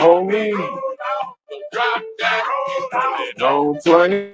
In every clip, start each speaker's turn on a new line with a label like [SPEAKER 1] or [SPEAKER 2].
[SPEAKER 1] homie. No plenty.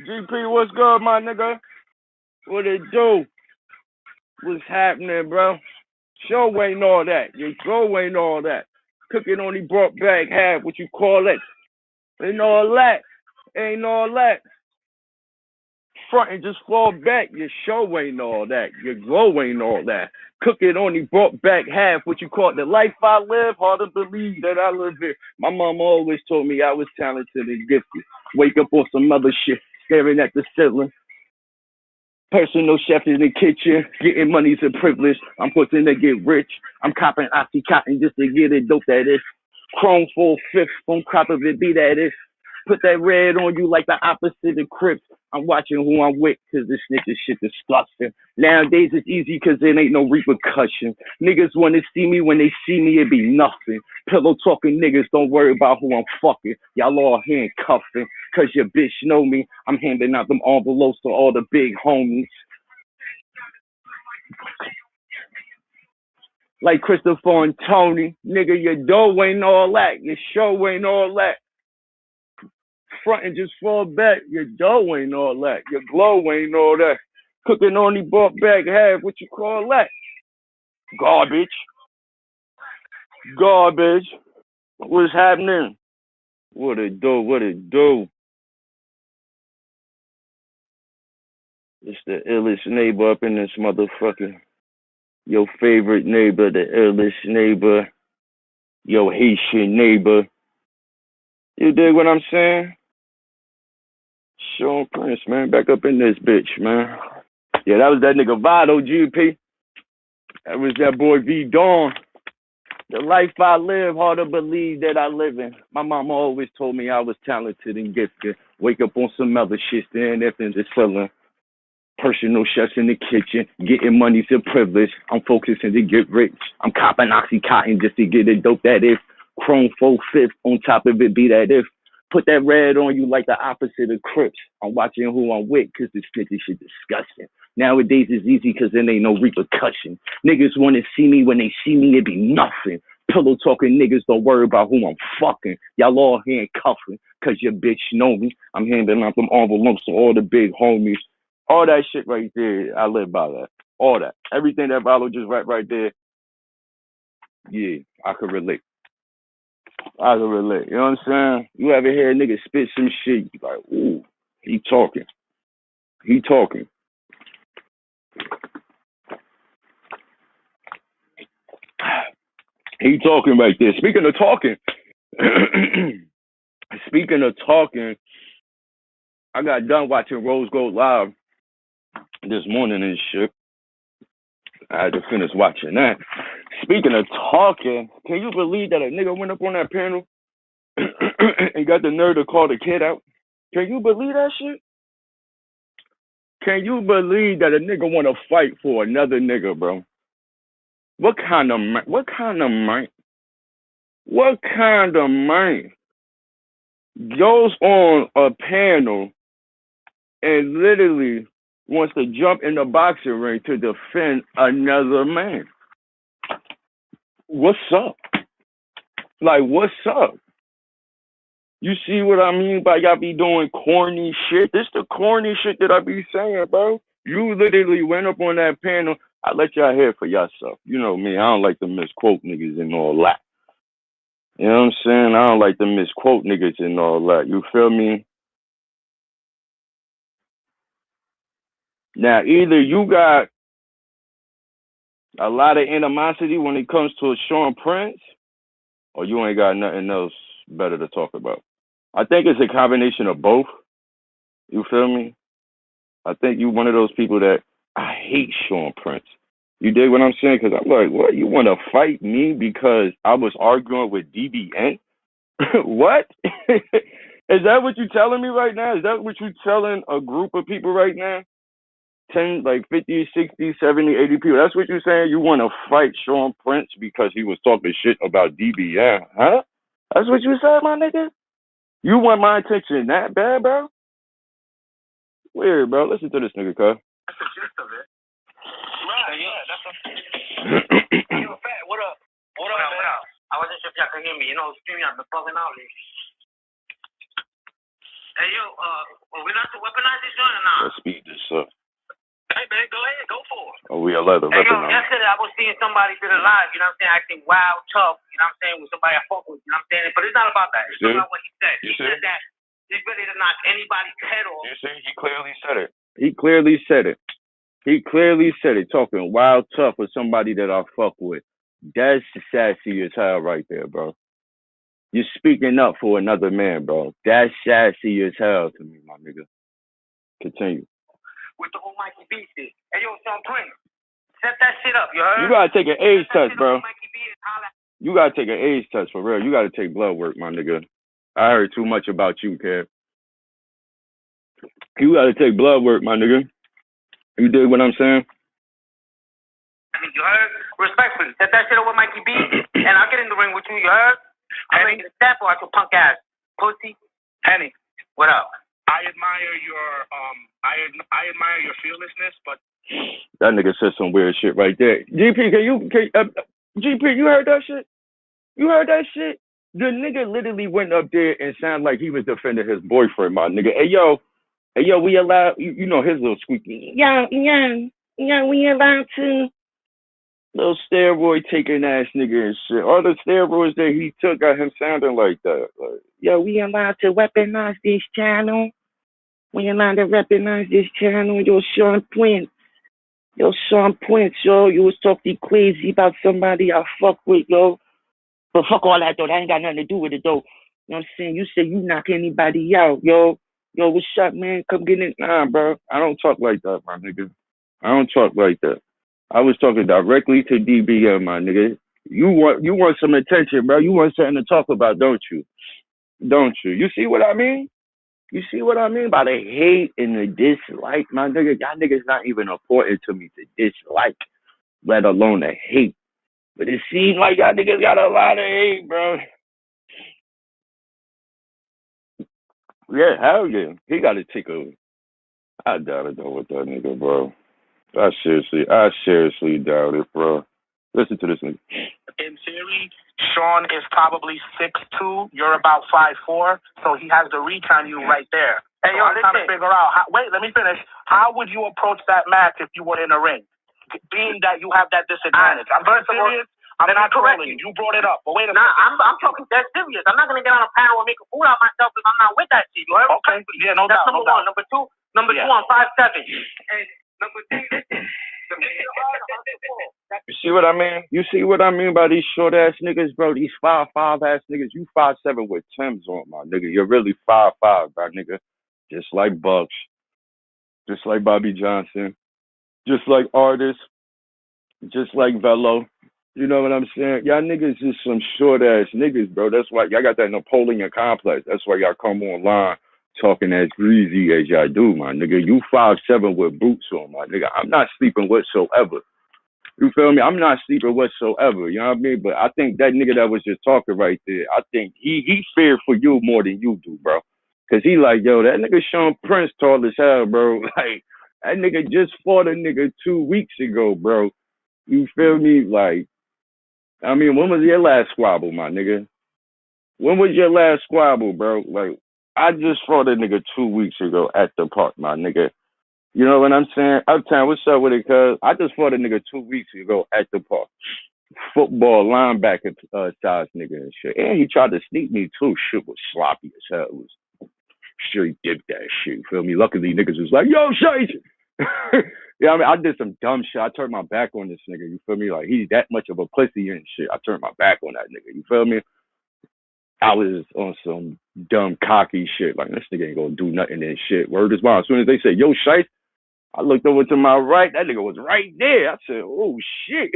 [SPEAKER 1] GP, what's good, my nigga? What it do? What's happening, bro? Show ain't all that. Your glow ain't all that. Cooking only brought back half what you call it. Ain't all that. Ain't all that. Front and just fall back. Your show ain't all that. Your glow ain't all that. Cooking only brought back half what you call it. The life I live, hard to believe that I live here. My mama always told me I was talented and gifted. Wake up on some other shit, staring at the ceiling. Personal chef in the kitchen, getting money's a privilege. I'm pushing to get rich. I'm copping Oxycontin just to get it dope that is. Chrome full fifth, don't crop of it, be that is. Put that red on you like the opposite of Crips. I'm watching who I'm with, cause this nigga shit disgusting. Nowadays it's easy cause there ain't no repercussion. Niggas wanna see me, when they see me it be nothing. Pillow talking niggas don't worry about who I'm fucking. Y'all all handcuffing, cause your bitch know me. I'm handing out them envelopes to all the big homies. Like Christopher and Tony. Nigga, your dough ain't all that. Your show ain't all that. Front and just fall back. Your dough ain't all that. Your glow ain't all that. Cooking only brought back half. What you call that? Garbage. Garbage. What's happening? What it do? What it do? It's the illest neighbor up in this motherfucker. Your favorite neighbor, the illest neighbor. Your Haitian neighbor. You dig what I'm saying? Sean Prince, man. Back up in this bitch, man. Yeah, that was that nigga Vado, GP. That was that boy V Dawn. The life I live, hard to believe that I live in. My mama always told me I was talented and gifted. Wake up on some other shit, stand there and just selling. Personal chefs in the kitchen, getting money's a privilege. I'm focusing to get rich. I'm copping Oxycontin just to get it dope that is. Chrome 4/5 on top of it be that if. Put that red on you like the opposite of Crips. I'm watching who I'm with because this snitchy shit disgusting. Nowadays it's easy because then ain't no repercussion. Niggas want to see me when they see me, it be nothing. Pillow talking niggas don't worry about who I'm fucking. Y'all all handcuffing because your bitch know me. I'm handing out them envelopes to all the big homies. All that shit right there, I live by that. All that. Everything that Valo just right there, yeah, I could relate. I can relate. You know what I'm saying? You ever hear a nigga spit some shit, you like, ooh, he talking. He talking. He talking right there. Speaking of talking, I got done watching Rose Gold Live this morning and shit. I had to finish watching that. Speaking of talking, can you believe that a nigga went up on that panel and got the nerve to call the kid out? Can you believe that shit? Can you believe that a nigga want to fight for another nigga, bro? What kind of man goes on a panel and literally wants to jump in the boxing ring to defend another man? What's up? Like, what's up? You see what I mean by y'all be doing corny shit? This the corny shit that I be saying, bro. You literally went up on that panel. I let y'all hear for yourself. You know me, I don't like to misquote niggas and all that. You know what I'm saying? I don't like to misquote niggas and all that. You feel me? Now, either you got a lot of animosity when it comes to Sean Prince, or you ain't got nothing else better to talk about. I think it's a combination of both. You feel me? I think you one of those people that I hate Sean Prince. You dig what I'm saying? Because I'm like, what? You want to fight me because I was arguing with DBN? What? Is that what you telling me right now? Is that what you telling a group of people right now? 10, like 50, 60, 70, 80 people. That's what you're saying? You want to fight Sean Prince because he was talking shit about DBN, huh? That's what you said, my nigga? You want my attention that bad, bro? Weird, bro. Listen to this nigga, cuz. That's the gist of it. Right, yeah, that's a... Yo, Fat, what up? What up, man? I wasn't sure if y'all can hear me. You know, streaming out the fucking out lately. Hey, yo, are we not to weaponize this joint or not? Let's speed this up. Hey, man, go ahead. Go for it. Oh, we allowed to weaponize. Hey, yo, yesterday I was seeing somebody did a live, you know what I'm saying, acting wild, tough, you know what I'm saying, with somebody I fuck with, you know what I'm saying? But it's not about that. It's about what he said. He said that he's ready to knock anybody's head off. You see, he clearly said it. He clearly said it, talking wild tough with somebody that I fuck with. That's sassy as hell right there, bro. You're speaking up for another man, bro. That's sassy as hell to me, my nigga. Continue. With the whole Mikey B shit. Hey, yo, Sean Prince, set that shit up, you heard? You gotta take an AIDS test, bro. You gotta take an AIDS test for real. You gotta take blood work, my nigga. I heard too much about you, kid. You gotta take blood work, my nigga. You dig what I'm saying? I mean, you heard? Respectfully, set that shit up with Mikey B, and I'll get in the ring with you, you heard? I'm ready to step or I can punk ass. Pussy. Henny, what up? I admire your fearlessness, but that nigga said some weird shit right there. GP, GP, you heard that shit? You heard that shit? The nigga literally went up there and sounded like he was defending his boyfriend, my nigga. Hey yo, we allowed, you know his little squeaky. Yeah, we allowed to. Little steroid taking ass nigga and shit. All the steroids that he took got him sounding like that. Like, yo, we allowed to weaponize this channel. We allowed to weaponize this channel. Yo, Sean Prince. Yo, you was talking crazy about somebody I fuck with, yo. But fuck all that, though. That ain't got nothing to do with it, though. You know what I'm saying? You said you knock anybody out, yo. Yo, what's up, man? Come get in. Nah, bro. I don't talk like that, my nigga. I don't talk like that. I was talking directly to DBM, my nigga. You want some attention, bro. You want something to talk about, don't you? Don't you? You see what I mean? You see what I mean by the hate and the dislike, my nigga? Y'all niggas not even important to me to dislike, let alone to hate. But it seems like y'all niggas got a lot of hate, bro. Yeah, hell yeah. He got to take a. I doubt it though with that nigga, bro. I seriously doubt it, bro. Listen to this nigga. In theory, Sean is probably 6'2". You're about 5'4", so he has the reach on you right there. Hey, so I'm trying to figure out. Wait, let me finish. How would you approach that match if you were in a ring? Being that you have that disadvantage. I'm very serious. I'm not trolling you. You brought it up, but wait a minute. I'm talking dead serious. I'm not gonna get on a panel and make a fool out of myself if I'm not with that shit. You heard? Okay. Yeah, no doubt. That's number one. Number two, I'm 5'7". And number three, you see what I mean? You see what I mean by these short ass niggas, bro? These 5'5" ass niggas. You 5'7" with Timbs on, my nigga. You're really 5'5", my nigga. Just like Bucks, just like Bobby Johnson, just like artists, just like Velo. You know what I'm saying? Y'all niggas is some short ass niggas, bro. That's why y'all got that Napoleon complex. That's why y'all come online talking as greasy as y'all do, my nigga. You 5'7" with boots on, my nigga. I'm not sleeping whatsoever. You feel me? I'm not sleeping whatsoever. You know what I mean? But I think that nigga that was just talking right there, I think he feared for you more than you do, bro. Cause he like, yo, that nigga Sean Prince tall as hell, bro. Like, that nigga just fought a nigga 2 weeks ago, bro. You feel me? Like, I mean, when was your last squabble, my nigga? When was your last squabble, bro? Like, I just fought a nigga 2 weeks ago at the park, my nigga. You know what I'm saying? Uptown, what's up with it, cuz? I just fought a nigga 2 weeks ago at the park. Football linebacker size nigga and shit. And he tried to sneak me too. Shit was sloppy as hell. It was sure he did that shit. You feel me? Luckily niggas was like, yo, shit. Yeah, I mean, I did some dumb shit. I turned my back on this nigga. You feel me? Like he's that much of a pussy and shit. I turned my back on that nigga. You feel me? I was on some dumb cocky shit. Like this nigga ain't gonna do nothing and shit. Word is bond. As soon as they say, yo, shite, I looked over to my right. That nigga was right there. I said, oh shit.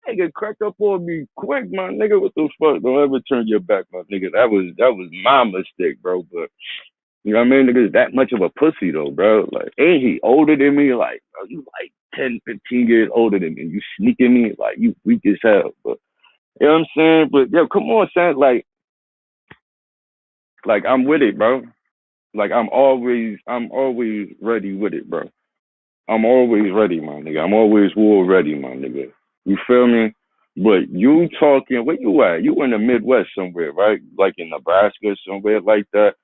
[SPEAKER 1] Nigga cracked up on me quick, my nigga. What the fuck? Don't ever turn your back, my nigga. That was my mistake, bro. But you know what I mean? Nigga, that much of a pussy though, bro. Like, ain't he older than me? Like, bro, you like 10, 15 years older than me. You sneaking me? Like, you weak as hell. But you know what I'm saying? But yo, come on, son. Like I'm with it, bro. Like I'm always ready with it, bro. I'm always ready, my nigga. I'm always war ready, my nigga. You feel me? But you talking, where you at? You in the Midwest somewhere, right? Like in Nebraska, somewhere like that.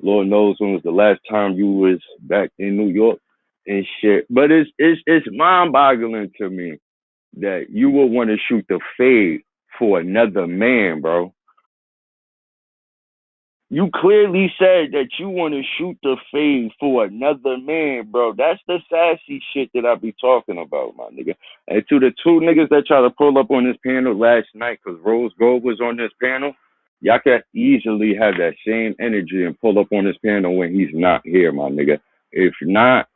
[SPEAKER 1] Lord knows when was the last time you was back in New York and shit. But it's mind boggling to me that you would want to shoot the fade for another man, bro. You clearly said that you want to shoot the fade for another man, bro. That's the sassy shit that I be talking about, my nigga. And to the two niggas that try to pull up on this panel last night, because Rose Gold was on this panel, y'all could easily have that same energy and pull up on this panel when he's not here, my nigga. If not,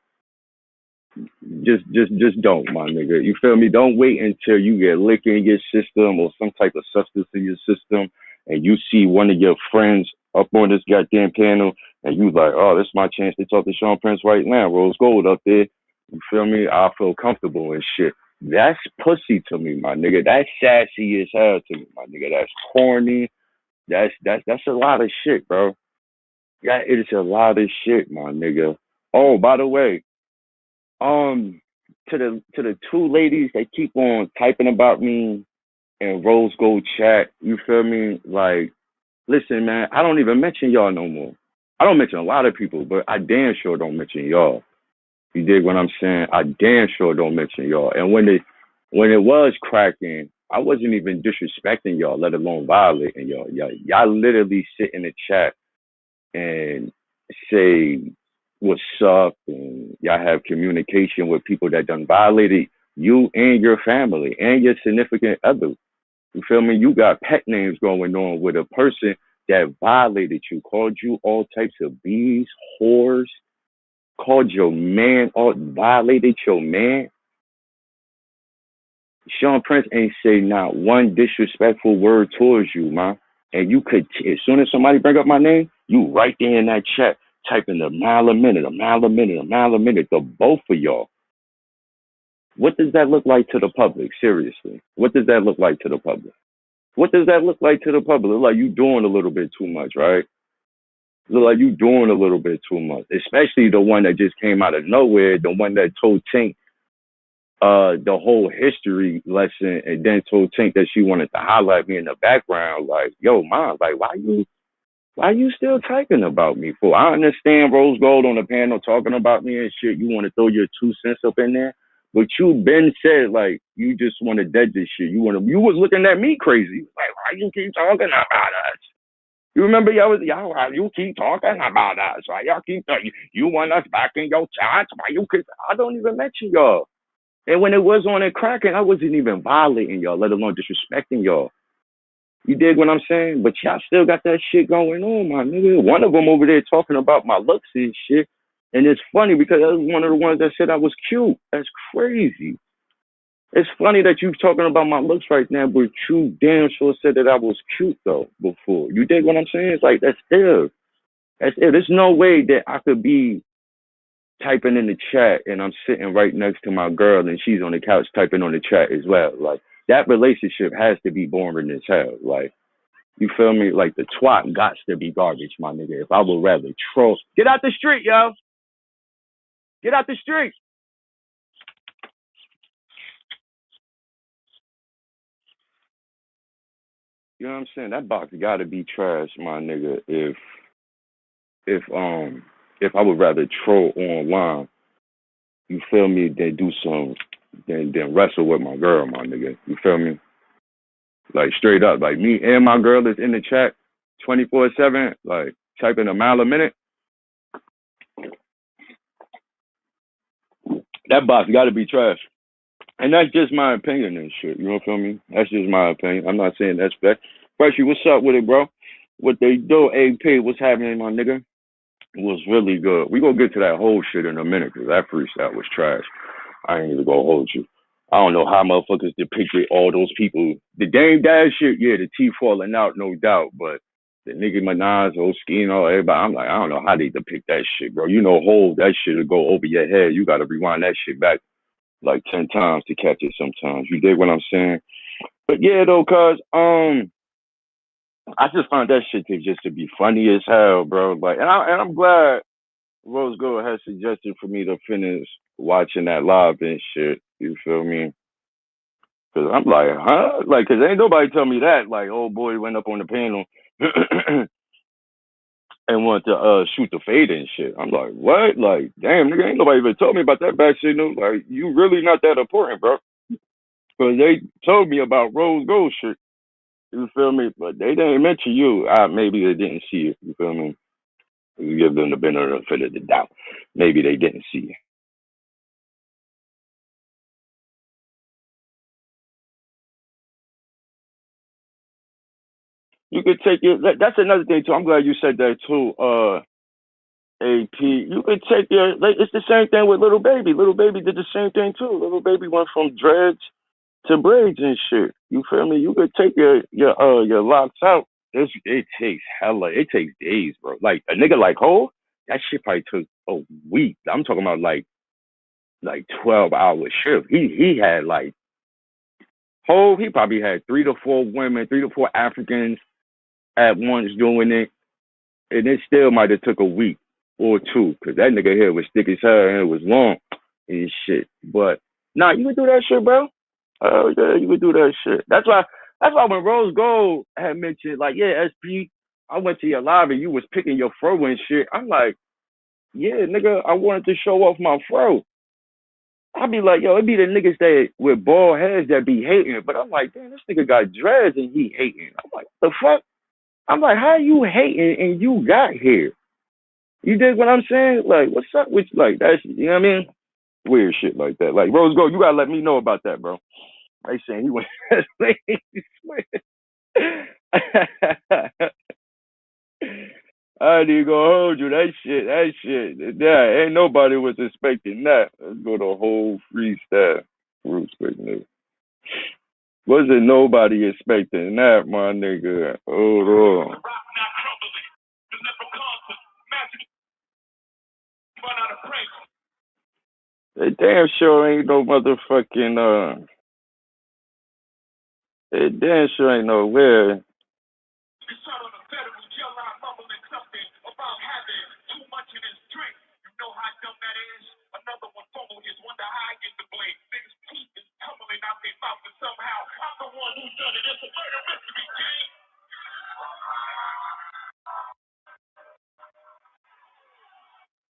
[SPEAKER 1] just don't, my nigga. You feel me? Don't wait until you get liquor in your system or some type of substance in your system and you see one of your friends up on this goddamn panel and you like, oh, this is my chance to talk to Sean Prince right now. Rose Gold up there. You feel me? I feel comfortable and shit. That's pussy to me, my nigga. That's sassy as hell to me, my nigga. That's corny. That's a lot of shit, bro. Yeah, it is a lot of shit, my nigga. Oh, by the way, um, to the two ladies that keep on typing about me and Rose Gold chat, you feel me? Like, listen, man, I don't even mention y'all no more. I don't mention a lot of people, but I damn sure don't mention y'all. You dig what I'm saying? I damn sure don't mention y'all. And when it was cracking, I wasn't even disrespecting y'all, let alone violating y'all. Y'all literally sit in the chat and say what's up and y'all have communication with people that done violated you and your family and your significant other. You feel me? You got pet names going on with a person that violated you, called you all types of bees, whores, called your man, or violated your man. Sean Prince ain't say not one disrespectful word towards you, man. And you could, as soon as somebody bring up my name, you right there in that chat, typing a mile a minute, a mile a minute, a mile a minute, the both of y'all. What does that look like to the public? Seriously. What does that look like to the public? What does that look like to the public? Look like you doing a little bit too much, right? Look like you doing a little bit too much, especially the one that just came out of nowhere, the one that told Tink the whole history lesson, and then told Tink that she wanted to highlight me in the background. Like, yo, mom, like, why you still typing about me for? I understand Rose Gold on the panel talking about me and shit. You want to throw your 2 cents up in there, but you been said like you just want to dead this shit. You was looking at me crazy. Like, why you keep talking about us? You remember y'all you keep talking about us. Why y'all keep you want us back in your chats? Why you keep I don't even mention y'all. And when it was on and cracking, I wasn't even violating y'all, let alone disrespecting y'all. You dig what I'm saying? But y'all still got that shit going on, my nigga. One of them over there talking about my looks and shit. And it's funny because that was one of the ones that said I was cute. That's crazy. It's funny that you talking about my looks right now, but you damn sure said that I was cute though before. You dig what I'm saying? It's like that's ill. That's ill. There's no way that I could be typing in the chat and I'm sitting right next to my girl and she's on the couch typing on the chat as well. Like that relationship has to be boring as hell. Like you feel me? Like the twat got to be garbage, my nigga. If I would rather troll, get out the street, yo. Get out the street. You know what I'm saying? That box got to be trash, my nigga. If if I would rather troll online, you feel me? Than do some, than wrestle with my girl, my nigga. You feel me? Like straight up, like me and my girl is in the chat 24/7, like typing a mile a minute. That box got to be trash. And that's just my opinion and shit. You know what I mean? That's just my opinion. I'm not saying that's fair. Freshie, what's up with it, bro? What they do, AP, what's happening, my nigga? It was really good. We gonna get to that whole shit in a minute because that freestyle was trash. I ain't even gonna hold you. I don't know how motherfuckers depicted all those people. The Dame Dash shit, yeah, the T falling out, no doubt. But the Nicki Minaj, Oskino, everybody, I'm like, I don't know how they depict that shit, bro. You know, hold that shit will go over your head. You gotta rewind that shit back like 10 times to catch it sometimes. You dig what I'm saying? But yeah, though, cuz, I just found that shit to just to be funny as hell, bro. Like, and I'm glad Rose Gold has suggested for me to finish watching that live and shit. You feel me? Cause I'm like, huh? Like, cause ain't nobody tell me that. Like, old boy went up on the panel and wanted to shoot the fade and shit. I'm like, what? Like, damn, nigga, ain't nobody even told me about that back signal. Like, you really not that important, bro. Cause they told me about Rose Gold shit. You feel me? But they didn't mention you. Maybe they didn't see it. You feel me? You give them the benefit of the doubt. Maybe they didn't see it. You could take it. That's another thing too. I'm glad you said that too. AP. You could take your. Like, it's the same thing with Little Baby. Little Baby did the same thing too. Little Baby went from dreads to braids and shit. You feel me? You could take your locks out. It takes hella. It takes days, bro. Like a nigga like Hov, that shit probably took a week. I'm talking about like 12 hour shift. He had like Hov. He probably had 3 to 4 women, 3 to 4 Africans at once doing it, and it still might have took a week or two because that nigga hair was thick as hell and it was long and shit. But nah, you can do that shit, bro. Oh yeah, you can do that shit. That's why. That's why when Rose Gold had mentioned like, yeah, SP, I went to your live and you was picking your fro and shit. I'm like, yeah, nigga, I wanted to show off my fro. I be like, yo, it be the niggas that with bald heads that be hating. But I'm like, damn, this nigga got dreads and he hating. I'm like, what the fuck? I'm like, how you hating and you got here? You dig what I'm saying? Like, what's up with like that's you know what I mean? Weird shit like that. Like Rose Gold, you gotta let me know about that, bro. They saying he went. I ain't even gonna hold you. That shit. Yeah, ain't nobody was expecting that. Let's go the whole freestyle. Roots quick nigga. Wasn't nobody expecting that, my nigga. Hold on. They damn sure ain't no motherfucking it damn sure ain't nowhere.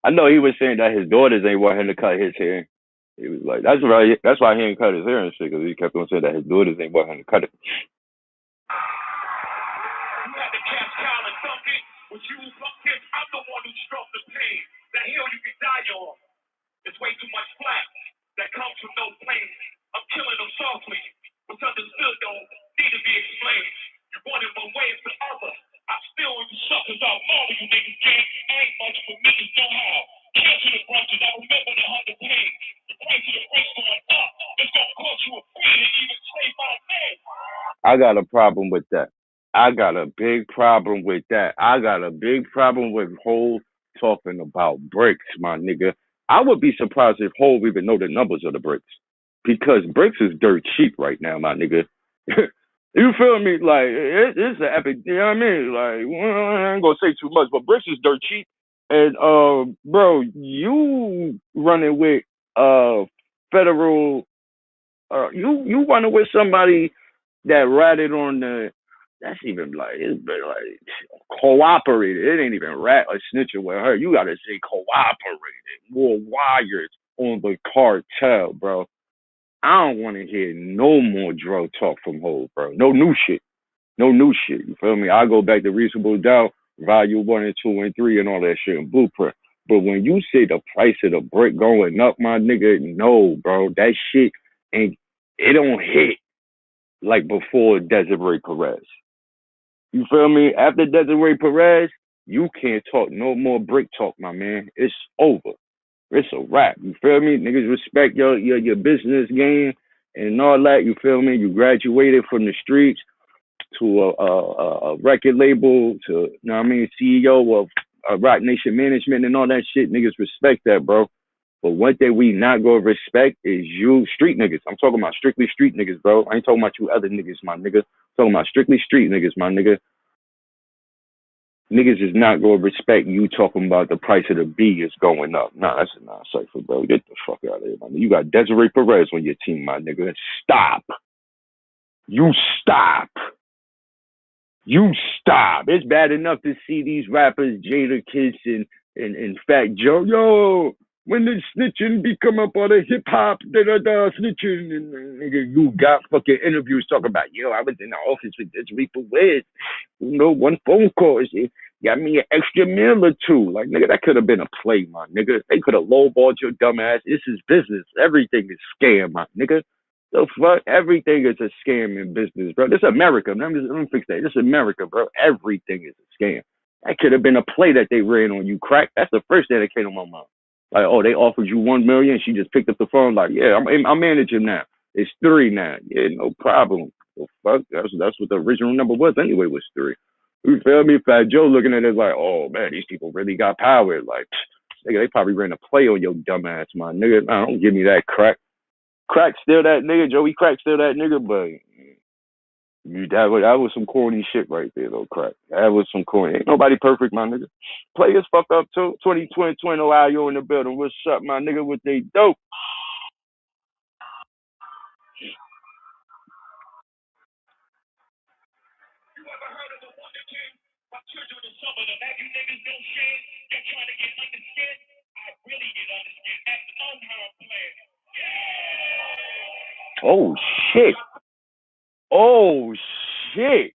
[SPEAKER 1] I know he was saying that his daughters ain't want him to cut his hair. He was like, that's right. That's why he didn't cut his hair and shit, because he kept on saying that his daughters ain't want him to cut it. I got a problem with that. I got a big problem with that. I got a big problem with Hov talking about bricks, my nigga. I would be surprised if Hov even know the numbers of the bricks, because bricks is dirt cheap right now, my nigga. You feel me? Like it's an epic. You know what I mean? Like well, I ain't gonna say too much, but bricks is dirt cheap. And bro, you running with federal you running with somebody that ratted on the that's even like it's been like cooperated. It ain't even rat or snitching with her. You gotta say cooperated. More wires on the cartel, bro. I don't wanna hear no more drug talk from Hov, bro. No new shit. No new shit. You feel me? I go back to Reasonable Doubt, Volume 1 and 2 and 3 and all that shit and Blueprint. But when you say the price of the brick going up, my nigga, no, bro. That shit ain't it don't hit like before Desiree Perez. You feel me? After Desiree Perez, you can't talk no more brick talk, my man. It's over. It's a wrap. You feel me? Niggas respect your business game and all that. You feel me? You graduated from the streets to a record label to you know what I mean, CEO of Rock Nation Management and all that shit. Niggas respect that, bro. But one thing we not gonna respect is you street niggas. I'm talking about strictly street niggas, bro. I ain't talking about you other niggas, my nigga. I'm talking about strictly street niggas, my nigga. Niggas is not gonna respect you talking about the price of the B is going up. Nah, that's a non-cypher, bro. Get the fuck out of here, my nigga. You got Desiree Perez on your team, my nigga. Stop. You stop. You stop. It's bad enough to see these rappers, Jadakiss and Fat Joe. Yo, when the snitching become up on the hip hop, snitching, and nigga, you got fucking interviews talking about, yo, I was in the office with this Reaper Wiz. You know, one phone call, she got me an extra meal or two. Like, nigga, that could have been a play, my nigga. They could have lowballed your dumb ass. This is business. Everything is scam, my nigga. The fuck? Everything is a scam in business, bro. This is America. Let me fix that. This is America, bro. Everything is a scam. That could have been a play that they ran on you, crack. That's the first thing that came to my mind. Like, oh, they offered you 1 million. She just picked up the phone, like, yeah, I'm managing now. It's 3 now. Yeah, no problem. The fuck? That's what the original number was anyway. Was 3. You feel me? Fat Joe looking at it like, oh man, these people really got power. Like, nigga, they probably ran a play on your dumb ass, my nigga. Nah, don't give me that crack. Crack still that nigga, Joey Crack still that nigga, but that was some corny shit right there though, Crack. That was some corny. Ain't nobody perfect, my nigga. Players fuck up too. 2020 Ohio in the building. What's up, my nigga? What they dope? Oh shit. Oh shit.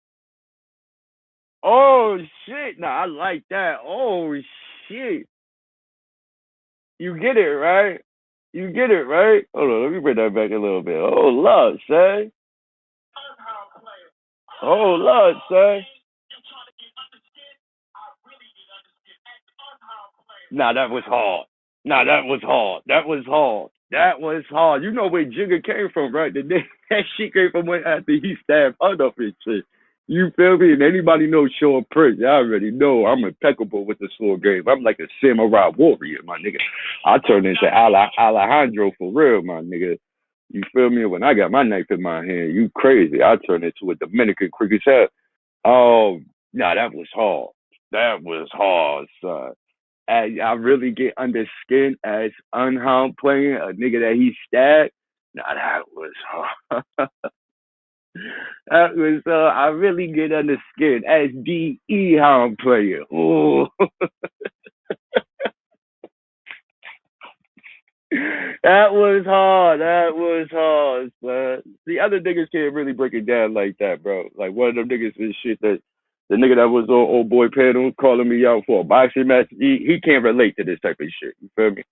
[SPEAKER 1] Oh shit. Nah, I like that. Oh shit. You get it, right? You get it, right? Hold on, let me bring that back a little bit. Oh Lord, son. Oh Lord, son. Nah, that was hard. Nah, that was hard. That was hard. That was hard. You know where Jigga came from, right? That shit came from when after he stabbed her up and shit. You feel me? And anybody knows Sean Prince, I already know I'm impeccable with the sword game. I'm like a samurai warrior, my nigga. I turn into Alejandro for real, my nigga. You feel me? When I got my knife in my hand, you crazy. I turn into a Dominican quick as hell. Oh, nah, that was hard. That was hard, son. I really get under skin as Unharmed playing a nigga that he stabbed. Nah, that was hard. That was I really get under skin as DE Hound player. Ooh. That was hard. That was hard, son. The other niggas can't really break it down like that, bro. Like one of them niggas is shit that the nigga that was on old boy panel calling me out for a boxing match. He can't relate to this type of shit. You feel me?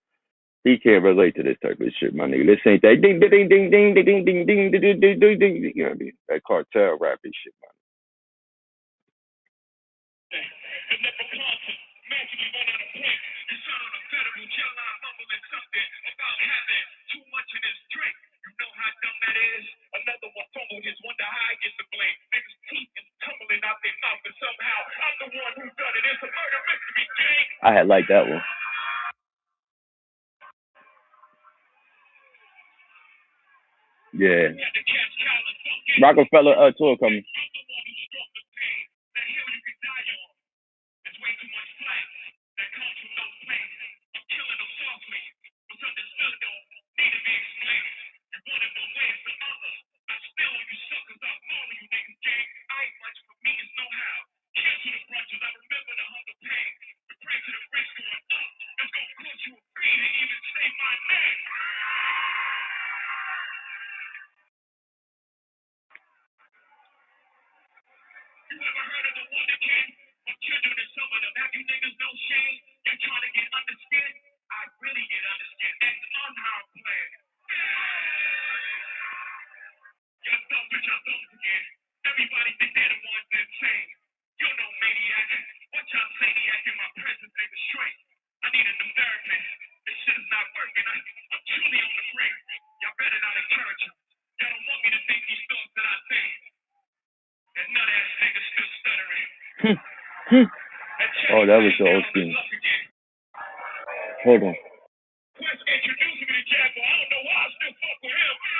[SPEAKER 1] He can't relate to this type of shit, my nigga. This ain't that ding ding ding ding ding ding ding ding ding ding ding ding. You know what I mean? That cartel rap and shit, man. I had liked that one. Yeah. Rockefeller tour coming. Oh, that was the old scheme. Hold on.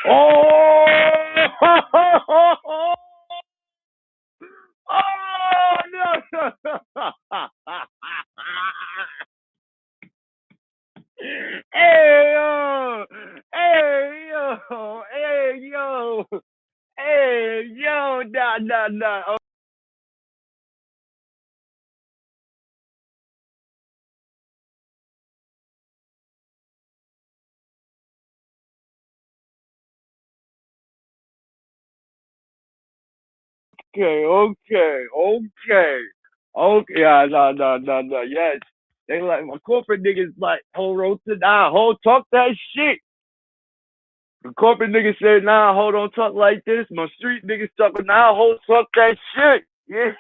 [SPEAKER 1] Oh! Oh no! Hey yo! Hey yo! Hey yo! Hey yo! Nah. Okay. Yeah, no. Yes. They like my corporate niggas like hold on to hold talk that shit. The corporate niggas said hold on talk like this. My street niggas talking hold talk that shit. Yeah.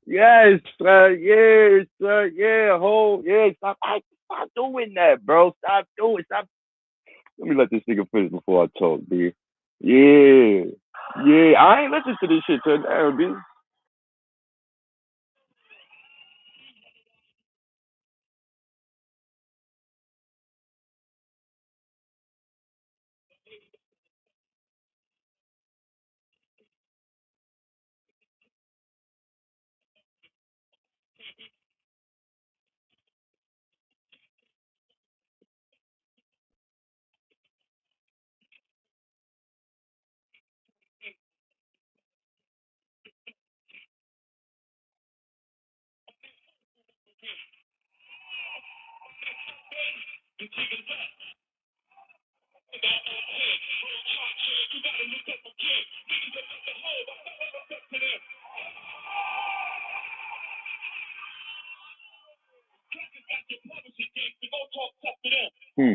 [SPEAKER 1] Yes, yeah, stop doing that, bro. Stop. Let me let this nigga finish before I talk, B. Yeah. Yeah, I ain't listen to this shit till now, B. Hmm.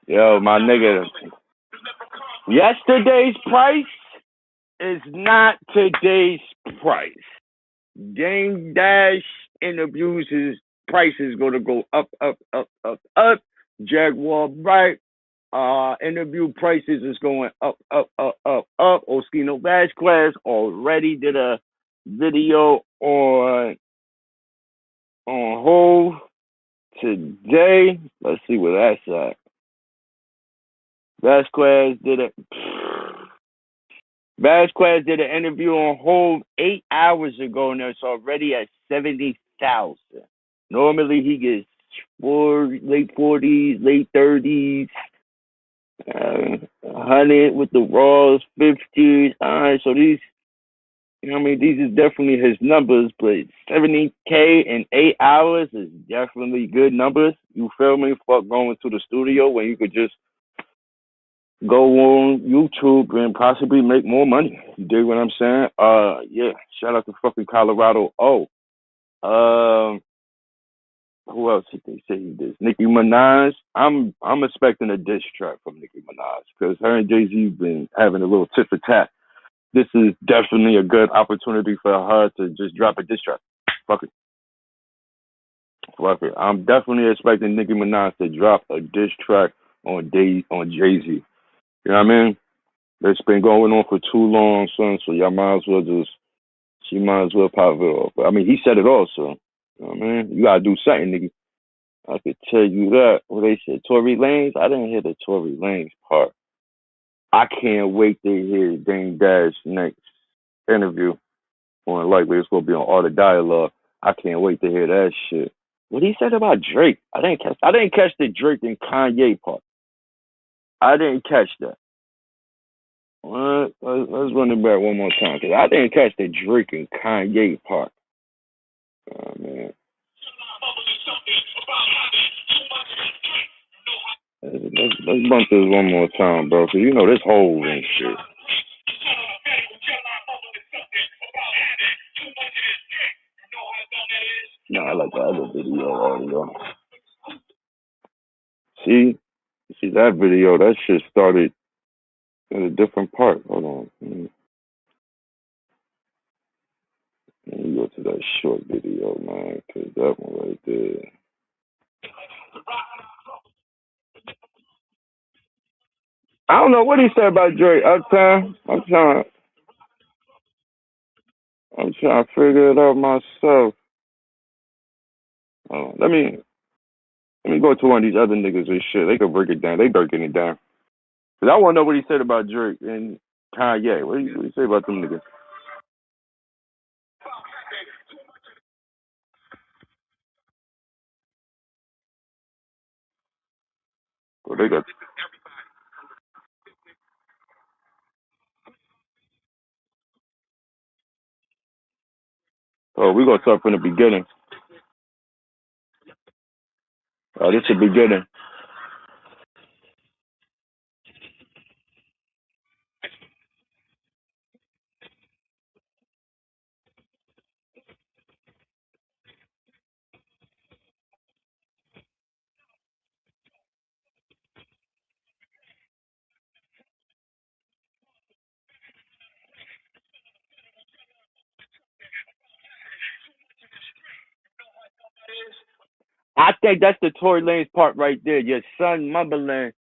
[SPEAKER 1] Yo, my nigga. Yesterday's price is not today's price. Game Dash interviews his price is gonna go up. Jaguar Bright interview prices is going up. Oskino Vasquez already did a video on hold today. Let's see where that's at. Vasquez did it. Vasquez did an interview on Hove 8 hours ago, and it's already at 70,000. Normally, he gets late 40s, late 30s, 100 with the Raws, 50s. All right, so these, you know what I mean? These is definitely his numbers, but 70K in 8 hours is definitely good numbers. You feel me? Fuck going to the studio when you could just go on YouTube and possibly make more money. You dig what I'm saying? Yeah. Shout out to fucking Colorado. Oh, who else did they say he did? Nicki Minaj. I'm expecting a diss track from Nicki Minaj because her and Jay Z been having a little tit for tat. This is definitely a good opportunity for her to just drop a diss track. Fuck it. Fuck it. I'm definitely expecting Nicki Minaj to drop a diss track on Jay Z. You know what I mean? It's been going on for too long, son. So y'all might as well she might as well pop it off. But I mean, he said it all, so you know what I mean, you gotta do something, nigga. I could tell you that. What they said, Tory Lanez. I didn't hear the Tory Lanez part. I can't wait to hear Dame Dash next interview. More than likely, it's gonna be on Art of Dialogue. I can't wait to hear that shit. What he said about Drake, I didn't catch. I didn't catch the Drake and Kanye part. I didn't catch that. What? Let's run it back one more time because I didn't catch the Drake and Kanye part. Oh, man. Let's bump this one more time, bro, because you know this whole and shit. No, I like the other video audio. See that video? That shit started in a different part. Hold on. Let me go to that short video, man, because that one right there. I don't know what he said about Drake. Uptown. I'm trying to figure it out myself. Let me go to one of these other niggas and shit. They can break it down. They breaking it down. Cause I want to know what he said about Drake and Kanye. What do you say about them niggas? Oh, they got. Oh, we gonna start from the beginning. Oh, this is the beginning. I think that's the Tory Lanez part right there. Your son mumbling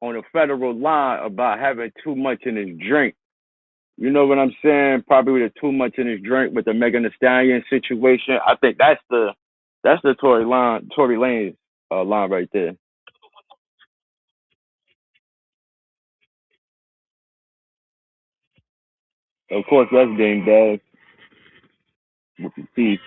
[SPEAKER 1] on a federal line about having too much in his drink. You know what I'm saying? Probably with too much in his drink with the Megan Thee Stallion situation. I think that's the Tory Lanez line right there. Of course, that's Dame Dash with the teeth.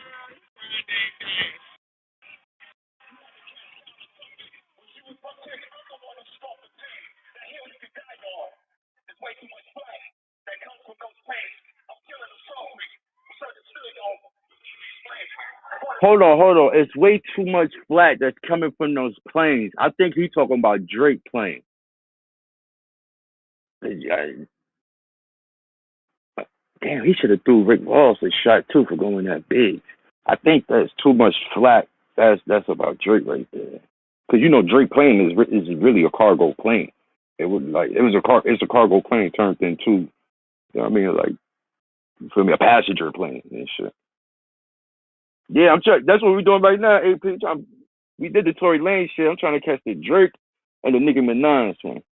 [SPEAKER 1] Hold on. It's way too much flat that's coming from those planes. I think he's talking about Drake planes. Damn, he should have threw Rick Ross a shot too for going that big. I think that's too much flat. That's about Drake right there. Cause you know Drake plane is really a cargo plane. It's a cargo plane turned into, you know what I mean, like, you feel me, a passenger plane and shit. Yeah, I'm trying. That's what we're doing right now. AP, we did the Tory Lane shit. I'm trying to catch the Drake and the Nicki Minaj one.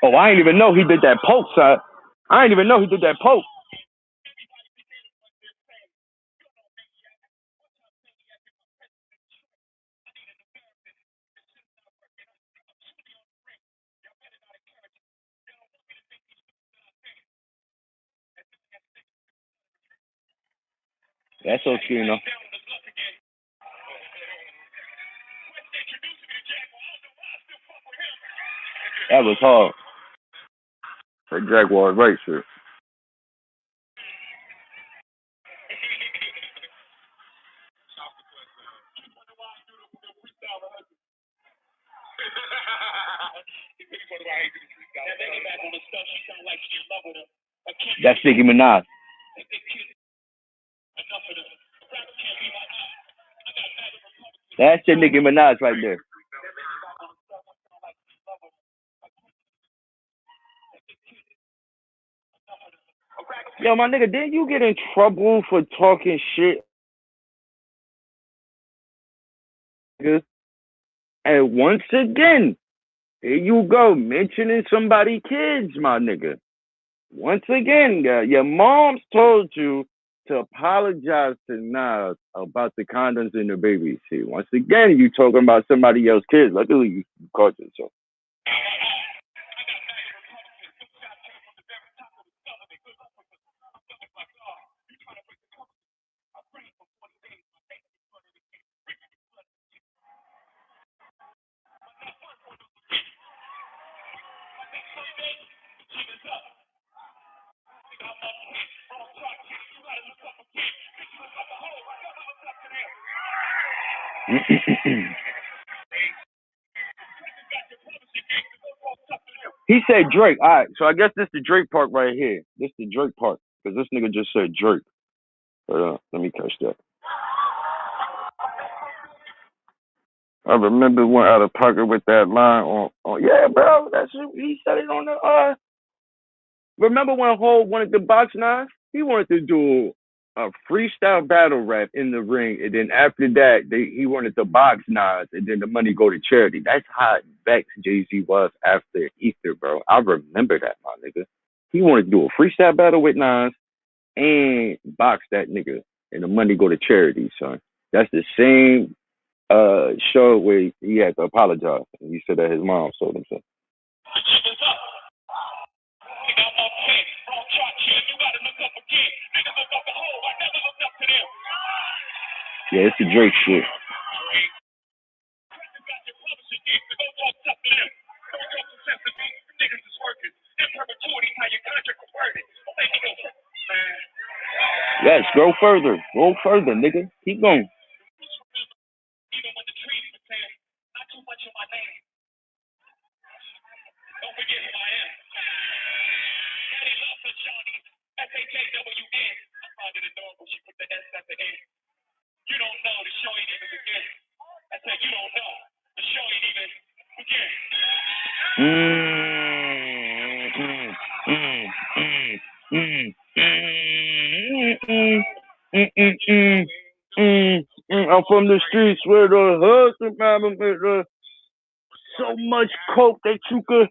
[SPEAKER 1] Oh, I didn't even know he did that poke, son. I didn't even know he did that poke. That's so skinny. That was hard. That Jaguar right shit. That's Nicki Minaj. That's the Nicki Minaj right there. Yo, my nigga, didn't you get in trouble for talking shit? Nigga? And once again, here you go, mentioning somebody kids, my nigga. Once again, your mom's told you to apologize to Nas about the condoms in the baby seat. Once again, you talking about somebody else's kids. Luckily, you caught yourself. He said Drake. All right, so I guess this the Drake part right here. This the Drake part because this nigga just said Drake. Let me catch that. I remember went out of pocket with that line on yeah, bro. That's he said it on the. Remember when Hov wanted to box Nas? He wanted to do a freestyle battle rap in the ring, and then after that, he wanted to box Nas, and then the money go to charity. That's how vexed Jay Z was after Ether, bro. I remember that, my nigga. He wanted to do a freestyle battle with Nas and box that nigga, and the money go to charity, son. That's the same show where he had to apologize. And he said that his mom sold him something. Yeah, it's the Drake shit. Yes, go further. Go further, nigga. Keep going. Mm, mm, mm, mm, mm, mm, I'm from the streets where the hustle mama with so much coke that you could.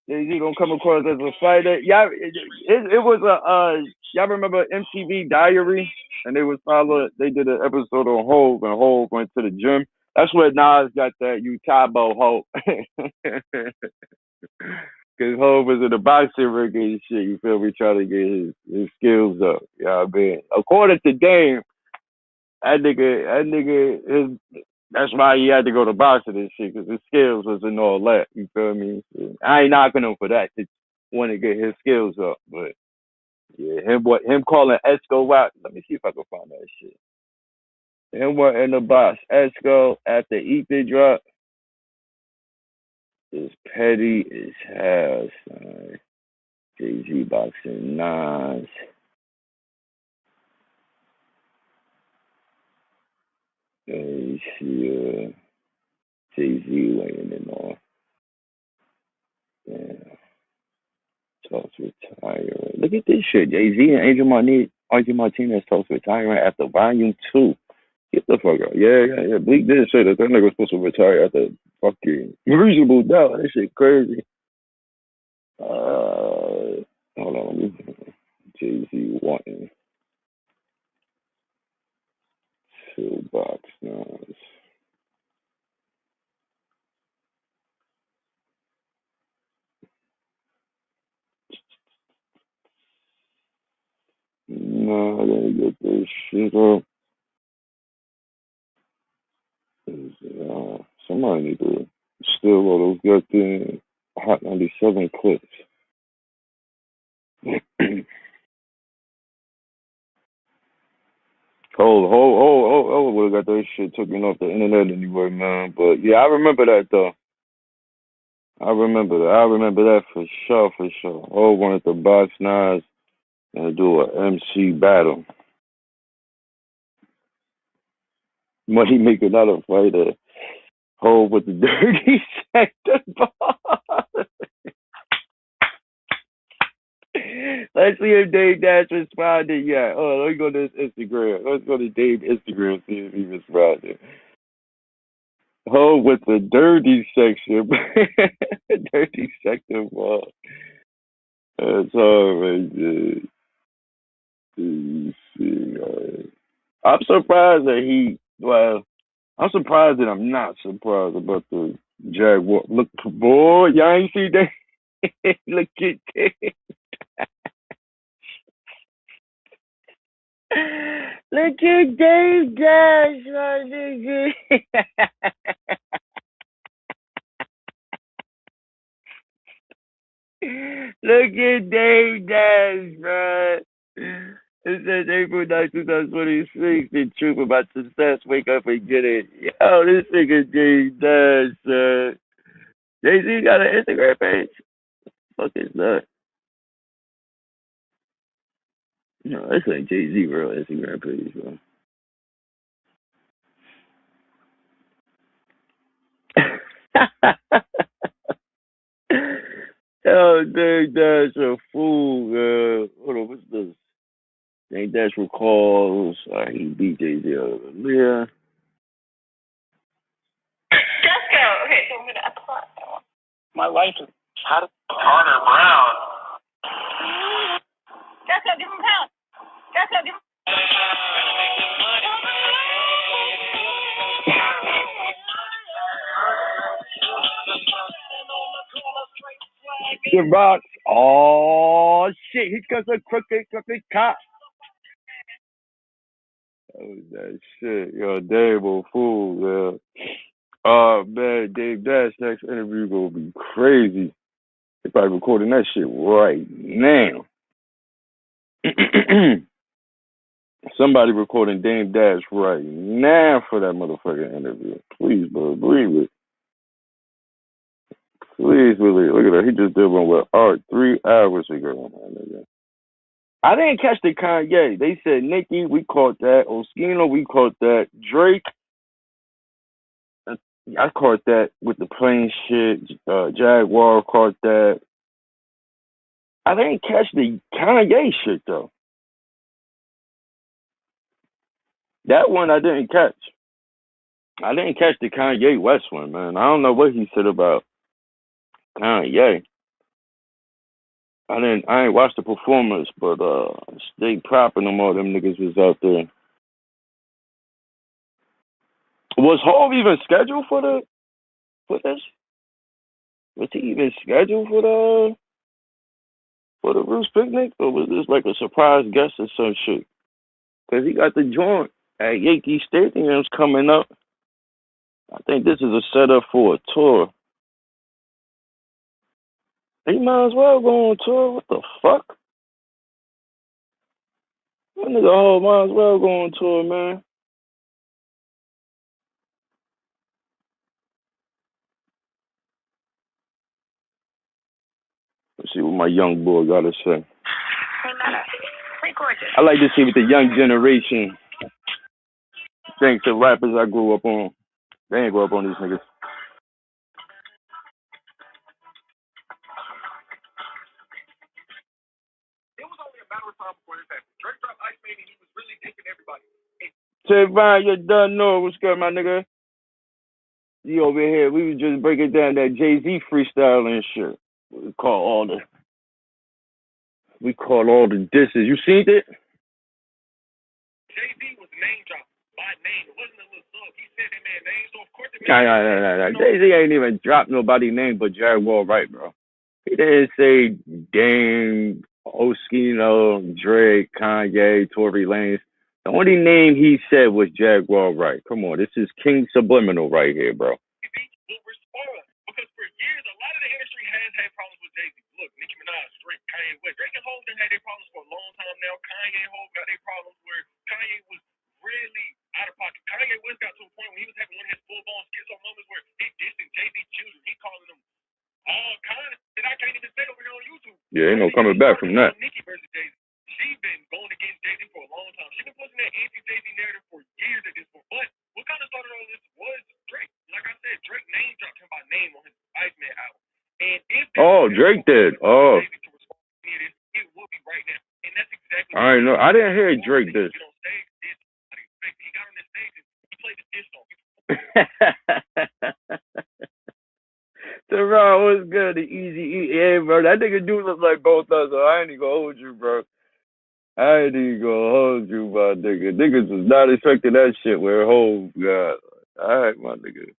[SPEAKER 1] You don't come across as a fighter. Yeah, it was a. Y'all remember MTV Diary? And they was follow. They did an episode on Hov, and Hov went to the gym. That's where Nas got that Utabo Hope. Cause Hov was in the boxing ring and shit, you feel me, trying to get his skills up. You know what I mean? According to Dame, his, that's why he had to go to boxing and shit, cause his skills wasn't all that. You feel me? I ain't knocking him for that. He want to get his skills up, but yeah, him calling Esco out. Let me see if I can find that shit. Him in the box, Esco after Ether drop is petty as hell, son. Jay Z boxing Nas. Jay Z weighing in on. Yeah, talks retiring. Look at this shit. Jay Z and Angel Martinez talks retiring after Volume 2. Get the fuck out. Yeah. Bleak did say that nigga was supposed to retire after fucking Reasonable Doubt. That shit crazy. Hold on, let me Jay-Z wanting two box nines. No, I didn't get this shit up. Somebody need to steal all those goddamn Hot 97 clips. Would have got that shit taken off the internet anyway, man. But yeah, I remember that though. I remember that. I remember that for sure, for sure. Oh, wanted to box knives and do a MC battle. Money make another fighter. Hold with the dirty sector ball. Let's see if Dave Dash responded yet. Oh, let me go to his Instagram. Let's go to Dave's Instagram, see if he responded. Hold with the dirty section. Dirty sector ball. That's all right, dude. I'm surprised that I'm surprised that I'm not surprised about the Jaguar. Look, boy, y'all ain't see that? Look at that. Look at Dave Dash, my nigga. Look at Dave Dash, bro. It says April 9, 2026. The truth about success. Wake up and get it. Yo, this nigga Dave Dash, Jay-Z got an Instagram page? Fuck is that? No, this ain't Jay-Z, bro. Instagram page, bro. Oh, Dave Dash a fool, hold on, what's this? Dave Dash recalls he beat Jay-Z out of Aaliyah.
[SPEAKER 2] Jessica, okay, so I'm gonna apply. My license. How to Connor Brown. Jessica, give him a pound. Jessica, give him.
[SPEAKER 1] The Rocks. Oh shit! He got a crooked cop. Oh, that shit, yo, Dave a fool, man. Oh man, Dave Dash next interview gonna be crazy. They probably recording that shit right now. Somebody recording Dame Dash right now for that motherfucking interview. Please believe it. Please believe it. Look at that. He just did one with Art 3 hours ago. I didn't catch the Kanye. They said Nicki, we caught that. Oskino, we caught that. Drake, I caught that with the plain shit. Jaguar caught that. I didn't catch the Kanye shit though. That one I didn't catch. I didn't catch the Kanye West one, man. I don't know what he said about Kanye. I ain't watched the performance, but they propping them all them niggas was out there. Was Hov even scheduled for this? Was he even scheduled for the Roots picnic, or was this like a surprise guest or some shit? Cause he got the joint at Yankee Stadium's coming up. I think this is a setup for a tour. He might as well go on tour. What the fuck? That nigga Hov might as well go on tour, man. Let's see what my young boy got to say. I like to see what the young generation thinks of rappers I grew up on. They ain't grow up on these niggas. It was only a matter of time before this happened. Drake dropped Ice Man and he was really taking everybody. Trayvon, you done know what's good, my nigga. You over here, we was just breaking down that Jay-Z freestyle and shit. We call all the We caught all the disses. You seen it?
[SPEAKER 2] Jay-Z was name dropped by name. It wasn't a little sub. He said that man name, so of course it
[SPEAKER 1] Nah. Jay-Z ain't even dropped nobody name but Jaguar Wright, bro. He didn't say Dame, Oskino, Drake, Kanye, Tory Lanez. The only name he said was Jaguar Wright. Come on, this is King Subliminal right here, bro.
[SPEAKER 2] Will respond because for years a lot of the industry has had problems with Jay-Z. Look, Nicki Minaj, Drake, Kanye West. Drake and Hov had their problems for a long time now. Kanye and Hov got their problems where Kanye was really out of pocket. Kanye West got to a point where he was having one of his full-blown schizo moments where he dissing Jay-Z children. He calling them all kinds that I can't even say over here on YouTube.
[SPEAKER 1] Yeah, ain't no coming back from that.
[SPEAKER 2] Nicki versus Jay-Z. She's been going against Jay-Z for a long time. She's been pushing that anti-Jay-Z narrative for years at this point. But what kind of started all this was Drake. Like I said, Drake name dropped him by name on his Iceman album. And if
[SPEAKER 1] Drake did. Oh.
[SPEAKER 2] It will be right now. And that's exactly
[SPEAKER 1] I know. I didn't hear Drake this.
[SPEAKER 2] He got on the stage and he played the diss song.
[SPEAKER 1] Teron, what's good? The Easy E. Yeah, bro. That nigga do look like both of us, so I ain't even gonna hold you, bro. I ain't even gonna hold you, my nigga. Niggas was not expecting that shit where whole God. Alright, my nigga.
[SPEAKER 2] We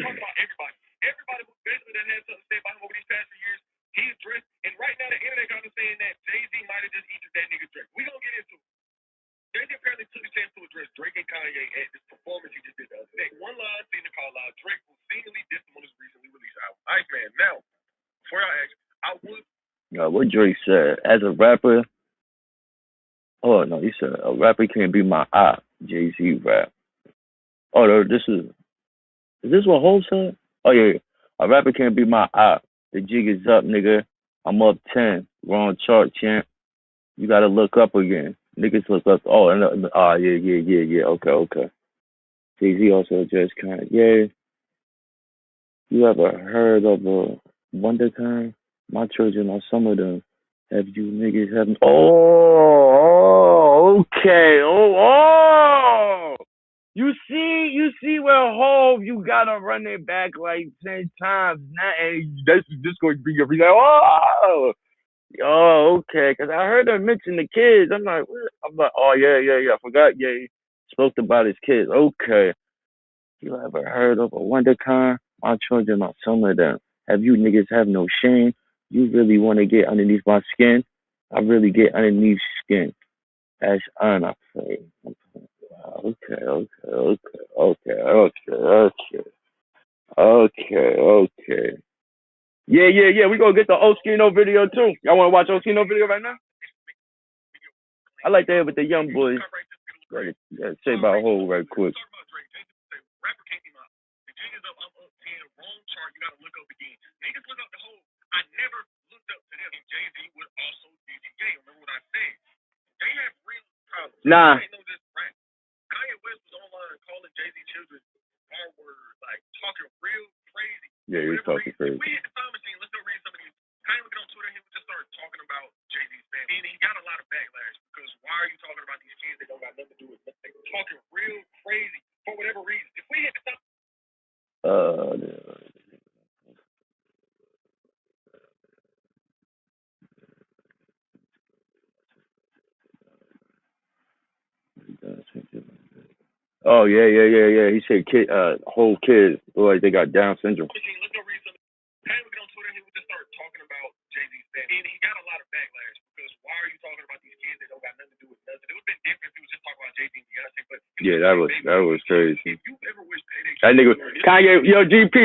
[SPEAKER 2] talk about everybody. Everybody who basically that had something to say about him over these past few years, he's dressed. And right now the internet got to saying that Jay-Z might have just eaten that nigga Drake. We gonna get into it. Jay-Z apparently took a chance to address Drake and Kanye at this performance he just did the other day. One line seen to call out Drake who seemingly dissed him on his recently released album, Iceman. Now, before I ask, I would.
[SPEAKER 1] What Drake said, as a rapper, oh no, he said a rapper can't be my op. Jay-Z rap. Oh, this is this what Hov said? Oh yeah, a rapper can't be my op. The jig is up, nigga. I'm up 10. Wrong chart, champ. You gotta look up again. Niggas look up. Oh, yeah. Okay. Jay-Z also addressed Kanye. You ever heard of a WonderKind? My children are some of them. Have you niggas have? Oh, okay. Oh. You see where Hov, you gotta run it back like 10 times now, and this going to be your like, okay. Because I heard her mention the kids. I'm like, oh yeah. I forgot. Yeah, he spoke about his kids. Okay. You ever heard of a WonderKind? My children are some of them. Have you niggas have no shame? You really want to get underneath my skin? I really get underneath skin. That's unafraid. Okay. Yeah. We gonna get the Oskino video too. Y'all wanna watch Oskino video right now? I like that with the young boys. Yeah, say about Hov right quick.
[SPEAKER 2] I never looked up to them. And Jay-Z was also DGA. Remember what I said? They have real problems.
[SPEAKER 1] Nah.
[SPEAKER 2] Kanye West was online calling Jay-Z children R-word, like talking real crazy.
[SPEAKER 1] Yeah, he was talking crazy.
[SPEAKER 2] If we hit the time machine, let's go read some of these. Kanye would get on Twitter, he would just start talking about Jay-Z's family. And he got a lot of backlash because why are you talking about these kids that don't got nothing to do with nothing? Talking real crazy for whatever reason. If we hit the time
[SPEAKER 1] Oh yeah. He said whole kids like they got Down syndrome.
[SPEAKER 2] let's go read some. Kanye would get on Twitter, he would just start talking about Jay-Z's family. And he got a lot of backlash because why are you talking about these kids that don't got nothing to do with nothing? It would have been different if he was just talking about Jay-Z and Beyonce, but
[SPEAKER 1] yeah, that was crazy.
[SPEAKER 2] If you ever wish
[SPEAKER 1] that nigga Kanye,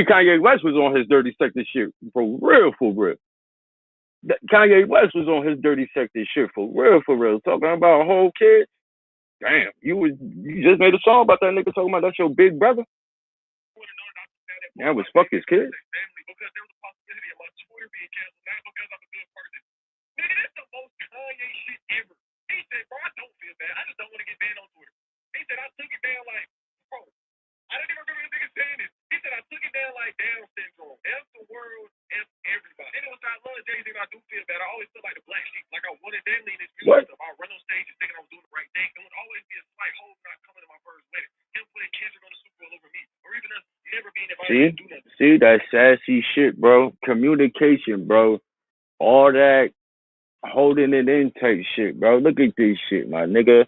[SPEAKER 1] Kanye West was on his Dirty Sector shit for real. Kanye West was on his Dirty Sector shit for real. Talking about a whole kid. Damn, you just made a song about that nigga talking about that's your big brother. That was fuck his kid.
[SPEAKER 2] Because there was a possibility of my Twitter being canceled, not because I'm a good person. Nigga, that's the most Kanye shit ever. He said, bro, I don't feel bad. I just don't want to get banned on Twitter. He said, I took it down like, bro, I didn't even remember the nigga saying this. He said, I took it down like Down syndrome. F the world, F everybody. Anyway, I love Jay-Z, and I do feel bad. I always feel like the black sheep. Like I wanted that lean in this music stuff. I'll run on stage and thinking I was doing the right thing. It would always be a slight hope not coming to my first wedding. Him putting Kendrick on the Super Bowl over me. Or even us never being invited to do nothing.
[SPEAKER 1] See, that sassy shit, bro. Communication, bro. all that holding it in type shit, bro. Look at this shit, my nigga.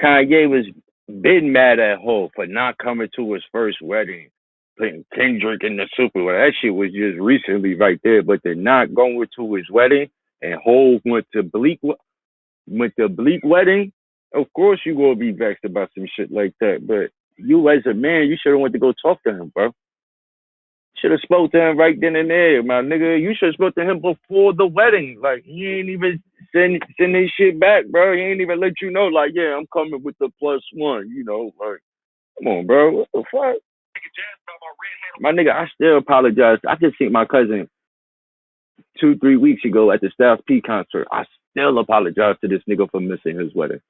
[SPEAKER 1] Kanye was been mad at Hov for not coming to his first wedding, putting Kendrick in the Super Bowl. That shit was just recently right there, but they're not going to his wedding. And Hov went to Bleak wedding. Of course you gonna be vexed about some shit like that, but you as a man, you should have went to go talk to him, bro. Should have spoke to him right then and there, my nigga. You should have spoke to him before the wedding. Like he ain't even send his shit back, bro. He ain't even let you know, like, yeah, I'm coming with the +1. You know, like, come on, bro. What the fuck? My nigga, I still apologize. I just seen my cousin 2-3 weeks ago at the Styles P concert. I still apologize to this nigga for missing his wedding.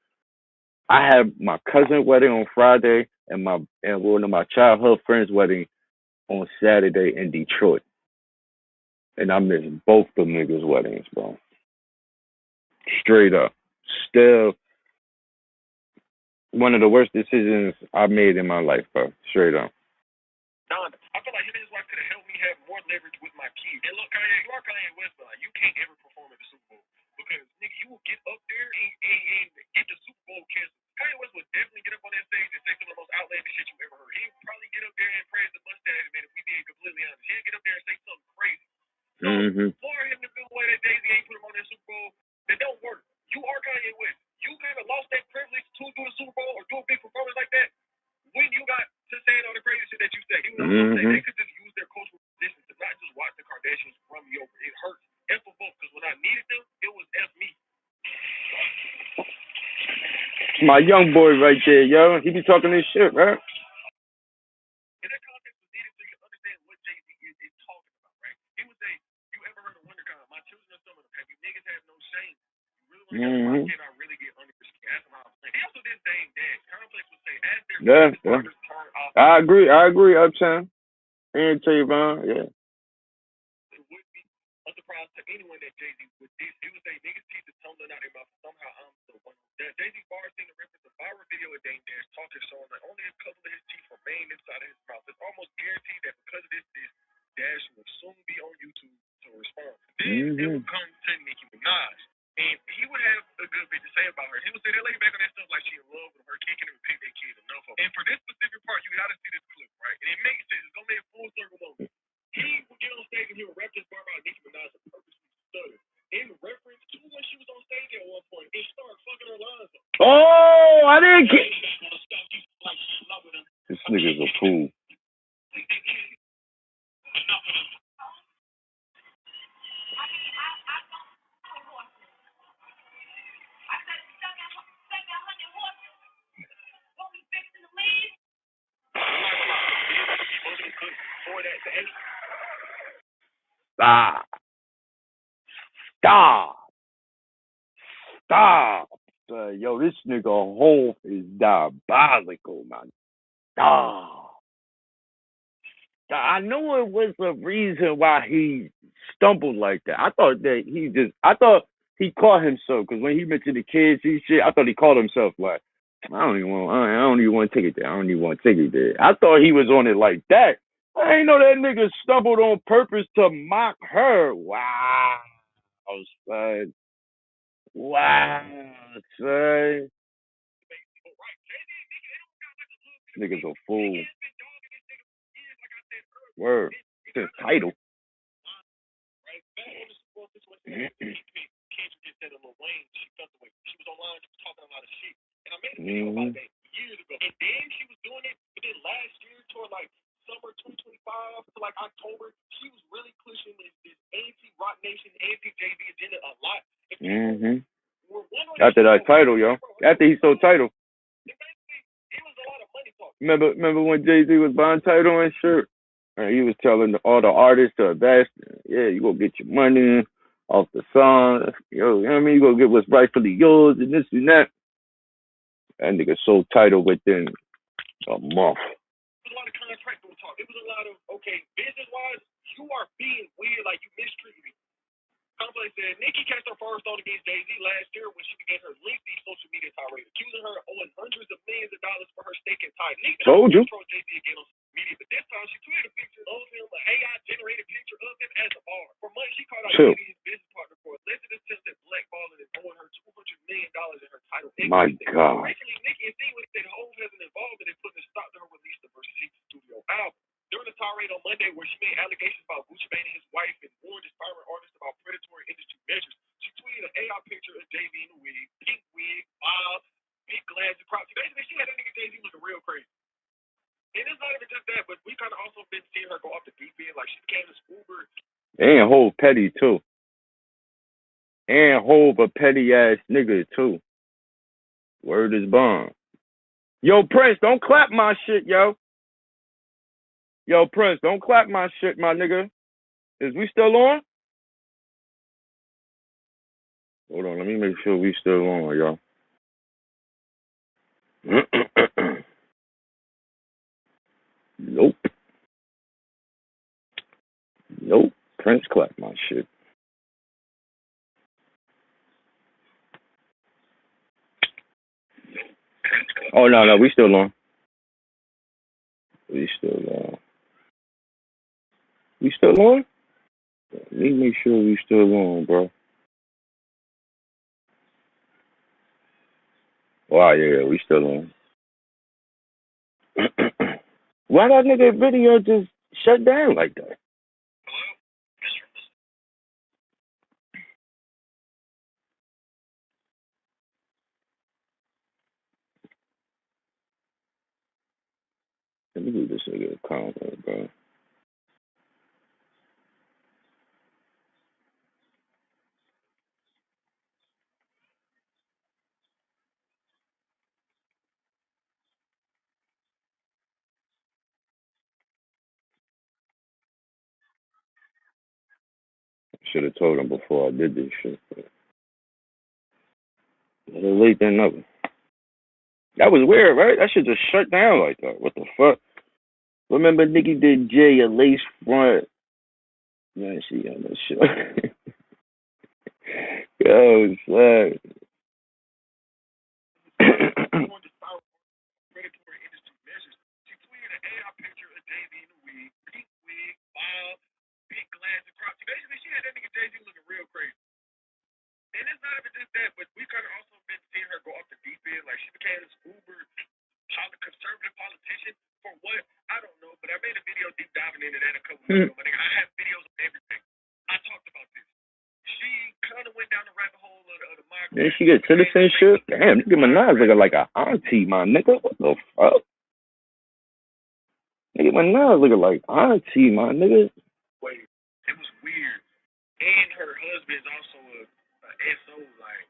[SPEAKER 1] I had my cousin wedding on Friday and one of my childhood friends' wedding on Saturday in Detroit. And I missed both the niggas' weddings, bro. Straight up. Still one of the worst decisions I made in my life, bro. Straight up.
[SPEAKER 2] Donda. I feel like him and his wife could have helped me have more leverage with my kids. And look, Kanye, you are Kanye West, but like, you can't ever perform at the Super Bowl because nigga, you will get up there and get the Super Bowl canceled. Kanye West would definitely get up on that stage and say some of the most outlandish shit you ever heard. He would probably get up there and praise the mustache man if we being completely honest. He'd get up there and say something crazy. So for him to feel the way that Jay-Z ain't put him on that Super Bowl, that don't work. You are Kanye West. You kind of lost that privilege to do the Super Bowl or do a big performance like that when you got to saying all the crazy shit that you say. You know what I'm saying? They could just use their cultural position to not just watch the Kardashians run me over. It hurts. F for both, because when I needed them, it was F me.
[SPEAKER 1] My young boy right there, yo. He be talking this shit, right?
[SPEAKER 2] And that context was needed so you can understand what Jay-Z is talking about, right? He would say, you ever heard of WonderCon? My children are some of them. Have you niggas have no shame? You really want to know why can I really get under your skin? Ask him how I'm saying. He also did Dame Dash. Complex would say, as their partners turn off.
[SPEAKER 1] I agree, Uptown. And Trayvon, yeah.
[SPEAKER 2] It would be a surprise to anyone that Jay-Z would do. He would say, niggas teeth is tumbling out their mouth. Somehow I'm the one. Jay-Z bars seem to reference a viral video of Dame Dash talking, showing that only a couple of his teeth remain inside of his mouth. It's almost guaranteed that because of this, Dash will soon be on YouTube to respond. Then it will come to Nicki Minaj. And he would have a good bit to say about her. He would say that lady back on that stuff like she in love with her kicking and pick that kid enough of. And for this specific part, you gotta see this clip, right? And it makes sense. It's gonna make a full circle moment. He would get on stage and he would rap this bar about Nicki Minaj and purposely stutter in reference to when she was on stage at one point and start fucking her lines up.
[SPEAKER 1] Oh, I didn't get. This nigga's a fool. Stop. Yo, this nigga Hov is diabolical, man. I know it was a reason why he stumbled like that. I thought he caught himself because when he mentioned the kids and shit, I thought he called himself like, I don't even want to take it there. I don't even want to take it there. I thought he was on it like that. I ain't know that nigga stumbled on purpose to mock her. Wow, son. Wow, son. This nigga's a fool. Word. It's his title. She was online, she was talking a lot of shit. And I made a video about that years ago. And then she was doing it, but then last year toward like summer 2025 to like October, she was really pushing this anti-Rock Nation, anti-Jay-Z agenda a lot. After that title, yo. After he sold title. It was a lot of money talk. Remember when Jay-Z was buying title and shit? He was telling all the artists to invest. Yeah, you gonna get your money off the song. Yo, you know what I mean? You gonna get what's rightfully yours and this and that. That nigga sold title within a month. It was a lot of contractual talk. It was a lot of, okay, business-wise, you are being weird, like you mistreated me. Complex said, Nicki catched her first on against Jay-Z last year when she began her lengthy social media tirade, accusing her of owing hundreds of millions of dollars for her stake in Tidal. Nicki told you. Jay-Z again on social media, but this time she tweeted a picture of him, an AI-generated picture of him as a bar. For months, she called out Jay-Z's business partner My God.
[SPEAKER 2] Recently, Nicki insinuated that Hov hasn't involved in putting a stop to her release the Versus studio album. During the tirade on Monday, where she made allegations about Gucci Mane and his wife and warned aspiring artists about predatory industry measures, she tweeted an AI picture of Jay-Z in a wig, pink wig, bob, big glasses, crops. Basically, she had that nigga Jay-Z looking real crazy. And it's not even just that, but we kind of also been seeing her go off the deep end. Like, she became this Uber.
[SPEAKER 1] And Hov petty, too. And Hov a petty-ass nigga, too. Word is bond. Yo, Prince, don't clap my shit, yo. Yo, Prince, don't clap my shit, my nigga. Is we still on? Hold on, let me make sure we still on, y'all. Nope. Nope. Prince clap my shit. Oh, no, we still on. We still on. We still on? Let me make sure we still on, bro. Wow, yeah, we still on. Why that nigga video just shut down like that? Let me give this nigga a comment, bro. Should have told him before I did this shit. Better late than never. That was weird, right? That shit just shut down like that. What the fuck? Remember Nicki did Jay a lace front? Man, she on that shit. Yo, son.
[SPEAKER 2] Predatory industry measures. She tweeted an AI picture of Jay-Z in a wig, pink wig, bob, big glasses, crops. Basically, she had that nigga Jay-Z looking real crazy. And it's not even just that, but we kind of also been seeing her go off the deep end. Like, she became this uber conservative politician. For what? I don't know. But I made a video deep diving into that a couple weeks ago. I have videos of everything. I talked about this. She kind of went down the rabbit hole of the migrant.
[SPEAKER 1] Then she get citizenship? Damn, Nicki Minaj looking like a auntie, my nigga. What the fuck? Nicki Minaj looking like auntie, my nigga.
[SPEAKER 2] Wait, it was weird. And her husband's also a SO, like,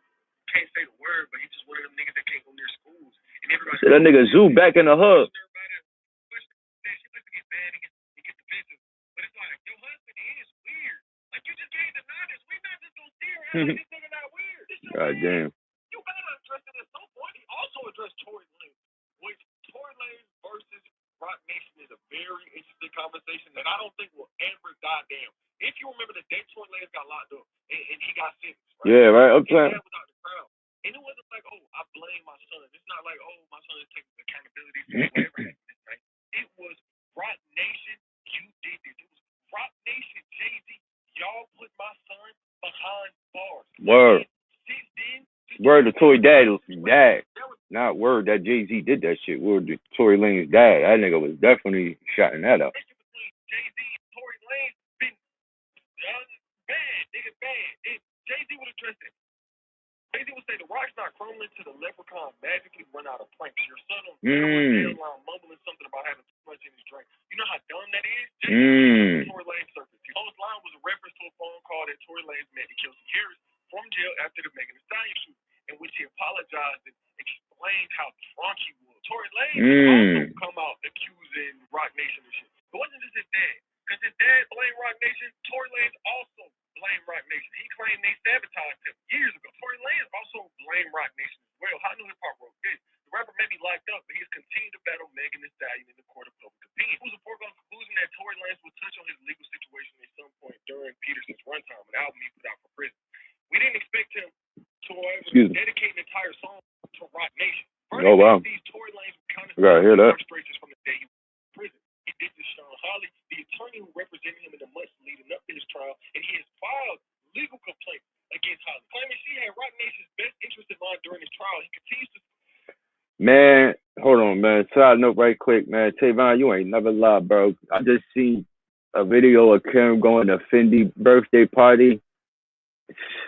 [SPEAKER 2] can't say the word, but he's just one of them niggas that can't go near schools. And everybody
[SPEAKER 1] said that nigga Zoo back in the hood.
[SPEAKER 2] She likes to get mad and get defensive. But it's like, your husband is weird. Like, you just can't deny this. We're not just gonna steer out like this nigga not weird.
[SPEAKER 1] God damn.
[SPEAKER 2] You gotta address it at some point. He also addressed Tory Lanez, which Tory Lanez versus Roc Nation is a very interesting conversation that I don't think will ever die down. If you remember the day Tory Lanez got locked up and he got sentenced, right?
[SPEAKER 1] Yeah, right. Uptown.
[SPEAKER 2] His dad was out the crowd. And it wasn't like, oh, I blame my son. It's not like, oh, my son is taking accountability for whatever happened. Right? It was Roc Nation, you did this. It was Roc Nation, Jay-Z, y'all put my son behind bars.
[SPEAKER 1] Word.
[SPEAKER 2] Since then,
[SPEAKER 1] word to Tory dad. Not word that Jay-Z did that shit. Word to Tory Lanez's dad. That nigga was definitely shouting that up.
[SPEAKER 2] Jay-Z and Tory Lanez been done bad. Nigga bad. And Jay-Z would address it. Jay-Z would say the rock's not crumbling to the leprechaun magically run out of planks. Your son on the line mumbling something about having too much in his drink. You know how dumb that is? Jay-Z Tory Lanez circus. His line was a reference to a phone call that Tory Lanez met to Kelsey Harris from jail after the Megan Thee Stallion shoot, in which he apologized and explained how drunk he was. Tory Lanez also come out accusing Roc Nation and shit. It wasn't just his dad. Because his dad blamed Roc Nation, Tory Lanez also blamed Roc Nation. He claimed they sabotaged him years ago. Tory Lanez also blamed Roc Nation as well. How New Hip Hop wrote this. The rapper may be locked up, but he has continued to battle Megan Thee Stallion in the court of public opinion. It was a foregone conclusion that Tory Lanez would touch on his legal situation at some point during Peterson's runtime, an album he put out for prison. We didn't expect him to dedicate an entire song to Roc Nation. First,
[SPEAKER 1] wow.
[SPEAKER 2] These Tory Lanez kind of
[SPEAKER 1] hear that.
[SPEAKER 2] from the day he was in prison. He did this Sean Holly, the attorney who represented him in the months leading up to his trial, and he has filed legal complaints against Holly, claiming she had Roc Nation's best interest in mind during his trial. He continues to
[SPEAKER 1] Man, hold on, man. Side note right quick, man. Tavon, you ain't never lied, bro. I just seen a video of Kim going to Fendi birthday party.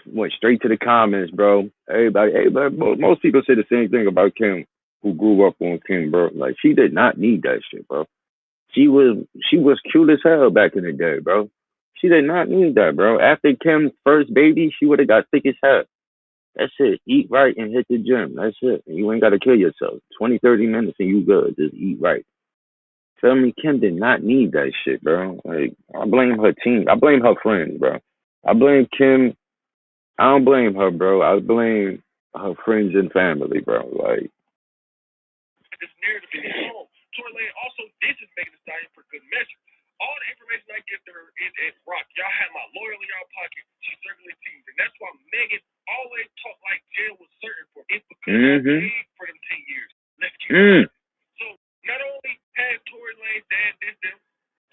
[SPEAKER 1] Went straight to the comments, bro. Everybody, most people say the same thing about Kim, who grew up on Kim, bro. Like she did not need that shit, bro. She was cute as hell back in the day, bro. She did not need that, bro. After Kim's first baby, she would have got thick as hell. That's it. Eat right and hit the gym. That's it. You ain't got to kill yourself. 20, 30 minutes and you good. Just eat right. Tell me Kim did not need that shit, bro. Like, I blame her team. I blame her friends, bro. I blame Kim. I don't blame her, bro. I blame her friends and family, bro. Like,
[SPEAKER 2] This narrative in his home. Tory Lane also this is Megan Thee Stallion for good measure. All the information I give to her is at rock. Y'all have my lawyer in y'all pocket. She's circulating to you. And that's why Megan always talked like jail was certain for it because I paid for them 10 years. Let's keep it. So not only has Tory Lane's dad did them,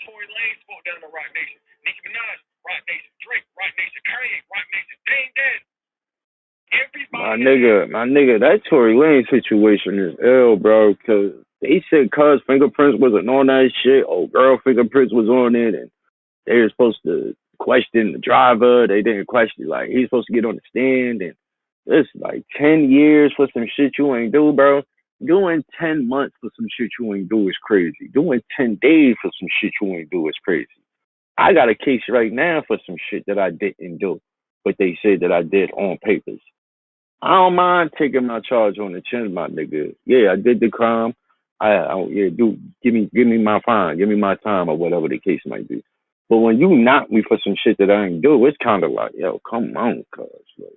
[SPEAKER 2] Tory Lane spoke down to Rock Nation. Nicki Minaj, Rock Nation. Drake, Rock Nation. Kanye, Rock Nation. Dang Dad.
[SPEAKER 1] My nigga, that Tory Lane situation is ill, bro. Cause they said cuz fingerprints wasn't on that shit. Oh, girl fingerprints was on it, and they were supposed to question the driver. They didn't question, like, he's supposed to get on the stand, and it's like 10 years for some shit you ain't do, bro. Doing 10 months for some shit you ain't do is crazy. Doing 10 days for some shit you ain't do is crazy. I got a case right now for some shit that I didn't do, but they said that I did on papers. I don't mind taking my charge on the chin, my nigga. Yeah, I did the crime. Yeah, give me my fine, give me my time, or whatever the case might be. But when you knock me for some shit that I ain't do, it's kind of like, yo, come on, cuz. Like,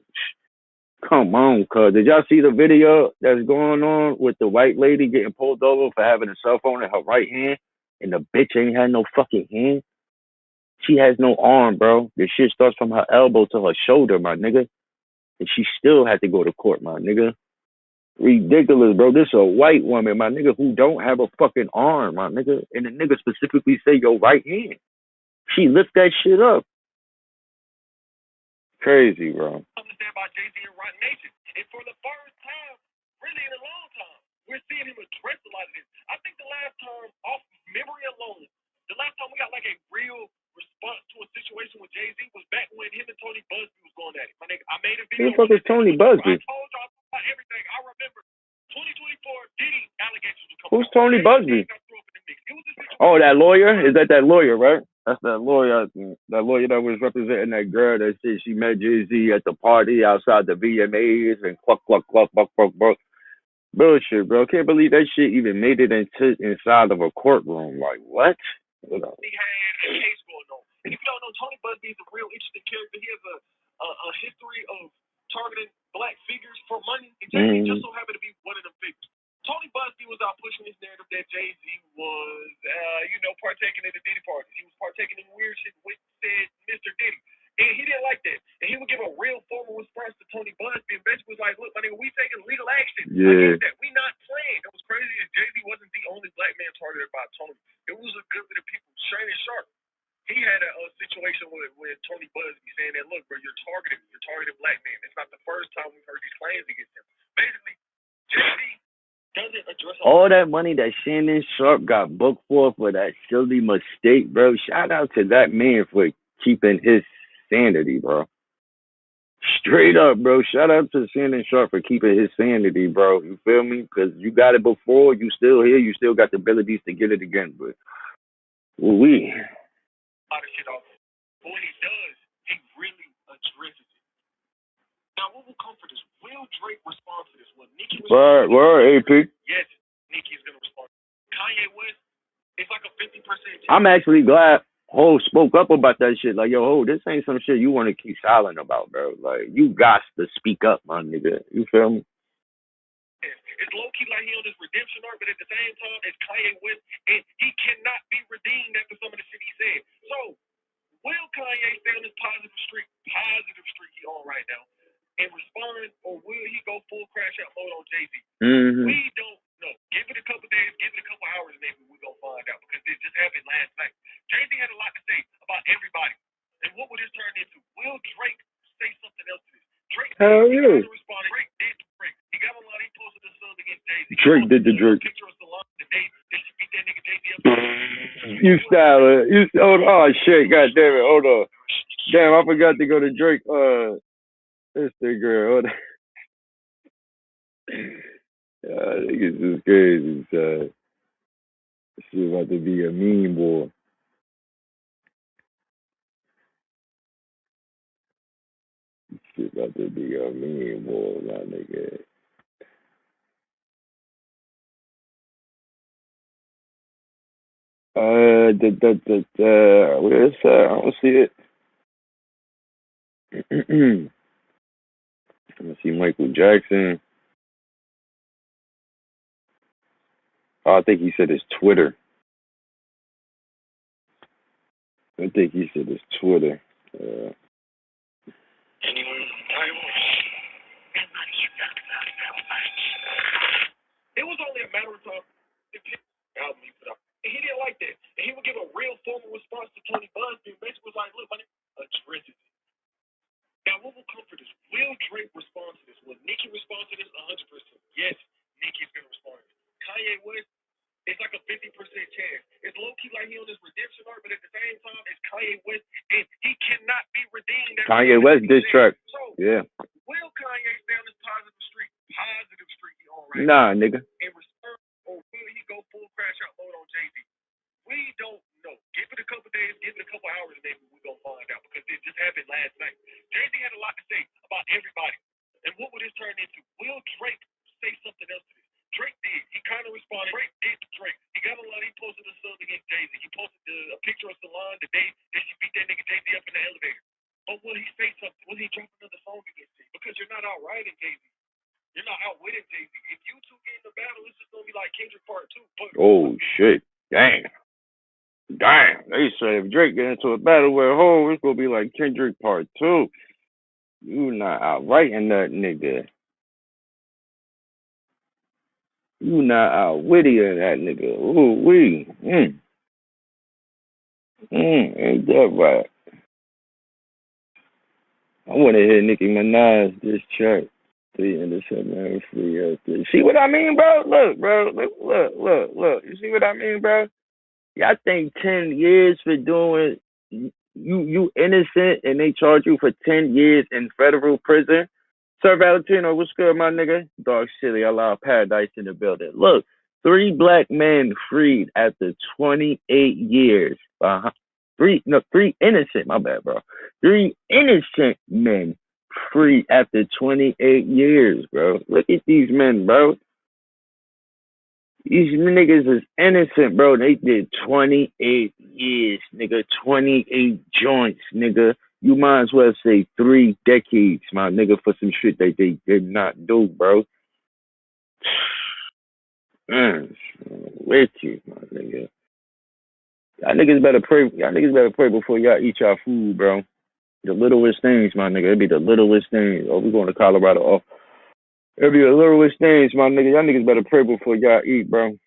[SPEAKER 1] come on, cuz. Did y'all see the video that's going on with the white lady getting pulled over for having a cell phone in her right hand, and the bitch ain't had no fucking hand? She has no arm, bro. The shit starts from her elbow to her shoulder, my nigga. And she still had to go to court, my nigga. Ridiculous, bro. This a white woman, my nigga, who don't have a fucking arm, my nigga. And the nigga specifically say your right hand. She lift that shit up. Crazy, bro.
[SPEAKER 2] Understand about Jay-Z and Rock Nation. And for the first time, really in a long time, we're seeing him address a lot of this. I think the last time, off memory alone, the last time we got like a real response to a situation with Jay-Z was back when him and Tony Busby was going at it. My nigga, I made a video.
[SPEAKER 1] Who the fuck is Tony Busby?
[SPEAKER 2] I told y'all about everything. I remember 2024 Diddy allegations were coming.
[SPEAKER 1] Who's Tony Busby? Oh, that lawyer? Is that lawyer, right? That's that lawyer. That lawyer that was representing that girl that said she met Jay-Z at the party outside the VMAs and cluck. Bullshit, bro. Can't believe that shit even made it inside of a courtroom. Like, what?
[SPEAKER 2] He had a case going on. And if you don't know, Tony Busby is a real interesting character. He has a history of targeting black figures for money. And Jay-Z just so happened to be one of them figures. Tony Busby was out pushing this narrative that Jay-Z was, partaking in the Diddy parties. He was partaking in weird shit with said Mr. Diddy. And he didn't like that. And he would give a real formal response to Tony Busby and basically was like, look, my nigga, we taking legal action.
[SPEAKER 1] Yeah.
[SPEAKER 2] That. We not playing. It was crazy is Jay-Z wasn't the only black man targeted by Tony. It was a good bit of people. Shannon Sharp. He had a situation with Tony Busby saying that, look, bro, you're targeting black men. It's not the first time we've heard these claims against him. Basically, Jay-Z doesn't address
[SPEAKER 1] all that money that Shannon Sharp got booked for that silly mistake, bro. Shout out to that man for keeping his sanity, bro. Straight up, bro. Shout out to Shannon Sharp for keeping his sanity, bro. You feel me? Because you got it before, you still here, you still got the abilities to get it again. But
[SPEAKER 2] a lot of shit off. But when he does, he really addresses it. Now, what will come for this? Will Drake respond to this? Will Nicki respond?
[SPEAKER 1] Word, AP.
[SPEAKER 2] Yes, Nicki is gonna respond. Kanye West, it's like a 50%.
[SPEAKER 1] I'm actually glad Ho spoke up about that shit. Like, yo, Ho, this ain't some shit you want to keep silent about, bro. Like, you got to speak up, my nigga. You feel me?
[SPEAKER 2] It's low-key like he on this redemption arc, but at the same time, it's Kanye West, and he cannot be redeemed after some of the shit he said. So, will Kanye stay on this positive streak he on right now, and respond, or will he go full crash out mode on Jay-Z? We don't know. Give it a couple days, give it a couple hours, and maybe we're going to find out, because it just happened last night. Jay-Z had a lot to say about everybody, and what would this turn into? Will Drake say something else to this? Drake did respond. Drake did. He got a lot. He posted this against Jay-Z.
[SPEAKER 1] Drake did the Drake.
[SPEAKER 2] Picture of Salon today. Did she beat that nigga Jay-Z up?
[SPEAKER 1] You style it. Oh shit, god damn it. Hold on. Damn, I forgot to go to Drake Instagram. Hold on. Niggas is crazy, son. Shit about to be a meme, boy. Shit about to be a meme, boy, my nigga. Where's that? I don't see it. I don't see Michael Jackson. Oh, I think he said it's Twitter. I think he said it's Twitter.
[SPEAKER 2] It was only a matter of time. Album he put out. And he didn't like that. And he would give a real formal response to Tony Busby. Basically was like, look, my nigga, address it. Now, what will come for this? Will Drake respond to this? Will Nicki respond to this? 100%. Yes, Nicki's going to respond to this. Kanye West, it's like a 50% chance. It's low-key like he on this redemption arc, but at the same time, it's Kanye West, and he cannot be redeemed.
[SPEAKER 1] Kanye West diss track.
[SPEAKER 2] So,
[SPEAKER 1] yeah.
[SPEAKER 2] Will Kanye stay on this positive streak he on right
[SPEAKER 1] now? Nah, nigga.
[SPEAKER 2] In return, or will he go full crash out mode on Jay-Z? We don't know. Give it a couple days, give it a couple hours, and maybe we're going to find out, because it just happened last night. Jay-Z had a lot to say about everybody. And what would this turn into? Will Drake say something else to this? Drake did. He kind of responded. Drake did to Drake. He got a lot. He posted a song against Jay-Z. He posted a picture of Salon the day that she beat that nigga Jay-Z up in the elevator. Or will he say something? Will he drop another song against Jay-Z? Because you're not out riding Jay-Z. You're not out winning Jay-Z. If you two get in the battle, it's just going to be like Kendrick Part 2. But
[SPEAKER 1] oh, shit. Dang. They say if Drake get into a battle with Hov, it's going to be like Kendrick Part 2. You not outwriting that nigga. You not outwitting that nigga. Ooh, wee. Ain't that right? I want to hear Nicki Minaj this track. 3 interception, free. See what I mean, bro? Look, bro. Look. You see what I mean, bro? Y'all think 10 years for doing you innocent and they charge you for 10 years in federal prison? Sir Valentino, what's good, my nigga? Dog Silly, allow paradise in the building. Look, 3 black men freed after 28 years. 3 innocent, my bad, bro. 3 innocent men free after 28 years, bro. Look at these men, bro. These niggas is innocent, bro. They did 28 years, nigga. 28 joints, nigga. You might as well say 3 decades, my nigga, for some shit that they did not do, bro. Man, with you, my nigga. Y'all niggas better pray. Y'all niggas better pray before y'all eat y'all food, bro. The littlest things, my nigga. It'd be the littlest things. Oh, we going to Colorado. Oh, it'd be the littlest things, my nigga. Y'all niggas better pray before y'all eat, bro.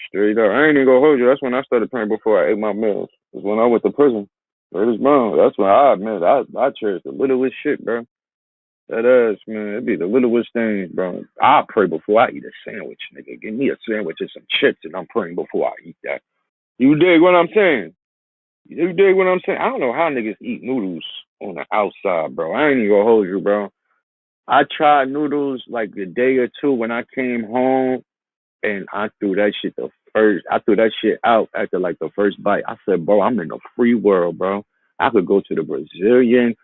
[SPEAKER 1] Straight up. I ain't even gonna hold you. That's when I started praying before I ate my meals. Because when I went to prison, that's when I admit I cherish the littlest shit, bro. That ass, man. It'd be the littlest things, bro. I pray before I eat a sandwich, nigga. Give me a sandwich and some chips, and I'm praying before I eat that. You dig what I'm saying? You dig what I'm saying? I don't know how niggas eat noodles on the outside, bro. I ain't even gonna hold you, bro. I tried noodles like a day or two when I came home, and I threw that shit out after like the first bite. I said, bro, I'm in a free world, bro. I could go to the Brazilian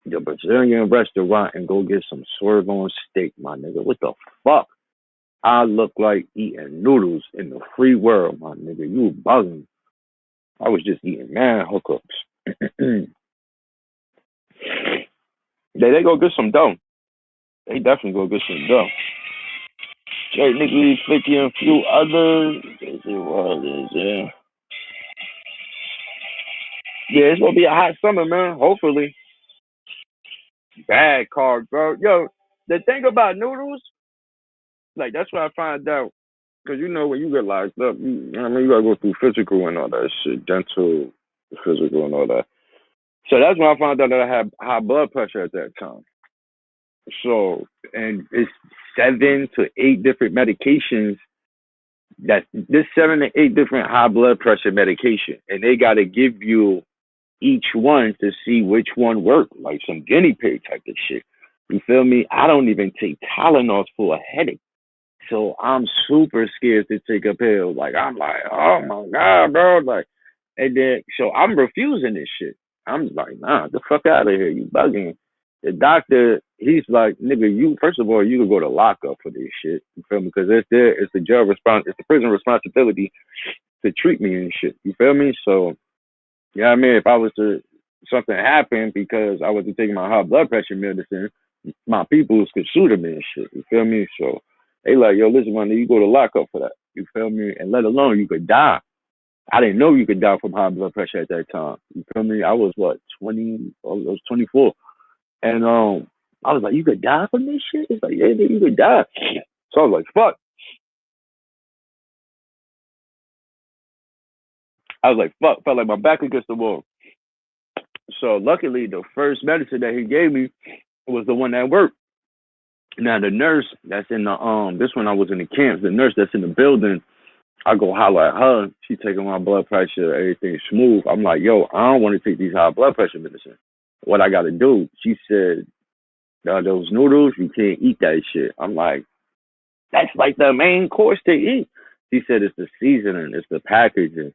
[SPEAKER 1] restaurant and go get some sirloin steak, my nigga. What the fuck? I look like eating noodles in the free world, my nigga. You bugging. I was just eating mad hookups. They go get some dough. They definitely go get some dough. Jay, Nicki, 50, and a few others. Yeah. Yeah, it's gonna be a hot summer, man. Hopefully. Bad card, bro. Yo, the thing about noodles, like that's what I find out. Cause you know when you get locked up, you gotta go through physical and all that shit, dental, physical and all that. So that's when I found out that I had high blood pressure at that time. So, and it's 7 to 8 different medications. That this 7 to 8 different high blood pressure medication, and they got to give you each one to see which one worked, like some guinea pig type of shit. You feel me? I don't even take Tylenol for a headache. So I'm super scared to take a pill. Like I'm like, oh my god, bro. Like, and then so I'm refusing this shit. I'm like, nah, the fuck out of here. You bugging. The doctor, he's like, nigga, you first of all, you could go to lockup for this shit. You feel me? Because it's the jail response, it's the prison responsibility to treat me and shit. You feel me? So, yeah, I mean, if I was to something happen because I wasn't taking my high blood pressure medicine, my peoples could sue them and shit. You feel me? So they like, yo, listen, man, you go to lockup for that. You feel me? And let alone you could die. I didn't know you could die from high blood pressure at that time. You feel me? I was what 20? I was 24, and I was like, you could die from this shit. It's like, yeah, you could die. So I was like, fuck. I was like, fuck. Felt like my back against the wall. So luckily, the first medicine that he gave me was the one that worked. Now the nurse that's in the this one I was in the camps. The nurse that's in the building, I go holler at her. She taking my blood pressure, everything smooth. I'm like, yo, I don't want to take these high blood pressure medicine. What I got to do? She said, those noodles, you can't eat that shit. I'm like, that's like the main course to eat. She said it's the seasoning, it's the packaging.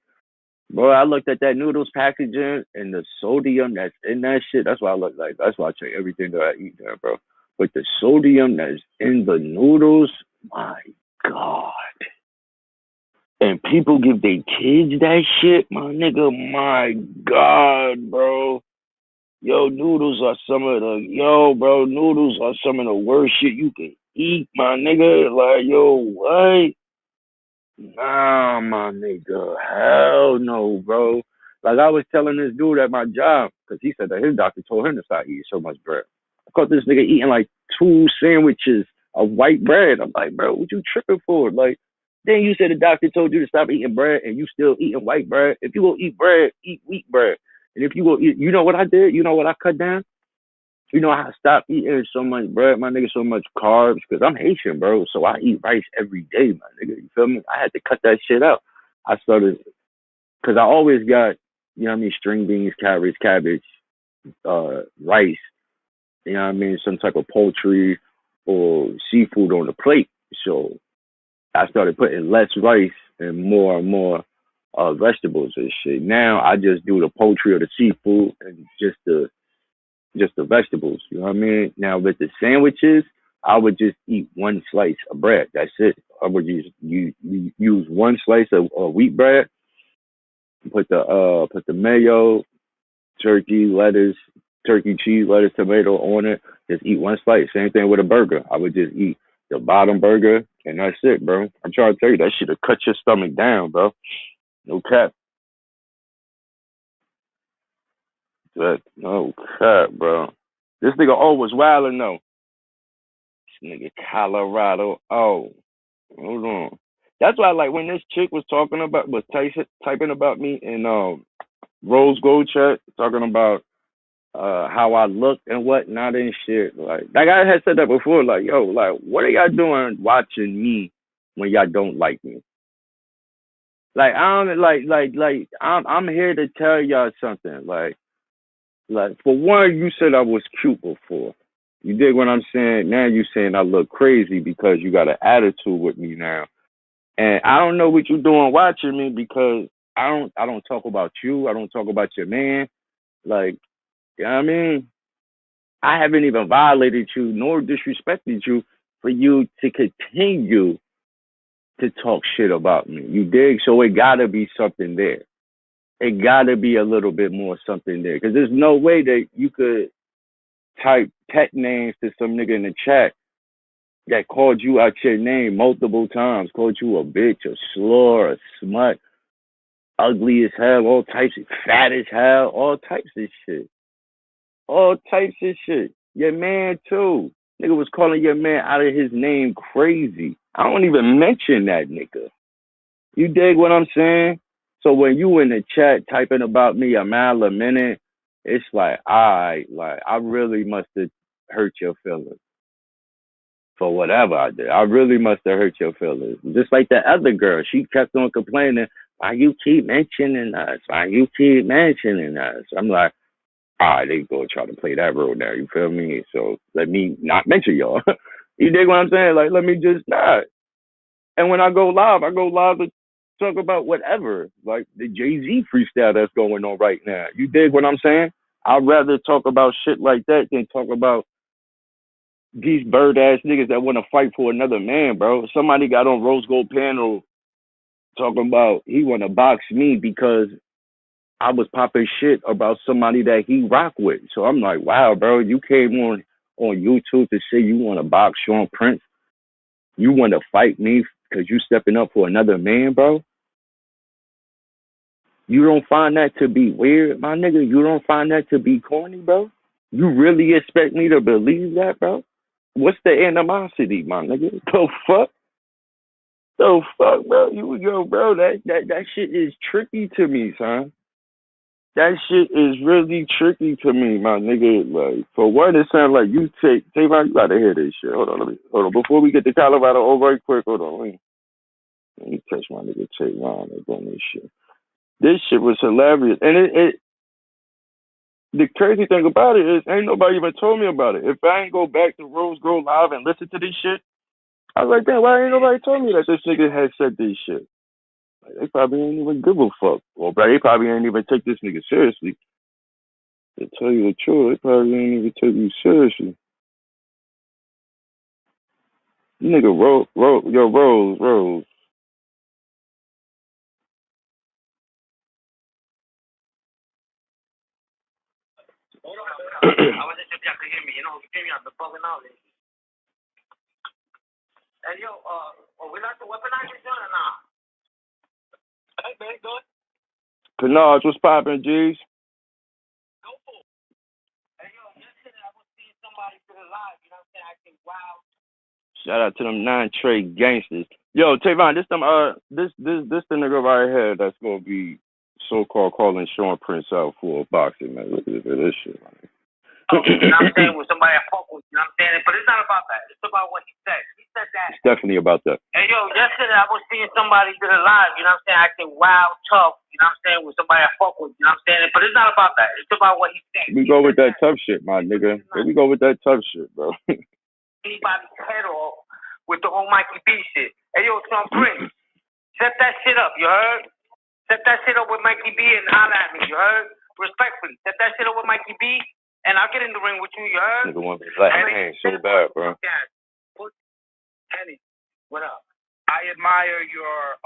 [SPEAKER 1] Bro, I looked at that noodles packaging and the sodium that's in that shit. That's why I look like. That's why I check everything that I eat there, bro. But the sodium that's in the noodles, my god. And people give their kids that shit, my nigga. My god, bro. Yo, noodles are some of the bro. Noodles are some of the worst shit you can eat, my nigga. Like, yo, what? Nah, my nigga. Hell no, bro. Like I was telling this dude at my job, because he said that his doctor told him to stop eating so much bread. I caught this nigga eating like 2 sandwiches of white bread. I'm like, bro, what you tripping for? Like, then you said the doctor told you to stop eating bread and you still eating white bread. If you go eat bread, eat wheat bread. And if you go eat, you know what I did? You know what I cut down? You know, I stopped eating so much bread, my nigga, so much carbs, because I'm Haitian, bro. So I eat rice every day, my nigga. You feel me? I had to cut that shit out. I started, because I always got, you know what I mean, string beans, carrots, cabbage, rice, you know what I mean, some type of poultry or seafood on the plate. So I started putting less rice and more vegetables and shit. Now I just do the poultry or the seafood and just the vegetables. You know what I mean? Now with the sandwiches, I would just eat one slice of bread. That's it. I would use one slice of wheat bread, put the mayo, turkey, lettuce, turkey, cheese, lettuce, tomato on it. Just eat one slice. Same thing with a burger. I would just eat the bottom burger and that's it, bro. I'm trying to tell you that shit'll cut your stomach down, bro. No cap. No cap, bro. This nigga was wilding though. This nigga Colorado. Oh, hold on. That's why, like, when this chick was typing about me in Rose Gold chat, talking about how I look and whatnot and shit. Like I had said that before. Like, yo, like, what are y'all doing watching me when y'all don't like me? Like, I'm here to tell y'all something. Like for one, you said I was cute before. You dig what I'm saying? Now you saying I look crazy because you got an attitude with me now. And I don't know what you're doing watching me because I don't talk about you. I don't talk about your man. Like, you know what I mean? I haven't even violated you nor disrespected you for you to continue to talk shit about me. You dig? So it gotta be something there. It gotta be a little bit more something there. Cause there's no way that you could type pet names to some nigga in the chat that called you out your name multiple times, called you a bitch, a slur, a smut, ugly as hell, all types of fat as hell, all types of shit. All types of shit. Your man too. Nigga was calling your man out of his name crazy. I don't even mention that nigga. You dig what I'm saying? So when you in the chat typing about me a mile a minute, it's like, I really must have hurt your feelings. for whatever I did. I really must have hurt your feelings. Just like the other girl, she kept on complaining, why you keep mentioning us? Why you keep mentioning us? I'm like, all right, they go try to play that role now. You feel me? So let me not mention y'all. You dig what I'm saying? Like, let me just not. And when I go live to talk about whatever, like the Jay-Z freestyle that's going on right now. You dig what I'm saying? I'd rather talk about shit like that than talk about these bird ass niggas that want to fight for another man, bro. Somebody got on Rose Gold panel talking about he want to box me because I was popping shit about somebody that he rock with. So I'm like, wow, bro, you came on YouTube to say you want to box Sean Prince. You want to fight me because you stepping up for another man, bro. You don't find that to be weird, my nigga? You don't find that to be corny, bro? You really expect me to believe that, bro? What's the animosity, my nigga? The fuck? The fuck, bro? Bro, that shit is tricky to me, son. That shit is really tricky to me, my nigga. Like, for what it sounds like you Tavon, you gotta hear this shit. Hold on. Before we get to Colorado, right quick, hold on. Let me touch my nigga Tavon on this shit. This shit was hilarious. And it the crazy thing about it is ain't nobody even told me about it. If I ain't go back to Rose Grow Live and listen to this shit, I was like, damn, why ain't nobody told me that this nigga had said this shit? Like, they probably ain't even give a fuck. Or they probably ain't even take this nigga seriously. To tell you the truth, they probably ain't even take you seriously. Nigga, Rose.
[SPEAKER 2] I was just if y'all could hear me. You know, hear me. I've been bugging out. Hey, yo, we like to weaponize this joint or not? Hey, man, good.
[SPEAKER 1] Canards, what's poppin', G's?
[SPEAKER 2] Go for it. Hey, yo, yesterday I was seeing somebody to the live. You know what I'm saying? I think, wow.
[SPEAKER 1] Shout out to them 9 Trey gangsters. Yo, Tavon, this the nigga right here that's gonna be so-called calling Sean Prince out for boxing, man. Look at this shit, man.
[SPEAKER 2] You know what I'm saying? With somebody I fuck with, you know what I'm saying? But it's not about that. It's about what he said. He said that.
[SPEAKER 1] It's definitely about that.
[SPEAKER 2] Hey, yo, yesterday I was seeing somebody to the live, you know what I'm saying? Acting wild, tough, you know what I'm saying? With somebody I fuck with, you know what I'm saying? But it's not about that. It's about what he said.
[SPEAKER 1] We go with that tough shit, my nigga. Here we go with that tough shit, bro.
[SPEAKER 2] Anybody's head off with the whole Mikey B shit. Hey, yo, Sean Prince, set that shit up, you heard? Set that shit up with Mikey B and holler at me, you heard? Respectfully, set that shit up with Mikey B, and I'll get in the ring with you, you heard?
[SPEAKER 1] Nigga want me like, man, so bad, bro.
[SPEAKER 2] Henny, what up? I admire your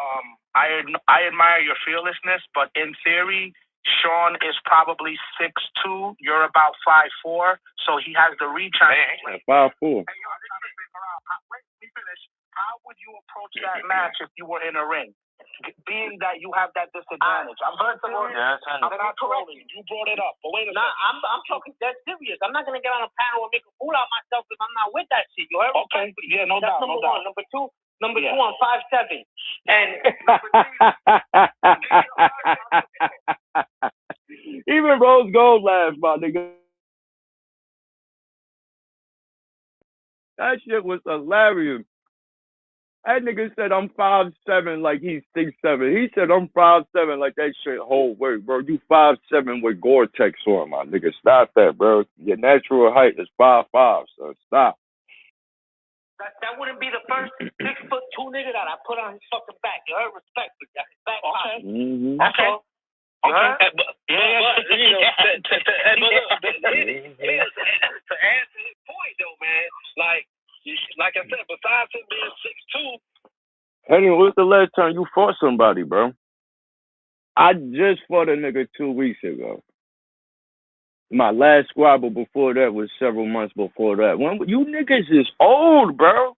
[SPEAKER 2] fearlessness, but in theory, Sean is probably 6'2". You're about 5'4", so he has the reach on
[SPEAKER 1] you. 5'4".
[SPEAKER 2] Let me finish. How would you approach that match if you were in a ring? Being that you have that disadvantage. I'm not trolling. You brought it up. But wait a second. I'm talking dead serious. I'm not going to get on a panel and make a fool out of myself if I'm not with that shit. You heard me? Okay. Yeah, no doubt. That's number one. Number two, I'm 5'7". And
[SPEAKER 1] even Rose Gold laughs, my nigga. That shit was hilarious. That nigga said I'm 5'7" like he's 6'7". He said I'm 5'7" like that shit whole work, bro. You 5'7" with Gore-Tex on, my nigga. Stop that, bro. Your natural height is 5'5", so stop.
[SPEAKER 2] That wouldn't be the first 6'2" nigga that I put on his fucking back. You heard? Respect for that. His back. Okay.
[SPEAKER 1] Mm-hmm.
[SPEAKER 2] Okay. To answer his point though, man, like I said, besides him being 6'2".
[SPEAKER 1] Henny, when's the last time you fought somebody, bro? I just fought a nigga 2 weeks ago. My last squabble before that was several months before that. You niggas is old, bro.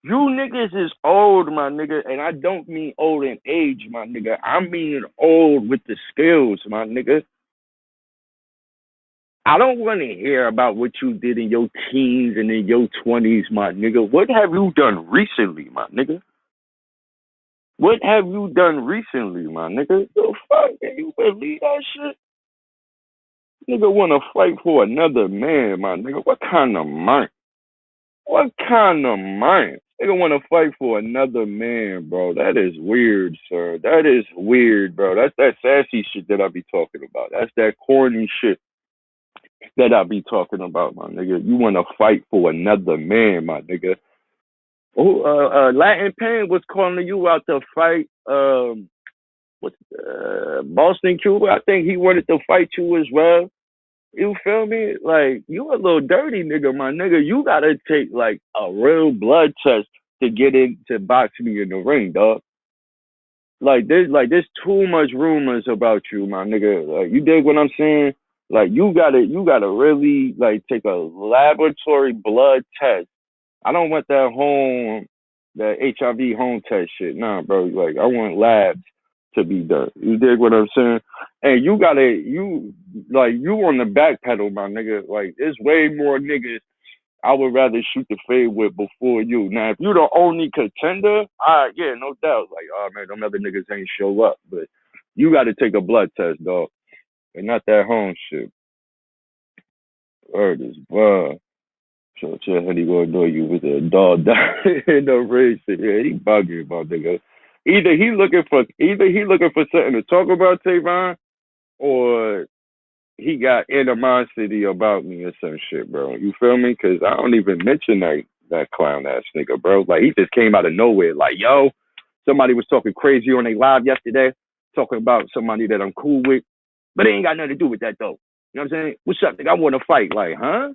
[SPEAKER 1] You niggas is old, my nigga, and I don't mean old in age, my nigga. I mean old with the skills, my nigga. I don't want to hear about what you did in your teens and in your 20s, my nigga. What have you done recently, my nigga? What have you done recently, my nigga? The fuck? Can you believe that shit? Nigga want to fight for another man, my nigga. What kind of mind? What kind of mind? Nigga want to fight for another man, bro. That is weird, sir. That is weird, bro. That's that sassy shit that I be talking about. That's that corny shit that I be talking about, my nigga. You want to fight for another man, my nigga. Oh, Latin Pain was calling you out to fight. What's Boston Cuba? I think he wanted to fight you as well. You feel me? Like, you a little dirty nigga, my nigga. You gotta take like a real blood test to get into box me in the ring, dog. There's too much rumors about you, my nigga. Like, you dig what I'm saying? Like, you gotta really like take a laboratory blood test. I don't want that HIV home test shit. Nah, bro. Like, I want labs to be done. You dig what I'm saying? And you on the back pedal, my nigga. Like, there's way more niggas I would rather shoot the fade with before you. Now, if you the only contender, yeah, no doubt. Like, oh man, them other niggas ain't show up. But you got to take a blood test, dog, and not that home shit. Word is bro. So tell him he gonna know you with a dog down in the race. Yeah, he bugging, my nigga. Either he looking for something to talk about Tavon, or he got animosity about me or some shit, bro. You feel me? Cause I don't even mention that clown ass nigga, bro. Like, he just came out of nowhere. Like, yo, somebody was talking crazy on their live yesterday, talking about somebody that I'm cool with, but it ain't got nothing to do with that though. You know what I'm saying? What's up, nigga? I want to fight. Like, huh?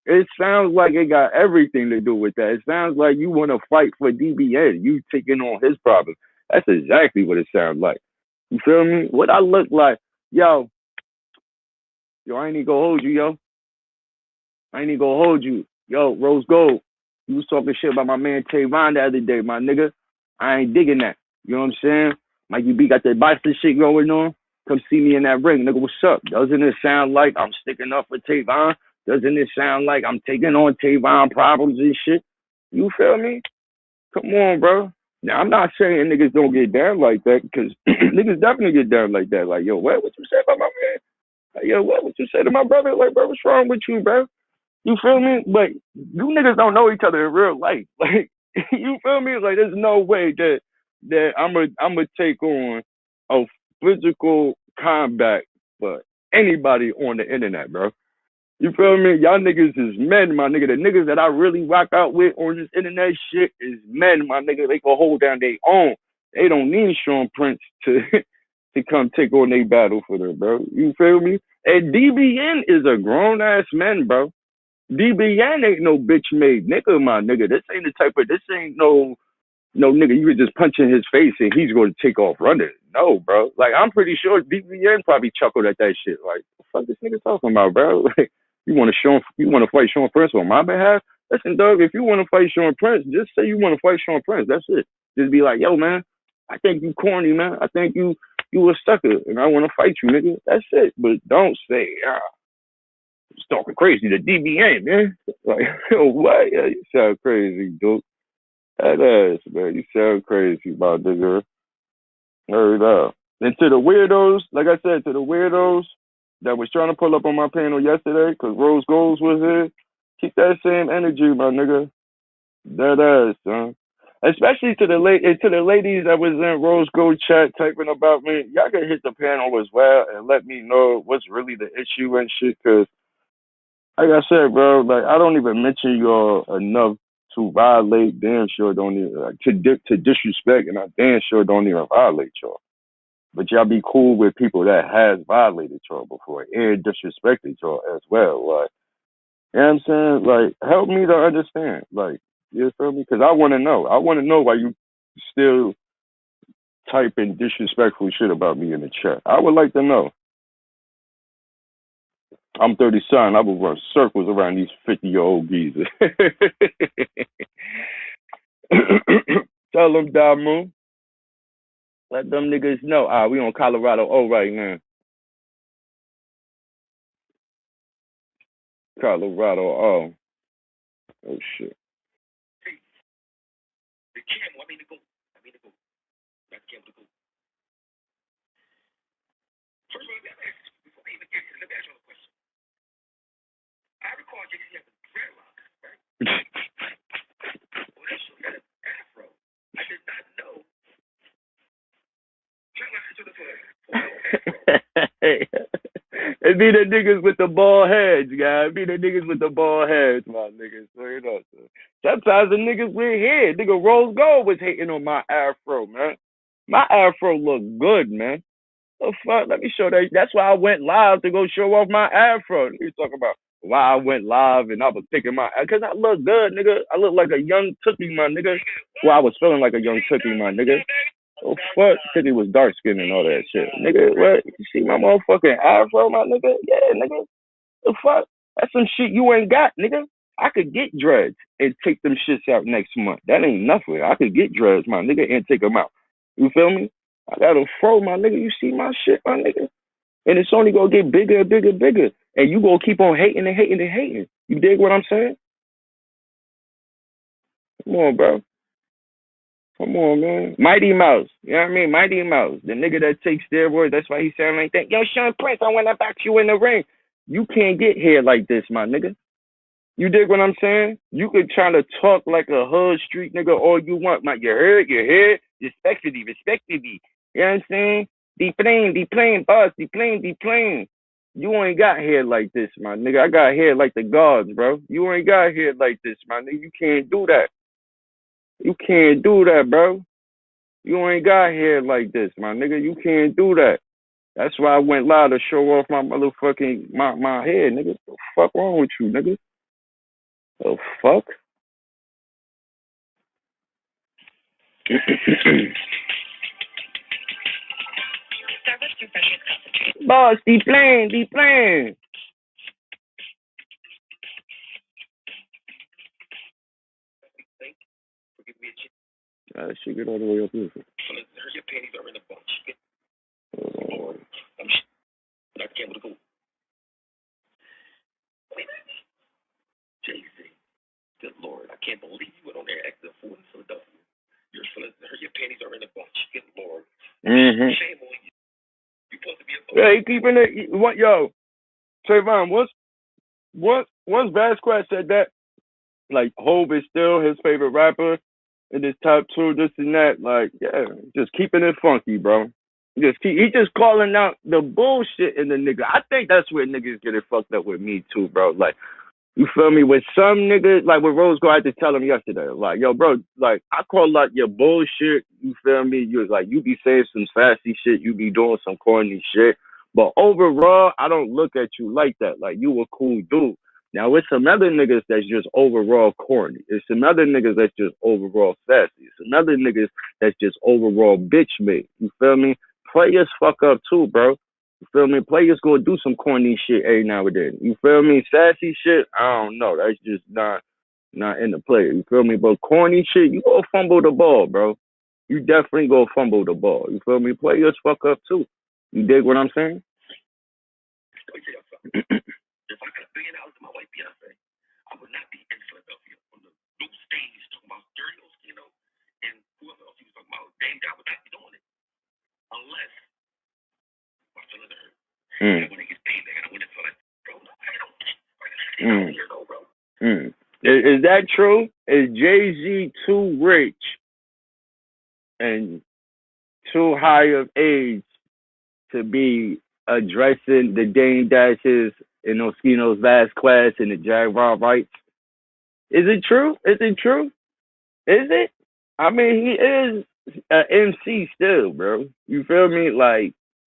[SPEAKER 1] It sounds like it got everything to do with that. It sounds like you want to fight for DBN. You taking on his problem. That's exactly what it sounds like. You feel me? What I look like, yo, I ain't even gonna hold you, yo. I ain't even gonna hold you. Yo, Rose Gold, you was talking shit about my man Tavon the other day, my nigga. I ain't digging that. You know what I'm saying? Mikey B got that boxing shit going on. Come see me in that ring, nigga. What's up? Doesn't it sound like I'm sticking up for Tavon? Doesn't it sound like I'm taking on Tavon problems and shit? You feel me? Come on, bro. Now, I'm not saying niggas don't get down like that, because niggas definitely get down like that. Like, yo, what you say about my man? Like, yo, what you say to my brother? Like, bro, what's wrong with you, bro? You feel me? But you niggas don't know each other in real life. Like, you feel me? Like, there's no way that I'm gonna take on a physical combat for anybody on the internet, bro. You feel me? Y'all niggas is men, my nigga. The niggas that I really rock out with on this internet shit is men, my nigga. They can hold down their own. They don't need Sean Prince to to come take on their battle for them, bro. You feel me? And DBN is a grown ass man, bro. DBN ain't no bitch made nigga, my nigga. This ain't no nigga you could just punch in his face and he's going to take off running. No, bro. Like, I'm pretty sure DBN probably chuckled at that shit. Like, what the fuck this nigga talking about, bro? Like, you want to fight Sean Prince on my behalf? Listen, dog, if you want to fight Sean Prince, just say you want to fight Sean Prince. That's it. Just be like, yo, man, I think you corny, man. I think you a sucker, and I want to fight you, nigga. That's it. But don't say, it's talking crazy to DBN, man. Like, what? Yeah, you sound crazy, dude. That ass, man. You sound crazy, my nigga. Heard up. And to the weirdos, like I said, to the weirdos that was trying to pull up on my panel yesterday, because Rose Goals was here, keep that same energy, my nigga. That ass, son. Especially to the ladies that was in Rose Gold chat typing about me. Y'all can hit the panel as well and let me know what's really the issue and shit, because like I said, bro, like, I don't even mention y'all enough to violate. Damn sure don't even to disrespect, and I damn sure don't even violate y'all. But y'all be cool with people that has violated y'all before and disrespected y'all as well. Like, you know what I'm saying? Like, help me to understand. Like, you feel me? Because I want to know. I want to know why you still typing disrespectful shit about me in the chat. I would like to know. I'm 30 son. I will run circles around these 50-year-old geezers. Tell them, Damu. Let them niggas know. We on Colorado O right now. Colorado O. Oh, shit.
[SPEAKER 2] The camel, I mean the goat. That's camel the goat. First of all, before I even get to it, let me ask you a question. I recall JC having dreadlocks, right?
[SPEAKER 1] It be the niggas with the bald heads, guys. It be the niggas with the bald heads, my niggas. Straight up. So. Sometimes the niggas with hair. Nigga Rose Gold was hating on my afro, man. My afro look good, man. The fuck? Let me show that. That's why I went live to go show off my afro. You talking about why I went live and I was picking my, because I look good, nigga. I look like a young Tookie, my nigga. Well, I was feeling like a young Tookie, my nigga. Oh fuck, Tookie was dark skinned and all that shit, nigga. What? You see my motherfucking afro, my nigga? Yeah, nigga. The fuck? That's some shit you ain't got, nigga. I could get dreads and take them shits out next month. That ain't nothing. I could get dreads, my nigga, and take them out. You feel me? I got a fro, my nigga. You see my shit, my nigga? And it's only gonna get bigger and bigger and bigger. And you gonna keep on hating and hating and hating. You dig what I'm saying? Come on, bro. Come on, man. Mighty Mouse. You know what I mean? Mighty Mouse. The nigga that takes steroids, that's why he sound like that. Yo, Sean Prince, I wanna box you in the ring. You can't get here like this, my nigga. You dig what I'm saying? You could try to talk like a hood street nigga all you want. You heard, respectfully. You know what I'm saying? De-plane, boss, de-plane. You ain't got hair like this, my nigga. I got hair like the gods, bro. You ain't got hair like this, my nigga. You can't do that. You can't do that, bro. You ain't got hair like this, my nigga. You can't do that. That's why I went live to show off my motherfucking, my hair, nigga. What the fuck wrong with you, nigga? The fuck? Boss, de-plane. That shit get all the way up here.
[SPEAKER 2] Your panties are in a bunch.
[SPEAKER 1] Oh.
[SPEAKER 2] I'm not able to go. Jay-Z. Good Lord. I can't believe you went on there acting a fool in Philadelphia. Your panties are in a bunch. Good Lord.
[SPEAKER 1] Mm-hmm.
[SPEAKER 2] Shame on you. You're supposed to be a
[SPEAKER 1] Yeah, he keeping it. What, yo, Trayvon, once Vasquez said that, like, Hov is still his favorite rapper in his top two, this and that, like, yeah, just keeping it funky, bro. He just calling out the bullshit in the nigga. I think that's where niggas get it fucked up with me too, bro. Like, you feel me? With some niggas, like with Rose Gold, I had to tell him yesterday, like, yo, bro, like, I call out your bullshit, you feel me? You like, you be saying some sassy shit, you be doing some corny shit. But overall, I don't look at you like that. Like, you a cool dude. Now, with some other niggas that's just overall corny. It's some other niggas that's just overall sassy. It's some other niggas that's just overall bitch made. You feel me? Players fuck up too, bro. You feel me? Players gonna do some corny shit every now and then. You feel me? Sassy shit, I don't know. That's just not in the player. You feel me? But corny shit, you gonna fumble the ball, bro. You definitely gonna fumble the ball. You feel me? Players fuck up too. You dig what I'm saying?
[SPEAKER 2] Let me tell you something. If I got $1 billion in my wife Beyonce, I would not be in Philadelphia on the new stage talking about Dirty Oskino and whoever else he was talking about. Dame, I would not be doing it unless my feelings are hurt. And when they get paid, they gotta win it for like, bro, no, I don't care, no, bro.
[SPEAKER 1] Is that true? Is Jay-Z too rich and too high of age to be addressing the Dame Dashes and Oskinos Vasquez and the Jaguar rights? Is it true? Is it? I mean, he is an MC still, bro. You feel me? Like,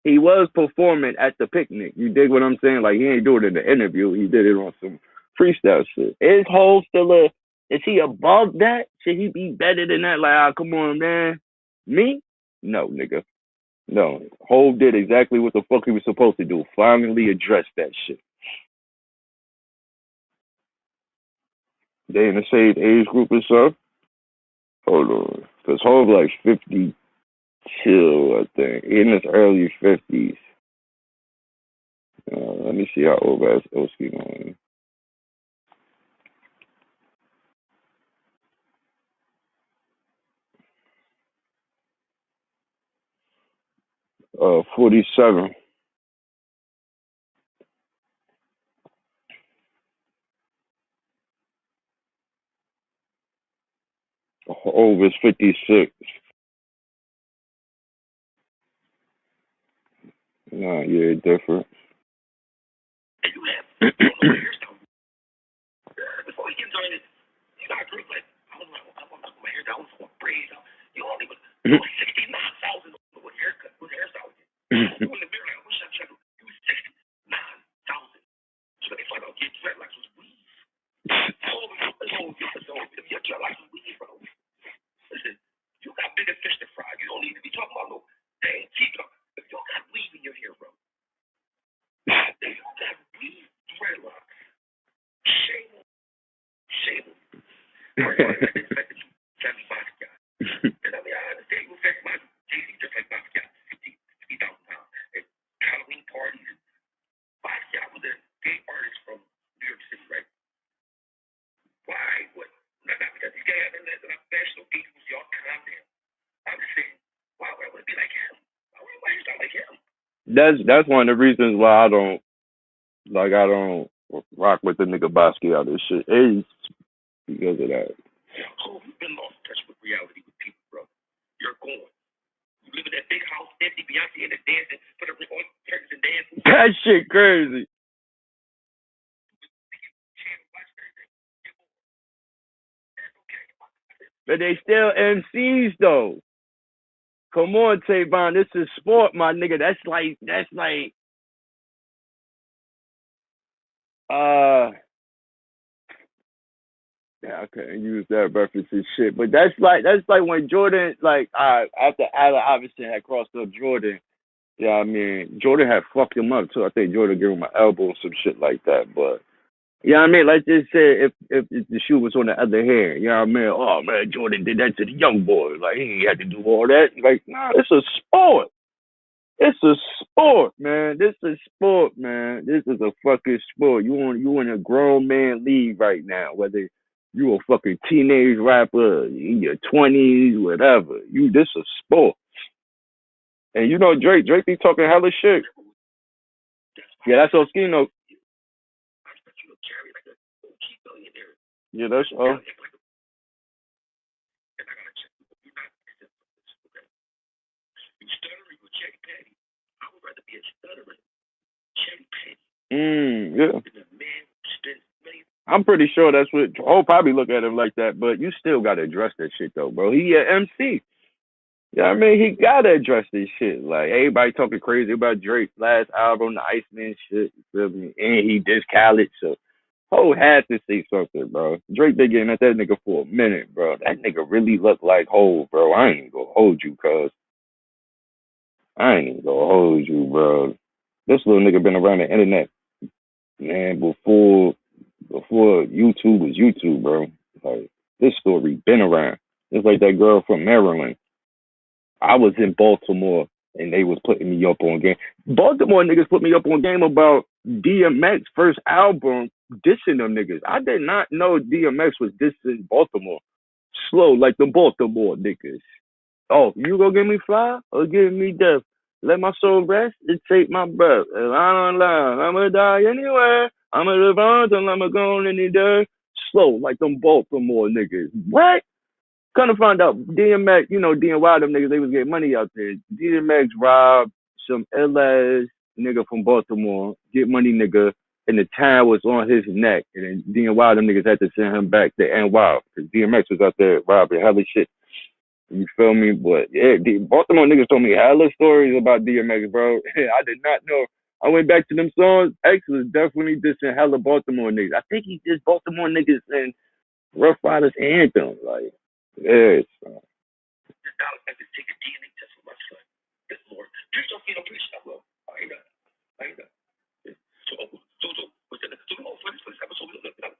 [SPEAKER 1] he was performing at the picnic. You dig what I'm saying? Like, he ain't doing it in the interview. He did it on some freestyle shit. Is Hov still is he above that? Should he be better than that? Like, come on, man. Me? No, nigga. No. Hov did exactly what the fuck he was supposed to do. Finally address that shit. They in the same age group or so? Hold on. Because Hov like 52, I think. In his early 50s. Let me see how old Oskino is. 47. Hov is 56. Nah, yeah, different.
[SPEAKER 2] And you have, you don't know what hairstyle. Before he gets on it, you got a group like, I don't know, I'm not my hair down, I'm braids. You don't even know 69,000 what haircut, what hairstyle you get. You in the mirror, like, I wish I checked. You was 69,000. So they find out your dreadlocks was weave. So if your dreadlocks was weave, bro, listen, you got bigger fish to fry. You don't need to be talking about no dang teacup. If you got weave in your hair, bro, if you got weave dreadlocks, shame on you. I expected you Sammy Basquiat. And I mean, I understand you affect my JC just like Basquiat, 50,000 pounds. And Halloween parties, and Basquiat was a gay artist from New York City, right? Why would not because he's gay? I mean, that's not national equals y'all calm down. I'm just saying, why would it be like him? Why you sound like him?
[SPEAKER 1] That's one of the reasons why I don't rock with the nigga Basquiat. This shit is because of that.
[SPEAKER 2] Oh, you've been lost touch with reality with people, bro. You're gone. You live in that big house, empty, Beyonce in the dancing, put a ring on curtains and dancing.
[SPEAKER 1] That shit crazy. But they still MCs though. Come on, Tavon. This is sport, my nigga. That's like yeah, I couldn't use that reference and shit. But that's like when Jordan, like, after Allen Iverson had crossed up Jordan, yeah, I mean, Jordan had fucked him up too. I think Jordan gave him an elbow or some shit like that. But yeah, I mean, like just say if the shoe was on the other hand, you know what I mean? Oh man, Jordan did that to the young boy. Like he had to do all that. Like, nah, it's a sport. It's a sport, man. This is sport, man. This is a fucking sport. You in a grown man league right now. Whether you a fucking teenage rapper, in your 20s, whatever. This a sport. And you know Drake be talking hella shit. Yeah, that's Oskino. Yeah, that's all. Yeah. I'm pretty sure that's what I'll probably look at him like that, but you still gotta address that shit though, bro. He an MC. Yeah, I mean he gotta address this shit. Like everybody talking crazy about Drake's last album, the Iceman shit, you feel me? And he dissed Khaled, so Ho had to say something, bro. Drake been getting at that nigga for a minute, bro. That nigga really look like Ho, bro. I ain't even gonna hold you, cuz. I ain't even gonna hold you, bro. This little nigga been around the internet, man, before YouTube was YouTube, bro. Like this story been around. It's like that girl from Maryland. I was in Baltimore and they was putting me up on game. Baltimore niggas put me up on game about DMX first album dissing them niggas. I did not know DMX was dissing Baltimore. Slow like the Baltimore niggas. Oh, you gonna give me fly or give me death? Let my soul rest and take my breath. If I don't lie, I'ma die anywhere. I'ma live on till I'm gone any day. Slow like them Baltimore niggas. What? Kind of find out DMX, you know, DNY, them niggas, they was getting money out there. DMX robbed some LS nigga from Baltimore, get money nigga, and the time was on his neck. And then DNY, them niggas had to send him back to NY because DMX was out there robbing hella shit. You feel me? But yeah, Baltimore niggas told me hella stories about DMX, bro. I did not know. I went back to them songs. X was definitely dissing hella Baltimore niggas. I think he did Baltimore niggas and Rough Riders Anthem. Like, yes.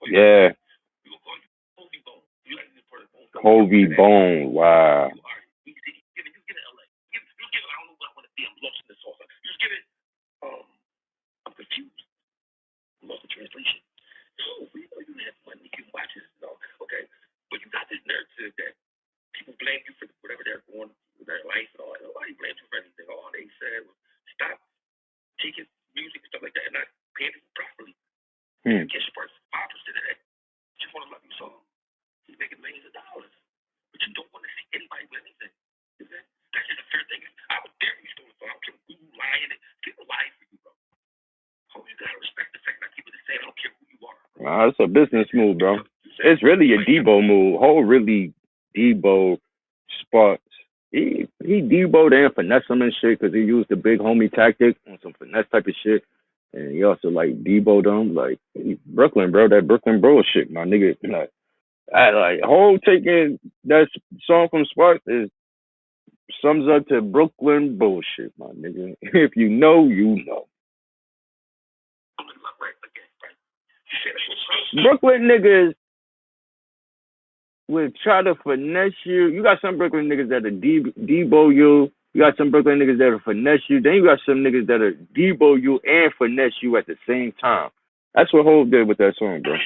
[SPEAKER 1] Yeah. Kobe Bone, wow.
[SPEAKER 2] I'm confused. Lost the translation. So we know you have money, you can watch this and all. Okay. But you got this narrative that people blame you for whatever they're going with their life and all that. Nobody blames you for anything. All they said was stop taking music and stuff like that and not paying people properly. Guess your first 5% of that. You want to love your song. He's making millions of dollars. But you don't want to see anybody with anything. That's just a fair thing. I would dare you stole a song. I'm lying. People lie for you, bro. Oh, you gotta respect the fact
[SPEAKER 1] Nah, it's a business move, bro. It's really a Debo move. Whole really Debo Sparks. He Debo'd and finesse him and shit because he used the big homie tactic on some finesse type of shit. And he also like Debo'd him like Brooklyn, bro. That Brooklyn bro shit, my nigga. Like, I like whole taking that song from Sparks is sums up to Brooklyn bullshit, my nigga. If you know, you know. Brooklyn niggas would try to finesse you. You got some Brooklyn niggas that are Debo you. You got some Brooklyn niggas that are finesse you. Then you got some niggas that are Debo you and finesse you at the same time. That's what Hov did with that song, bro.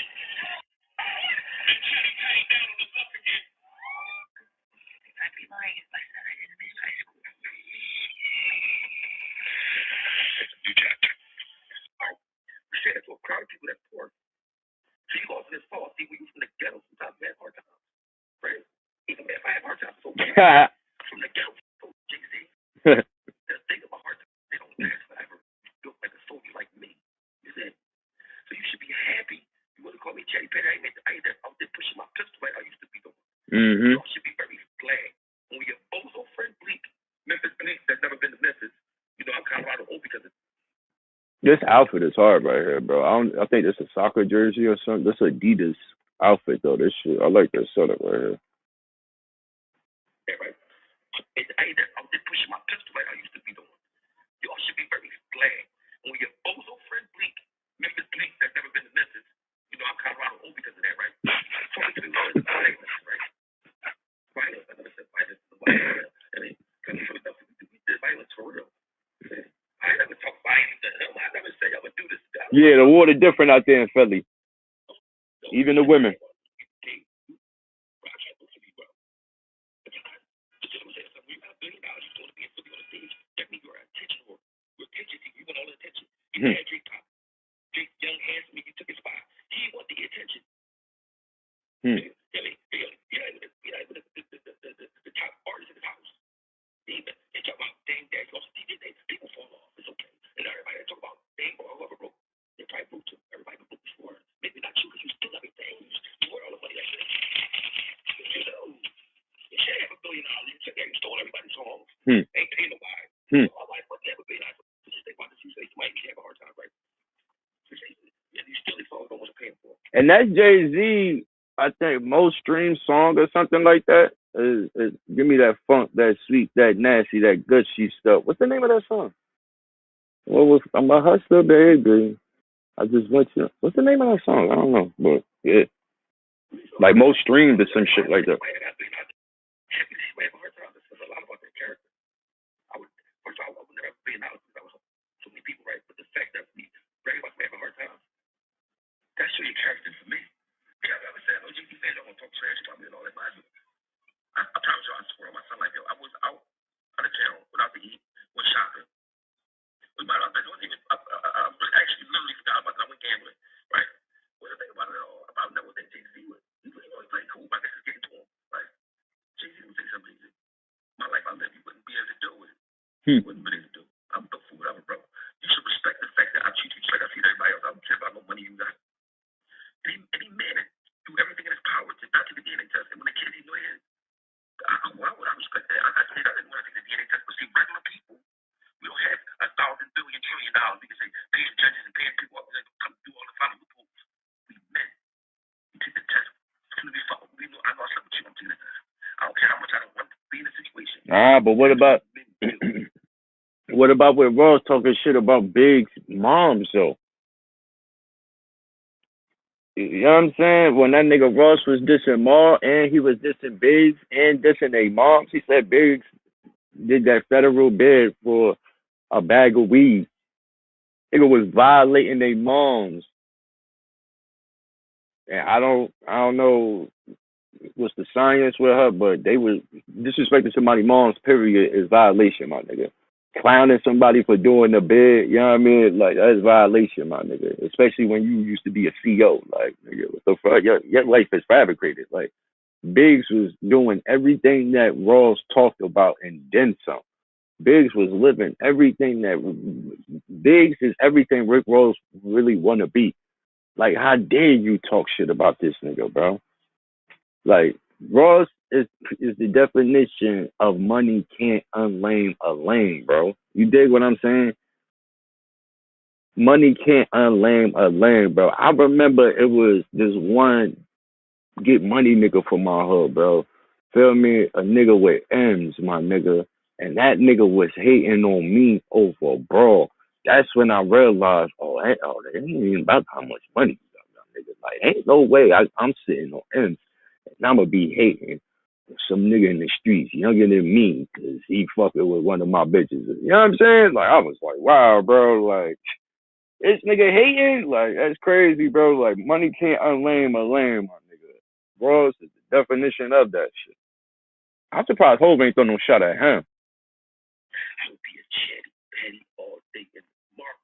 [SPEAKER 1] Mm-hmm. This outfit is hard right here, bro. I think this is a soccer jersey or something. This Adidas outfit though. This shit, I like this setup right here. Yeah, the water different out there in Philly. Even the women. And that's Jay-Z, I think, most streamed song or something like that. Is Give me that funk, that sweet, that nasty, that gushy stuff. What's the name of that song? What was I'm a hustler, baby. I just want you. What's the name of that song? I don't know, but yeah, like most streamed or some shit like that. But what about what about with Ross talking shit about Big's moms though? You know what I'm saying? When that nigga Ross was dissing Maul and he was dissing Biggs and dissing their moms, he said Biggs did that federal bid for a bag of weed. Nigga was violating their moms. And I don't know what's the science with her, but they was disrespecting somebody's mom's period is violation, my nigga. Clowning somebody for doing the bid, you know what I mean? Like that's violation, my nigga. Especially when you used to be a CEO. Like, nigga, what the fuck? Your life is fabricated. Like Biggs was doing everything that Ross talked about and then some. Biggs was living everything that Biggs is everything Rick Ross really wanna be. Like, how dare you talk shit about this nigga, bro? Like, Ross is the definition of money can't unlame a lame, bro. You dig what I'm saying? Money can't unlame a lame, bro. I remember it was this one get money nigga from my hood, bro. Feel me? A nigga with M's, my nigga. And that nigga was hating on me over, bro. That's when I realized, it ain't even about how much money you got, nigga. Like, ain't no way I'm sitting on M's and I'ma be hating some nigga in the streets younger than me because he fucking with one of my bitches. You know what I'm saying? Like, I was like, wow, bro. Like, this nigga hating? Like, that's crazy, bro. Like, money can't unlame a lame, my nigga. Ross is the definition of that shit. I'm surprised Hov ain't throw no shot at him.
[SPEAKER 2] I would be a chatty, petty, all day and mark.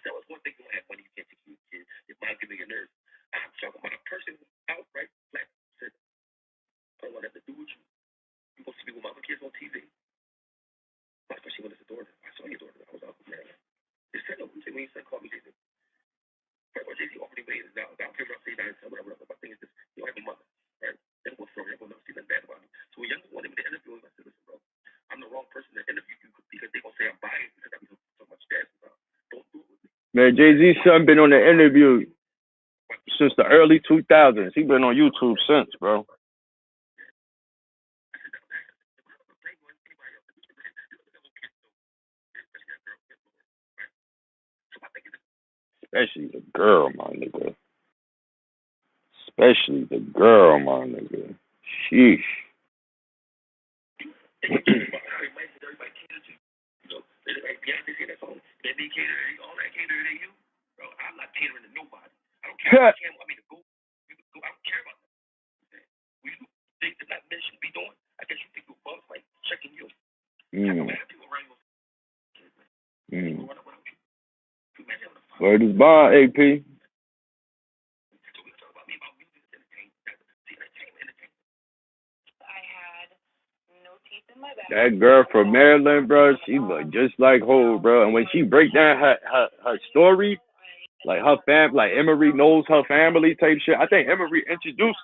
[SPEAKER 2] That was one thing you have when you get to kids. It might give me a nerve. I'm talking about a person who's outright black. Said, I don't want nothing to do with you. You supposed to be with my other kids on TV. My first she went to the door. I saw your daughter. I was out with Maryland. They said, no, when you said, call me Jay-Z. First of all, Jay-Z already made it. Now, I don't care about say that, whatever. My thing is this. You don't have a mother, right? Then we'll throw everyone else see nothing bad about me. So when young wanted me to interview him, I said, listen, bro, I'm the wrong person to interview you because they're going to say I'm biased because I be so much jazz about. Don't do it with me.
[SPEAKER 1] Man, Jay-Z's son been on the interview since the early 2000s. He been on YouTube since, bro. Especially the girl, my nigga. Especially the girl, my nigga. Sheesh.
[SPEAKER 2] Beyonce said that song. That they cater, all that cater to you, bro. I'm not catering to nobody. I don't care. I want me to go. You can go. I don't care about that. We do things that that men should be doing. I guess you think you're above, like checking you. I know mad people around you.
[SPEAKER 1] Word is bond, AP. That girl from Maryland, bro, she look just like Hov, bro. And when she break down her story, like her fam, like Emery knows her family type shit. I think Emery introduced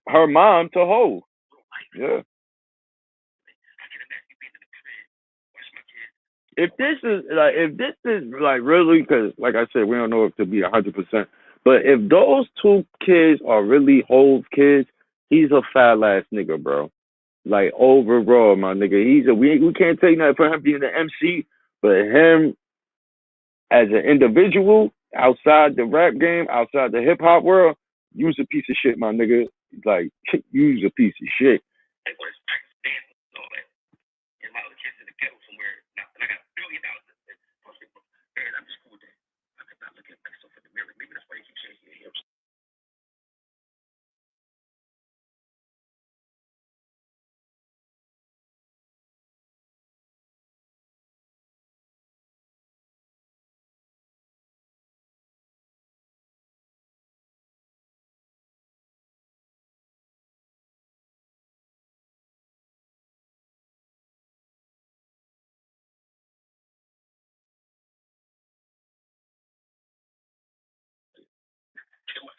[SPEAKER 1] her mom to Hov. Yeah. If this is like really, because like I said, we don't know if to be 100%. But if those two kids are really Hov kids, he's a foul ass nigga, bro. Like overall, my nigga, we can't take nothing for him being the MC, but him as an individual outside the rap game, outside the hip hop world, you's a piece of shit, my nigga. Like you's a piece of shit.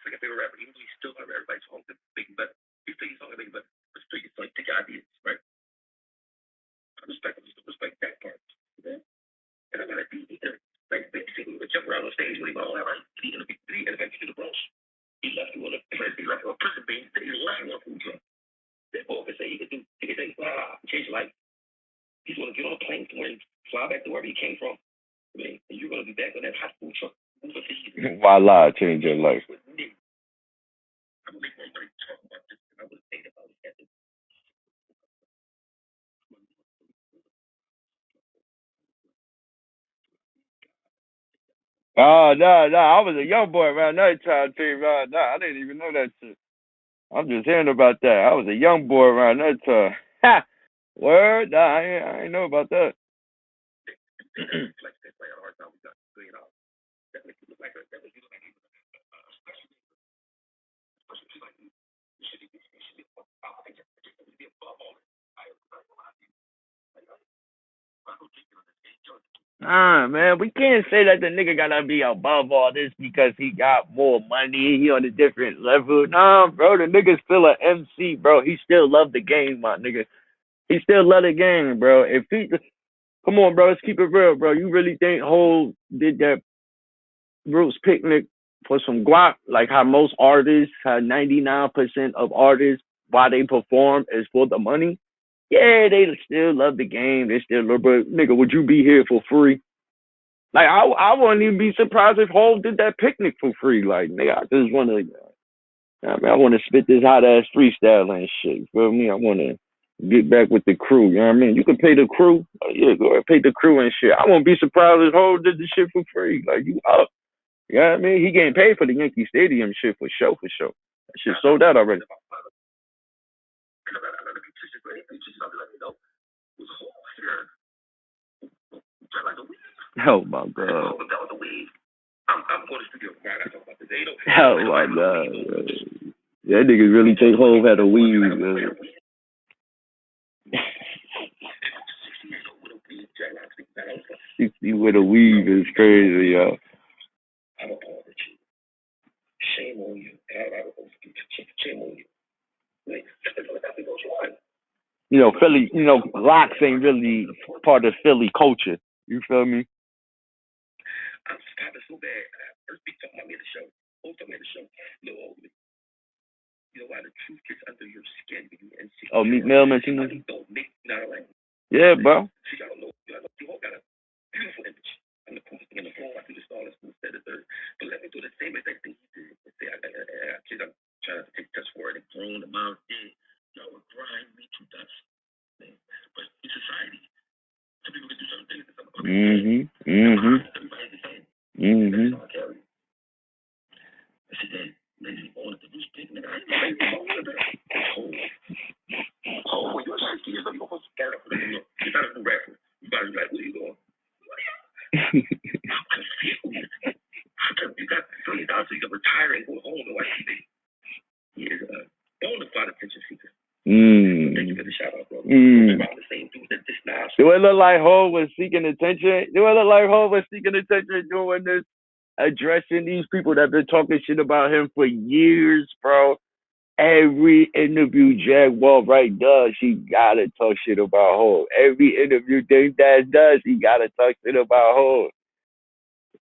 [SPEAKER 2] Like a favorite rapper, even though he's still not everybody's home to make him better. He's still he's not gonna make him better. But still, it's like take your ideas, right? I respect him. Just respect that part. Yeah. And I gotta be there. Like basically, we jump around on stage when he all that, right? He intervented to the Bronx. He left you on a prison being. He left you on a food truck. That boy could say he could say, change your life. He's gonna get on a plane somewhere and fly back to wherever he came from. I mean, and you're gonna be back on that hot food truck.
[SPEAKER 1] Voila, change your life.
[SPEAKER 2] I believe when I talk about this, I would think about it.
[SPEAKER 1] Oh no, I was a young boy around that time too. No, I didn't even know that shit. I'm just hearing about that. I was a young boy around that time. Ha! Word? Nah, I ain't know about that. Nah, man, we can't say that the nigga gotta be above all this because he got more money. He on a different level. Nah, bro, the nigga's still a MC, bro. He still love the game, my nigga. He still love the game, bro. If he, come on, bro, let's keep it real, bro. You really think Hov did that Roots picnic for some guap? Like how most artists, how 99% of artists, why they perform is for the money. Yeah, they still love the game. They still love, but nigga, would you be here for free? Like I wouldn't even be surprised if Hov did that picnic for free. Like nigga, I just wanna, I mean, I wanna spit this hot ass freestyle and shit. You feel me? I wanna get back with the crew. You know what I mean? You can pay the crew. Yeah, go ahead, pay the crew and shit. I won't be surprised if Hov did the shit for free. Like you up? You know what I mean? He getting paid for the Yankee Stadium shit for sure, for sure. That shit sold out already. Oh my god. Oh my god. That niggas really think Hov had a weed, man. 60 with a weave is crazy, yo. Shame on you. Shame on you. You know, Philly, you know, locks ain't really part of Philly culture. You feel me? I'm stopping so bad. First big talking about me at the show. Who's talking at the show? No, you know why the truth gets under your skin. Oh, Meek Mill mentioned that? Yeah, bro. See, I don't know. You all got a beautiful image. I'm the coolest thing in the floor. I do this all this cool stuff. But let me do the same exact thing he did. Say, I'm trying to take touch for it and grown the mom did. Y'all would grind me to dust. But in society, some people can do certain things. Mm-hmm. Mm-hmm. Mm-hmm. I said, that lady wanted to do stick, nigga. I ain't oh, you're 60 years old. You're supposed to start up. You gotta do rapping. You gotta be like, where you going? I'm confused. You got $30, so you can retire and go home and watch TV. He is a bona fide attention seeker. Thank you for the shout out, bro. Around the same dude that just now. Do it look like Hov was seeking attention? Do it look like Hov was seeking attention doing this, addressing these people that been talking shit about him for years, bro? Every interview Jaguar Wright does, he gotta talk shit about Hov. Every interview Dave Dash does, he gotta talk shit about Hov.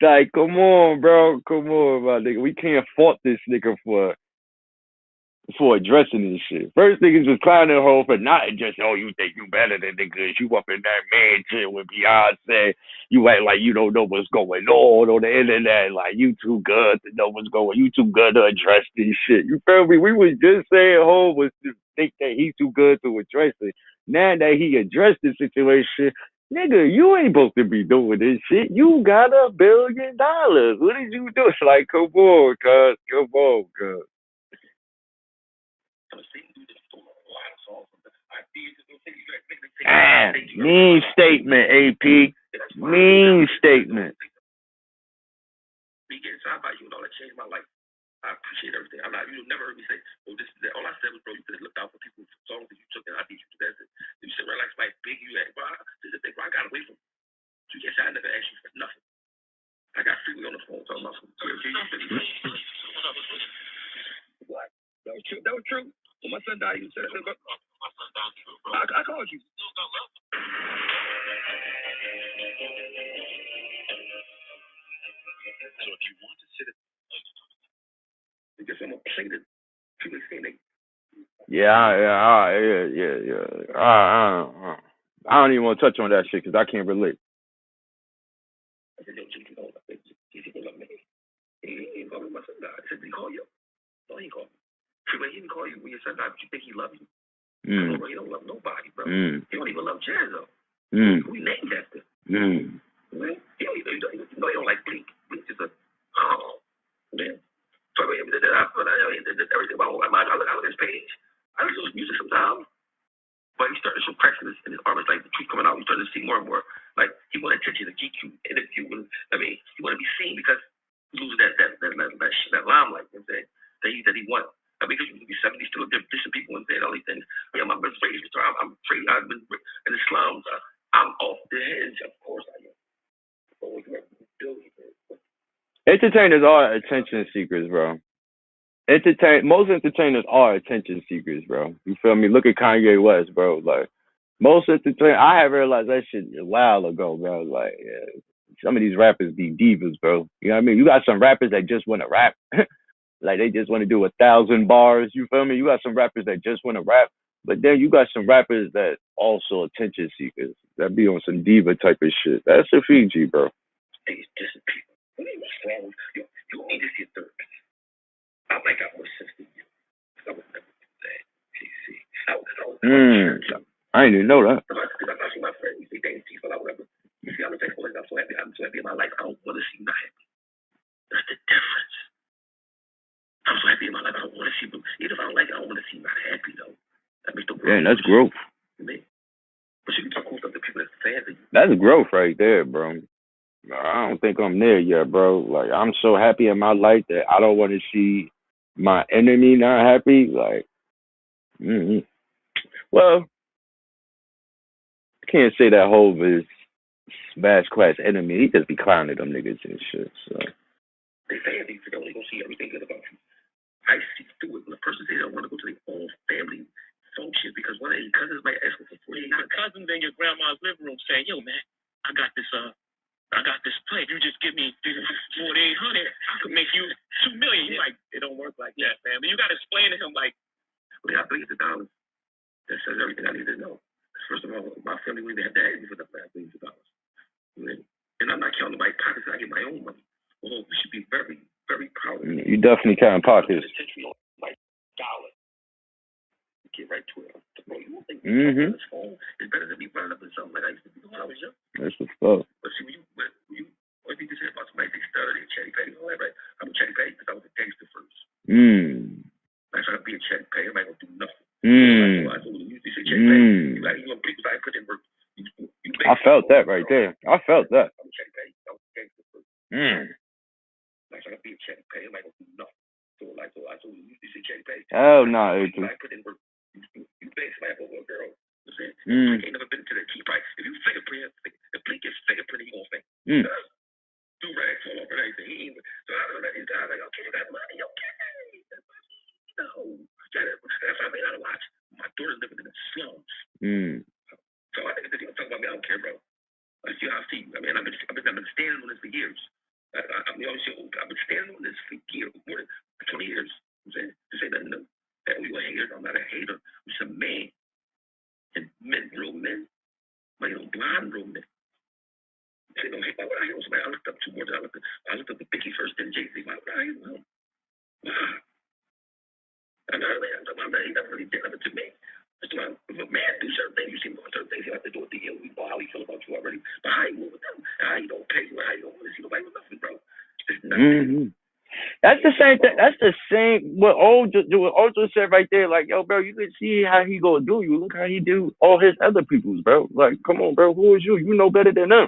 [SPEAKER 1] Like, come on, bro. Come on, my nigga. We can't fault this nigga for addressing this shit. First niggas was clowning Hov for not just, oh, you think you better than niggas. You up in that man shit with Beyonce. You act like you don't know what's going on the internet. Like, you too good to know what's going on. You too good to address this shit. You feel me? We was just saying Hov was to think that he's too good to address it. Now that he addressed the situation, nigga, you ain't supposed to be doing this shit. You got $1 billion. What did you do? Like, come on, cuz. Come on, cuz. Mean statement, AP. Mean statement. Me getting signed by you and all that changed my life. I appreciate everything. I'm not, you never heard me say, oh, this is that. All I said was, bro, you could have looked out for people's songs that you took and I beat you to that. You said, relax, like, big you at, bro. This is the thing, bro. I got away from you. You can't say I never asked you for nothing. I got freely on the phone talking about some. What? That was true. That was true. When my son died, you said, I called you. So if you want to sit because I'm gonna play the people saying they. Yeah. I don't even want to touch on that shit because I can't relate. I said, yo, Jimmy, you know, he said, love me. He didn't call me my son died. I said, did he call you? No, he called me. He didn't call you when your son died, but you think he loved you? No, bro, he don't love nobody, bro. He don't even love Jazz, though. Who he named after? Man, he don't like Bleak. Bleak is a, oh, man. So I mean, everything about I look at his page. I listen to music sometimes, but he started to show cracks in his arm. It's like the truth coming out. We started to see more and more. Like he wanted attention to GQ interview, and I mean, he wanted to be seen because he loses that limelight. You know what I'm saying that he won. I mean, because you be 70 still dissing people and saying all these things. Yeah, my best friend is I'm afraid I've been in the slums. I'm off the hedge, of course I am. Entertainers are attention seekers, bro. Most entertainers are attention seekers, bro. You feel me? Look at Kanye West, bro. Like most entertainers, I have realized that shit a while ago, bro. Like yeah, some of these rappers be divas, bro. You know what I mean? You got some rappers that just want to rap, like they just want to do 1,000 bars. You feel me? You got some rappers that just want to rap, but then you got some rappers that also attention seekers. That be on some diva type of shit. That's a Fiji, bro.
[SPEAKER 2] These different people. What's wrong with you? You need to see a therapist. I think I was 60 years. I would never do that. PC.
[SPEAKER 1] I didn't even know that.
[SPEAKER 2] Because I see my friends, you see, they people, I whatever. You see, I'm thankful. I'm so happy. I'm so happy in my life. I don't want to see not happy. That's the difference. I'm so happy in my life. I don't want to see, but even if I don't like it, I don't want to see not happy though. That makes the world.
[SPEAKER 1] Yeah, that's growth.
[SPEAKER 2] But you can talk cool stuff to people that's fans of you.
[SPEAKER 1] That's growth right there, bro. I don't think I'm there yet, bro. Like I'm so happy in my life that I don't want to see my enemy not happy. Like, well, I can't say that Hov is Smash Class enemy. He just be clowning them niggas and shit. So
[SPEAKER 2] they say things they only gonna see everything good about you. I see through it when a person says they don't want to go to their own family function because one of their cousins might ask for $40. Your cousins in your grandma's living room saying, "Yo, man, I got this play. You just give me $4,800, I could make you $2 million." You're like, it don't work like that, man. But you got to explain to him like, we got billions of dollars. That says everything I need to know. First of all, my family wouldn't have to ask me for the billions of dollars. And I'm not counting my pockets. I get my own money. Well, we should be very, very proud of it.
[SPEAKER 1] You definitely counting pockets.
[SPEAKER 2] Like dollar. Get right to it. Bro, you don't think on this phone is better than me running up in something like I used to do when I was young?
[SPEAKER 1] That's the stuff.
[SPEAKER 2] But see, what you just said about somebody they study and Chetty Petty and all that, right? I'm a Chetty Petty because I was a gangster first. I tried to be a Chetty Petty. Everybody gonna do nothing. I told you say Chetty Petty. Like, you know, people I put in work.
[SPEAKER 1] I felt that right there. I felt that.
[SPEAKER 2] I'm a Chetty Petty. I was a gangster first. I tried to be a Chetty Petty. Everybody gonna do nothing. So I told you say Chetty Petty.
[SPEAKER 1] Hell no,
[SPEAKER 2] I put in work. You bang slap over a girl. You see? Ain't never been to the key right. If you fingerprint, the blink is fingerprint, he gonna think. Do rags all over everything. So I don't know these guys like, okay, you got money, okay. No. That's how I made out of watch. My daughter's living in the slums. So I think if you talk about me, I don't care, bro. I see how I see. I mean, I've been standing on this for years. I've been standing on this for years, more than 20 years. I'm saying, this ain't nothing new. That we were haters. I'm not a hater. I'm just a man. And men, real men, like, blind real men. They don't hate. Why would I hate somebody? I looked up 2 more times. I looked up the Biggie first, then Jay-Z. Why would I hate him? Why? I'm not really, he never really did nothing to me. That's why if a man do certain things, you see him doing certain things, he have to do it to you. We know how he feel about you already. But how you move with them? How you don't pay you? How you don't want to see nobody with nothing, bro? It's nothing.
[SPEAKER 1] That's the same thing. That's the same what Ojo said right there. Like, yo, bro, you can see how he gonna do you. Look how he do all his other people's, bro. Like, come on, bro. Who is you? You know better than them.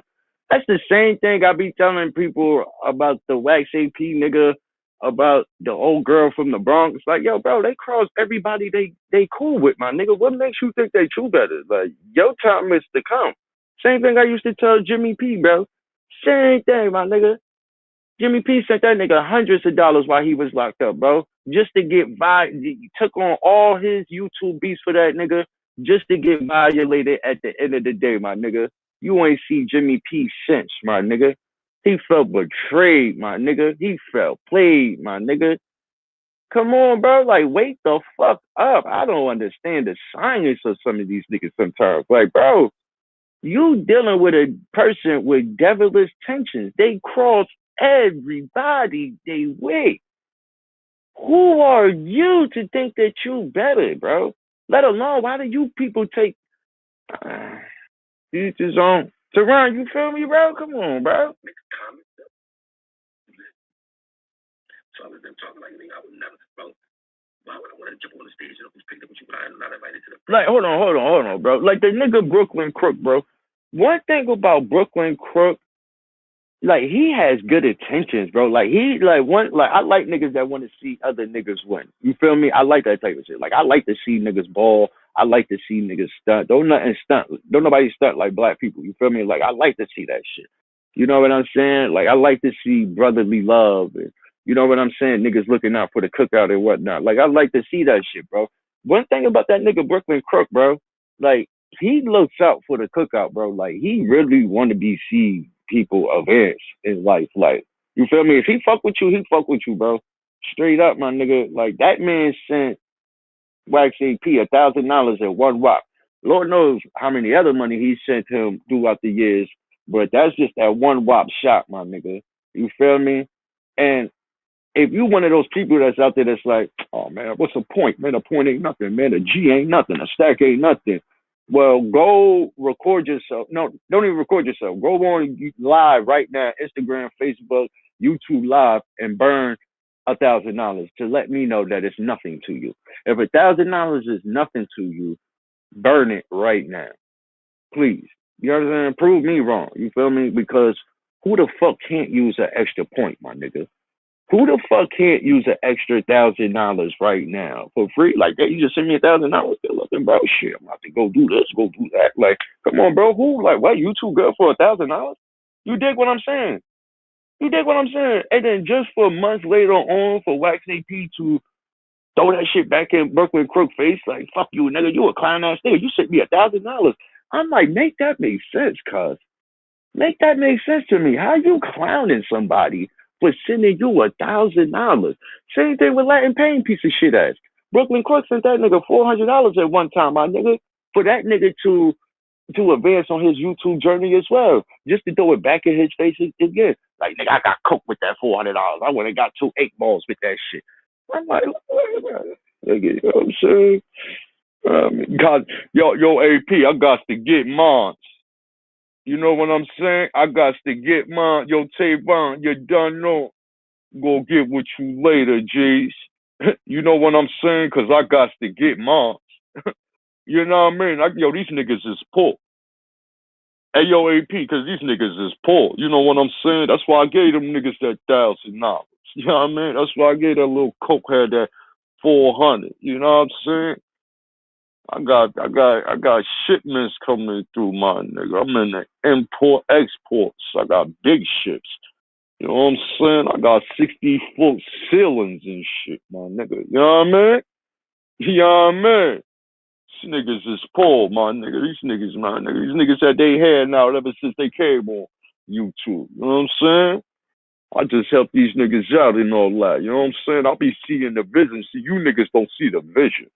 [SPEAKER 1] That's the same thing I be telling people about the Wax AP nigga, about the old girl from the Bronx. Like, yo, bro, they cross everybody they cool with, my nigga. What makes you think they true better? Like, your time is to come. Same thing I used to tell Jimmy P, bro. Same thing, my nigga. Jimmy P sent that nigga hundreds of dollars while he was locked up, bro. Just to get he took on all his YouTube beats for that nigga, just to get violated at the end of the day, my nigga. You ain't see Jimmy P since, my nigga. He felt betrayed, my nigga. He felt played, my nigga. Come on, bro. Like, wake the fuck up. I don't understand the science of some of these niggas sometimes. Like, bro, you dealing with a person with devilish tensions. They cross everybody they way. Who are you to think that you better, bro? Let alone, why do you people take teachers on Teron? You feel me, bro? Come on, bro.
[SPEAKER 2] So I was them talking like me. I would never, bro. Why would I want to jump on the stage and be picked up with you, but I'm not invited to the?
[SPEAKER 1] Like, hold on, bro. Like the nigga Brooklyn Crook, bro. One thing about Brooklyn Crook, like, he has good intentions, bro. Like, I like niggas that want to see other niggas win. You feel me? I like that type of shit. Like, I like to see niggas ball. I like to see niggas stunt. Don't nobody stunt like black people. You feel me? Like, I like to see that shit. You know what I'm saying? Like I like to see brotherly love and you know what I'm saying? Niggas looking out for the cookout and whatnot. Like I like to see that shit, bro. One thing about that nigga Brooklyn Crook, bro, like he looks out for the cookout, bro. Like he really want to be see people advance in life. Like you feel me? If he fuck with you, he fuck with you, bro. Straight up, my nigga. Like that man sent Wax AP $1,000 at one wop. Lord knows how many other money he sent him throughout the years, but that's just that one wop shot, my nigga. You feel me? And if you one of those people that's out there that's like, oh man, what's the point? Man, a point ain't nothing, man. A G ain't nothing, a stack ain't nothing. Well, go record yourself. No, don't even record yourself. Go on live right now, Instagram, Facebook, YouTube live, and burn $1,000 to let me know that it's nothing to you. If $1,000 is nothing to you, burn it right now, please. You understand? Prove me wrong. You feel me? Because who the fuck can't use an extra point, my nigga? Who the fuck can't use an extra $1,000 right now for free? Like, hey, you just send me $1,000. Still looking, bro. Shit, I'm about to go do this, go do that. Like, come on, bro. Who? Like, what? You too good for $1,000? You dig what I'm saying? You dig what I'm saying? And then just for months later on, for Wax AP to throw that shit back in Brooklyn Crook face, like, fuck you, nigga. You a clown ass nigga. You sent me $1,000. I'm like, make that make sense, cuz. Make that make sense to me. How you clowning somebody for sending you $1,000? Same thing with Latin Pain, piece of shit ass. Brooklyn Crook sent that nigga $400 at one time, my nigga, for that nigga to advance on his YouTube journey as well, just to throw it back in his face again. Like, nigga, I got coke with that $400. I went and got 2 8 balls with that shit. I'm like, nigga, you know what I'm saying? God, yo, AP, I got to get mine. You know what I'm saying? I got to get mine. Yo, Tavon, you done know. Go get with you later, G's. You know what I'm saying? Because I got to get mine. You know what I mean? Yo, these niggas is poor. Hey, yo, AP, because these niggas is poor. You know what I'm saying? That's why I gave them niggas that $1,000. You know what I mean? That's why I gave that little coke head that 400. You know what I'm saying? I got shipments coming through, my nigga. I'm in the import exports. I got big ships. You know what I'm saying? I got 60-foot ceilings and shit, my nigga. You know what I mean? You know what I mean? These niggas is poor, my nigga. These niggas, my nigga. These niggas that they had now ever since they came on YouTube. You know what I'm saying? I just help these niggas out and all that. You know what I'm saying? I'll be seeing the vision. See, you niggas don't see the vision.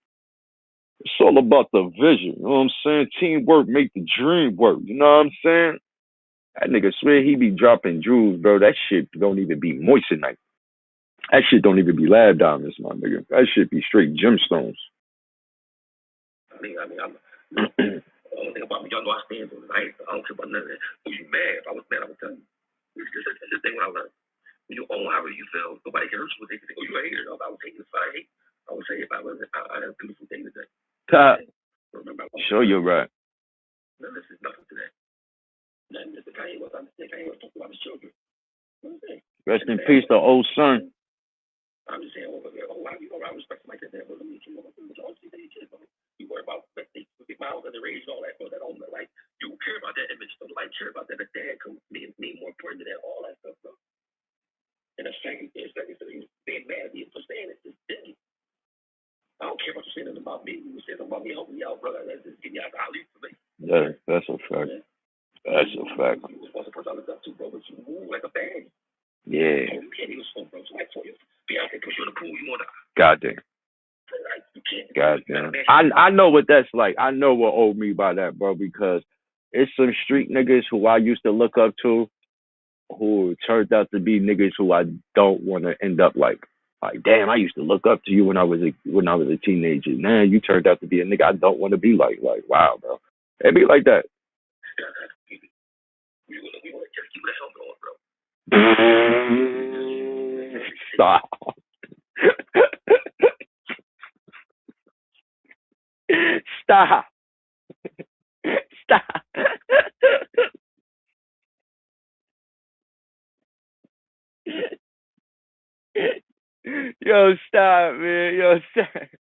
[SPEAKER 1] It's all about the vision. You know what I'm saying? Teamwork make the dream work. You know what I'm saying? That nigga swear he be dropping jewels, bro. That shit don't even be moissanite. That shit don't even be lab diamonds, my nigga. That shit be straight gemstones.
[SPEAKER 2] I'm the only thing about me, y'all know I stand on it. I don't care about none of that. If you mad, if I was mad, I would tell you. This is the thing what I learned. When you own however you feel, nobody can hurt you. They can say, oh, you a hater. No, if I was hating, if I hate, I would say if I was, I'd have a beautiful day today.
[SPEAKER 1] Remember, sure, you're right.
[SPEAKER 2] None of this is nothing to that. Nothing Mr. Kanye was. I understand Kanye was talking about his children.
[SPEAKER 1] Rest in peace, the old son.
[SPEAKER 2] I'm just saying, why you go around respecting like that? But let me you know, you worry about they miles of the rage and all that, but that don't like you care about that image, don't like care about that. But dad can mean more important than that, all that stuff, bro. And the second thing, being mad at me for saying it is silly. I don't care what you're saying about me. You say something about me, helping me out, brother. Let's just get you out the alley for me.
[SPEAKER 1] Yeah, that's a fact. Yeah. That's a fact.
[SPEAKER 2] You was supposed to put on the stuff too, bro, but you move like a bag.
[SPEAKER 1] Yeah.
[SPEAKER 2] You can't even swim, bro. So I told you, Beyonce push you in the pool, you want to.
[SPEAKER 1] Goddamn. Goddamn. I know what that's like. I know what owed me by that, bro, because it's some street niggas who I used to look up to who turned out to be niggas who I don't want to end up like. Like, damn, I used to look up to you when I was a teenager. Now you turned out to be a nigga I don't want to be like. Like, wow, bro. It be like that.
[SPEAKER 2] We want to just keep the helmet on, bro.
[SPEAKER 1] Stop. Stop. Stop. Yo, stop, man. Yo, stop.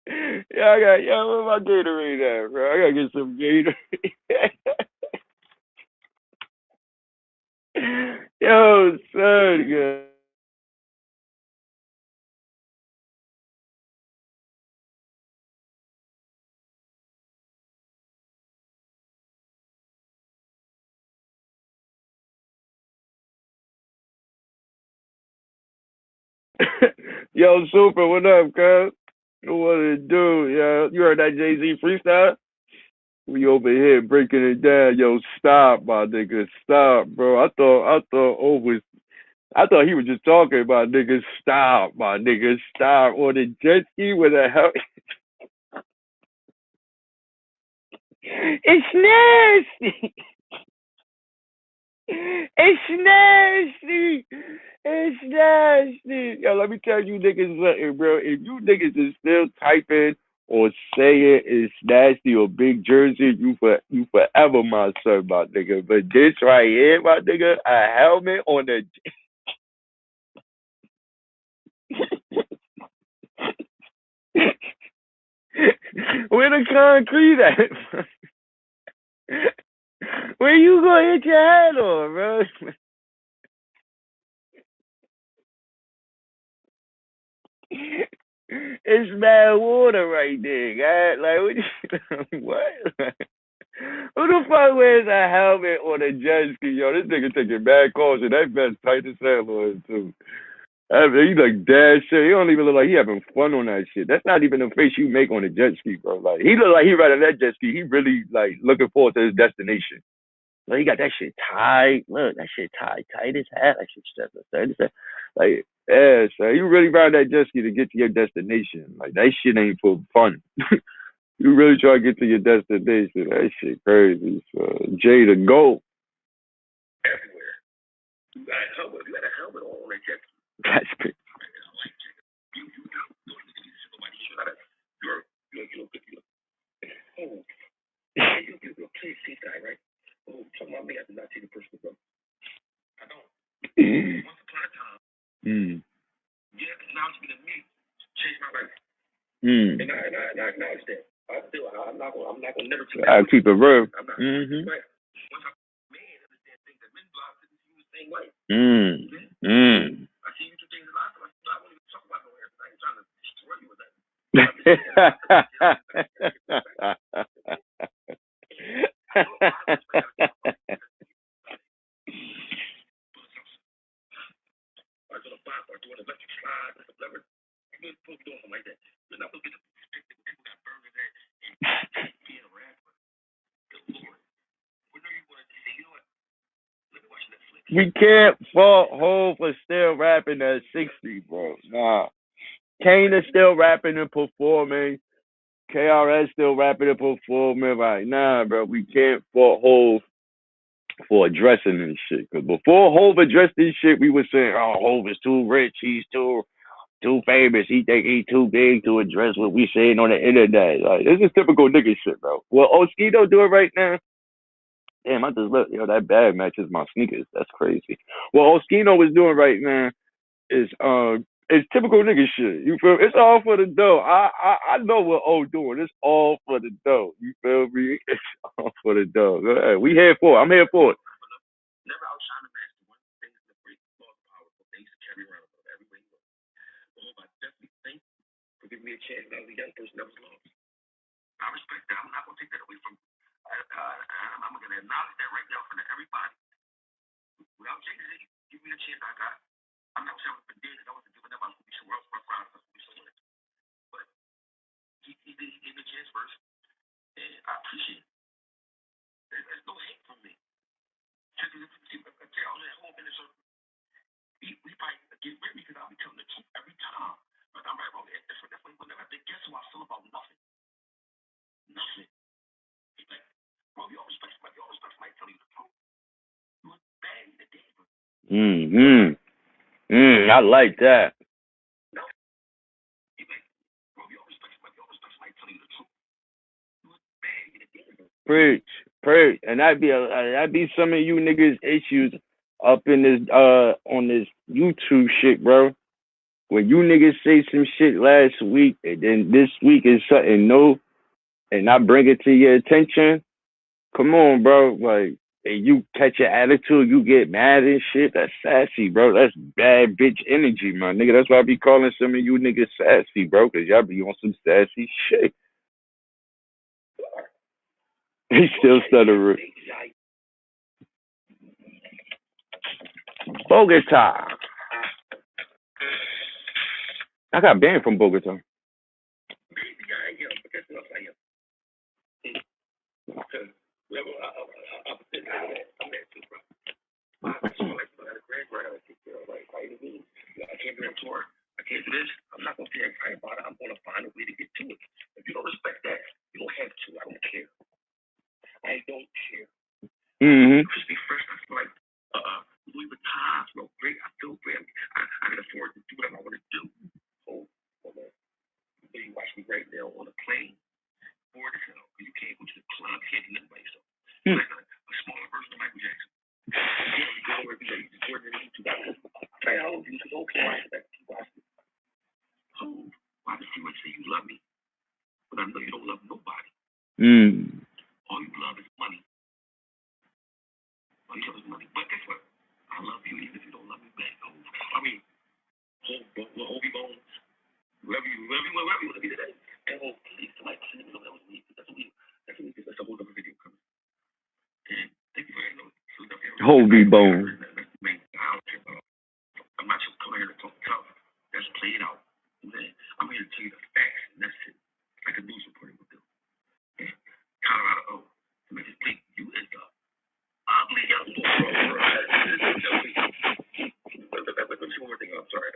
[SPEAKER 1] Where my Gatorade at, bro? I gotta get some Gatorade. Yo, son, yeah. Yo, Super, what up, cuz? What it do, yo? You heard that Jay-Z freestyle? We over here breaking it down. Yo, stop, my nigga. Stop, bro. I thought he was just talking about niggas. Stop, my nigga. Stop. On the jet ski with a hell. It's nasty. It's nasty. It's nasty. Yo, let me tell you niggas something, bro. If you niggas is still typing or saying it's nasty or big jersey, you forever my son, my nigga. But this right here, my nigga, a helmet on the where the concrete at? Where you gonna hit your head on, bro? It's mad water right there, guy. Like, what? Who the fuck wears a helmet on a jet ski? Yo, this nigga taking bad calls, and that vest tight as hell on him, too. I mean, he look dead shit. He don't even look like he having fun on that shit. That's not even the face you make on a jet ski, bro. Like, he look like he riding that jet ski. He really, like, looking forward to his destination. Like, he got that shit tight. Look, that shit tight as hell. That shit tight as hell. Like, yeah, so you really ride that jet ski to get to your destination. Like, that shit ain't for fun. You really try to get to your destination. That shit crazy. So, Jay the GOAT.
[SPEAKER 2] Everywhere. You got a helmet. You got a helmet on that jet ski.
[SPEAKER 1] That's crazy.
[SPEAKER 2] You're a clear guy, right? Oh, talking about me, I do not see the person, bro. I don't. Once upon a time, yeah, now it's been a me changed my life. And I acknowledge that. I'm not gonna never take that.
[SPEAKER 1] I'll keep it real.
[SPEAKER 2] I'm not. Right. Once I man understand things that men do, I see you the same way. I see you do things a lot. So I won't even talk about no air. I ain't trying to destroy you with that.
[SPEAKER 1] We can't fault Hov for still rapping at 60, bro. Nah. Kane is still rapping and performing. KRS still rapping and performing. Like, nah, bro. We can't fault Hov for addressing this shit. Because before Hov addressed this shit, we were saying, oh, Hov is too rich. He's too famous. He think he's too big to address what we saying on the internet. Like, this is typical nigga shit, bro. Well, Oskito do it right now. Damn, I just look, yo, that bag matches my sneakers. That's crazy. What Oskino is doing right now is it's typical nigga shit. You feel? It's all for the dough. I know what O doing. It's all for the dough. You feel me? It's all for the dough. We here for it. I'm here for it.
[SPEAKER 2] Never outshine the master. One thing is the great law of power. Things to carry around with everywhere you go. I definitely thank you for giving me a chance. I was a young person that was lost. I respect that. I'm not gonna take that away from you. I'm gonna acknowledge that right now for everybody. Without Jay-Z, give me a chance. I'm not saying I was dead because I wasn't giving up. I was gonna be somewhere else for a crowd. But he gave me a chance first, and I appreciate it. There's no hate from me. We might get rid because I'll be telling the truth every time. But I'm right, wrong. That's what whenever I think, guess how I feel about nothing? Nothing. Like, bro, you always respect somebody telling you the truth. You was bad in the day, bro.
[SPEAKER 1] I like that.
[SPEAKER 2] No. Bro, you always respect somebody telling you the truth. You was bad in the day, bro.
[SPEAKER 1] Preach. And that'd be some of you niggas' issues up in this on this YouTube shit, bro. When you niggas say some shit last week and then this week is something new and I bring it to your attention, come on, bro. Like, and you catch your attitude, you get mad and shit. That's sassy, bro. That's bad bitch energy, my nigga. That's why I be calling some of you niggas sassy, bro, because y'all be on some sassy shit. He still stuttering. Bogota. I got banned from Bogota.
[SPEAKER 2] Maybe I am, but that's what I am. Because I'm there too, bro. I feel like I got a grand round. Like, I can't do that tour. I can't do this. I'm not going to get excited about it. I'm going to find a way to get to it. If you don't respect that, you don't have to. I don't care. I don't care. Just be fresh. I feel like Louis Vuitton, bro. Great. I feel great. I can afford to do whatever I want to do. So, you watch me right now on a plane. Bored as hell. You can't go to the club. You can't do nothing by yourself. Like a smaller version of Michael Jackson. You go where you just Jordan and YouTube. Try all of you to okay. I expect you watch me. So, why does you say you love me? But I know you don't love nobody. All you love is money. All you love is money. But guess what? I love you even if you don't love me back. I mean, Hobie Bones. Whoever you want to be today. And please, somebody send me that was me. That's a whole other video coming. And thank you for that.
[SPEAKER 1] Hobie Bones.
[SPEAKER 2] I'm not just coming here to talk tough. That's played out. I'm here to tell you the facts, and that's it. Like a news reporter would do. Colorado, to make it think you is the ugly young boy. That's one more thing. I'm sorry.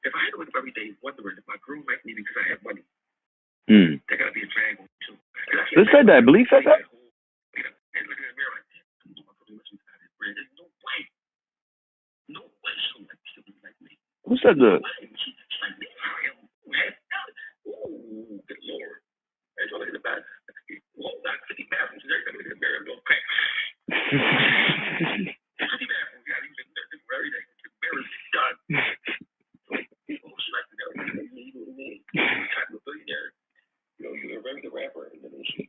[SPEAKER 2] If I had to wake up every day wondering if my girl liked me because I have money, there gotta be a drag on me too.
[SPEAKER 1] Who said that? Believe said that?
[SPEAKER 2] And look in the mirror like, there's no way. No way she'll like me.
[SPEAKER 1] Who said that?
[SPEAKER 2] Ooh, good Lord. I just want to look at the back. Well, not 50 bathrooms. They're going to look at the mirror and go, okay. 50 bathrooms. You got to use it every day. The mirror's done. Oh, she likes the mirror. You're a billionaire. You know, you're a very good rapper. And then she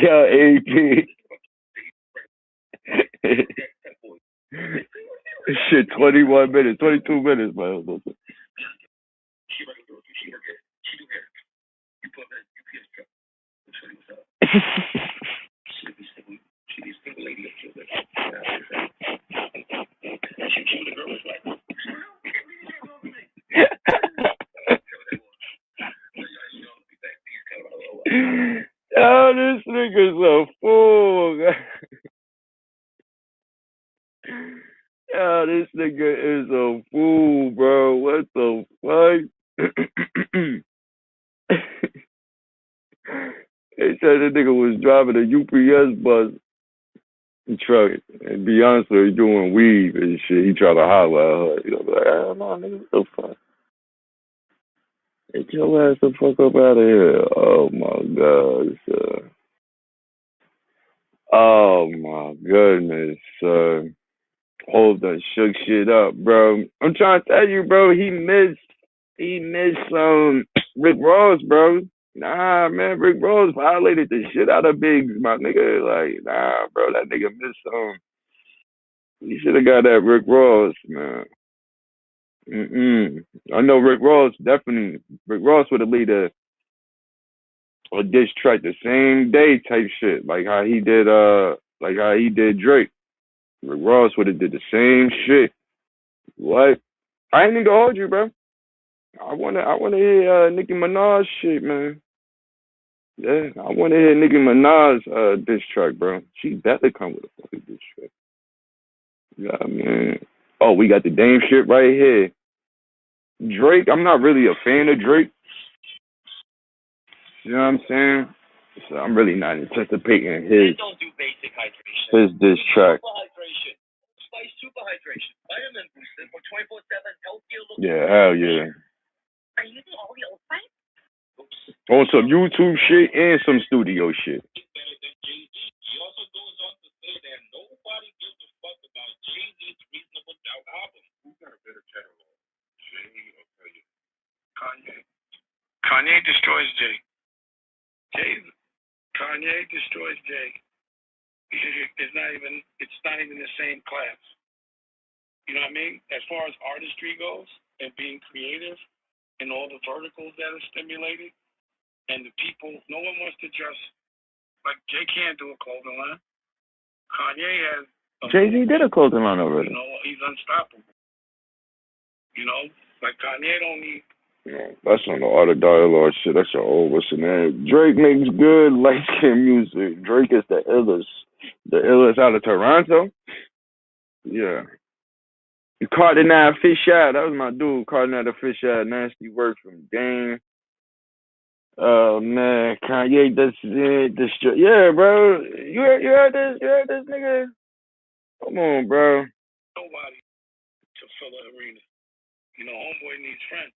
[SPEAKER 1] Yo, AP. Shit, 21 minutes, 22 minutes, man.
[SPEAKER 2] She do hair. You put that UPS truck. That's what he was up. She'd be a single lady up here. She the girl was like,
[SPEAKER 1] oh, this nigga's a fool. Oh, this nigga is a fool, bro. What the fuck? They said the nigga was driving a UPS bus truck, and Beyonce doing weave and shit. He tried to holler at her. You know, like, oh, no, nigga, what the fuck? Get your ass the fuck up out of here. Oh, my God, sir. Oh, my goodness, sir. Hold done shook shit up, bro. I'm trying to tell you, bro, he missed Rick Ross, bro. Nah, man, Rick Ross violated the shit out of Biggs, my nigga. Like, nah, bro, that nigga missed He should have got that Rick Ross, man. I know Rick Ross would have lead a diss track the same day type shit, like how he did Drake. Rick Ross would have did the same shit. What? I ain't even gonna hold you, bro. I wanna hear Nicki Minaj shit, man. Yeah, I wanna hear Nicki Minaj diss track, bro. She better come with a fucking diss track. Yeah, man. Oh, we got the Dame shit right here. Drake, I'm not really a fan of Drake. You know what I'm saying? So I'm really not anticipating his diss track.
[SPEAKER 2] Super hydration. Vitamin boosted for 24/7 healthier looking.
[SPEAKER 1] Yeah, hell yeah.
[SPEAKER 3] Are you using all the old spice?
[SPEAKER 1] On some YouTube shit and some studio shit.
[SPEAKER 2] He also goes on to say that nobody gives a fuck about Jay-Z's Reasonable Doubt album. Who got a better catalog? Jay or Kanye? Kanye destroys Jay. Kanye destroys Jay. It's not even the same class. You know what I mean? As far as artistry goes and being creative and all the verticals that are stimulated and the people, no one wants to dress like Jay can't do a clothing line. Kanye has.
[SPEAKER 1] Jay-Z did a clothing line already.
[SPEAKER 2] You know, he's unstoppable. You know, like Kanye don't need.
[SPEAKER 1] Yeah, that's on the Art of Dialogue shit. That's your old what's the name? Drake makes good light skin music. Drake is the illest. The illest out of Toronto. Yeah. Cardinal Fisheye, that was my dude. Cardinal Fisheye, nasty work from Dame. Oh man, Kanye, that's it. Yeah, bro. You heard this? You heard this nigga? Come on, bro.
[SPEAKER 2] Nobody to fill the arena. You know, homeboy needs friends.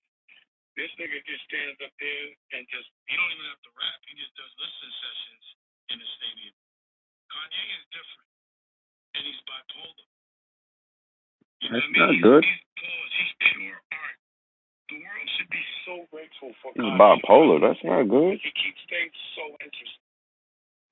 [SPEAKER 2] This nigga just stands up there and just, he don't even have to rap. He just does listening sessions in the stadium. Kanye is different. And he's bipolar. You know
[SPEAKER 1] That's
[SPEAKER 2] what I mean?
[SPEAKER 1] not good.
[SPEAKER 2] He's pure art. The world should be so grateful for
[SPEAKER 1] He's
[SPEAKER 2] Kanye.
[SPEAKER 1] bipolar. That's not good.
[SPEAKER 2] He keeps things so interesting.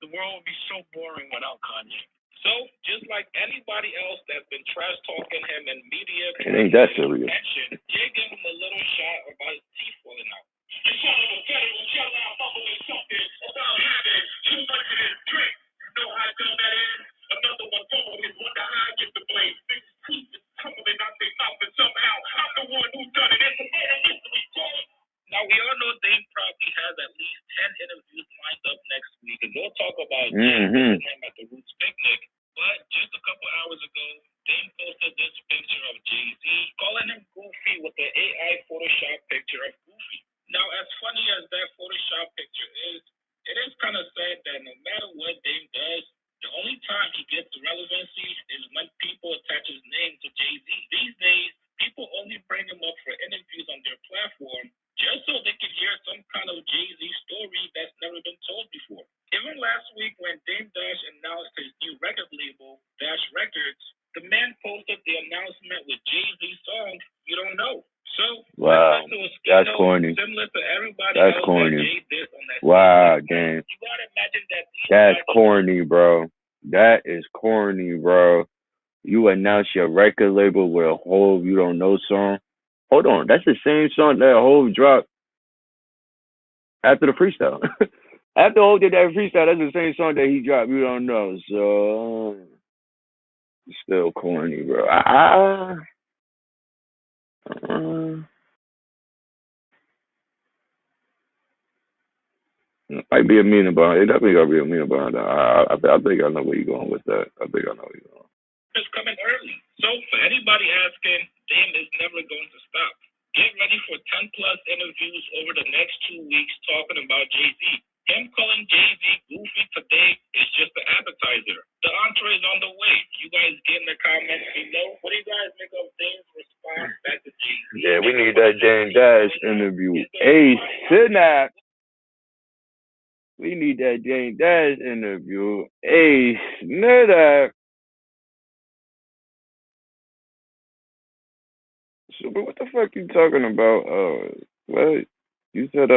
[SPEAKER 2] The world would be so boring without Kanye. So, just like anybody else that's been trash talking him in media,
[SPEAKER 1] it ain't that serious.
[SPEAKER 2] Give him a little shot about his teeth falling out. The son of a federal shell out bubbling something about having too much of this drink. You know how dumb that is? Another one following is wonder how I get the blame. Six teeth is tumbling out their mouth, and somehow I'm the one who done it. It's a murder mystery, Jay. Now, we all know Dame probably has at least 10 interviews lined up next week, and we'll talk about him at the Roots picnic. But just a couple hours ago, Dame posted this picture of Jay-Z, calling him Goofy with the AI Photoshop picture of Goofy. Now, as funny as that Photoshop picture is, it is kind of sad that no matter what Dame does, the only time he gets relevancy is when people attach his name to Jay-Z. These days, people only bring him up for interviews on their platform just so they can hear some kind of Jay-Z story that's never been told before. Even last week when Dame Dash announced his new record label, Dash Records, the man posted the announcement with Jay-Z's song, You Don't Know. So,
[SPEAKER 1] wow, that's corny.
[SPEAKER 2] Similar to everybody
[SPEAKER 1] that's
[SPEAKER 2] else
[SPEAKER 1] corny.
[SPEAKER 2] that Jay did on that
[SPEAKER 1] wow,
[SPEAKER 2] song.
[SPEAKER 1] damn.
[SPEAKER 2] You gotta imagine that
[SPEAKER 1] that's corny, bro. That is corny, bro. You announce your record label with a Hove You Don't Know song. Hold on, that's the same song that Hove dropped after the freestyle. After Hove did that freestyle, that's the same song that he dropped. You Don't Know, so still corny, bro. Might be a meaning behind it. Definitely gotta be a meaning behind that. I think I know where you're going with that. I think I know where you're going.
[SPEAKER 2] It's coming early. So for anybody asking, Dame is never going to stop. Get ready for 10 plus interviews over the next 2 weeks talking about Jay-Z. Him calling Jay-Z Goofy today is just the appetizer. The entree is on the way. You guys get in the comments below. What do you guys make of Dame's response back to Jay-Z?
[SPEAKER 1] Yeah, we need that Dame Dash interview. Hey, Synapse. We need that Dame Dash interview. Hey, Synapse. So, but what the fuck you talking about? What? You said,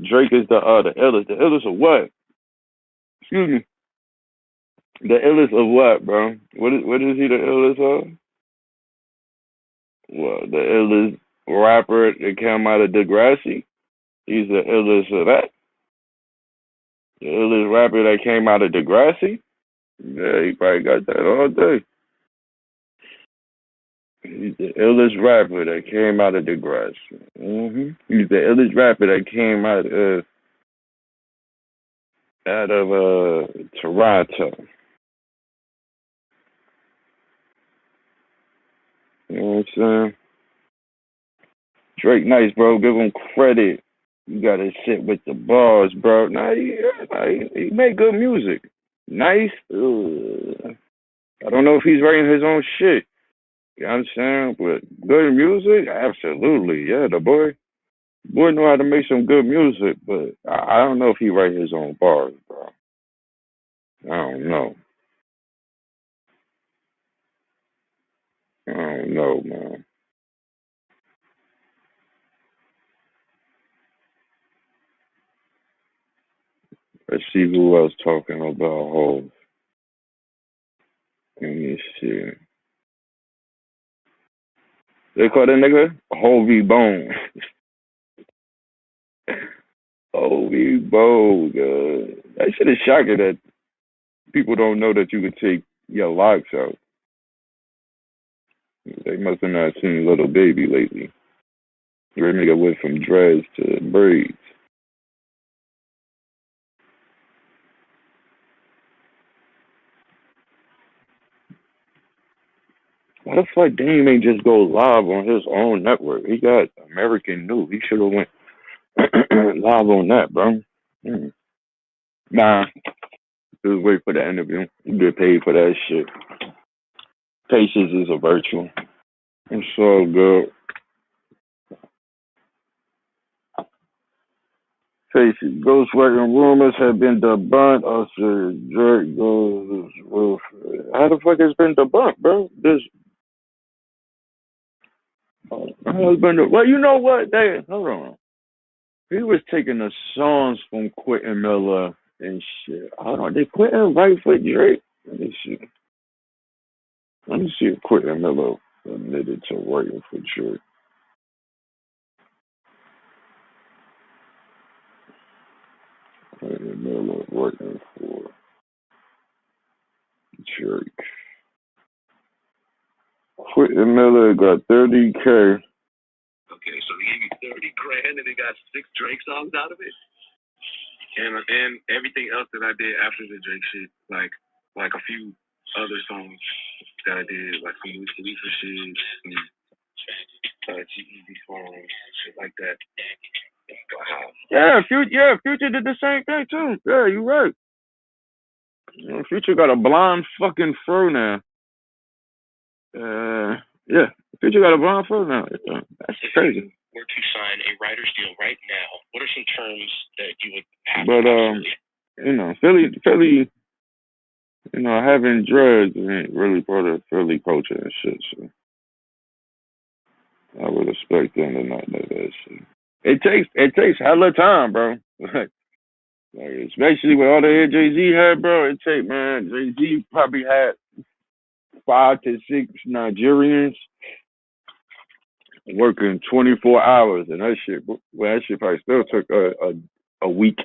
[SPEAKER 1] Drake is the illest. The illest of what? Excuse me. The illest of what, bro? What is he the illest of? Well, the illest rapper that came out of Degrassi? He's the illest of that? The illest rapper that came out of Degrassi? Yeah, he probably got that all day. He's the illest rapper that came out of Degrassi. He's the illest rapper that came out of Toronto. You know what I'm saying? Drake nice, bro. Give him credit. You gotta sit with the bars, bro. He made good music. Nice. I don't know if he's writing his own shit. You know what I'm saying? But good music? Absolutely. Yeah, the boy know how to make some good music, but I don't know if he writes his own bars, bro. I don't know. I don't know, man. Let's see who else talking about Hov. Let me see. They call that nigga Hovey Bone. Hovey Bone. That shit is shocking that people don't know that you could take your locks out. They must have not seen Little Baby lately. Your nigga went from dreads to braids. Why the fuck Dame ain't just go live on his own network? He got American News. He should have went live on that, bro. Mm. Nah, just wait for the interview. You get paid for that shit. Patience is a virtue. It's so good. Patience. Ghostwriting rumors have been debunked. Also, Drake goes with. How the fuck has been debunked, bro? This. How has been? Well, you know what? Hold on. He was taking the songs from Quentin Miller and shit. Hold on. Did Quentin write for Drake? Let me see. Let me see if Quentin Miller admitted to writing for Drake. Quentin Miller writing for Drake. Quentin Miller got 30K.
[SPEAKER 2] Okay, so he gave me 30 grand and he got 6 Drake songs out of it. And everything else that I did after the Drake shit, like a few other songs that I did, like some Wiz Khalifa shit, some G-Eazy songs, shit like that. Wow.
[SPEAKER 1] Yeah, Future did the same thing too. Yeah, you right. Future got a blonde fucking fro now. Yeah, Future got a blonde fro now. That's crazy.
[SPEAKER 2] Were to sign a writer's deal right now, what are some terms that you would have?
[SPEAKER 1] But Philly, having drugs ain't really part of Philly culture and shit. So I would expect them to not know that shit. It takes hella time, bro. Like, especially with all the hair Jay-Z had, bro. Jay-Z probably had 5 to 6 Nigerians working 24 hours, and that shit probably still took a week.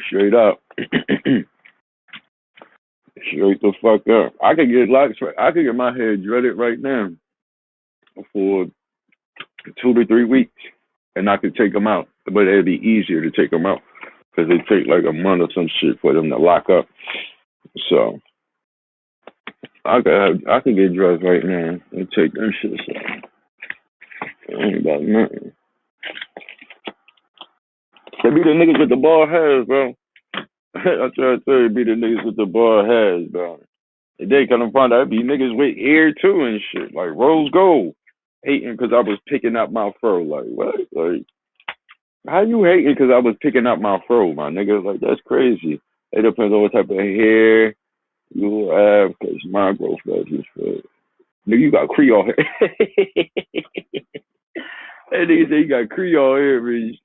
[SPEAKER 1] Straight up. Straight the fuck up. I could get my hair dreaded right now for 2 to 3 weeks, and I could take them out. But it'd be easier to take them out because it take like a month or some shit for them to lock up. So I could get dressed right now and take them shit. So it ain't about nothing. They be the niggas with the bald heads, bro. I try to tell you, be the niggas with the bald heads, bro. And they kind of find out be niggas with hair too and shit, like Rose Gold, hating because I was picking out my fro. Like what? Like how you hating because I was picking out my fro, my nigga? Like that's crazy. It depends on what type of hair you have, because my growth is for nigga, you got Creole hair. That nigga say you got Creole hair, man.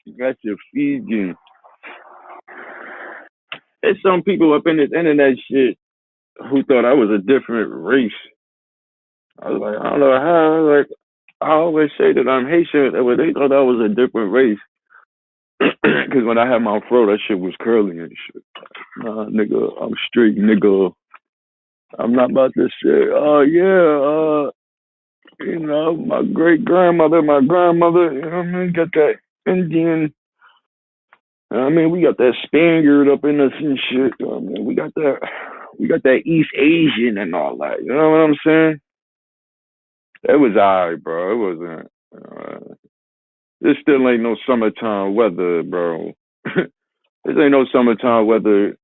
[SPEAKER 1] You got your Fijian. There's some people up in this internet shit who thought I was a different race. I was like, I don't know how. Like, I always say that I'm Haitian, but they thought I was a different race. Because when I had my fro, that shit was curly and shit. Nah, nigga, I'm straight, nigga. I'm not about to say, oh, yeah, my great-grandmother, my grandmother, you know what I mean, got that Indian, we got that Spaniard up in us and shit. We got that East Asian and all that. You know what I'm saying? It was alright, bro. It wasn't. This still ain't no summertime weather, bro. This ain't no summertime weather,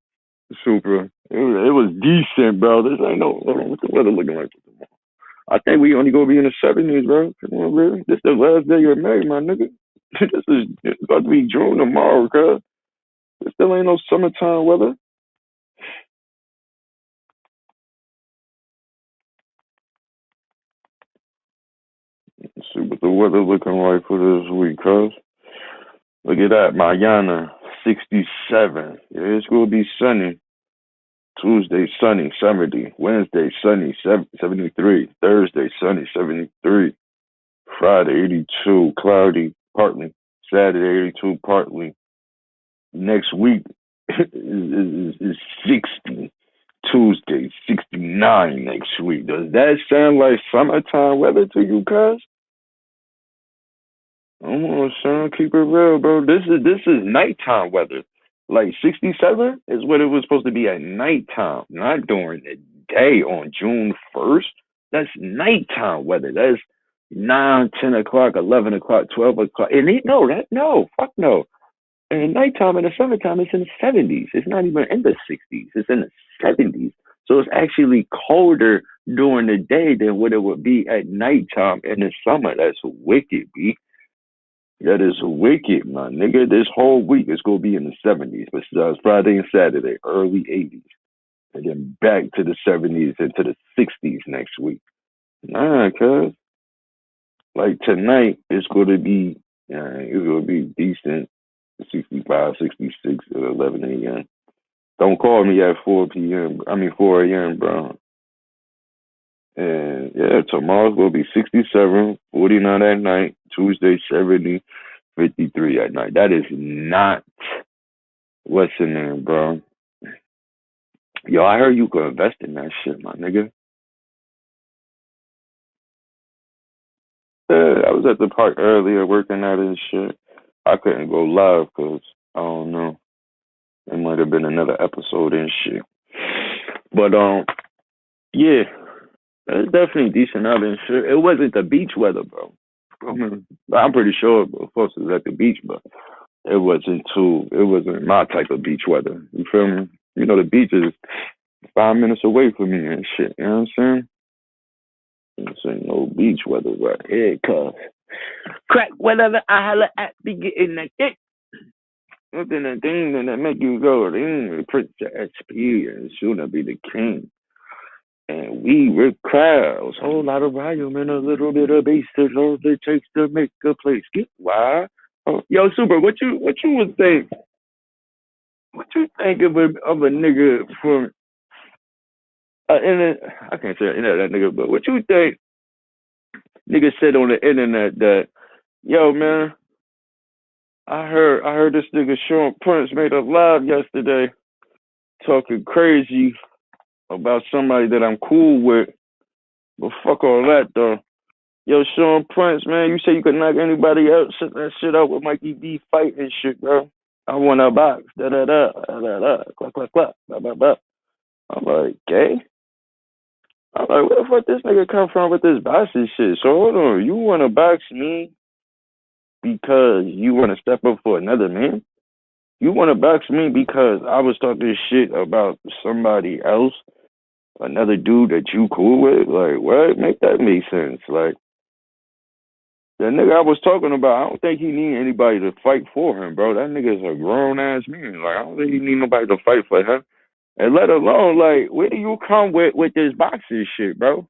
[SPEAKER 1] Super. It was decent, bro. This ain't no. Hold on, what's the weather looking like? I think we only gonna be in the 70s, bro. Come on, bro. This the last day of May, my nigga. It's about to be June tomorrow, cuz. This still ain't no summertime weather. Let's see what the weather looking like for this week, cuz. Look at that, Mayana, 67. Yeah, it's gonna be sunny. Tuesday, sunny, 70. Wednesday, sunny, 73. Thursday, sunny, 73. Friday, 82, cloudy, partly. Saturday, 82, partly. Next week is 60. Tuesday, 69 next week. Does that sound like summertime weather to you, cuz? Come on, son, keep it real, bro. This is nighttime weather. Like 67 is what it was supposed to be at nighttime, not during the day on June 1st. That's nighttime weather. That's 9, 10 o'clock, 11 o'clock, 12 o'clock. And no, fuck no. And nighttime in the summertime, it's in the 70s. It's not even in the 60s. It's in the 70s. So it's actually colder during the day than what it would be at nighttime in the summer. That's wicked, B. That is wicked, my nigga. This whole week is gonna be in the 70s, besides Friday and Saturday, early 80s, and then back to the 70s and to the 60s next week. Nah, cuz like tonight it's gonna be decent, 65, 66 at 11 a.m. Don't call me at 4 p.m. 4 a.m., bro. And yeah, tomorrow's gonna be 67, 49 at night. Tuesday, 70, 53 at night. That is not what's in there, bro. Yo, I heard you could invest in that shit, my nigga. Yeah, I was at the park earlier working out and shit. I couldn't go live because I don't know. It might have been another episode and shit. But yeah, it's definitely decent out and shit. It wasn't the beach weather, bro. I'm pretty sure, of course, it was at the beach, but it wasn't my type of beach weather. You feel me? You know, the beach is 5 minutes away from me and shit. You know what I'm saying? This ain't no beach weather right here, cuz. Crack whatever I holla at be getting that dick. Nothing that thing that make you go, Prince experience, soon I be the king. And we with crowds, whole lot of volume and a little bit of bass is all it takes to make a place get wild. Oh, yo, Super, what you would think? What you think of a nigga from I can't say internet that nigga, but what you think nigga said on the internet that, yo man, I heard this nigga Sean Prince made a live yesterday talking crazy about somebody that I'm cool with. But fuck all that though. Yo, Sean Prince, man, you say you could knock anybody out, set that shit out with Mikey B fighting and shit, bro. I want a box, da da da da da, clap clap clap, blah blah blah. I'm like, gay? I'm like, where the fuck this nigga come from with this boxing shit? So hold on, you wanna box me because you wanna step up for another man? You wanna box me because I was talking shit about somebody else, another dude that you cool with? Like, what? Make that make sense. Like, the nigga I was talking about, I don't think he need anybody to fight for him, bro. That nigga's a grown ass man. Like, I don't think he need nobody to fight for him. And let alone, like, where do you come with this boxing shit, bro?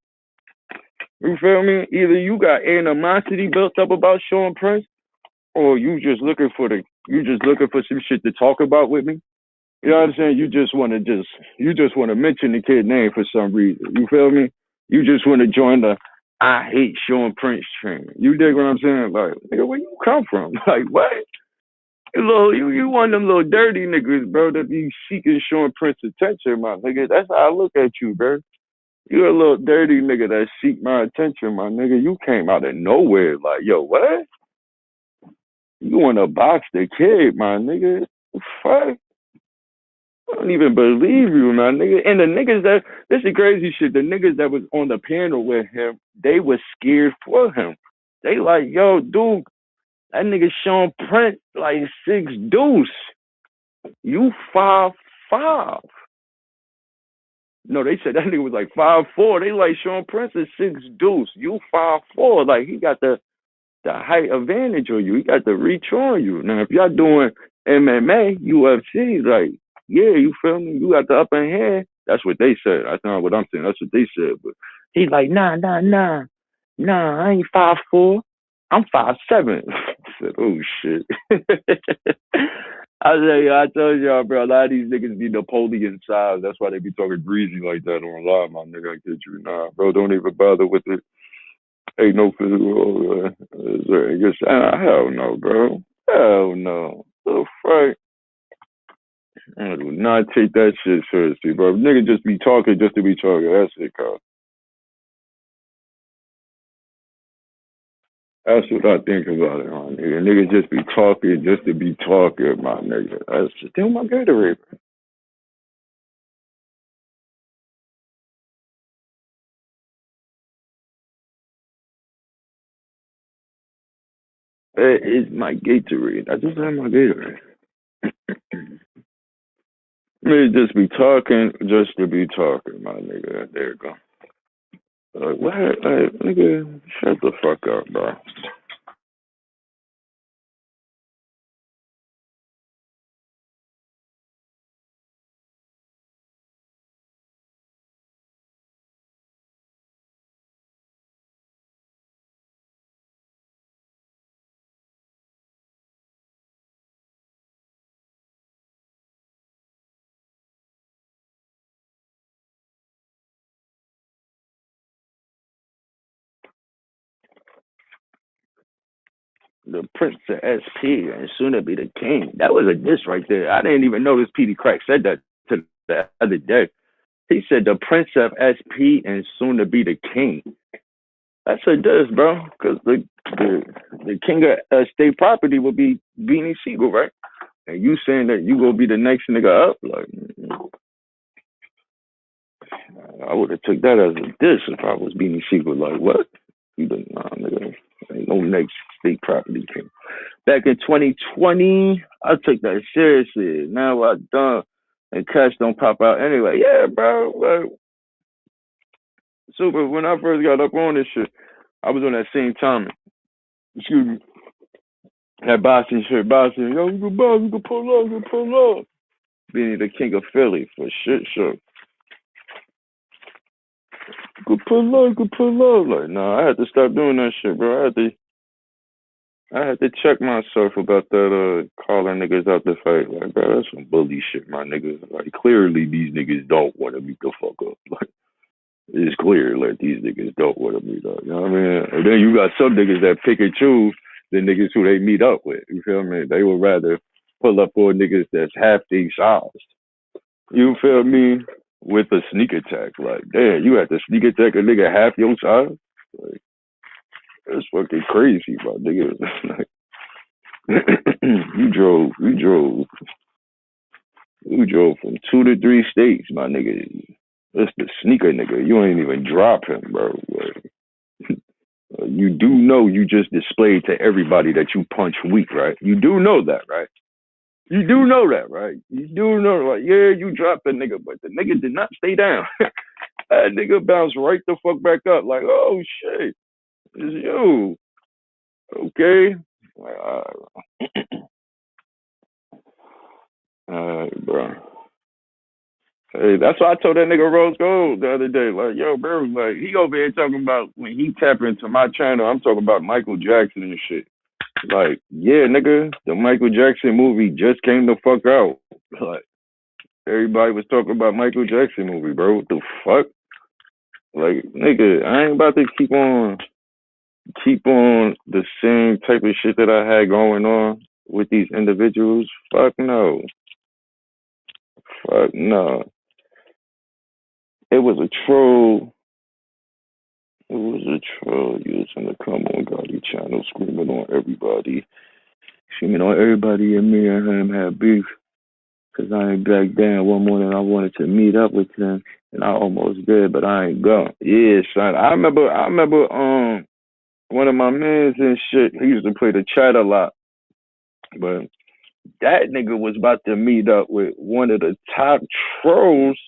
[SPEAKER 1] You feel me? Either you got animosity built up about Sean Prince, or you just looking for some shit to talk about with me. You know what I'm saying? You just want to mention the kid name for some reason. You feel me? You just want to join the I hate Sean Prince train. You dig what I'm saying? Like, nigga, where you come from? Like, what? You one of them little dirty niggas, bro, that be seeking Sean Prince attention, my nigga. That's how I look at you, bro. You a little dirty nigga that seek my attention, my nigga. You came out of nowhere, like, yo, what? You want to box the kid, my nigga? Fuck. I don't even believe you, man, nigga. And the niggas this is crazy shit. The niggas that was on the panel with him, they was scared for him. They like, yo, dude, that nigga Sean Prince, like 6 deuce. You 5'5". No, they said that nigga was like 5'4". They like Sean Prince is 6 deuce. You 5'4". Like he got the height advantage on you. He got the reach on you. Now if y'all doing MMA, UFC, like, yeah, you feel me? You got the upper hand. That's what they said. That's not what I'm saying. That's what they said. But he's like, nah. I ain't 5'4". I'm 5'7". said, "Oh shit." I told y'all, bro. A lot of these niggas be Napoleon size. That's why they be talking greasy like that on live, my nigga. I kid you, nah, bro. Don't even bother with it. Ain't no physical. Hell no, bro. Hell no. The fuck. I do not take that shit seriously, bro. Nigga just be talking just to be talking. That's it, Carl. That's what I think about it, my nigga. Nigga just be talking just to be talking, my nigga. That's still my Gatorade. It is my Gatorade. I just have my Gatorade. Nigga just be talking just to be talking, my nigga. There you go. Like, what? Like, nigga, shut the fuck up, bro. The Prince of SP and soon to be the king. That was a diss right there. I didn't even notice Petey Crack said that to the other day. He said the Prince of SP and soon to be the king. That's a diss, bro. Because the king of state property would be Beanie Siegel, right? And you saying that you gonna be the next nigga up? Like, I would have took that as a diss if I was Beanie Siegel. Like, what? You didn't, nah, nigga. Ain't no next state property king. Back in 2020, I took that seriously. Now I done, and cash don't pop out anyway. Yeah, bro. Like, super. When I first got up on this shit, I was on that same time. Excuse me. That boxing shit, boxing. Yo, you can box, you can pull up, you can pull up. Being the king of Philly for shit show. You can pull up, you can pull up. Like, nah, I had to stop doing that shit, bro. I had to check myself about that calling niggas out the fight. Like, bro, that's some bully shit, my niggas. Like, clearly these niggas don't want to beat the fuck up. Like, it's clear, like, these niggas don't want to meet up. You know what I mean? And then you got some niggas that pick and choose the niggas who they meet up with. You feel me? They would rather pull up on niggas that's half their size. You feel me? With a sneak attack. Like, damn, you had to sneak attack a nigga half your size? Like, that's fucking crazy, my nigga. Like, you drove from 2 to 3 states, my nigga. That's the sneaker nigga. You ain't even drop him, bro. Like, you do know you just displayed to everybody that you punch weak, right? You do know that, right? You do know that, right? You do know, like, yeah, you dropped the nigga, but the nigga did not stay down. That nigga bounced right the fuck back up, like, oh shit, it's you. Okay. Like, all right, bro. Hey, that's why I told that nigga Rose Gold the other day. Like, yo, bro, like, he over here talking about when he tap into my channel, I'm talking about Michael Jackson and shit. Like, yeah, nigga, the Michael Jackson movie just came the fuck out. Like, everybody was talking about Michael Jackson movie, bro. What the fuck? Like, nigga, I ain't about to keep on the same type of shit that I had going on with these individuals. Fuck no. Fuck no. It was a troll. It was a troll using the Come On Gotti channel, screaming on everybody. Screaming on everybody, and me and him had beef. Cause I ain't back down. One morning I wanted to meet up with him, and I almost did, but I ain't going. Yeah, son. I remember one of my mans and shit, he used to play the chat a lot. But that nigga was about to meet up with one of the top trolls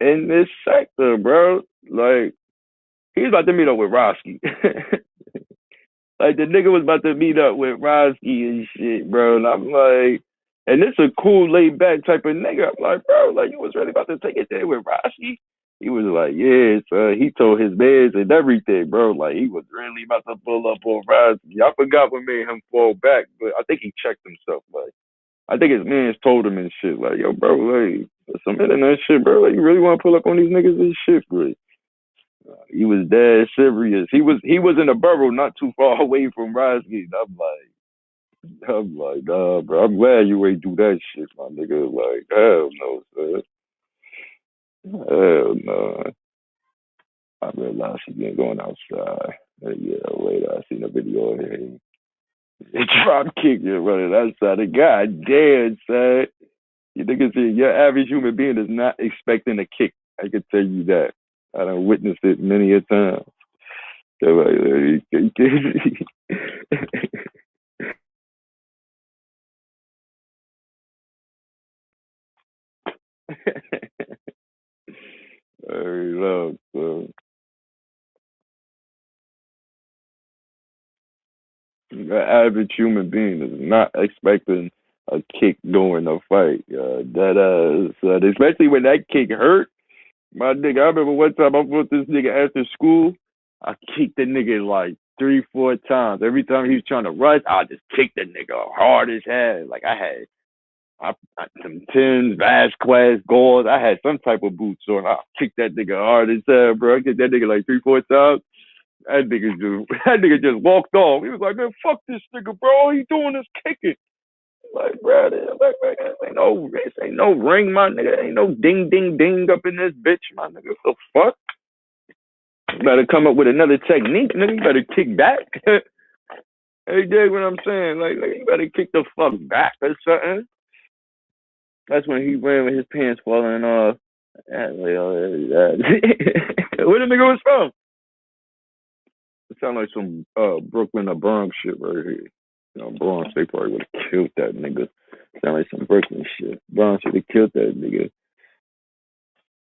[SPEAKER 1] in this sector, bro. Like, he was about to meet up with Roski. Like, the nigga was about to meet up with Roski and shit, bro. And I'm like, and this a cool, laid back type of nigga. I'm like, bro, like, you was really about to take it there with Roski? He was like, yeah, so he told his mans and everything, bro. Like he was really about to pull up on Rosky. I forgot what made him fall back, but I think he checked himself. Like I think his mans told him and shit, like, yo, bro, like some internet shit, bro. Like you really want to pull up on these niggas and shit, bro. He was dead serious. He was in a borough not too far away from Rosky. I'm like, nah, bro. I'm glad you ain't do that shit, my nigga. Like, hell no, sir. Hell no. I realized she been going outside. Yeah, later I seen a video of him. He drop kick you running outside. God damn, son. You niggas see, your average human being is not expecting a kick. I can tell you that. I done witnessed it many a time. So, like, very low, so. The average human being is not expecting a kick during a fight. Especially when that kick hurt. My nigga, I remember one time I fought this nigga after school. I kicked the nigga like 3, 4 times. Every time he was trying to rush, I just kicked the nigga hard as hell. Like I some Tims, Vasquez, Gold. I had some type of boots on. I kicked that nigga hard as hell, bro. I kicked that nigga like 3, 4 times. That nigga just walked off. He was like, man, fuck this nigga, bro. All he doing is kicking. Like, bro, this ain't no ring, my nigga. Ain't no ding, ding, ding up in this bitch, my nigga. What the fuck? You better come up with another technique, nigga. You better kick back. Hey, dig what I'm saying? Like, you better kick the fuck back or something. That's when he ran with his pants falling off. Where the nigga was from? It sound like some Brooklyn or Bronx shit right here. Bronx, they probably would have killed that nigga. Sound like some Brooklyn shit. Bronx should have killed that nigga.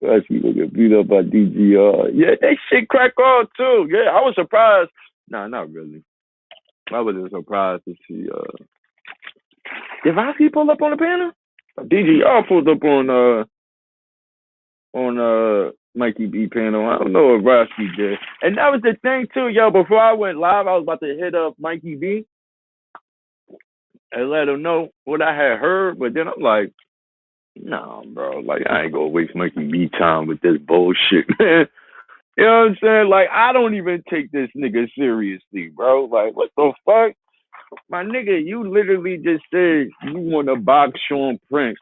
[SPEAKER 1] Actually, gonna get beat up by DGR. Yeah, that shit crack on too. Yeah, I was surprised. Nah, not really. I wasn't surprised to see. Did Rocky pull up on the panel? DGR pulled up on Mikey B panel. I don't know if Rocky did. And that was the thing too, yo. Before I went live, I was about to hit up Mikey B and let him know what I had heard, but then I'm like, nah, bro, like I ain't gonna waste Mikey B time with this bullshit, man. You know what I'm saying? Like I don't even take this nigga seriously, bro. Like what the fuck? My nigga, you literally just said you wanna box Sean Prince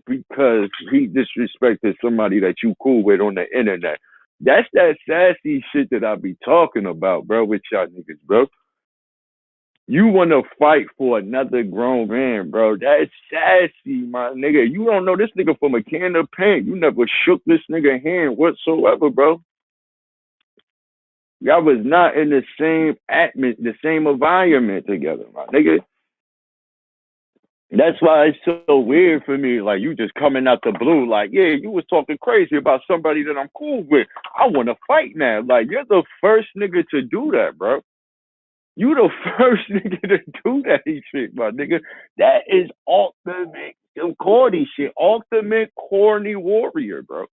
[SPEAKER 1] because he disrespected somebody that you cool with on the internet. That's that sassy shit that I be talking about, bro, with y'all niggas, bro. You want to fight for another grown man, bro. That's sassy, my nigga. You don't know this nigga from a can of paint. You never shook this nigga hand whatsoever, bro. Y'all was not in the same environment together, my nigga. That's why it's so weird for me. Like you just coming out the blue, like, yeah, you was talking crazy about somebody that I'm cool with. I want to fight now. Like you're the first nigga to do that, bro. You the first nigga to do that shit, my nigga. That is ultimate corny shit. Ultimate corny warrior, bro.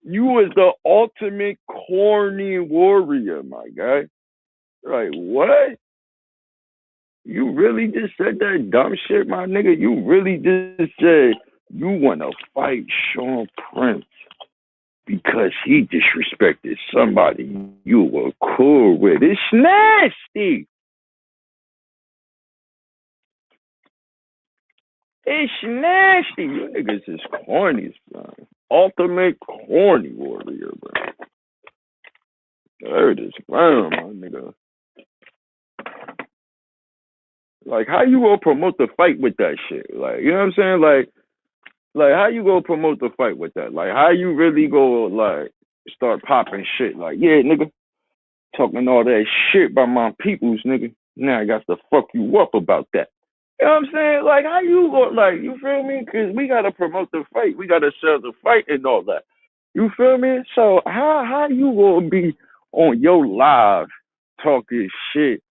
[SPEAKER 1] You was the ultimate corny warrior, my guy. Like, what? You really just said that dumb shit, my nigga? You really just said you want to fight Sean Prince because he disrespected somebody you were cool with. It's nasty. It's nasty. You niggas is corny, bro. Ultimate corny warrior, bro. There it is, bro, my nigga. Like, how you gonna promote the fight with that shit? Like, you know what I'm saying? Like how you gonna promote the fight with that? Like, how you really go like start popping shit? Like, yeah, nigga, talking all that shit by my peoples, nigga. Now I got to fuck you up about that. You know what I'm saying? Like, how you go, like, you feel me? Because we got to promote the fight. We got to sell the fight and all that. You feel me? So, how you going to be on your live talking shit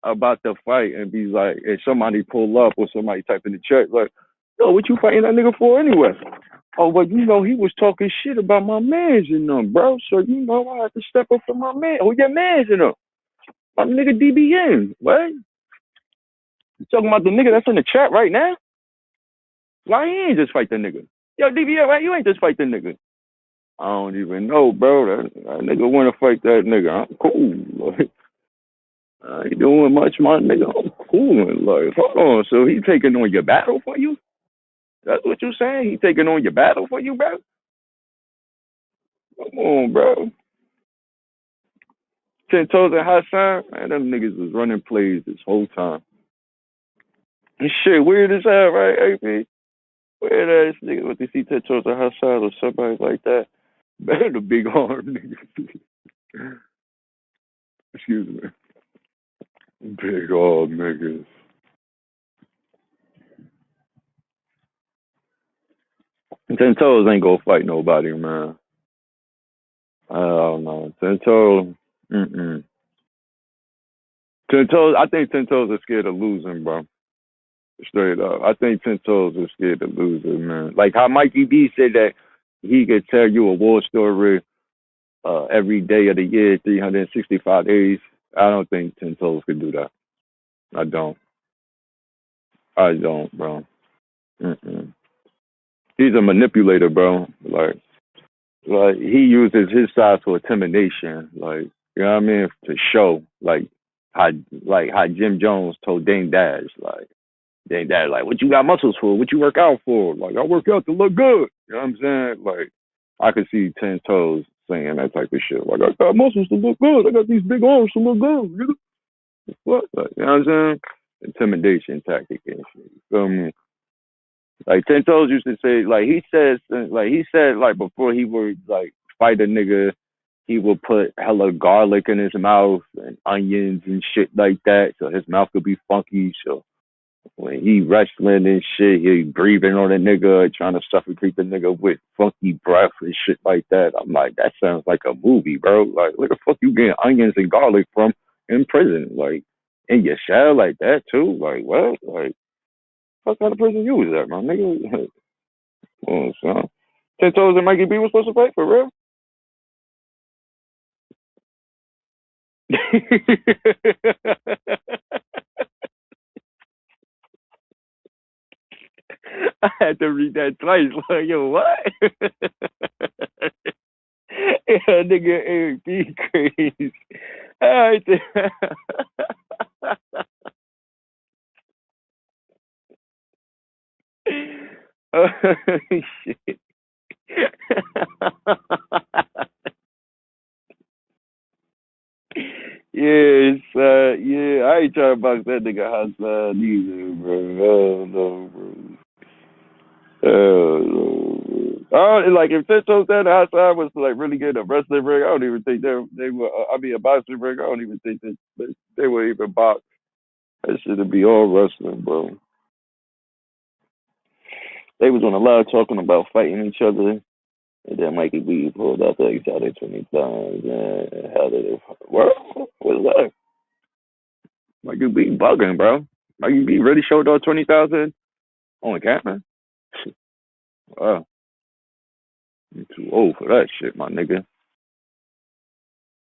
[SPEAKER 1] about the fight and be like, if somebody pull up or somebody type in the chat, like, yo, what you fighting that nigga for anyway? Oh, well, he was talking shit about my mans and them, bro. So, I had to step up for my man. Oh, your mans and them. My nigga DBN. What? You talking about the nigga that's in the chat right now? Why he ain't just fight the nigga? Yo, DBN, why you ain't just fight the nigga? I don't even know, bro. That nigga want to fight that nigga. I'm cool. Like, I ain't doing much, my nigga. I'm cool. Like, hold on. So he taking on your battle for you? That's what you saying? He taking on your battle for you, bro? Come on, bro. 10 Toes and Hassan, man, them niggas was running plays this whole time. And shit, weird as hell, right, AP? Weird ass nigga with the see 10 Toes and Hassan or somebody like that. Man, the big arm niggas. Excuse me. Big arm niggas. 10 Toes ain't gonna fight nobody, man. I don't know. 10 Toes, 10 Toes, I think 10 Toes are scared of losing, bro. Straight up. I think 10 Toes are scared of losing, man. Like how Mikey B said that he could tell you a war story every day of the year, 365 days. I don't think 10 Toes could do that. I don't. I don't, bro. Mm-mm. He's a manipulator, bro. Like he uses his size for intimidation. Like, you know what I mean? To show, how, how Jim Jones told Dame Dash, Dame Dash, what you got muscles for? What you work out for? Like, I work out to look good. You know what I'm saying? Like, I could see 10 Toes saying that type of shit. Like, I got muscles to look good. I got these big arms to look good. What? Like, you know what I'm saying? Intimidation tactic and shit. You feel me? Like 10 Toes used to say, he said, before he would fight a nigga, he would put hella garlic in his mouth and onions and shit like that, so his mouth could be funky. So when he wrestling and shit, he breathing on a nigga, trying to suffocate the nigga with funky breath and shit like that. I'm like, that sounds like a movie, bro. Like, where the fuck you getting onions and garlic from in prison? Like, in your cell like that too? Like, what? Like, what kind of prison you was at, my nigga? Oh, son. 10 Toes and Mikey B was supposed to fight for real? I had to read that twice. Like, yo, what? Yeah, nigga Eric B crazy. Alright. Oh, shit. Yeah, I ain't trying to box that nigga outside either, bro. Hell no, bro. Hell no, bro. Like if 10 Toes down the outside was really good at wrestling ring, I don't even think they were. I mean, a boxing ring, I don't even think that they would even box. That should be all wrestling, bro. They was on a live talking about fighting each other. And then Mikey B pulled out the exotic 20 times. And how did it work? What's that? Mikey B bugging, bro. Mikey B really showed all 20,000 on camera? Wow. I'm too old for that shit, my nigga.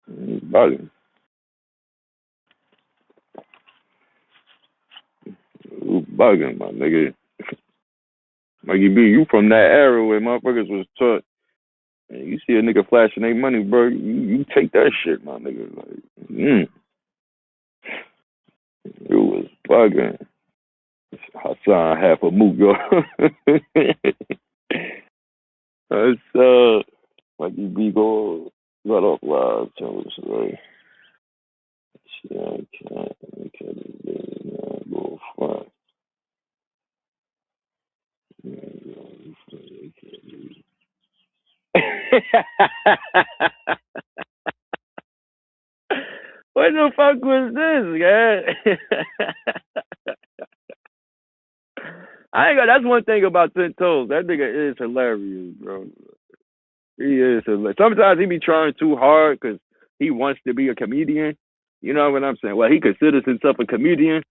[SPEAKER 1] He's bugging. You bugging, my nigga. Mikey B, you from that era where motherfuckers was taught. And you see a nigga flashing their money, bro. You take that shit, my nigga. Like, it was bugging. Hassan half a moot, yo. That's Mikey B go right off live tells right. Yeah, I can't go front. What the fuck was this, guy? I ain't got. That's one thing about 10 Toes. That nigga is hilarious, bro. He is hilarious. Sometimes he be trying too hard because he wants to be a comedian. You know what I'm saying? Well, he considers himself a comedian,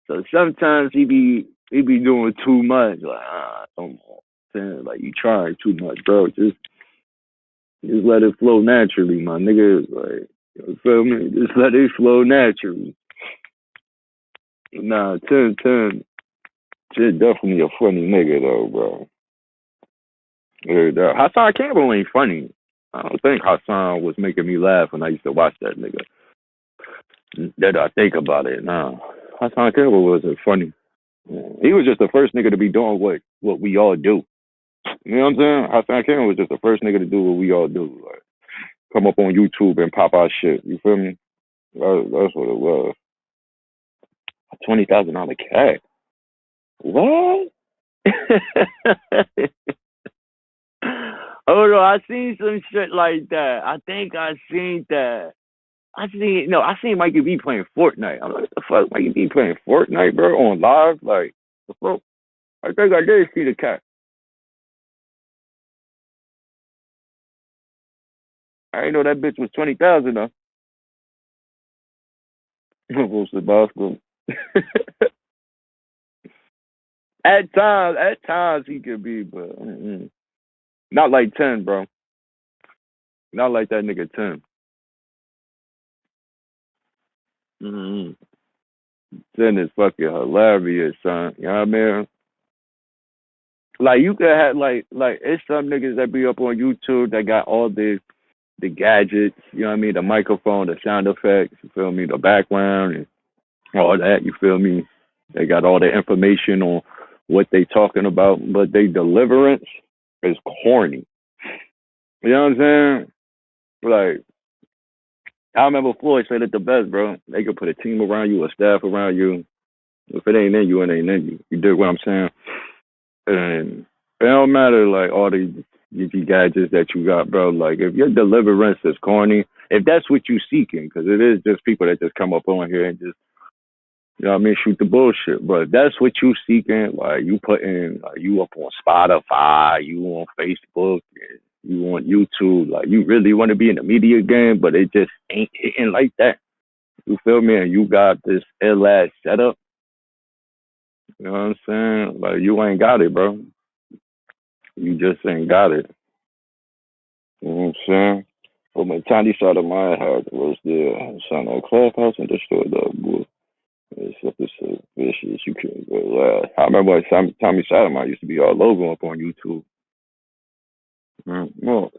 [SPEAKER 1] so sometimes he be doing too much. Like, come on. saying like you trying too much, bro. Just let it flow naturally, my nigga. Like, you feel me? Just let it flow naturally. Nah, 10, shit, definitely a funny nigga though, bro. Hassan Campbell ain't funny. I don't think Hassan was making me laugh when I used to watch that nigga. That I think about it now. Hassan Campbell wasn't funny. He was just the first nigga to be doing what we all do. You know what I'm saying? Hassan Campbell was just the first nigga to do what we all do. Like come up on YouTube and pop our shit. You feel me? That's what it was. $20,000 cat. What? Oh no, I seen some shit like that. I think I seen that. I seen Mikey B playing Fortnite. I'm like, what the fuck, Mikey B playing Fortnite, bro, on live? Like, the fuck? I think I did see the cat. I ain't know that bitch was 20,000 though. Supposed to basketball. At times he could be, but not like 10, bro. Not like that nigga 10. 10 is fucking hilarious, son. You know what I mean? Like you could have like it's some niggas that be up on YouTube that got all the gadgets, you know what I mean, the microphone, the sound effects, you feel me, the background and all that, you feel me? They got all the information on what they talking about, but they deliverance is corny. You know what I'm saying? Like I remember Floyd said it the best, bro. They could put a team around you, a staff around you. If it ain't in you, it ain't in you. You dig what I'm saying? And it don't matter like all the gadgets that you got, bro. Like if your deliverance is corny, if that's what you seeking, because it is just people that just come up on here and just, you know what I mean, shoot the bullshit. But if that's what you seeking, like you putting, like you up on Spotify, you on Facebook, you on YouTube, like you really want to be in the media game, but it just ain't hitting like that. You feel me? And you got this ill ass setup. You know what I'm saying? Like you ain't got it, bro. You just ain't got it. You know what I'm saying? Well, my tiny side of my heart was the sign on Clubhouse and destroyed the book. It's something so vicious you can't go loud. I remember when Tommy Sotomayor used to be all over up on YouTube. Well,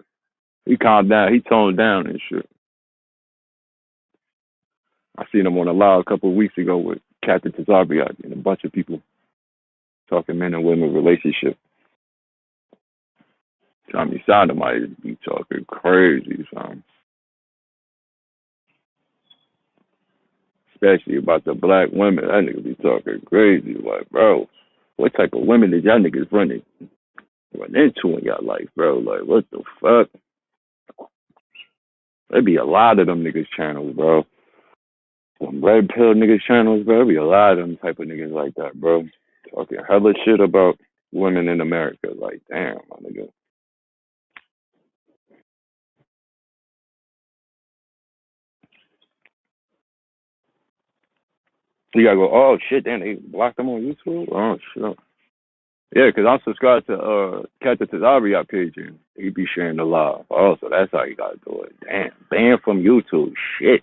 [SPEAKER 1] he calmed down. He toned down and shit. I seen him on a live a couple of weeks ago with Captain Tazabiat and a bunch of people talking men and women relationship. Tommy Sotomayor be talking crazy, son. Especially about the black women. That nigga be talking crazy. Like, bro, what type of women did y'all niggas run into in y'all life, bro? Like, what the fuck? There be a lot of them niggas channels, bro. Some red pill niggas channels, bro. There be a lot of them type of niggas like that, bro. Talking hella shit about women in America. Like, damn, my nigga. You gotta go, oh shit, damn, they blocked them on YouTube? Oh shit. Yeah, because I'm subscribed to Captain Tazaria page and he be sharing the live. Oh, so that's how you gotta do it. Damn, banned from YouTube. Shit.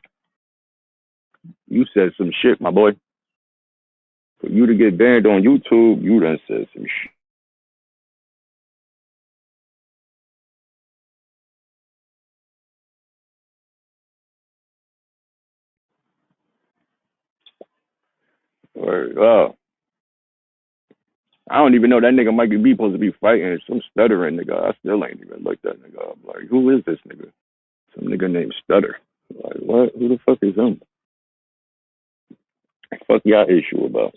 [SPEAKER 1] You said some shit, my boy. For you to get banned on YouTube, you done said some shit. Or, I don't even know that nigga Mikey B supposed to be fighting some stuttering nigga. I still ain't even looked that nigga up. Like, who is this nigga? Some nigga named Stutter. Like, what? Who the fuck is him? Fuck y'all issue about?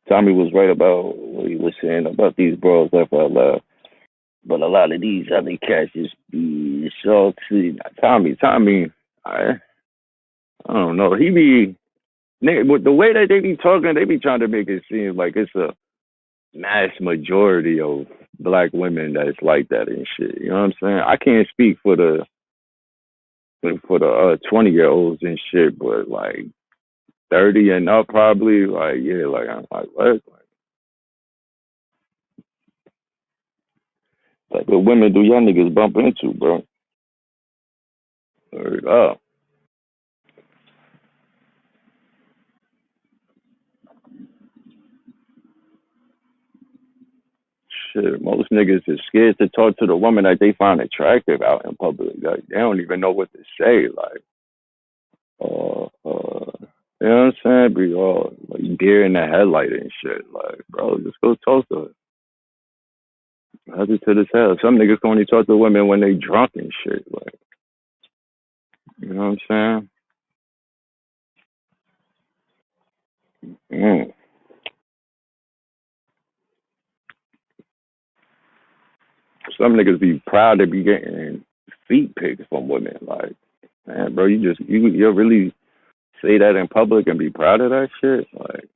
[SPEAKER 1] Tommy was right about what he was saying about these bros left out loud. But a lot of these other cats just be salty. Tommy, I don't know. He be, with the way that they be talking, they be trying to make it seem like it's a mass majority of black women that's like that and shit. You know what I'm saying? I can't speak for the 20-year-olds and shit, but like 30 and up probably. Like, yeah, like I'm like, what? Like what women do y'all niggas bump into, bro? Word up. Shit, most niggas is scared to talk to the woman that they find attractive out in public. Like, they don't even know what to say. Like, you know what I'm saying? Be all like deer in the headlight and shit. Like, bro, just go talk to her. Hesitant as hell. Some niggas can only talk to women when they drunk and shit. Like, you know what I'm saying? Some niggas be proud to be getting feet pics from women. Like, man, bro, you really say that in public and be proud of that shit? Like,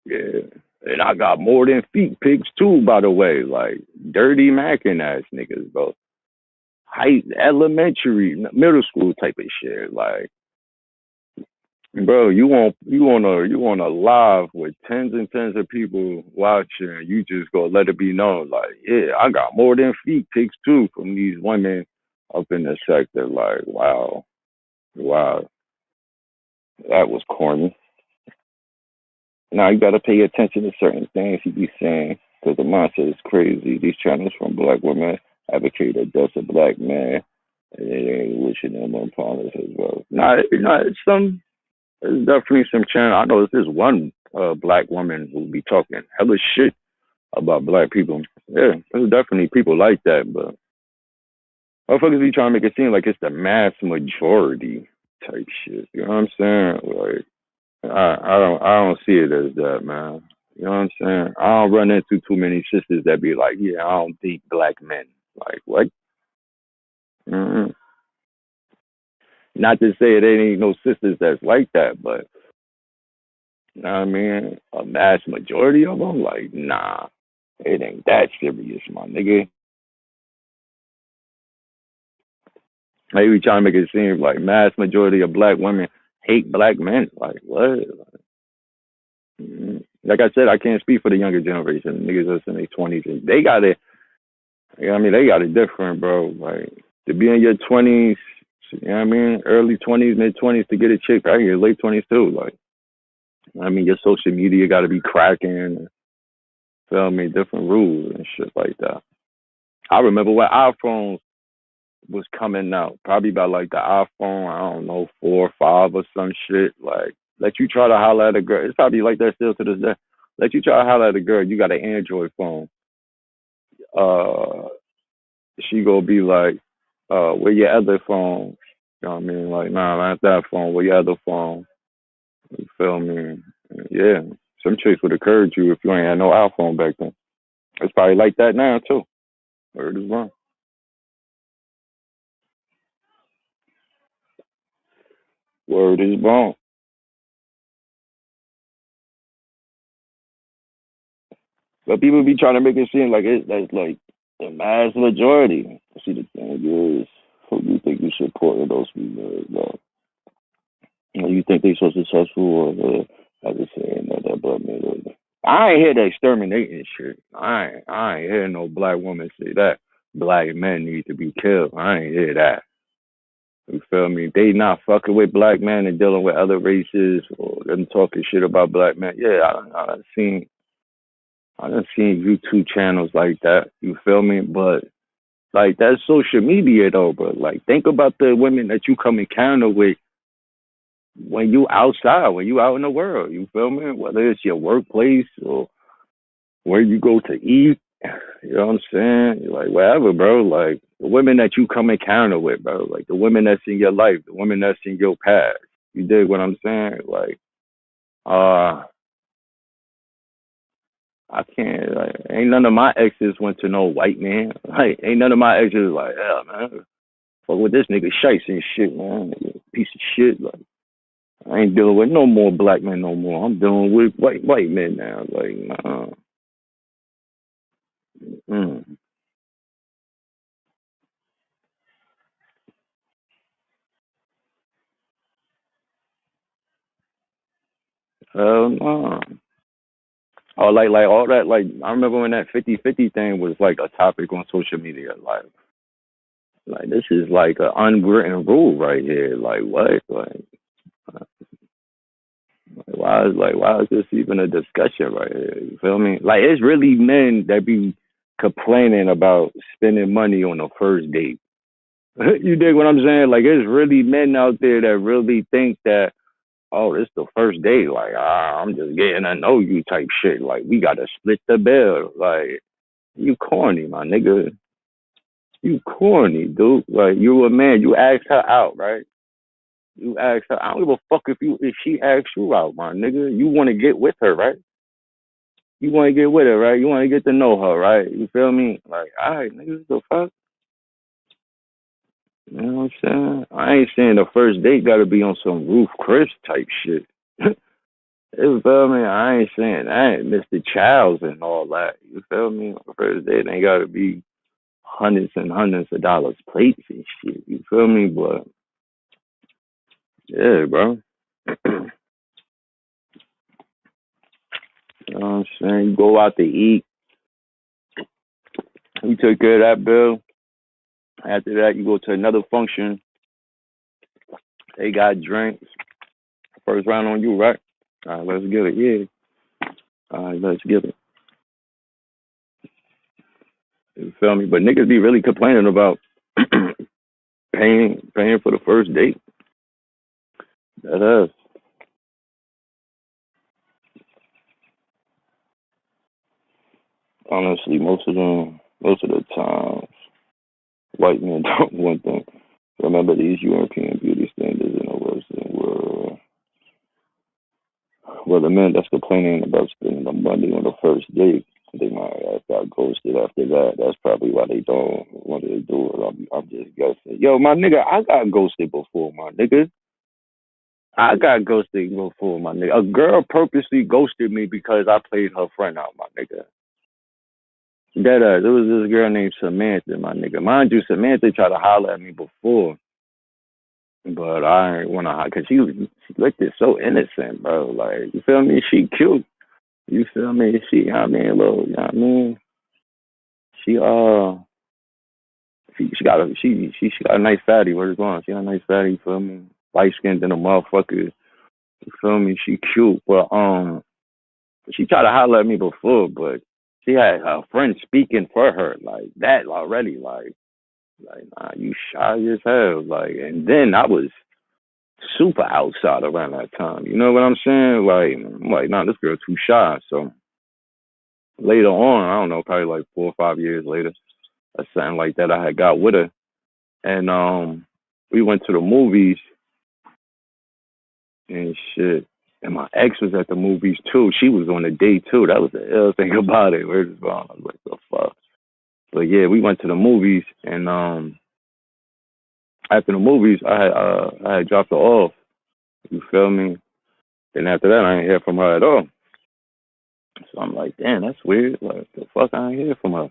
[SPEAKER 1] yeah. And I got more than feet pics too, by the way. Like, dirty macking ass niggas, bro. High, elementary, middle school type of shit. Like, bro, you on a live with tens and tens of people watching. You just go let it be known, like, yeah, I got more than feet pics too from these women up in the sector. Like, wow, wow, that was corny. Now you gotta pay attention to certain things he be saying because the mindset is crazy. These channels from black women advocate the death of black men, and they ain't wishing them upon us as well. It's there's definitely some channel. I know there's one black woman who be talking hella shit about black people. Yeah, there's definitely people like that, but motherfuckers be trying to make it seem like it's the mass majority type shit. You know what I'm saying? Like, I don't see it as that, man. You know what I'm saying? I don't run into too many sisters that be like, yeah, I don't date black men. Like, what? Mm-hmm. Not to say it ain't no sisters that's like that, but you know what I mean? A mass majority of them, like, nah, it ain't that serious, my nigga. Maybe trying to make it seem like mass majority of black women hate black men. Like, what? Like I said, I can't speak for the younger generation. Niggas that's in their 20s. They got it. You know what I mean? They got it different, bro. Like, to be in your 20s, you know what I mean? Early 20s, mid 20s to get a chick, right here, late 20s too. Like, I mean, your social media got to be cracking. Feel me? Different rules and shit like that. I remember when iPhones was coming out, probably by like the iPhone, I don't know, 4 or 5 or some shit. Like, let you try to holler at a girl. It's probably like that still to this day. Let you try to holler at a girl. You got an Android phone. Uh, she gonna be like, where your other phone? You know what I mean? Like, nah, not that phone. Where your other phone? You feel me? Yeah. Some chicks would have curved you if you ain't had no iPhone back then. It's probably like that now too. Word is wrong. Word is wrong. But people be trying to make it seem like that's like the mass majority. See, the thing is, who do you think you support those people? You think they so successful, or I just saying that but me. I ain't hear the exterminating shit. I ain't hear no black woman say that black men need to be killed. I ain't hear that. You feel me? They not fucking with black men and dealing with other races or them talking shit about black men. Yeah, I done seen YouTube channels like that. You feel me? But like that's social media though, bro. Like think about the women that you come encounter with when you outside, when you out in the world. You feel me? Whether it's your workplace or where you go to eat. You know what I'm saying? Like whatever, bro. Like the women that you come encounter with, bro. Like the women that's in your life, the women that's in your past. You dig what I'm saying? Like, uh, I can't. Like, ain't none of my exes went to no white man. Like, ain't none of my exes like, hell, man. Fuck with this nigga shites and shit, man. Nigga, piece of shit. Like, I ain't dealing with no more black men no more. I'm dealing with white men now. Like, nah. Mm.
[SPEAKER 4] Hell no. Or like all that, like I remember when that 50-50 thing was like a topic on social media. Like this is like an unwritten rule right here. Like what? Why is this even a discussion right here? You feel me? Like it's really men that be complaining about spending money on a first date. You dig what I'm saying? Like it's really men out there that really think that, oh, it's the first date. Like, I'm just getting to know you type shit. Like we gotta split the bill. Like you corny, my nigga. You corny, dude. Like you a man. You asked her out, right? You asked her. I don't give a fuck if she asks you out, my nigga. You want to get with her, right? You want to get with her, right? You want to get to know her, right? You feel me? Like, all right, nigga, what the fuck? You know what I'm saying? I ain't saying the first date got to be on some Roof Chris type shit. You feel me? I ain't saying that. Mr. Childs and all that. You feel me? The first date ain't got to be hundreds and hundreds of dollars plates and shit. You feel me? But, yeah, bro. You know what I'm saying? You go out to eat. You take care of that bill. After that, you go to another function. They got drinks. First round on you, right? All right, let's get it. Yeah. All right, let's get it. You feel me? But niggas be really complaining about paying for the first date. That is. Honestly, most of the times, white men don't want them. Remember these European beauty standards in the Western world. Well, the men that's complaining about spending the money on the first date, they might have got ghosted after that. That's probably why they don't want to do it. I'm just guessing. Yo, my nigga, I got ghosted before, my nigga. I got ghosted before, my nigga. A girl purposely ghosted me because I played her friend out, my nigga. There was this girl named Samantha, my nigga. Mind you, Samantha tried to holler at me before, but I ain't want to, cause she looked it so innocent, bro. Like, you feel me? She cute. You feel me? She, I mean, little, you know what I mean? She, she got a nice fatty. Where's it going? She got a nice fatty. You feel me? Light skinned than a motherfucker. You feel me? She cute, but she tried to holler at me before, but she had her friend speaking for her like that already. Like nah, you shy as hell. Like, and then I was super outside around that time. You know what I'm saying? Like, I'm like, nah, this girl too shy. So later on, I don't know, probably like 4 or 5 years later, or something like that, I had got with her, and we went to the movies and shit. And my ex was at the movies too. She was on the date too. That was the ill thing about it. Where's it going? I was like, the fuck. But yeah, we went to the movies, and after the movies, I had dropped her off. You feel me? Then after that, I ain't hear from her at all. So I'm like, damn, that's weird. Like, the fuck, I ain't hear from her.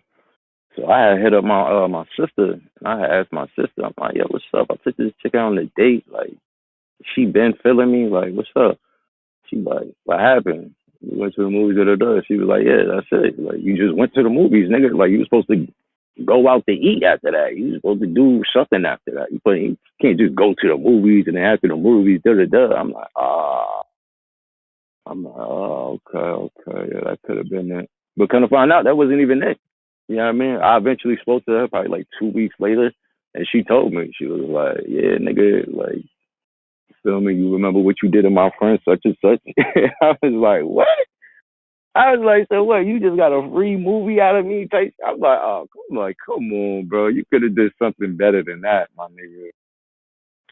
[SPEAKER 4] So I had hit up my sister, and I had asked my sister, I'm like, yo, what's up? I took this chick out on a date. Like, she been feeling me. Like, what's up? She like, what happened? We went to the movies with her. She was like, yeah, that's it. Like, you just went to the movies, nigga. Like, you were supposed to go out to eat after that. You were supposed to do something after that. You can't just go to the movies and then after the movies, da da da. I'm like, okay, yeah, that could have been it. But kind of find out that wasn't even it. You know what I mean? I eventually spoke to her probably like 2 weeks later, and she told me, she was like, yeah, nigga, like, feel me? You remember what you did to my friend such and such? I was like, what? I was like, so what? You just got a free movie out of me? I'm like, oh, come on, bro. You could have did something better than that, my nigga.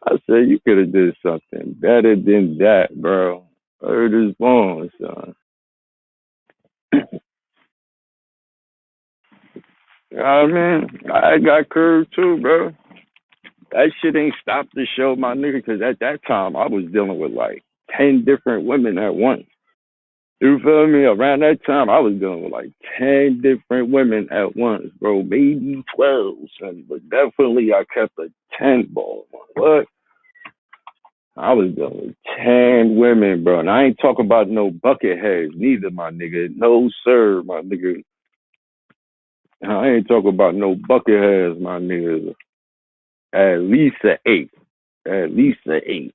[SPEAKER 4] I said you could have did something better than that, bro. Heard his bones, son. You know what I mean? I got curved too, bro. That shit ain't stopped the show, my nigga, because at that time I was dealing with like 10 different women at once. You feel me? Around that time, I was dealing with like 10 different women at once, bro. Maybe 12, son. But definitely, I kept a 10 ball. What? I was dealing with 10 women, bro. And I ain't talking about no bucket heads, neither, my nigga. No, sir, my nigga. I ain't talking about no bucket heads, my nigga. At least an 8. At least an 8.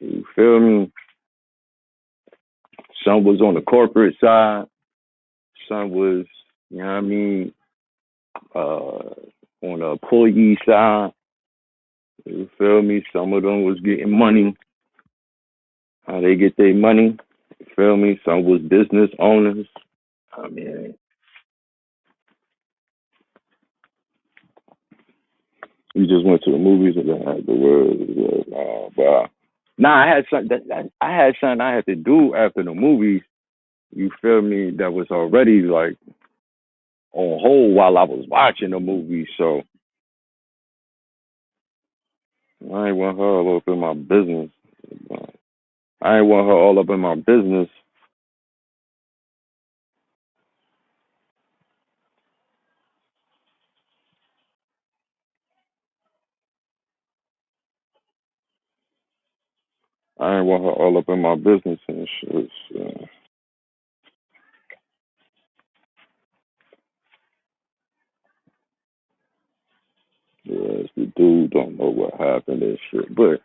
[SPEAKER 4] You feel me? Some was on the corporate side. Some was, you know what I mean, on the employee side. You feel me? Some of them was getting money. How they get their money. You feel me? Some was business owners. I mean, we just went to the movies and then had the word. But nah, I had something I had to do after the movies. You feel me? That was already like on hold while I was watching the movie. So I ain't want her all up in my business. I ain't want her all up in my business. I ain't want her all up in my business and shit. So. Yes, the dude don't know what happened and shit. But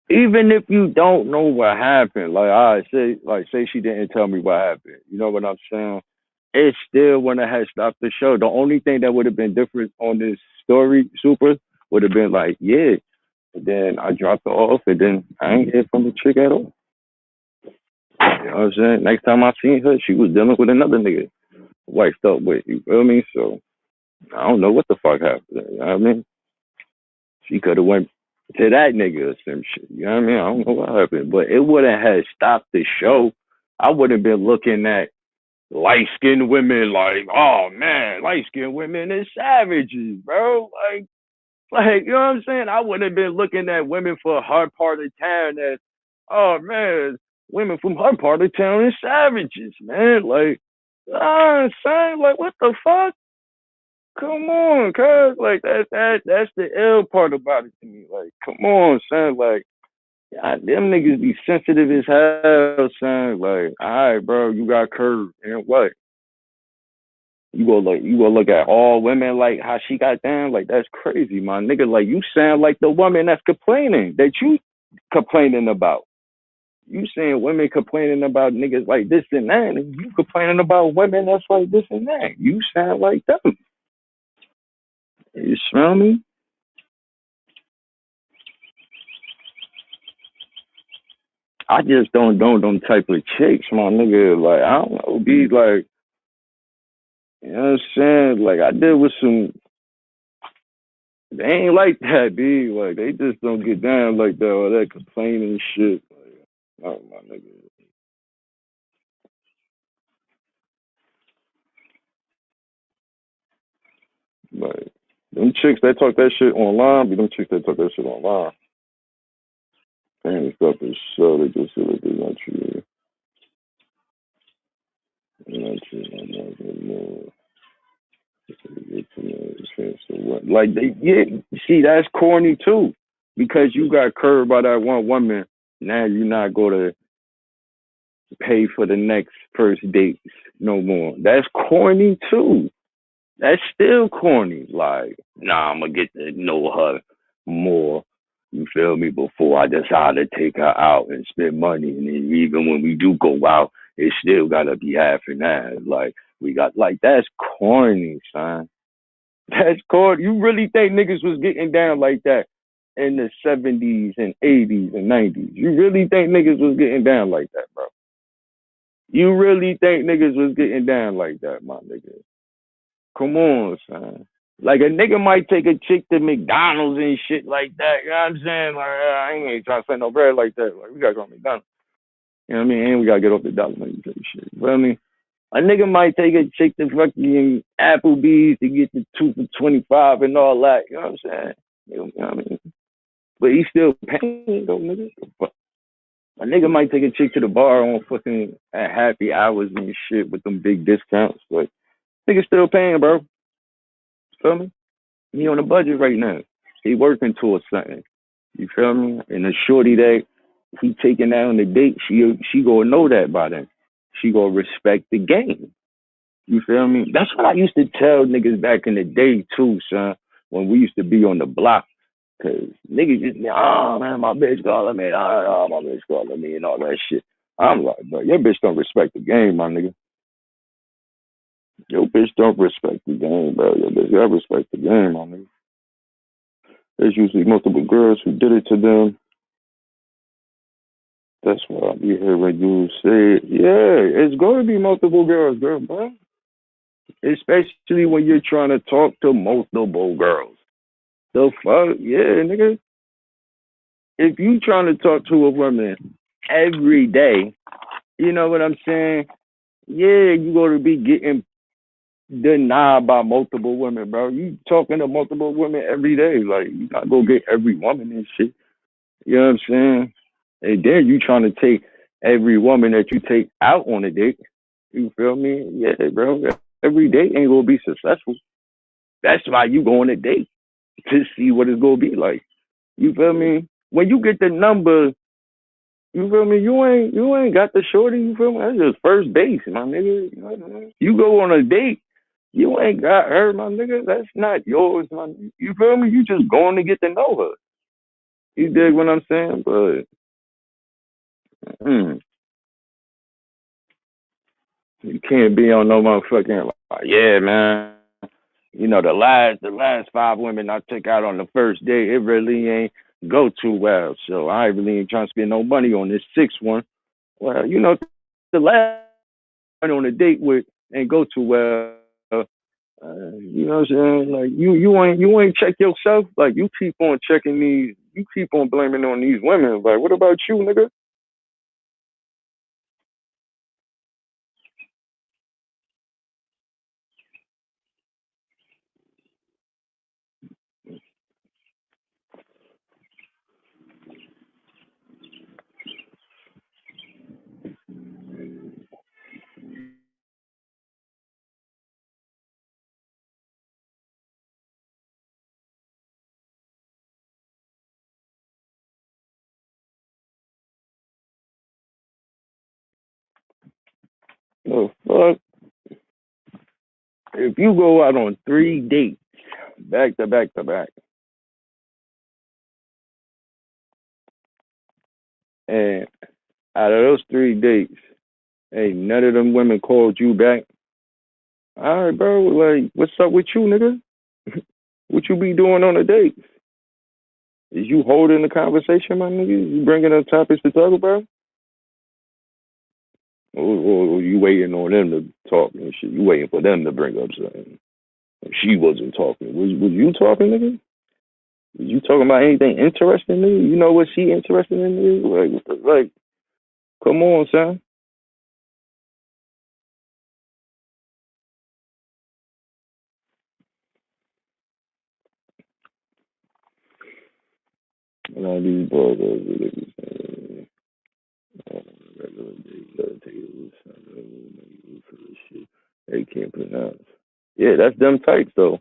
[SPEAKER 4] even if you don't know what happened, like I say she didn't tell me what happened. You know what I'm saying? It still wouldn't have stopped the show. The only thing that would have been different on this story, Super, would have been like, yeah. And then I dropped her off, and then I ain't hear from the chick at all. You know what I'm saying? Next time I seen her, she was dealing with another nigga, wifed up with. You feel me? So I don't know what the fuck happened. You know what I mean? She could have went to that nigga or some shit. You know what I mean? I don't know what happened, but it wouldn't have stopped the show. I would have been looking at light skinned women like, oh man, light skinned women is savages, bro. Like you know what I'm saying? I wouldn't have been looking at women for her part of town as, oh man, women from her part of town is savages, man. Like, son, like what the fuck? Come on, cuz like that's the ill part about it to me. Like, come on, son. Like, God, them niggas be sensitive as hell, son. Like, all right, bro, you got curved, and what? You go look at all women like how she got down. Like, that's crazy, my nigga. Like, you sound like the woman that's complaining that you complaining about. You saying women complaining about niggas like this and that, and you complaining about women that's like this and that. You sound like them. You smell me? I just don't know them type of chicks, my nigga. Like, I don't know, be like, you know what I'm saying? Like, I deal with some, they ain't like that, B. Like, they just don't get down like that, or that complaining shit. Like, oh, my nigga. Like, them chicks that talk that shit online, be them chicks that talk that shit online. And stuff is so, they just feel like they're not true. They're not true. Like they, yeah, see, that's corny too, because you got curved by that one woman. Now you're not going to pay for the next first dates no more. That's corny too. That's still corny. Like, nah, I'm gonna get to know her more. You feel me? Before I decide to take her out and spend money, and then even when we do go out, it still gotta be half and half. Like we got, like that's corny, son. That's corny. You really think niggas was getting down like that in the 70s and 80s and 90s? You really think niggas was getting down like that, bro? You really think niggas was getting down like that, my nigga? Come on, son. Like a nigga might take a chick to McDonald's and shit like that. You know what I'm saying? Like, I ain't trying to spend no bread like that. Like, we gotta go to McDonald's. You know what I mean? And we gotta get off the dollar money type shit. You know what I mean? A nigga might take a chick to fucking Applebee's to get the 2 for 25 and all that. You know what I'm saying? You know what I mean? But he's still paying though, nigga. A nigga might take a chick to the bar on fucking at happy hours and shit with them big discounts. But nigga still paying, bro. Feel me? He on a budget right now. He working towards something. You feel me? And the shorty that he taking out on the date, she gonna know that by then. She gonna respect the game. You feel me? That's what I used to tell niggas back in the day too, son. When we used to be on the block, cause niggas just be, oh man, my bitch calling me, my bitch calling me, and all that shit. I'm like, bro, your bitch don't respect the game, my nigga. Your bitch don't respect the game, bro. Your bitch gotta respect the game, my nigga. There's usually multiple girls who did it to them. That's why I be hearing you say, yeah, it's going to be multiple girls, girl, bro. Especially when you're trying to talk to multiple girls. The fuck, yeah, nigga. If you trying to talk to a woman every day, you know what I'm saying? Yeah, you going to be getting denied by multiple women, bro. You talking to multiple women every day. Like, you not going to get every woman and shit. You know what I'm saying? And then you trying to take every woman that you take out on a date. You feel me? Yeah, bro. Every date ain't gonna be successful. That's why you go on a date to see what it's gonna be like. You feel me? When you get the number, you feel me? You ain't got the shorty. You feel me? That's just first base, my nigga. You know what I mean? You go on a date, you ain't got her, my nigga. That's not yours, my nigga. You feel me? You just going to get to know her. You dig what I'm saying? But you can't be on no motherfucking like, yeah, man. You know, the last five women I took out on the first date, it really ain't go too well. So I really ain't trying to spend no money on this sixth one. Well, you know, the last one on a date with ain't go too well. You know what I'm saying? Like you ain't check yourself. Like you keep on checking these, you keep on blaming on these women. Like what about you, nigga? The fuck? If you go out on 3 dates back to back to back, and out of those 3 dates, hey, none of them women called you back. All right, bro. Like, what's up with you, nigga? What you be doing on a date? Is you holding the conversation, my nigga? You bringing up topics to talk about? Or you waiting on them to talk and shit? You waiting for them to bring up something? She wasn't talking. Was you talking, nigga? Was you talking about anything interesting, nigga? You know what she interested in, nigga? Like, come on, son. And all these boys are really regular days, shit they can't pronounce. Yeah, that's them types though.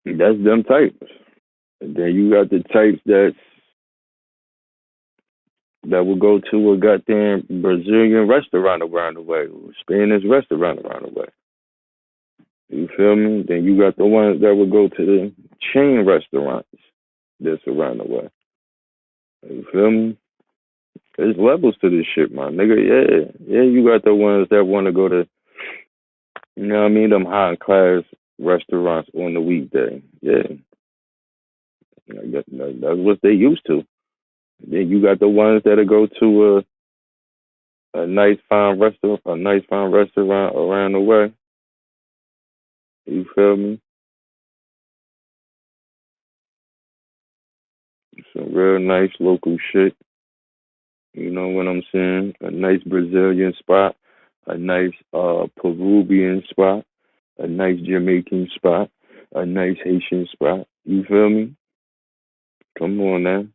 [SPEAKER 4] That's them types. And then you got the types that will go to a goddamn Brazilian restaurant around the way, or Spanish restaurant around the way. You feel me? Then you got the ones that will go to the chain restaurants that's around the way. You feel me? There's levels to this shit, my nigga. Yeah, yeah. You got the ones that want to go to, you know what I mean, them high class restaurants on the weekday. Yeah, that's what they used to. Then you got the ones that'll go to a nice fine restaurant around the way. You feel me? Some real nice local shit. You know what I'm saying? A nice Brazilian spot, a nice Peruvian spot, a nice Jamaican spot, a nice Haitian spot. You feel me? Come on now.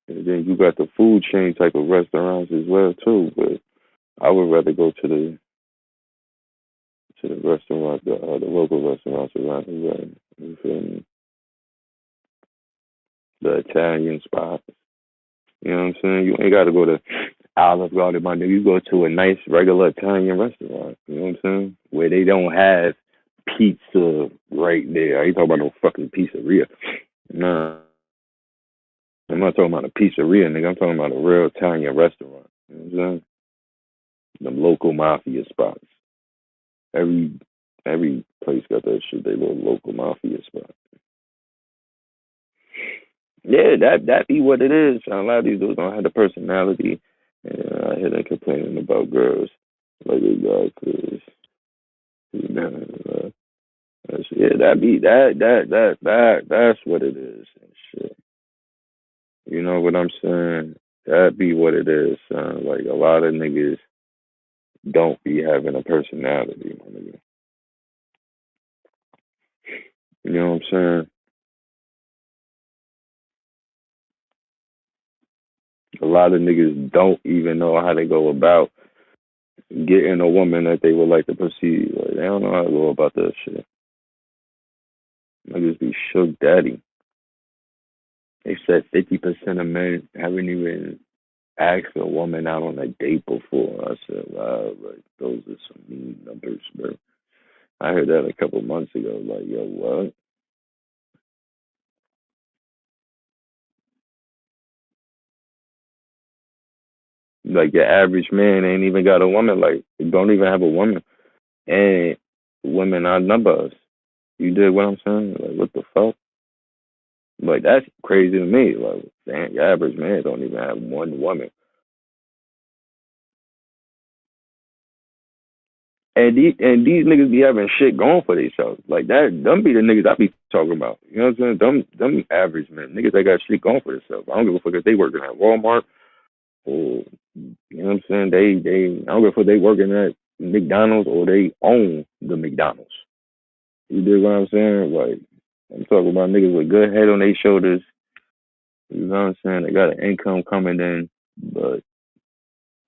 [SPEAKER 4] And then you got the food chain type of restaurants as well too. But I would rather go to to the restaurant, the local restaurants around the way. You feel me? The Italian spots. You know what I'm saying? You ain't got to go to Olive Garden, my nigga. You go to a nice regular Italian restaurant. You know what I'm saying? Where they don't have pizza right there. I ain't talking about no fucking pizzeria. Nah, I'm not talking about a pizzeria, nigga. I'm talking about a real Italian restaurant. You know what I'm saying? Them local mafia spots. Every place got that shit. They little local mafia spot. Yeah, that be what it is. A lot of these dudes don't have the personality, and I hear them complaining about girls like they got cause yeah, that be that's what it is and shit. You know what I'm saying? That be what it is, son. Like a lot of niggas don't be having a personality, my nigga. You know what I'm saying? A lot of niggas don't even know how to go about getting a woman that they would like to proceed. Like, they don't know how to go about that shit. Niggas be shook daddy. They said 50% of men haven't even asked a woman out on a date before. I said, wow, like, those are some mean numbers, bro. I heard that a couple months ago. Like, yo, what? Like, your average man ain't even got a woman. Like, don't even have a woman. And women outnumber us. You dig what I'm saying? Like, what the fuck? Like, that's crazy to me. Like, damn, your average man don't even have one woman. And these niggas be having shit going for themselves. Like that, them be the niggas I be talking about. You know what I'm saying? Them average men, niggas that got shit going for themselves. I don't give a fuck if they working at Walmart or you know what I'm saying. I don't give a fuck if they working at McDonald's or they own the McDonald's. You dig what I'm saying? Like I'm talking about niggas with good head on their shoulders. You know what I'm saying? They got an income coming in, but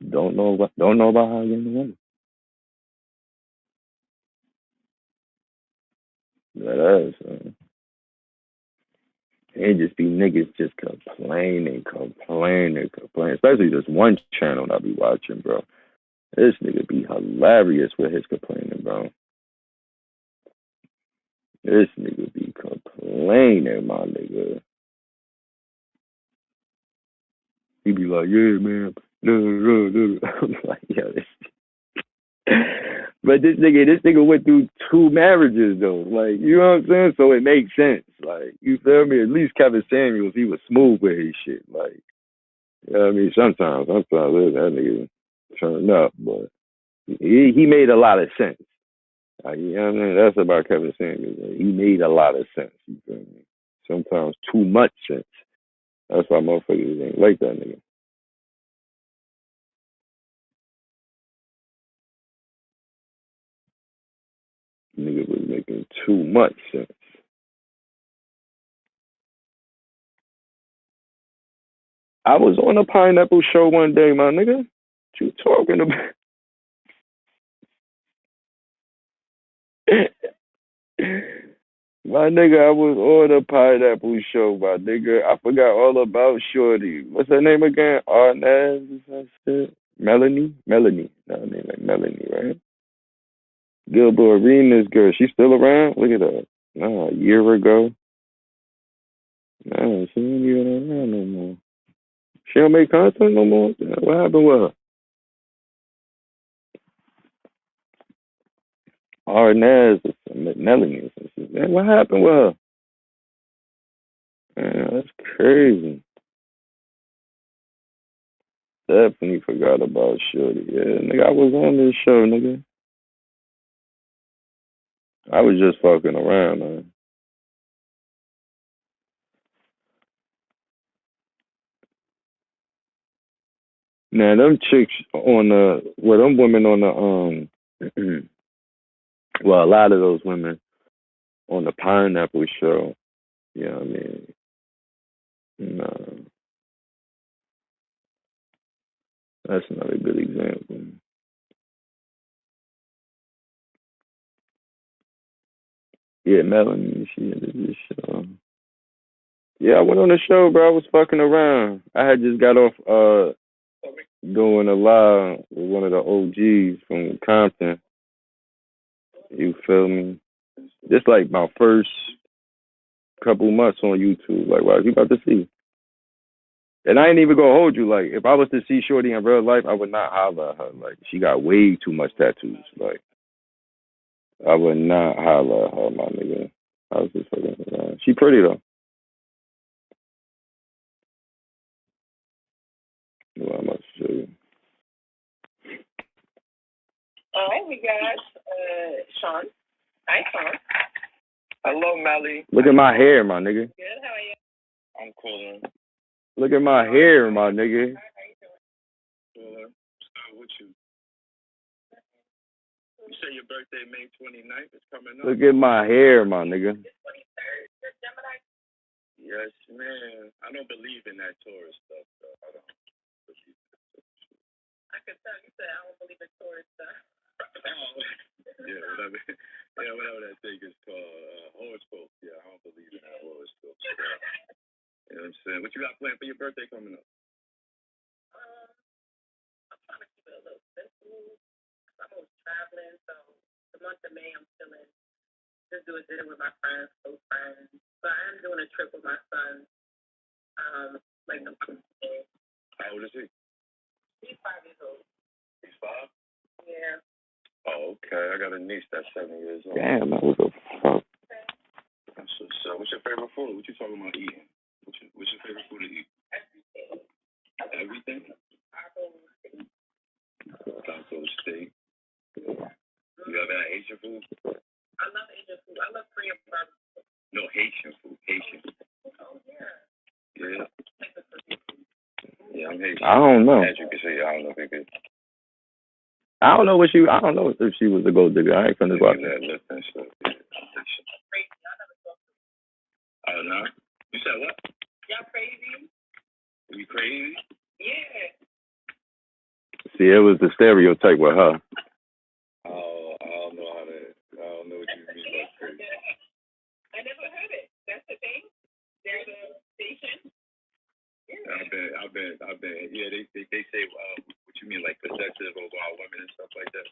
[SPEAKER 4] don't know about how to get in the woman. That is. It just be niggas just complaining. Especially this one channel I be watching, bro. This nigga be hilarious with his complaining, bro. This nigga be complaining, my nigga. He be like, yeah, man. I'm like, yo, this. But this nigga went through 2 marriages though. Like, you know what I'm saying? So it makes sense. Like, you feel me? At least Kevin Samuels, he was smooth with his shit. Like, you know what I mean? Sometimes that nigga turn up, but he made a lot of sense. You know what I mean? That's about Kevin Samuels. He made a lot of sense. You feel me? Sometimes too much sense. That's why motherfuckers ain't like that nigga. Nigga was making too much sense. I was on a Pineapple show one day, my nigga. What you talking about? My nigga, I was on a Pineapple show, my nigga. I forgot all about Shorty. What's her name again? Arnaz, is that shit? Melanie? Melanie. No, her name like Melanie, right? Gilbert Arenas girl. She still around? Look at her. Nah, a year ago. Nah, she ain't even around no more. She don't make content no more? What happened with her? Arnaz, Melanie. Man, what happened with her? Man, that's crazy. Definitely forgot about Shorty. Yeah, nigga, I was on this show, nigga. I was just fucking around, man. Now them chicks on them women on the well, a lot of those women on the Pineapple show, you know what I mean? No, that's not a good example. Yeah, Melanie, she ended this show. Yeah, I went on the show, bro. I was fucking around. I had just got off doing a live with one of the OGs from Compton. You feel me? Just like my first couple months on YouTube. Like, wow, you about to see. And I ain't even gonna hold you. Like, if I was to see Shorty in real life, I would not holler at her. Like, she got way too much tattoos. Like, I would not holler at her, my nigga. I was just fucking around. She pretty though. Well, I'm about to show you.
[SPEAKER 5] All right, we got Sean. Hi, Sean.
[SPEAKER 1] Hello, Melly.
[SPEAKER 4] Look at my hair, my nigga.
[SPEAKER 5] Good, how are you?
[SPEAKER 1] I'm coolin'.
[SPEAKER 4] Look at my hair, my nigga.
[SPEAKER 1] Coolin'. With you. You say your birthday May 29th is coming up?
[SPEAKER 4] Look at my hair, my nigga.
[SPEAKER 1] Yes, man. I don't believe in that Taurus stuff, though. I don't believe in that.
[SPEAKER 5] I can tell you said I don't believe in Taurus stuff.
[SPEAKER 1] Whatever that thing is called, horoscope. Yeah, I don't believe in that horoscope. You know what I'm saying? What you got planned for your birthday coming up?
[SPEAKER 5] I'm trying to keep it a little simple. I'm always traveling, so the month of May I'm chilling. Just do a dinner with my friends, close friends. But I am doing a trip with my son. Like the day.
[SPEAKER 1] How old is he?
[SPEAKER 5] He's 5 years old.
[SPEAKER 1] He's 5?
[SPEAKER 5] Yeah.
[SPEAKER 1] Oh, okay. I got a niece that's 7 years old.
[SPEAKER 4] Damn, that was a fuck.
[SPEAKER 1] That's what's up. What's your favorite food? What you talking about eating? What's your favorite food to eat?
[SPEAKER 5] Everything.
[SPEAKER 1] Everything? Taco steak. You ever had Asian food?
[SPEAKER 5] I love Asian food. I love Korean barbecue.
[SPEAKER 1] No, Haitian food. Haitian.
[SPEAKER 5] Oh, yeah.
[SPEAKER 1] Yeah. Yeah, I'm Haitian.
[SPEAKER 4] I don't know.
[SPEAKER 1] As you can see, I don't know if you could.
[SPEAKER 4] I don't know if she was a gold digger. I ain't finna go out there.
[SPEAKER 1] Yeah. Oh, no? You said what?
[SPEAKER 5] Y'all crazy?
[SPEAKER 1] You crazy?
[SPEAKER 5] Yeah.
[SPEAKER 4] See, it was the stereotype with her.
[SPEAKER 1] Oh, I don't know what you mean by crazy.
[SPEAKER 5] I never heard it. That's the thing? There's a station?
[SPEAKER 1] Yeah. I've been. Yeah, they say what you mean, like possessive over our women and stuff like that.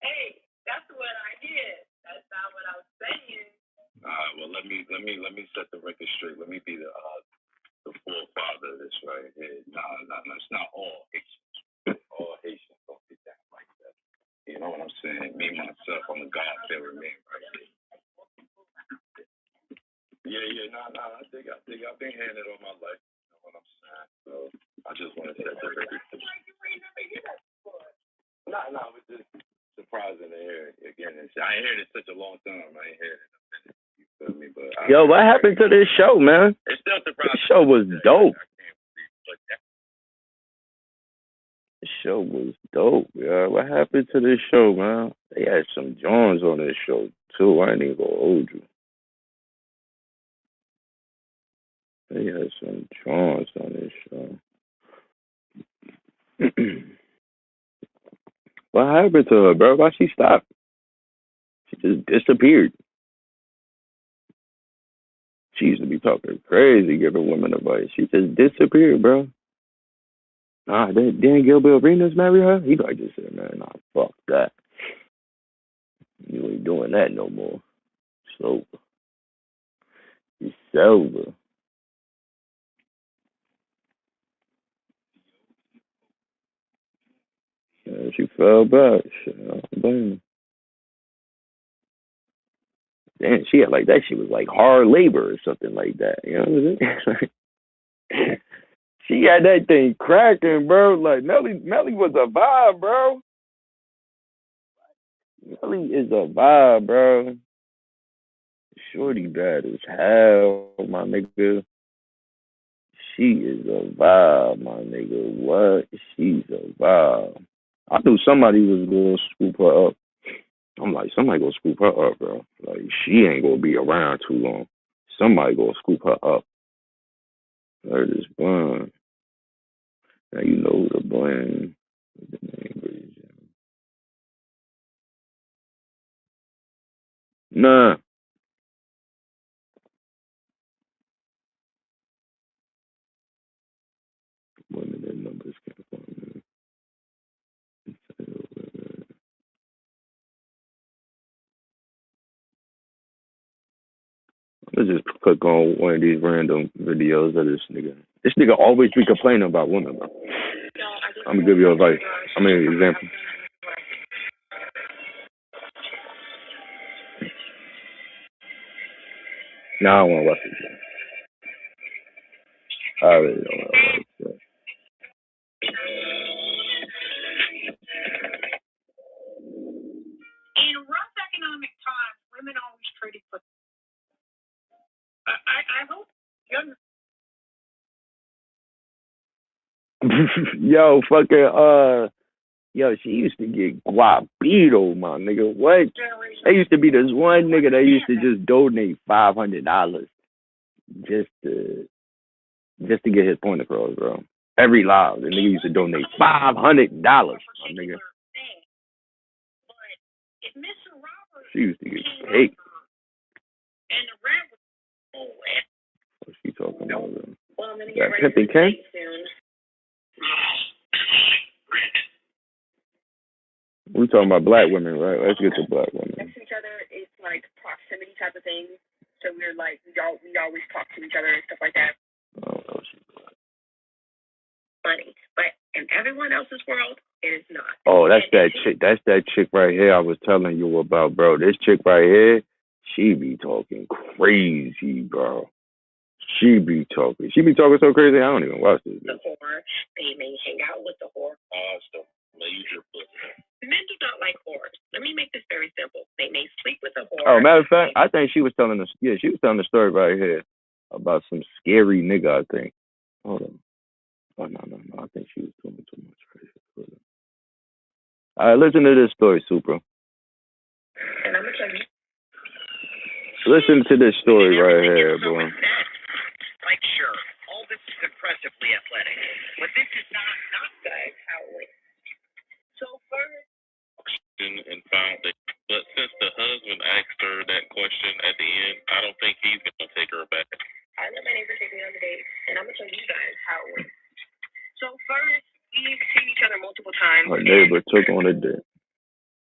[SPEAKER 5] Hey, that's what I hear. That's not what I was saying.
[SPEAKER 1] Well, let me set the record straight. Let me be the forefather of this right here. Nah, it's not all Haitians. All Haitians don't get down like that. You know what I'm saying? Me myself, I'm a God-fearing man right here. Yeah, nah. I think I've been hearing it all my life. You know what I'm saying? So I just want to set the record straight. Nah, it was just surprising to hear it again. I ain't heard it such a long time. I ain't heard it in a minute. You feel me? But
[SPEAKER 4] Yo, what happened to this show, man?
[SPEAKER 1] It's still surprising.
[SPEAKER 4] This show was dope.
[SPEAKER 1] I can't believe it.
[SPEAKER 4] This show was dope, yeah. What happened to this show, man? They had some Jones on this show, too. I ain't even gonna hold you. They had some Jones on this show. What happened to her, bro? Why she stopped? She just disappeared. She used to be talking crazy, giving women advice. She just disappeared, bro. Nah, didn't Gilbert Arenas marry her? He probably just said, man, nah, fuck that. You ain't doing that no more. Sober. He's sober. Yeah, she fell back. Shit, I don't blame her. Damn, she had like that. She was like hard labor or something like that. You know what I'm saying? She had that thing cracking, bro. Like Melly was a vibe, bro. Melly is a vibe, bro. Shorty bad as hell, my nigga. She is a vibe, my nigga. What? She's a vibe. I knew somebody was gonna scoop her up. I'm like, somebody gonna scoop her up, bro. Like, she ain't gonna be around too long. Somebody gonna scoop her up. Her this bun. Now you know who the bun. The name is. Nah. Women in numbers can't find me. Let's just click on one of these random videos of this nigga. This nigga always be complaining about women, bro. I'm gonna give you advice. An example. Nah, I don't want to watch this. I really don't want to watch this.
[SPEAKER 3] In rough economic times, women always traded for. I hope younger.
[SPEAKER 4] Yo, fucking, yo, she used to get guapito, my nigga. What? There used to be this one nigga that used to just donate $500 just to get his point across, bro. Every live, the nigga used to donate $500, my nigga. She used to get paid.
[SPEAKER 3] And the rap was
[SPEAKER 4] What's she talking about?
[SPEAKER 5] Well, I'm gonna
[SPEAKER 4] That
[SPEAKER 5] get ready
[SPEAKER 4] Pimpin'
[SPEAKER 5] for
[SPEAKER 4] Ken?
[SPEAKER 5] the date soon.
[SPEAKER 4] We talking about black women, right? Let's get to black women.
[SPEAKER 5] Next to each other, it's like proximity type of thing. So we're like, we always talk to each other and stuff like that.
[SPEAKER 4] I don't know.
[SPEAKER 5] Funny, but in everyone else's world, it is not.
[SPEAKER 4] Oh, that's that chick. That's that chick right here I was telling you about, bro. This chick right here, she be talking crazy, bro. She be talking so crazy. I don't even watch this.
[SPEAKER 5] The whore, they may hang out with the whore. Men do not like whores. Let me make this very simple. They may sleep with a whore.
[SPEAKER 4] Oh, matter of fact, I think she was telling us. Yeah, she was telling the story right here about some scary nigga. I think. Hold on. Oh no. I think she was doing too much crazy. All right, listen to this story, Supra.
[SPEAKER 5] And I'm gonna tell you.
[SPEAKER 4] Listen to this story right here, boy.
[SPEAKER 5] Like, sure, all this is impressively athletic, but this is not good. Howling. So first.
[SPEAKER 2] And found that, but since the husband asked her that question at the end, I don't think he's gonna take her back.
[SPEAKER 5] I let my neighbor take me on the date, and I'm gonna tell you guys how it went. So first, we've seen each other multiple times.
[SPEAKER 4] Her neighbor took on a date.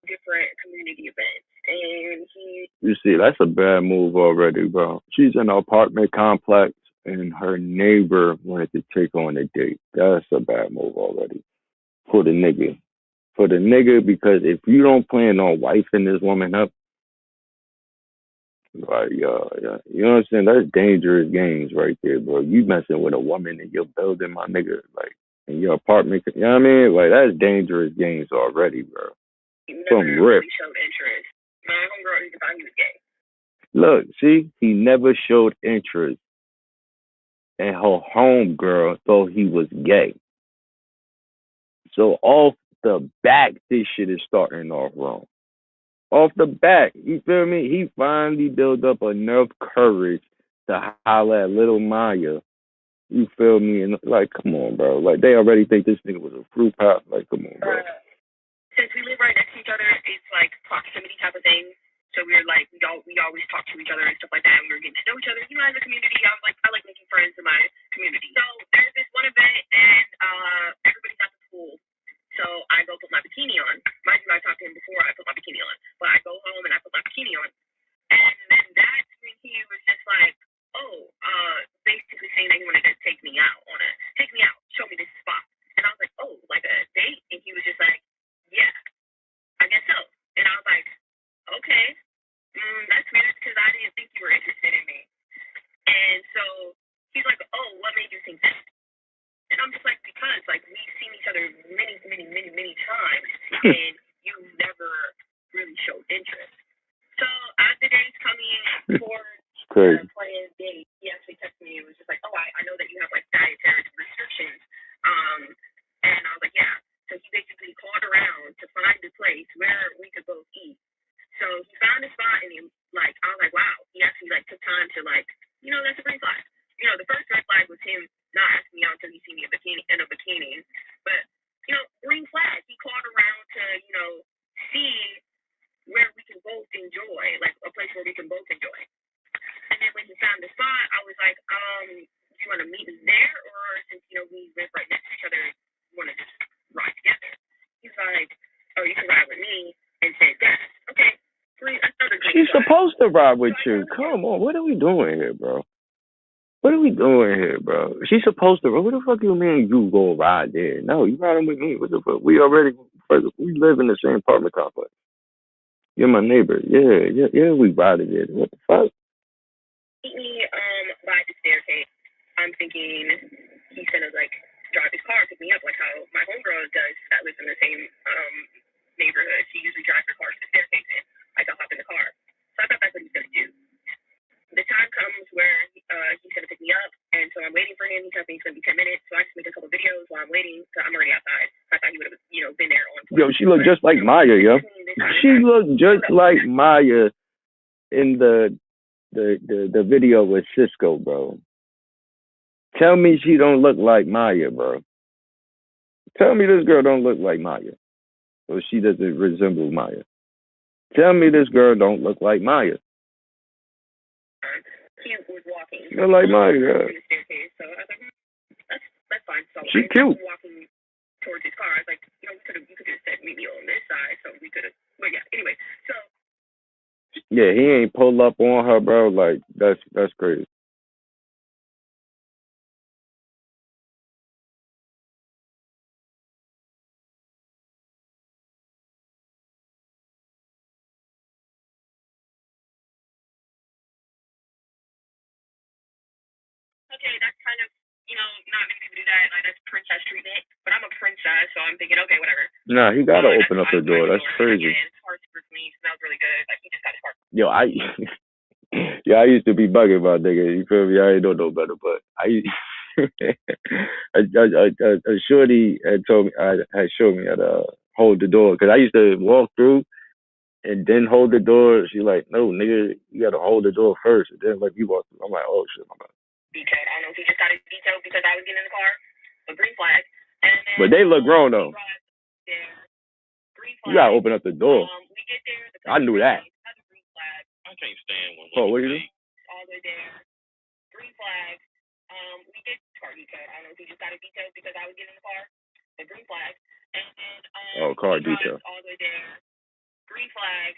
[SPEAKER 5] Different community events, and he.
[SPEAKER 4] You see, that's a bad move already, bro. She's in an apartment complex, and her neighbor wanted to take on a date. That's a bad move already for the nigga. Because if you don't plan on wifing this woman up, like, yeah, you know what I'm saying? That's dangerous games right there, bro. You messing with a woman in your building, my nigga, like, in your apartment, you know what I mean? Like, that's dangerous games already, bro.
[SPEAKER 5] Never really showed interest. My homegirl even thought he was gay.
[SPEAKER 4] Look, see, he never showed interest, and her homegirl thought he was gay. So off the back, this shit is starting off wrong. Off the back, you feel me? He finally built up enough courage to holler at little Maya. You feel me? And like, come on, bro. Like, they already think this nigga was a fruit pop. Like, come on, bro.
[SPEAKER 5] Since we live right next to each other, it's like proximity type of thing. So we're like, we always talk to each other and stuff like that. And we were getting to know each other. You know, as a community, I like making friends in my community. So there's this one event, and everybody's at the pool. So I go put my bikini on. Mind you, I talked to him before I put my bikini on. But I go home and I put my bikini on. And then that's when he was just like, basically saying that he wanted to take me out, show me this spot. And I was like, oh, like a date? And he was just like, yeah, I guess so. And I was like, okay, that's weird because I didn't think you were interested in me. And so he's like, oh, what made you think that? And I'm just like, because, like, we've seen each other many times, and you never really showed interest. So as the days coming forward, playing date, he actually texted me and was just like, oh, I know that you have, like, dietary restrictions. And I was like, yeah. So he basically called around to find a place where we could both eat. So he found a spot, and he, like, I was like, wow. He actually, like, took time to, like, you know, that's a green flag. You know, the first red flag was him not asking me out until he seen me in a bikini. But, you know, green flag. He called around to, you know, see where we can both enjoy, like a place where we can both enjoy. And then when he found the spot, I was like, do you want to meet us there, or since we live right next to each other, you want to just ride together? He's like, oh, you can ride with me and say that. Okay,
[SPEAKER 4] she's supposed to ride with you. Come on, what are we doing here, bro? What are we doing here, bro? She's supposed to. What the fuck you mean you go ride there? No, you riding with me. What the fuck? We live in the same apartment complex. You're my neighbor. Yeah, we riding there. What the fuck?
[SPEAKER 5] Meet me by the staircase. I'm thinking he's gonna drive his car, pick me up, like how my homegirl does that lives in the same neighborhood. She usually drives her car to the staircase and I'll hop in the car. So I thought that's what he's gonna do. The time comes where he's gonna pick me up, and so I'm waiting for him. He tells me it's gonna be 10 minutes, so I just make a couple videos while I'm waiting. So I'm already outside. So I thought he would have, been there on point.
[SPEAKER 4] Yo, she looked just like Maya, yo. She looked just like Maya in the video with Cisco, bro. Tell me she don't look like Maya, bro. Tell me this girl don't look like Maya, or she doesn't resemble Maya. Tell me this girl don't look like Maya.
[SPEAKER 5] He was walking.
[SPEAKER 4] Look like Maya, yeah.
[SPEAKER 5] So I was like, that's fine. So
[SPEAKER 4] she cute.
[SPEAKER 5] Walking towards his car. I was like, you could have just said meet me on this side, so we could have. But yeah, anyway, so.
[SPEAKER 4] Yeah, he ain't pull up on her, bro. Like that's crazy.
[SPEAKER 5] Okay, that's kind of, not many people do that. Like, that's princess treatment. But I'm a princess, so I'm thinking, okay, whatever.
[SPEAKER 4] Nah, he gotta open up the door. That's crazy.
[SPEAKER 5] His heart's super clean, smells really good. Like, he just got his heart.
[SPEAKER 4] Yo, I used to be bugging about nigga. You feel me? I ain't know no better, but a shorty had told me, had showed me how to hold the door, because I used to walk through and then hold the door. She like, no, nigga, you gotta hold the door first, and then let me walk through. I'm like, oh shit, my bad.
[SPEAKER 5] Detailed. I don't know if he just got it detailed because I was getting in the car. A green flag. And then,
[SPEAKER 4] but they look grown though.
[SPEAKER 5] Yeah. Green flag.
[SPEAKER 4] You gotta open up the door.
[SPEAKER 5] We get there.
[SPEAKER 4] I knew that.
[SPEAKER 5] Another green flag.
[SPEAKER 2] I can't stand when.
[SPEAKER 4] Oh, what do you do?
[SPEAKER 5] All the way there. Green flag. We get car detailed. I don't know if he just got it detailed because I was getting in the car. A green flag. And then
[SPEAKER 4] car detail.
[SPEAKER 5] All the way there. Green flag.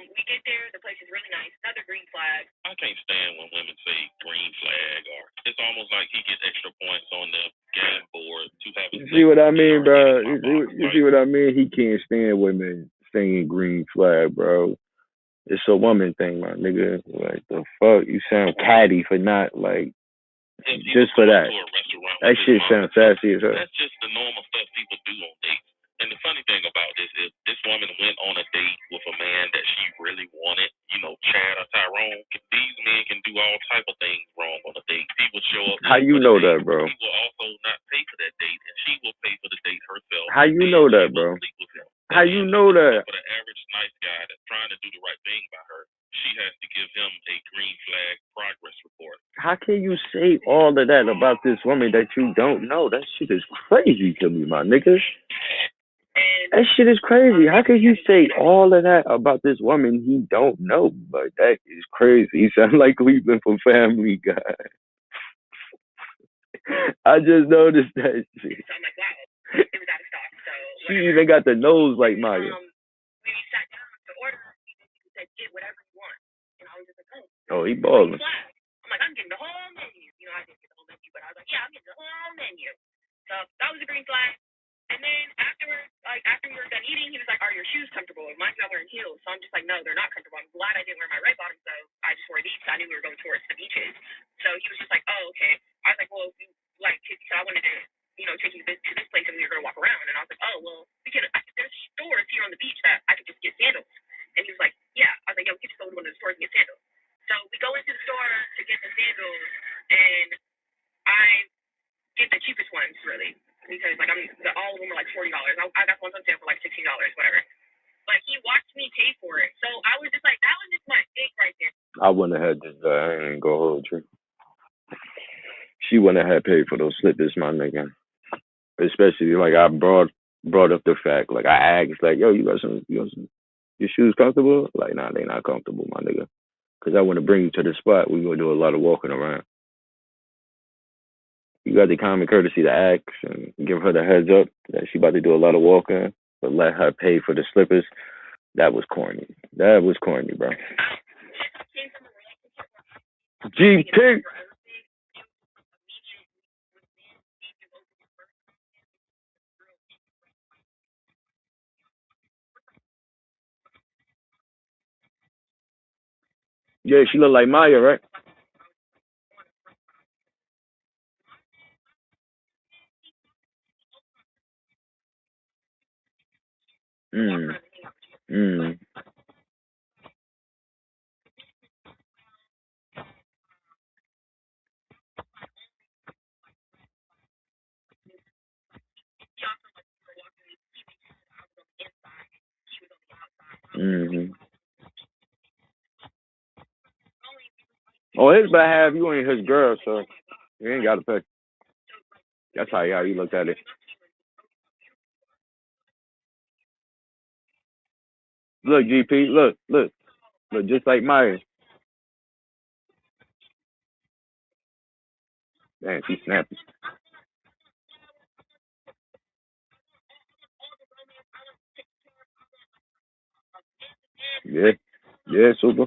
[SPEAKER 5] We get there, the place is really nice. Another green flag.
[SPEAKER 2] I can't stand when women say green flag, or it's almost like he gets extra points on the game board to have.
[SPEAKER 4] You see what I mean, bro? You see what I mean? He can't stand women saying green flag, bro. It's a woman thing, my nigga. Like, the fuck? You sound catty for not, like, just for that. That shit sounds sassy as hell.
[SPEAKER 2] That's just the normal stuff people do on dates. And the funny thing about this is this woman went on a date with a man that she really wanted, Chad or Tyrone. These men can do all type of things wrong on a date. People show up.
[SPEAKER 4] How you know that, bro?
[SPEAKER 2] He will also not pay for that date, and she will pay for the date herself.
[SPEAKER 4] How you know that, bro? How you know that?
[SPEAKER 2] For the average nice guy that's trying to do the right thing by her, she has to give him a green flag progress report.
[SPEAKER 4] How can you say all of that about this woman that you don't know? That shit is crazy to me, my nigga. That shit is crazy. How can you say all of that about this woman he don't know? But that is crazy. He sounds like Cleveland from Family Guy. I just noticed that shit.
[SPEAKER 5] So I'm like, wow, it was out of stock. So
[SPEAKER 4] she even got the nose like Maya.
[SPEAKER 5] We sat down to order. He said, get whatever you want. And I was just like,
[SPEAKER 4] oh, he balling.
[SPEAKER 5] I'm like, I'm getting the whole menu. I didn't get the whole menu, but I was like, yeah, I'm getting the whole menu. So that was a green flag. And then afterwards, after we were done eating, he was like, are your shoes comfortable? Mind you, I'm wearing heels. So I'm just like, no, they're not comfortable. I'm glad I didn't wear my red bottoms, though. I just wore these, so I knew we were going towards the beaches. So he was just like, oh, okay. I was like, well, so I wanted to, take you to this place, and we were going to walk around. And I was like, oh, well, there's stores here on the beach that I could just get sandals. And he was like, yeah. I was like, yeah, we could just go to one of the stores and get sandals. So we go into the store to get the sandals, and I get the cheapest ones, really. Because all of them were like $40. I got ones on sale for like $16, whatever. But he watched me pay for it, so I was just like, that was just my thing right there.
[SPEAKER 4] I wouldn't have had this guy. I ain't gonna hold you. She wouldn't have had paid for those slippers, my nigga. Especially like I brought up the fact, like I asked, like, yo, you got some Your shoes comfortable? Like, nah, they not comfortable, my nigga. Cause I want to bring you to the spot. We gonna do a lot of walking around. You got the common courtesy to ask and give her the heads up that she about to do a lot of walking, but let her pay for the slippers. That was corny. That was corny, bro. GP. Yeah, she look like Maya, right? Mm. Mm. Mm-hmm. Oh, his behalf, you ain't his girl, so you ain't got to pay. That's how you looked at it. Look, GP, look, just like Maya. Man, she snappy. Yeah, yeah, super.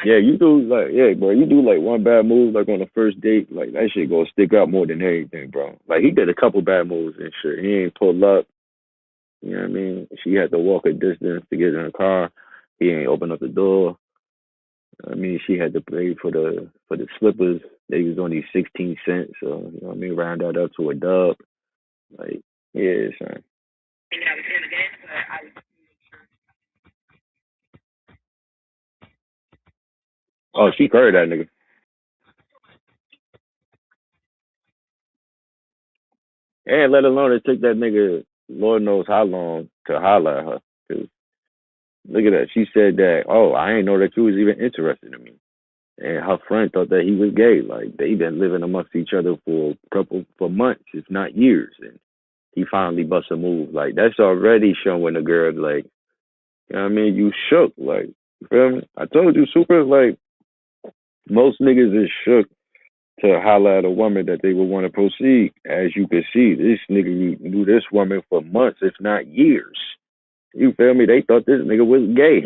[SPEAKER 4] Yeah, you do like, yeah, bro. You do like one bad move, like on the first date, like that shit gonna stick out more than anything, bro. Like he did a couple bad moves and shit. He ain't pulled up. You know what I mean? She had to walk a distance to get in her car. He ain't open up the door. I mean, she had to pay for the slippers. They was only 16 cents, so you know what I mean. Round that up to a dub. Like, yeah, son. Oh, she curved that nigga. And let alone it took that nigga, Lord knows how long to holler at her. 'Cause look at that. She said that, oh, I ain't know that you was even interested in me. And her friend thought that he was gay. Like they been living amongst each other for months, if not years. And he finally bust a move. Like that's already showing the girl like, you know what I mean, you shook. Like, you feel me? I told you, super. Like most niggas is shook to holler at a woman that they would want to proceed. As you can see, this nigga knew this woman for months, if not years. You feel me? They thought this nigga was gay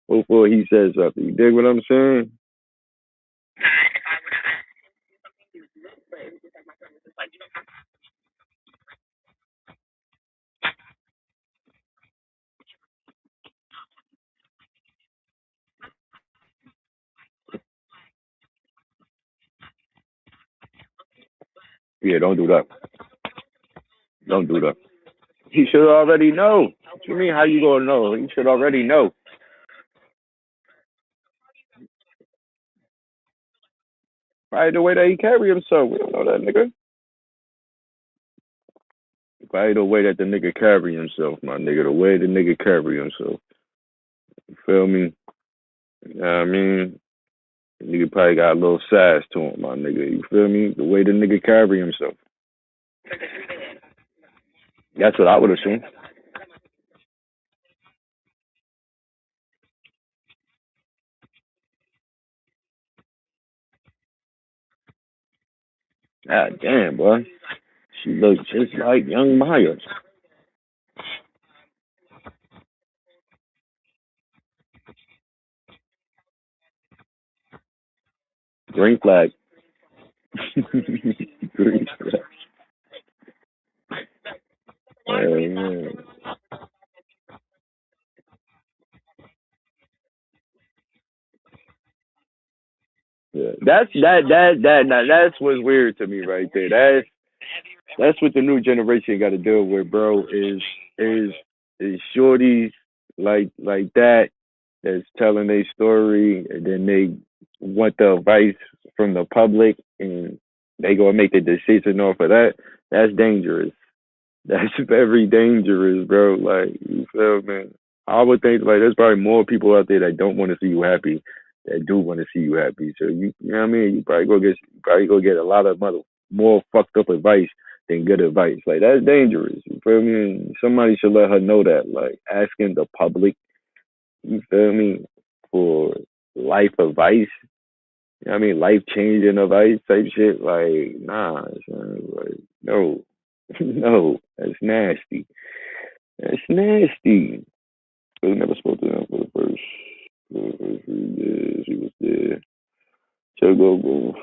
[SPEAKER 4] before he said something. You dig what I'm saying? Yeah, don't do that. Don't do that. He should already know. What you mean? How you gonna know? He should already know. Probably the way that he carry himself. We don't know that nigga. Probably the way that the nigga carry himself, my nigga. The way the nigga carry himself. You feel me? You know what I mean? The nigga probably got a little sass to him, my nigga. You feel me? The way the nigga carry himself. That's what I would assume. God damn, boy. She looks just like young Maya. Green flag. Green flag. Yeah. Yeah. That's what's weird to me right there. That's what the new generation got to deal with, bro. Is shorties like that that's telling their story, and then they want the advice from the public, and they gonna make the decision off of that. That's dangerous. That's very dangerous, bro. Like you feel me? I would think like there's probably more people out there that don't want to see you happy that do want to see you happy. So you know what I mean? You probably go get a lot of more fucked up advice than good advice. Like that's dangerous. You feel me? And somebody should let her know that. Like asking the public, you feel me, for life advice. You know what I mean? Life changing advice type shit. Like, nah, son. Like, no. No. That's nasty. That's nasty. Really never spoke to them for the first 3 years. He was there. So go.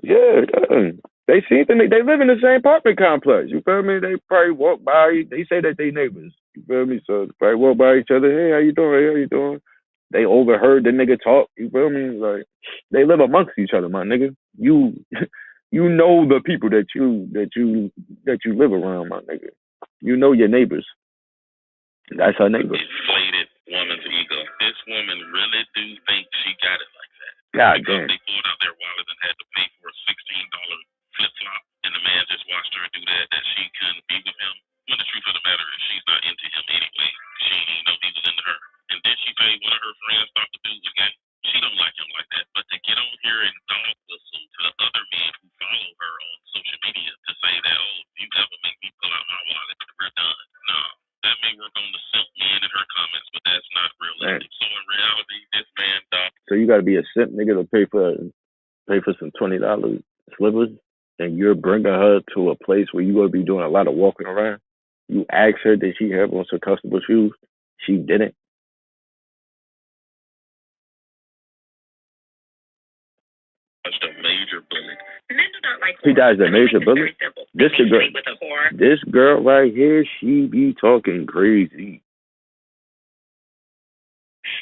[SPEAKER 4] Yeah, yeah. They seem to me they live in the same apartment complex. You feel me? They probably walk by. They say that they neighbors. You feel me? So they probably walk by each other. Hey, how you doing? Hey, how you doing? They overheard the nigga talk. You feel me? Like they live amongst each other, my nigga. You you know the people that you live around, my nigga. You know your neighbors. That's her neighbor.
[SPEAKER 2] Inflated woman's ego. This woman really do think she got it like that.
[SPEAKER 4] God
[SPEAKER 2] because
[SPEAKER 4] damn.
[SPEAKER 2] they pulled out their wallet and had to pay for a $16 flip flop, and the man just watched her do that she couldn't be with him. When the truth of the matter is, she's not into him anyway. She didn't know he was into her. And then she paid one of her friends thought the dude was gay. She don't like him like that. But to get on here and dog whistle to the other men who follow her on social media to say that, oh, if you ever make me pull out my wallet, we're done. No. That may work on the simp men in her comments, but that's not realistic. So in reality, this man,
[SPEAKER 4] so you got to be a simp nigga to pay for some $20 slivers, and you're bringing her to a place where you're gonna be doing a lot of walking around. You asked her did she have on some comfortable shoes. She didn't.
[SPEAKER 2] dodged a major bullet.
[SPEAKER 5] Men do not like
[SPEAKER 4] He
[SPEAKER 5] whores.
[SPEAKER 4] dodged a major bullet. This the girl.
[SPEAKER 5] With a whore.
[SPEAKER 4] This girl right here, she be talking crazy.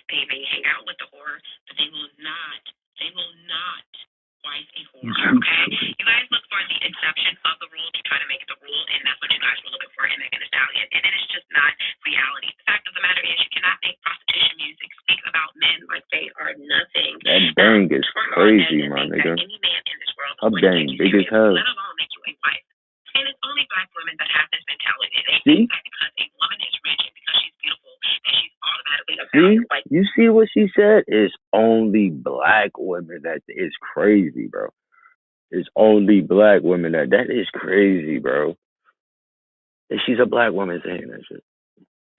[SPEAKER 5] They may hang out with the whore, but they will not wife a whore. Okay? You guys look for the exception of the rule to try to make it the rule, and that's what you guys were looking for in Megan Thee Stallion. And it is just not reality. The fact of the matter is, you cannot make prostitution music speak about men like they are nothing.
[SPEAKER 4] That bang is crazy, my nigga.
[SPEAKER 5] Any man in this world
[SPEAKER 4] her bang big as hell.
[SPEAKER 5] Let alone make you a wife. And it's only black women that have this mentality. They
[SPEAKER 4] think
[SPEAKER 5] that because a woman is rich and because she's beautiful, that she's automatically a
[SPEAKER 4] See, you see what she said? It's only black women that is crazy, bro. It's only black women that is crazy, bro. And she's a black woman saying that shit.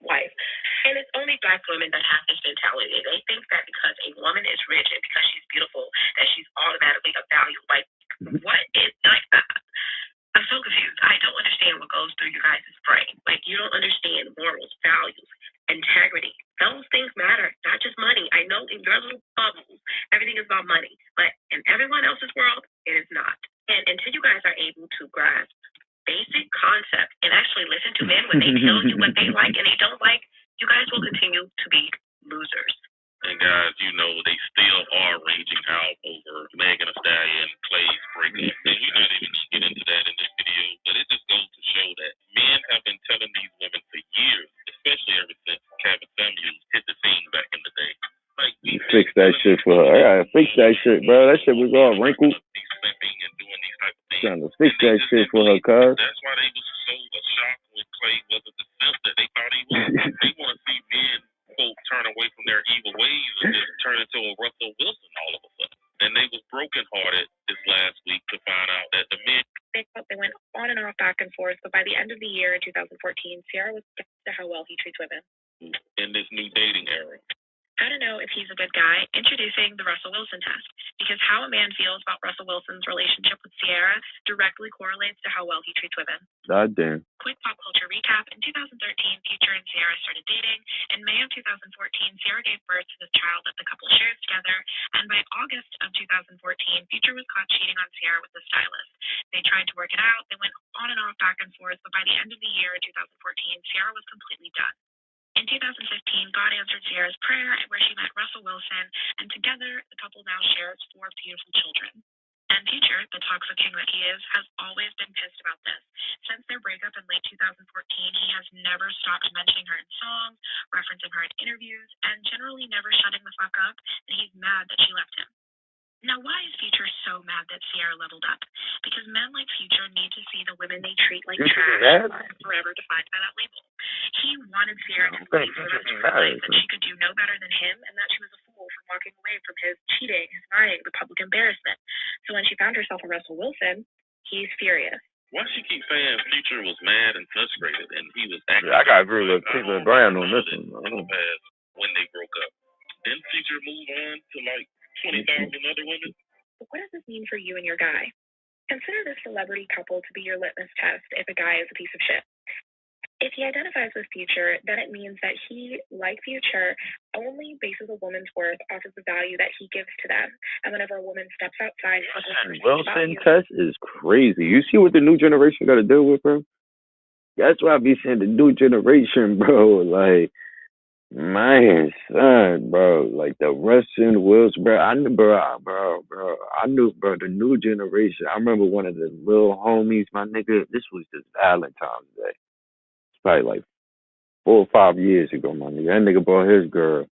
[SPEAKER 5] Wife. And it's only black women that have this mentality. They think that because a woman is rich and because she's beautiful, that she's automatically a valued wife. What is like? I'm so confused. I don't understand what goes through your guys' brain. Like, you don't understand morals, values, integrity. Those things matter, not just money. I know in your little bubbles, everything is about money. But in everyone else's world, it is not. And until you guys are able to grasp basic concepts and actually listen to men when they tell you what they like and they don't like, you guys will continue to be losers.
[SPEAKER 2] And guys, you know they still are raging out over Megan Thee Stallion, Clay's breakup. And we're not even going to get into that in this video, but it just goes to show that men have been telling these women for years, especially ever since Kevin Samuels hit the scene back in the day. Like, we
[SPEAKER 4] fix that shit for her. I gotta fix that shit, bro. That shit was all wrinkled. Trying to fix that shit for her, cuz.
[SPEAKER 2] That's why they was so shocked when Clay wasn't the simp that they thought he was. They want to see men, quote, turn away from their evil ways and just turn into a Russell Wilson all of a sudden. And they was brokenhearted this last week to find out that the men.
[SPEAKER 5] They went on and off back and forth, but by the end of the year in 2014, Ciara was skeptical to how well he treats women.
[SPEAKER 2] In this new dating era.
[SPEAKER 5] I don't know if he's a good guy. Introducing the Russell Wilson test, because how a man feels about Russell Wilson's relationship with Ciara directly correlates to how well he treats women.
[SPEAKER 4] God damn.
[SPEAKER 5] Quick pop culture recap. In 2013, Future and Ciara started dating. In May of 2014, Ciara gave birth to the child that the couple shares together. And by August of 2014, Future was caught cheating on Ciara with the stylist. They tried to work it out. They went on and off back and forth, but by the end of the year in 2014, Ciara was completely done. In 2015, God answered Ciara's prayer, where she met Russell Wilson, and together the couple now shares 4 beautiful children. And Future, the toxic king that he is, has always been pissed about this. Since their breakup in late 2014, he has never stopped mentioning her in songs, referencing her in interviews, and generally never shutting the fuck up, and he's mad that she left him. Now, why is Future so mad that Ciara leveled up? Because men like Future need to see the women they treat like trash are forever defined by that label. He wanted Sierra to believe for the rest of her life that she could do no better than him and that she was a fool for walking away from his cheating, his lying, the public embarrassment. So when she found herself with Russell Wilson, he's furious.
[SPEAKER 2] Why she keep saying Future was mad and frustrated and he was acting?
[SPEAKER 4] I gotta agree with Cleveland Brown on this one.
[SPEAKER 2] In the past, when they broke up, didn't Future move on to like 20,000 other women?
[SPEAKER 5] But what does this mean for you and your guy? Consider this celebrity couple to be your litmus test if a guy is a piece of shit. If he identifies with Future, then it means that he, like Future, only bases a woman's worth off of the value that he gives to them. And whenever a woman steps outside,
[SPEAKER 4] Wilson test is crazy. You see what the new generation got to deal with, bro? That's why I be saying the new generation, bro. Like, man, son, bro. Like the Russell Wilson, bro. I knew, the new generation. I remember one of the little homies, my nigga. This was just Valentine's Day. Probably like 4 or 5 years ago, my nigga. That nigga bought his girl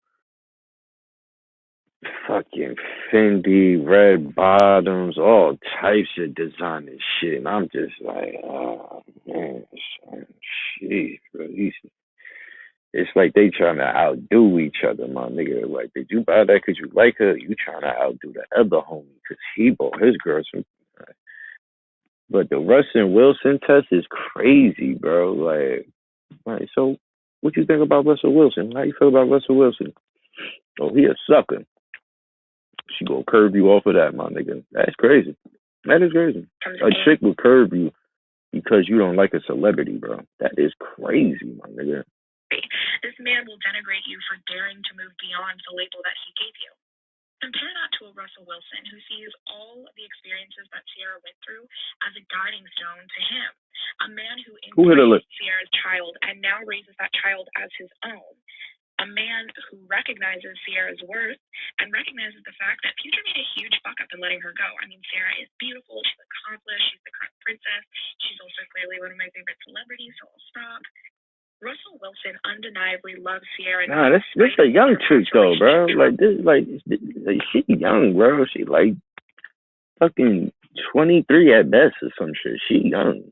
[SPEAKER 4] fucking Fendi, red bottoms, all types of designer shit. And I'm just like, oh, man, son, jeez, bro. It's like they trying to outdo each other, my nigga. Like, did you buy that because you like her? You trying to outdo the other homie because he bought his girl some. But the Russell Wilson test is crazy, bro. Like, so what you think about Russell Wilson? How you feel about Russell Wilson? Oh, he a sucker. She gonna curb you off of that, my nigga. That's crazy. That is crazy. A chick will curb you because you don't like a celebrity, bro. That is crazy, my nigga.
[SPEAKER 5] This man will denigrate you for daring to move beyond the label that he gave you. Compare that to a Russell Wilson who sees all the experiences that Sierra went through as a guiding stone to him. A man who embraced Sierra's child and now raises that child as his own. A man who recognizes Sierra's worth and recognizes the fact that Future made a huge fuck up in letting her go. I mean, Sierra is beautiful, she's accomplished, she's the crown princess. She's also clearly one of my favorite celebrities, so I'll stop. Russell Wilson undeniably loves Sierra.
[SPEAKER 4] Nah, this a young chick though, bro. Like this, she young, bro. She like fucking 23 at best or some shit. She young.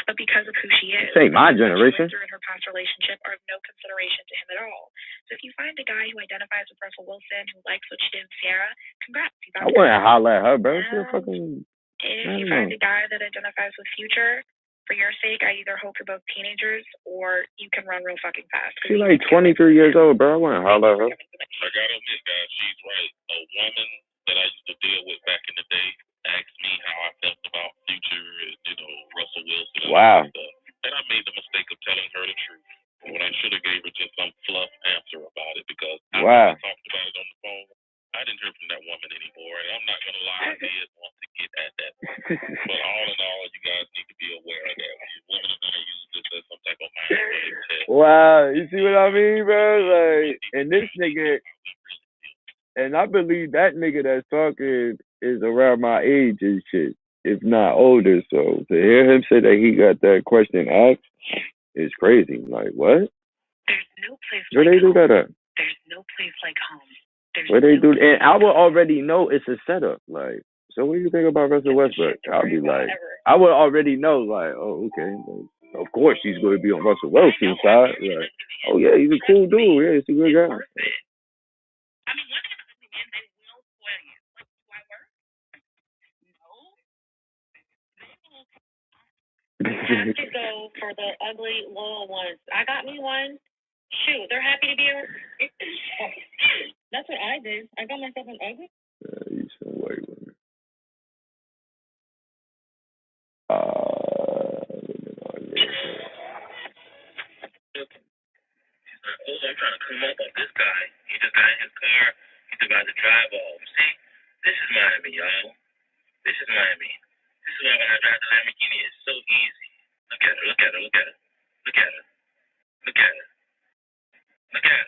[SPEAKER 5] But because of who she is,
[SPEAKER 4] this ain't my generation.
[SPEAKER 5] Her and her past relationship are of no consideration to him at all. So if you find a guy who identifies with Russell Wilson, who likes what she did with Sierra, congrats.
[SPEAKER 4] I wouldn't holler at her, bro. She a fucking.
[SPEAKER 5] If you find a guy that identifies with Future, for your sake, I either hope you're both teenagers or you can run real fucking fast.
[SPEAKER 4] She's like 23 years old, bro. I wouldn't holler at her.
[SPEAKER 2] I gotta admit, guys, she's right. A woman that I used to deal with back in the day asked me how I felt about Future and, Russell Wilson.
[SPEAKER 4] Wow.
[SPEAKER 2] And I made the mistake of telling her the truth when I should have gave her just some fluff answer about it because I talked about it on the phone. I didn't hear from that woman anymore, and I'm not going to lie, I did want to get at that. But all in all, you guys need to be aware of that. Women are going to use this as some type of mind test.
[SPEAKER 4] Wow, you see what I mean, bro? Like, and this nigga, and I believe that nigga that's talking is around my age and shit, if not older. So to hear him say that he got that question asked is crazy. Like, what?
[SPEAKER 5] There's no place
[SPEAKER 4] where they do that at?
[SPEAKER 5] There's no place like home.
[SPEAKER 4] Where they do, and I would already know it's a setup. Like, so what do you think about Russell Westbrook? I'll be like, I would already know. Like, oh, okay. Of course, he's going to be on Russell Wilson's side. Like, oh yeah, he's a cool dude. Yeah, he's a good guy.
[SPEAKER 5] I mean, look at the men, they will spoil you. Like, do I work? No. I have to go for the ugly, loyal ones. I got me one. Shoot, they're happy to be around. That's what I did. I got myself an ugly.
[SPEAKER 4] You some white women.
[SPEAKER 2] I'm trying to come up on this guy. He just got in his car. He's about to drive off. See, this is Miami, y'all. This is Miami. This is why when I drive the Lamborghini, it's so easy. Look at her. Look at her. Look at her. Look at her. Look at her. Look at her.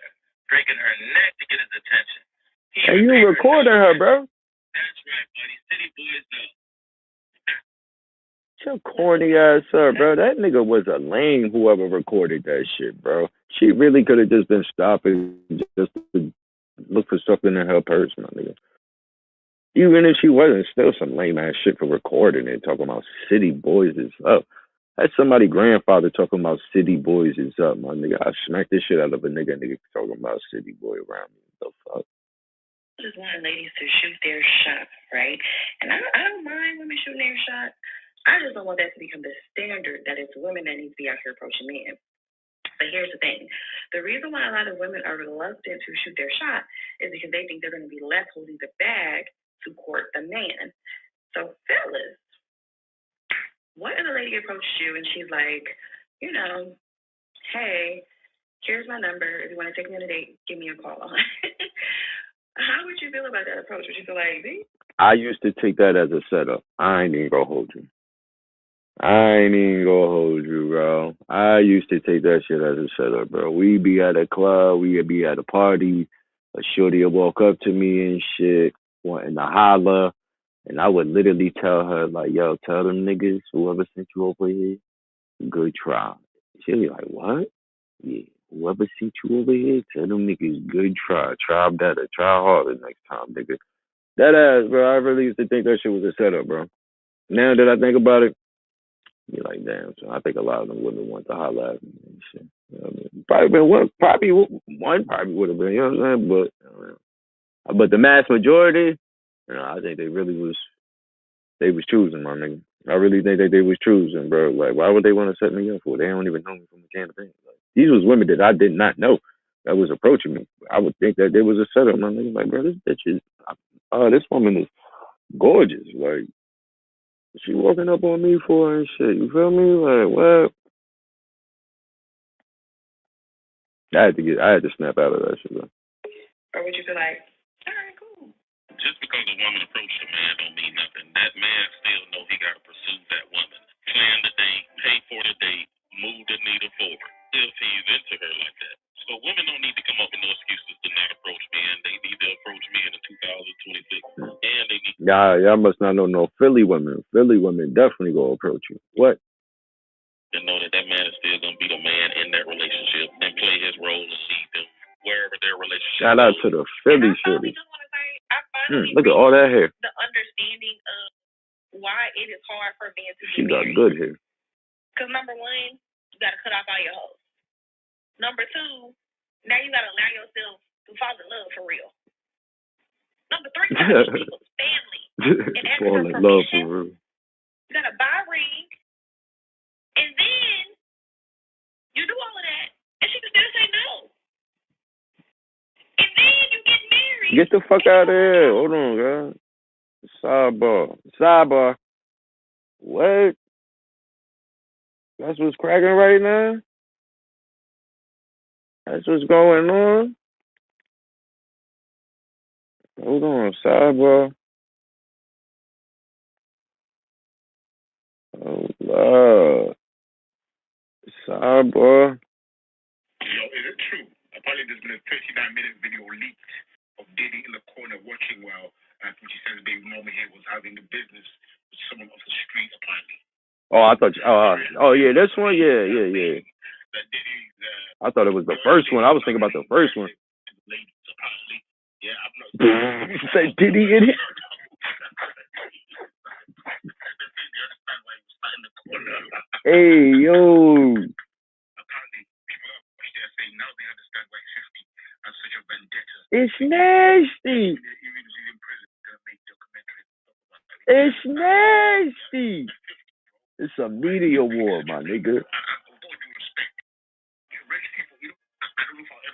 [SPEAKER 2] Breaking her neck to get his attention.
[SPEAKER 4] And you recording her, bro.
[SPEAKER 2] That's right, buddy. City boys know.
[SPEAKER 4] Your corny ass up, bro. That nigga was a lame whoever recorded that shit, bro. She really could have just been stopping just to look for something in her purse, my nigga. Even if she wasn't, still some lame ass shit for recording it, talking about city boys is up. That's somebody grandfather talking about city boys is up, my nigga. I smacked the shit out of a nigga talking about city boy around me. What the fuck?
[SPEAKER 5] I just want ladies to shoot their shot, right? And I don't mind women shooting their shot. I just don't want that to become the standard that it's women that need to be out here approaching men. But here's the thing. The reason why a lot of women are reluctant to shoot their shot is because they think they're going to be left holding the bag to court the man. So, fellas, what if a lady approaches you and she's like, you know, hey, here's my number. If you want to take me on a date, give me a call. How would you feel about that approach? Would you feel like,
[SPEAKER 4] I used to take that as a setup. I ain't even gonna hold you. Bro. I used to take that shit as a setup, bro. We be at a club, we be at a party, a shorty would walk up to me and shit, wanting to holler, and I would literally tell her, like, yo, tell them niggas, whoever sent you over here, good try. She'd be like, what? Yeah, whoever sent you over here, tell them niggas, good try. Try better, try harder next time, nigga. That ass, bro. I really used to think that shit was a setup, bro. Now that I think about it, you're like, damn. So I think a lot of them women want to holler at me and shit. You know what I mean? Probably would have been, you know what I'm saying? But the mass majority, you know, I think they was choosing, my nigga. I really think that they was choosing, bro. Like, why would they want to set me up for? They don't even know me from a can of paint. Like, these was women that I did not know that was approaching me. I would think that there was a setup, my nigga. Like, bro, this bitch is, this woman is gorgeous. Like, she walking up on me for and shit. You feel me? Like, what? I had to snap out of that shit, bro.
[SPEAKER 5] or would you feel like, all right, cool?
[SPEAKER 2] Just because a woman approached a man don't mean nothing. That man still know he got to pursue that woman. Plan the date, pay for the date, move the needle forward. If he's into her like that. So women don't need to come up with no excuses to not approach men. They need to approach men in 2026. And they need
[SPEAKER 4] y'all must not know no Philly women. Philly women definitely gonna approach you. What?
[SPEAKER 2] to know that man is still going to be the man in that relationship and play his role and lead them wherever their relationship
[SPEAKER 4] Shout out to the Philly shorty. Look at all that hair.
[SPEAKER 5] The understanding of why it is hard for men to
[SPEAKER 4] She
[SPEAKER 5] get
[SPEAKER 4] got
[SPEAKER 5] married.
[SPEAKER 4] good hair.
[SPEAKER 5] Because number one, you got to cut off all your hoes. Number two, now you got to allow yourself to fall in love for real. Number three, you got to meet people's family. And ask
[SPEAKER 4] Fall
[SPEAKER 5] for
[SPEAKER 4] in love for
[SPEAKER 5] permission.
[SPEAKER 4] real.
[SPEAKER 5] You got to buy a ring. And then you do all of that. And she can still say no. And then you get married.
[SPEAKER 4] Get the fuck out of here. Hold on, girl. Sidebar. What? That's what's cracking right now? That's what's going on? Hold on, sidebar. Oh, Lord. Sidebar.
[SPEAKER 2] Yo, is it true? Apparently there's been a 39-minute video leaked of Diddy in the corner watching while which he says baby mama here was having a business with someone off the street apparently.
[SPEAKER 4] Oh, I thought yeah, this one? Yeah.
[SPEAKER 2] That Diddy's
[SPEAKER 4] I thought it was the first one. I was thinking about the first one.
[SPEAKER 2] ladies apparently. Yeah, I'm not
[SPEAKER 4] Say Diddy in it? Hey, yo.
[SPEAKER 2] Apparently, people are there saying now they understand why 50 has such a vendetta.
[SPEAKER 4] It's nasty.
[SPEAKER 2] Even if he's in prison, they're going to make documentaries.
[SPEAKER 4] It's nasty. It's a media war, my nigga.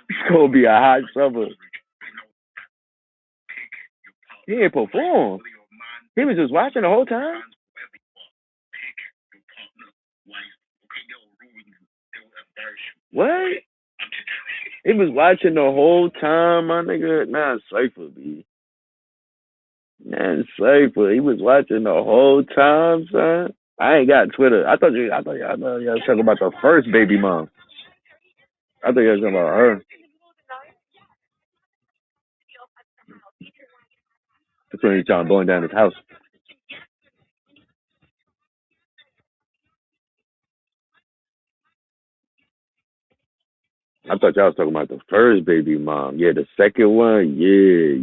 [SPEAKER 4] It's gonna be a hot summer. He ain't perform. He was just watching the whole time. What? He was watching the whole time, my nigga. Nah, Cypher, B. Nah, Cypher. He was watching the whole time, son. I ain't got Twitter. I thought y'all was talking about the first baby mom. I thought y'all was talking about her. That's when he's trying blowing down his house. I thought y'all was talking about the first baby mom. Yeah, the second one. Yeah.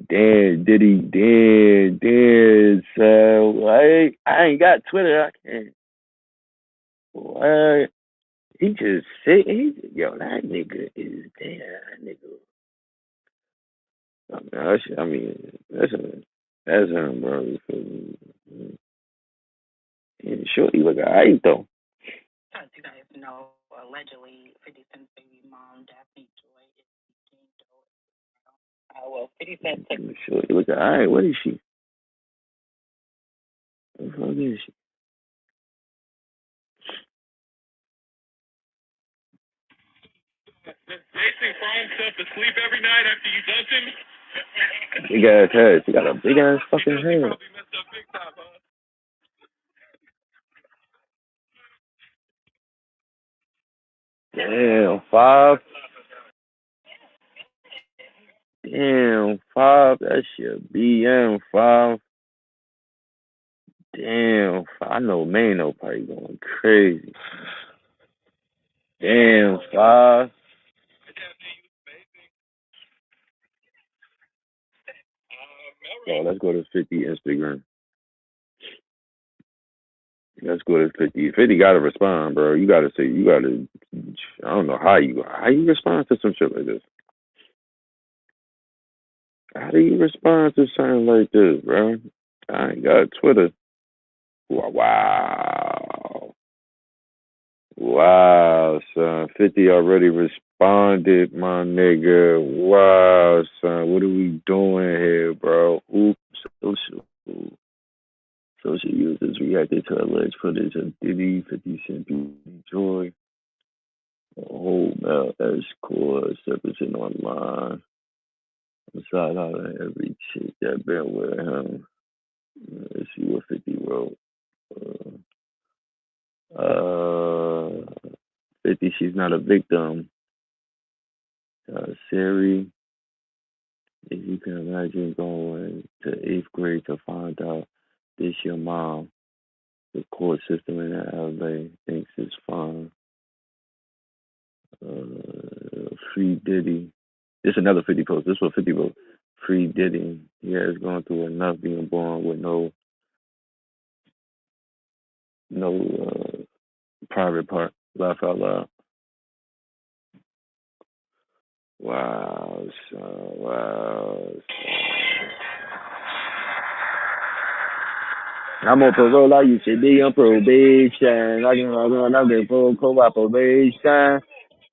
[SPEAKER 4] Damn, Diddy. Damn, son. I got Twitter. I can't. What? He just sit. Yo, that nigga is damn. That nigga. I mean, that's him, bro. Sure, he look alright though.
[SPEAKER 5] As you guys know, allegedly, 50 Cent's baby mom, Daphne Joy, is seeking divorce. Well, 50 Cent took.
[SPEAKER 4] Sure, he look alright. What is she? What the fuck is she?
[SPEAKER 2] Jason cry himself to sleep every night after you dumped him.
[SPEAKER 4] Big ass head. She got a big ass fucking head.
[SPEAKER 2] Probably messed up big time, huh?
[SPEAKER 4] Damn, 5. Damn, 5. That shit BM 5. Damn, 5. I know Mano probably going crazy. Damn, 5. Yo, let's go to 50 Instagram. Let's go to 50. 50 gotta respond, bro. You gotta say, I don't know how you respond to some shit like this. How do you respond to something like this, bro? I ain't got Twitter. Wow. Wow, son. 50 already responded, my nigga. Wow, son. What are we doing here, bro? Oops. Social users reacted to alleged footage of Diddy, 50 Cent, Joy, a whole male escort surfacing online. Besides out of every chick that been with him. Let's see what 50 wrote. 50, she's not a victim. Siri, if you can imagine going to 8th grade to find out this your mom, the court system in LA thinks it's fine. Free Diddy. This is another 50 post. This is what 50 wrote. Free Diddy. He has gone through enough being born with no private part. Laugh out loud. Wow, son. Wow, son. I'm on parole. I used to be on probation. I've been full cooperation.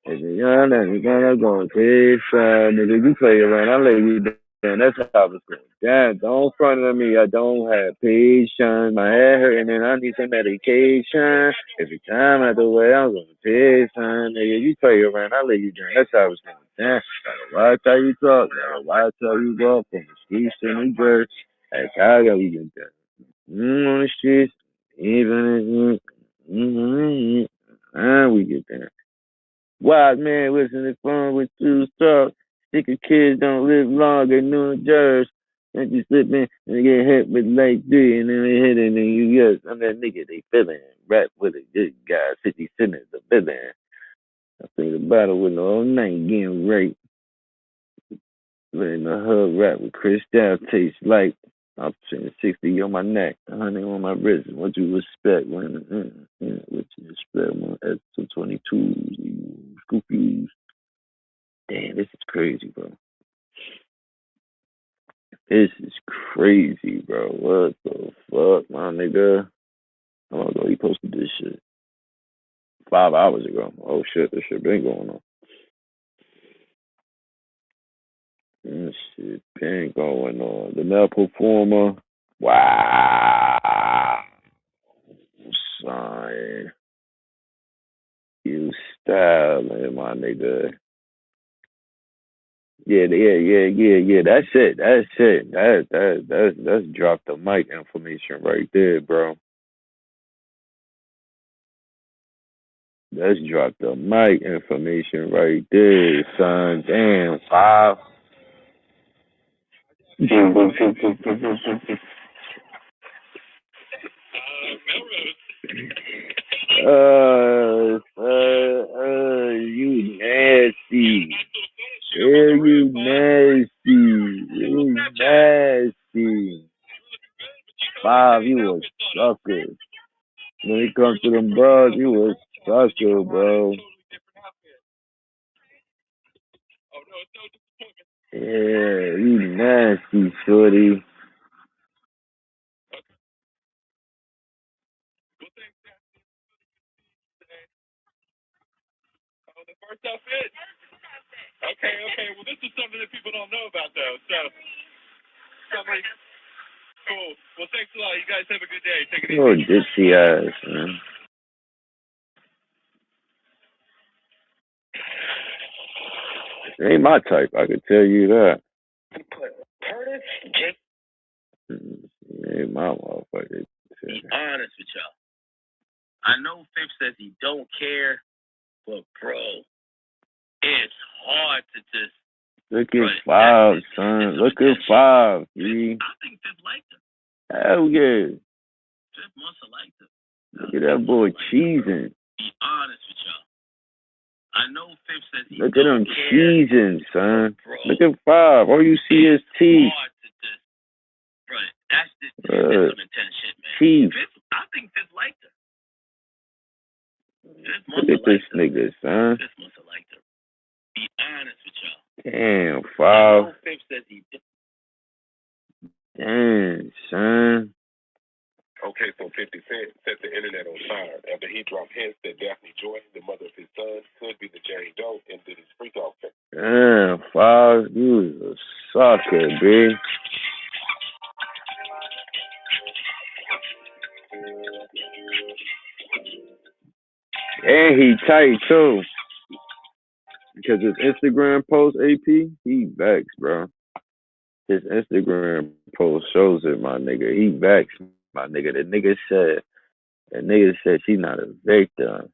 [SPEAKER 4] If you're young and you're gonna pay fine, nigga, you play around, I lay you down. That's how it's going. Damn, don't front of me. I don't have patience. My head hurting and I need some medication. Every time I do it, I'm gonna pay fine, nigga. You play around, I lay you down. That's how it's going. Damn, gotta watch how you talk. Gotta watch how you walk on the streets in New Jersey. Hey, Chicago, we get that. On the streets, even if we get there. Wild man listening to phone with two stars. Sticker kids don't live long in New Jersey. And you slip in and get hit with like 3 and then they hit it and you yes, I'm that nigga they feeling. Rap with a good guy, 50 Cent is the villain. I think the battle with the whole night getting raped. Letting the hood rap with Chris Down tastes like I'm saying 60 on my neck, 100 on my wrist. What you respect when what you respect when S22 Scoopies. Damn, this is crazy, bro. This is crazy, bro. What the fuck, my nigga? I don't know. He posted this shit 5 hours ago. Oh shit, this shit been going on. This shit been going on. The male performer. Wow, son. You styling, my nigga. Yeah. That's it. That's drop the mic information right there, bro. Let's drop the mic information right there, son. Damn, 5. You nasty. You nasty. 5, you a sucker. When it comes to them bros, you a sucker, bro. Yeah, you nasty, shorty.
[SPEAKER 2] The first outfit. Okay. Well, this is something that people don't know about, though. So, something cool. Well, thanks a lot. You guys have a good day. Take it easy.
[SPEAKER 4] Oh, ditchy ass, man. Ain't my type, I can tell you that.
[SPEAKER 2] Curtis,
[SPEAKER 4] Ain't my motherfucker.
[SPEAKER 2] be honest with y'all. I know Fifth says he don't care, but bro, it's hard to just.
[SPEAKER 4] Look at Five, son. Look at Five,
[SPEAKER 2] B. I think Fifth liked him.
[SPEAKER 4] Hell yeah.
[SPEAKER 2] Fifth must have liked him.
[SPEAKER 4] Look at that boy cheesing.
[SPEAKER 2] Be honest with y'all. I know Fifth says he
[SPEAKER 4] Look at him cheesing, son.
[SPEAKER 2] bro,
[SPEAKER 4] look at Five. All you see is teeth.
[SPEAKER 2] Bro, that's some intense shit, man.
[SPEAKER 4] Teeth.
[SPEAKER 2] Fifth, I think Fifth liked him.
[SPEAKER 4] Look at this nigga, son.
[SPEAKER 2] Fifth must have liked him. Be honest with y'all.
[SPEAKER 4] Damn, Five.
[SPEAKER 2] I know Fifth says he did.
[SPEAKER 4] Damn, son.
[SPEAKER 2] Okay, so 50 Cent set the internet on fire after he dropped hints that Daphne Joy, the mother of his son, could be the Jane Doe in Diddy's freak off case.
[SPEAKER 4] Damn, Five, you was a sucker, B. And he tight too. Because his Instagram post, AP, he vexed, bro. His Instagram post shows it, my nigga. He vexed, my nigga. The nigga said she not a victim.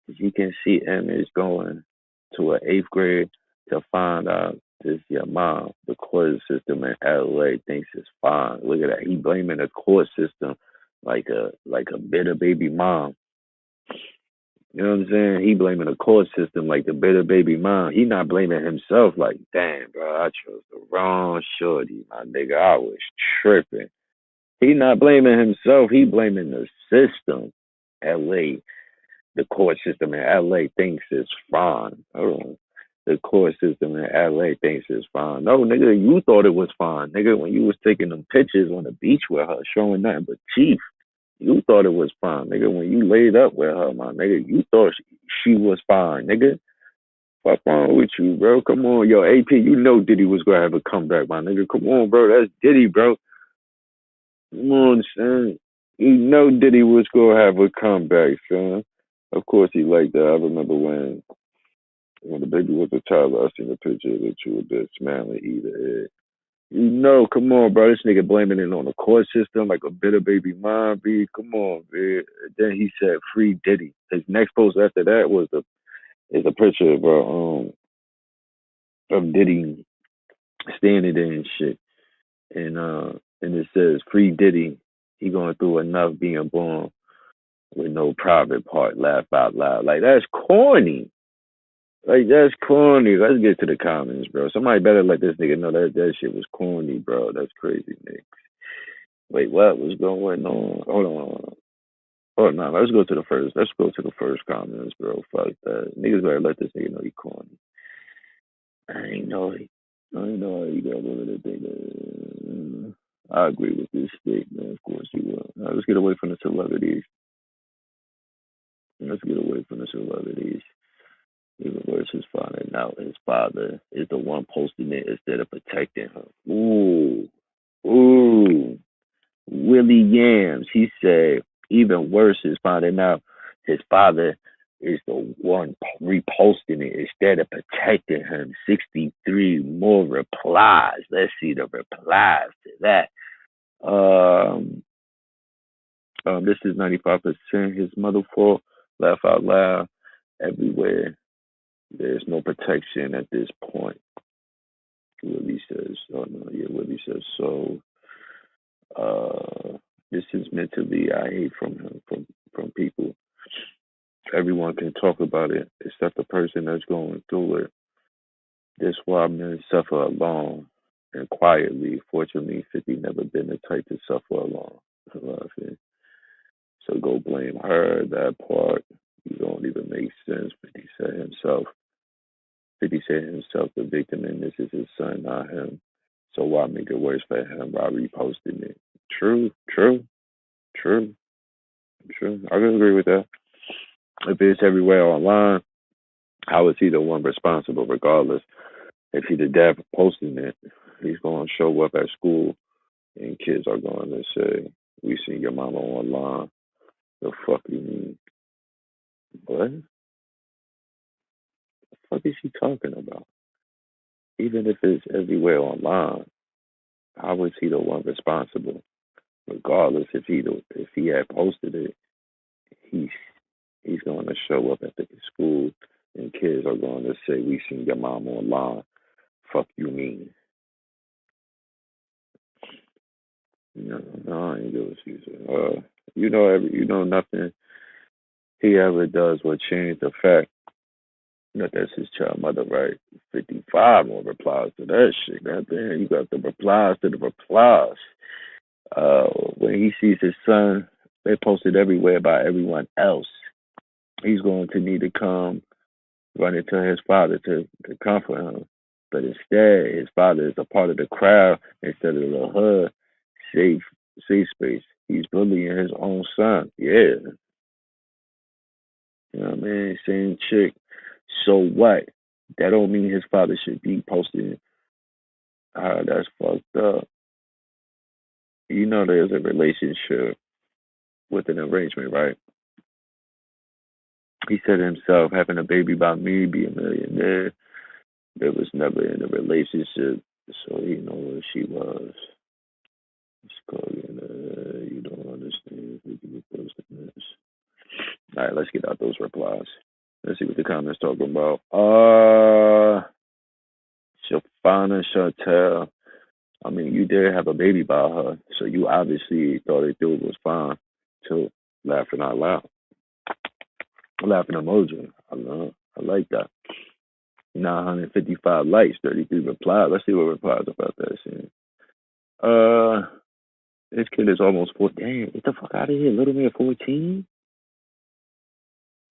[SPEAKER 4] You can see Image going to an 8th grade to find out this your mom. The court system in LA thinks it's fine. Look at that. He blaming the court system like a bitter baby mom. You know what I'm saying? He blaming the court system like the bitter baby mom. He not blaming himself like, damn, bro, I chose the wrong shorty, my nigga. I was tripping. He not blaming himself. He blaming the system. LA, the court system in LA thinks it's fine. Hold on. The court system in LA thinks it's fine. No, nigga, you thought it was fine. Nigga, when you was taking them pictures on the beach with her, showing nothing but teeth. You thought it was fine, nigga. When you laid up with her, my nigga, you thought she was fine, nigga. Fuck wrong with you, bro? Come on, yo, AP, you know Diddy was gonna have a comeback, my nigga. Come on, bro. That's Diddy, bro. Come on, son. You know Diddy was gonna have a comeback, son. Of course he liked that. I remember when the baby was a child, I seen a picture of the two of this smiling either. You know, come on, bro. This nigga blaming it on the court system like a bitter baby mom, B. Come on, B. Then he said free Diddy. His next post after that was a picture of Diddy standing there and shit. And it says free Diddy. He going through enough being born with no private part. Laugh out loud. Like that's corny. Like that's corny. Let's get to the comments, bro. Somebody better let this nigga know that shit was corny, bro. That's crazy, nigga. Wait, what was going on? Hold on. Oh no, let's go to the first. Let's go to the first comments, bro. Fuck that. Niggas better let this nigga know he corny. I ain't know how you got rid of that thing. I agree with this statement. Of course you will. Now, let's get away from the celebrities. Even worse is finding out his father is the one posting it instead of protecting him. Ooh. Willie Yams, he said, even worse is finding out his father is the one reposting it instead of protecting him. 63 more replies. Let's see the replies to that. This is 95% his mother fault. Laugh out loud. Everywhere. There's no protection at this point. Willie says, Willie says, so this is mentally I hate from him, from people. Everyone can talk about it except the person that's going through it. That's why men suffer alone and quietly. Fortunately, 50 never been the type to suffer alone. So go blame her, that part. You don't even make sense. 50 Cent himself, the victim, and this is his son, not him. So why make it worse for him by reposting it? True, true, true, true. I can agree with that. If it's everywhere online, how is he the one responsible regardless? If he the dad for posting it, he's going to show up at school and kids are going to say, we seen your mama online. The fuck you mean? What the fuck is she talking about? Even if it's everywhere online, how is he the one responsible? Regardless if he had posted it, he's he's going to show up at the school and kids are going to say, we seen your mom online. Fuck you mean? No, I ain't gonna excuse it. Nothing he ever does will change the fact that that's his child mother, right? 55 more replies to that shit. Goddamn, you got the replies to the replies. When he sees his son, they posted everywhere by everyone else. He's going to need to come running to his father to comfort him. But instead, his father is a part of the crowd instead of the hood safe space. He's bullying his own son. Yeah. You know what I mean? Same chick. So what? That don't mean his father should be posting. That's fucked up. You know there's a relationship with an arrangement, right? He said himself, having a baby by me, be a millionaire. There was never in a relationship, so he know where she was. You don't understand. All right, let's get out those replies. Let's see what the comments talking about. Shafana Chantel. I mean, you did have a baby by her, so you obviously thought it dude was fine, too. Laughing out loud. Laughing emoji. I like that. 955 likes, 33 replies. Let's see what replies about that scene. This kid is almost 14. Damn, get the fuck out of here. Little man 14?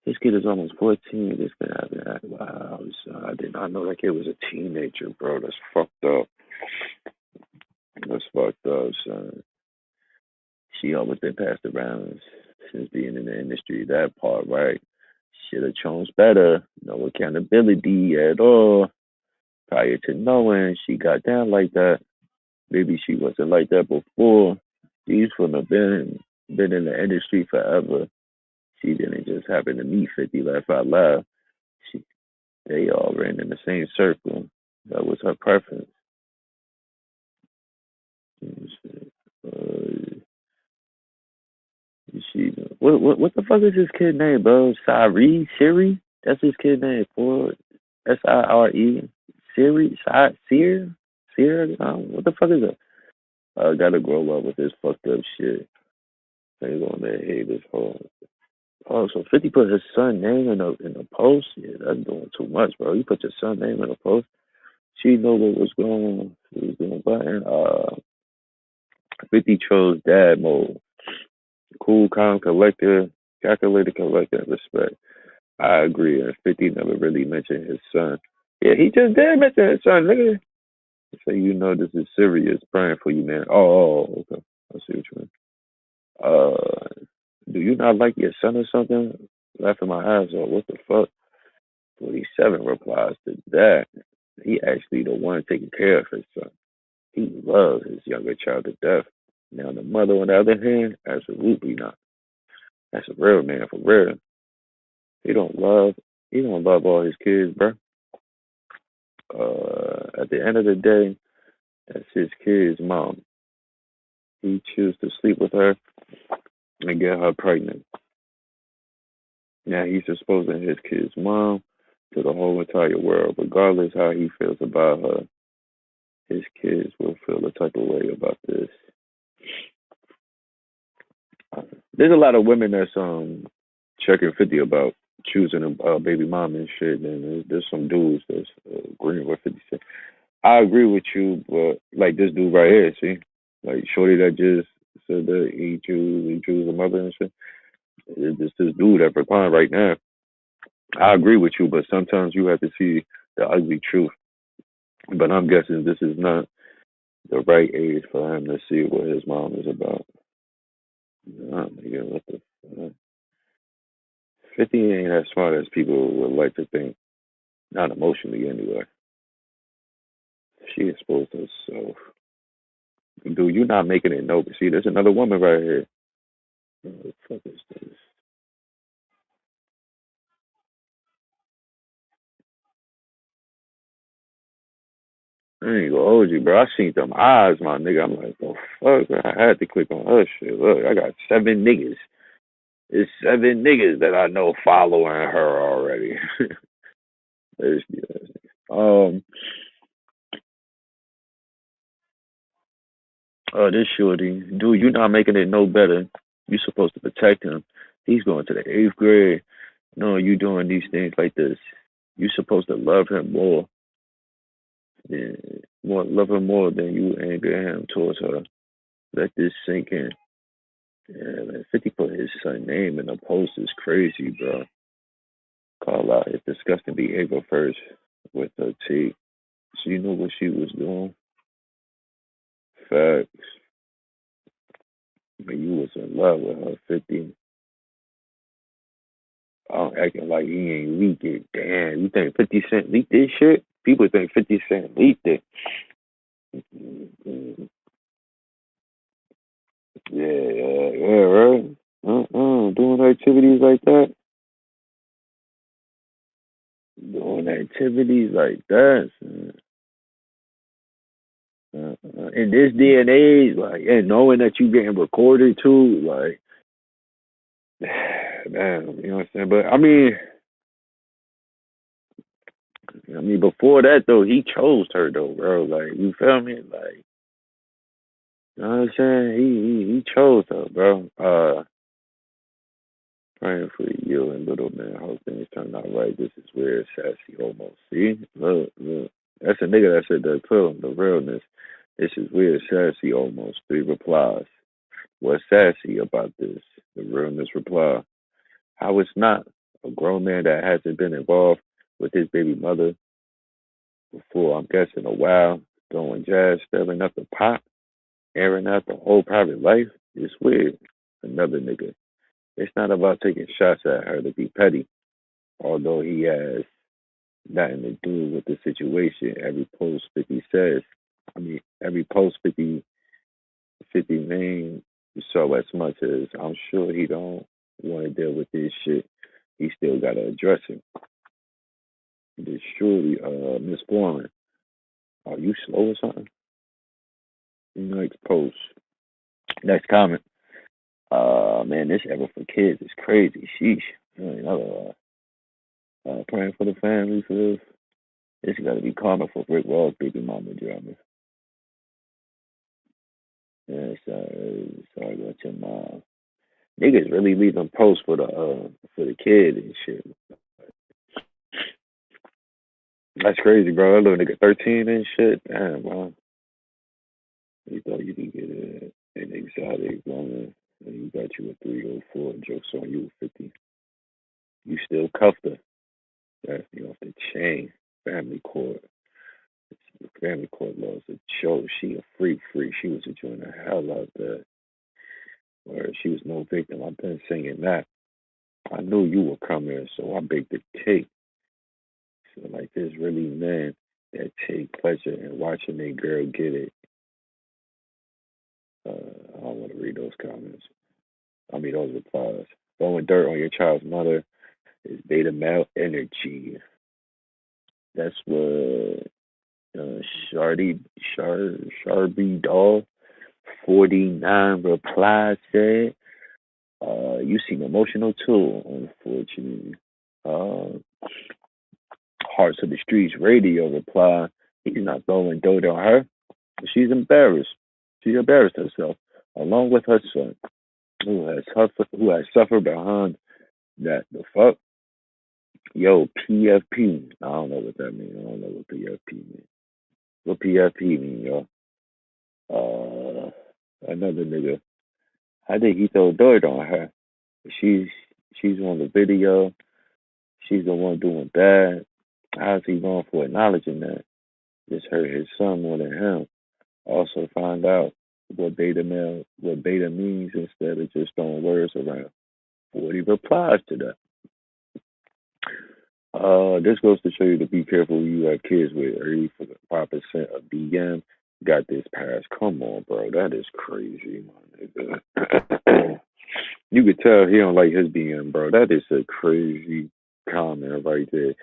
[SPEAKER 4] This kid is almost 14. This kid has wow. I did not know that kid was a teenager, bro. That's fucked up. That's fucked up, son. She always been passed around since being in the industry. That part, right? Should have chose better. No accountability at all. Prior to knowing she got down like that. Maybe she wasn't like that before. She's from have been in the industry forever. She didn't just happen to meet 50 laugh out loud. They all ran in the same circle. That was her preference. What the fuck is his kid name, bro? Siri? That's his kid name. Sire? Siri? Siri? What the fuck is that? Gotta grow up with this fucked up shit. They gonna hate this whole. Oh, so 50 put his son name in the post? Yeah, that's doing too much, bro. You put your son name in the post. She know what was going on. She was doing button. 50 chose dad mode. Cool, calm, collected, calculated, collected, respect. I agree. And 50 never really mentioned his son. Yeah, he just did mention his son, nigga. So you know this is serious. Praying for you, man. Oh, okay. I see what you mean. Do you not like your son or something? Laughing my ass off. What the fuck? 47 replies to that. He actually the one taking care of his son. He loves his younger child to death. Now the mother, on the other hand, absolutely not. That's a real man for real. He don't love all his kids, bro. At the end of the day, that's his kid's mom. He chooses to sleep with her and get her pregnant. Now he's exposing his kid's mom to the whole entire world, regardless how he feels about her. His kids will feel a type of way about this. There's a lot of women that's checking 50 about choosing a baby mom and shit, and there's some dudes that's agreeing with 50 Cent. I agree with you, but like this dude right here, see, like shorty that just said that he choose a mother and shit. It's this dude at replying right now. I agree with you, but sometimes you have to see the ugly truth. But I'm guessing this is not the right age for him to see what his mom is about. Nah, nigga, what the fuck? 50 ain't as smart as people would like to think. Not emotionally, anyway. She exposed herself. Dude, you're not making it no. See, there's another woman right here. What the fuck is this? I ain't gonna hold you, bro. I seen them eyes, my nigga. I'm like, the fuck? I had to click on her shit. Look, I got 7 niggas. It's 7 niggas that I know following her already. There's um, this shorty, dude, you're not making it no better. You're supposed to protect him. He's going to the 8th grade. No, you doing these things like this. You're supposed to love him love him more than you anger him towards her. Let this sink in. Yeah, man, 50 put his son name in the post is crazy, bro. Call out his disgusting behavior first with her T. So you know what she was doing? Facts. But you was in love with her, 50. I'm acting like he ain't leaked it. Damn, you think 50 Cent leaked this shit? People think 50 Cent leaked it. Yeah, right. Doing activities like that. Doing activities like that. In this day and age, like, and knowing that you getting recorded too, like, damn, you know what I'm saying? But I mean, before that though, he chose her though, bro. Like, you feel me? Like, you know what I'm saying? He chose her, bro. Praying for you and little man. Hope things turn out right. This is weird, sassy, almost. See, look. That's a nigga that said that too. The realness. This is weird, sassy, almost. 3 replies. What's sassy about this? The realness reply. How it's not a grown man that hasn't been involved with his baby mother before, I'm guessing, a while, throwing jazz, stirring up the pot, airing out the whole private life. It's weird. Another nigga. It's not about taking shots at her to be petty, although he has nothing to do with the situation. Every post 50 says, every post 50 name so as much as I'm sure he don't want to deal with this shit, he still got to address it. This surely, Miss Foreman, are you slow or something? Next post. Next comment. Man, this ever for kids is crazy. Sheesh. Praying for the family for this. This got to be karma for Rick Ross baby mama drama. Yeah, sorry about your mom. Niggas really leaving posts for the kid and shit. That's crazy, bro. That little nigga 13 and shit. Damn, bro. You thought you could get an exotic woman, and you got you a 304. Jokes on you, 50. You still cuffed her. That's me off the chain. Family court. Family court laws a joke. She a freak. She was enjoying the hell out of that. Where she was no victim. I've been singing that. I knew you were coming, so I baked the cake. So like there's really men that take pleasure in watching a girl get it. I don't want to read those comments. Those replies. Throwing dirt on your child's mother is beta male energy. That's what Sharby Doll 49 replies said. You seem emotional too, unfortunately. Uh, Hearts of the Streets Radio reply. He's not throwing dirt on her. She's embarrassed. She embarrassed herself, along with her son, who has suffered behind that. The fuck? Yo, PFP. I don't know what that means. I don't know what PFP means. What PFP mean, yo? Another nigga. How did he throw dirt on her? She's she's on the video. She's the one doing bad. How's he wrong for acknowledging that? Just hurt his son more than him. Also find out what beta means instead of just throwing words around. 40 replies to that. This goes to show you to be careful who you have kids with. 85% of BM got this pass. Come on, bro. That is crazy, my nigga. You could tell he don't like his BM, bro. That is a crazy comment right there.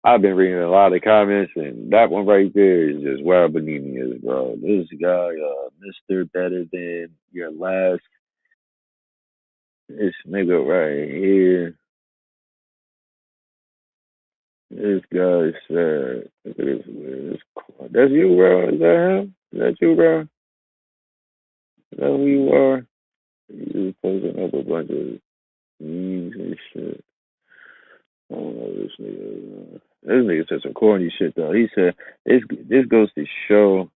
[SPEAKER 4] I've been reading a lot of comments, and that one right there is just where Benini is, bro. This guy, Mr. Better Than Your Last, this nigga right here. This guy said, look at this. That's you, bro? Is that him? Is that you, bro? Is that who you are? You just posting up a bunch of memes and shit. I don't know this nigga. This nigga said some corny shit, though. He said, this goes to show,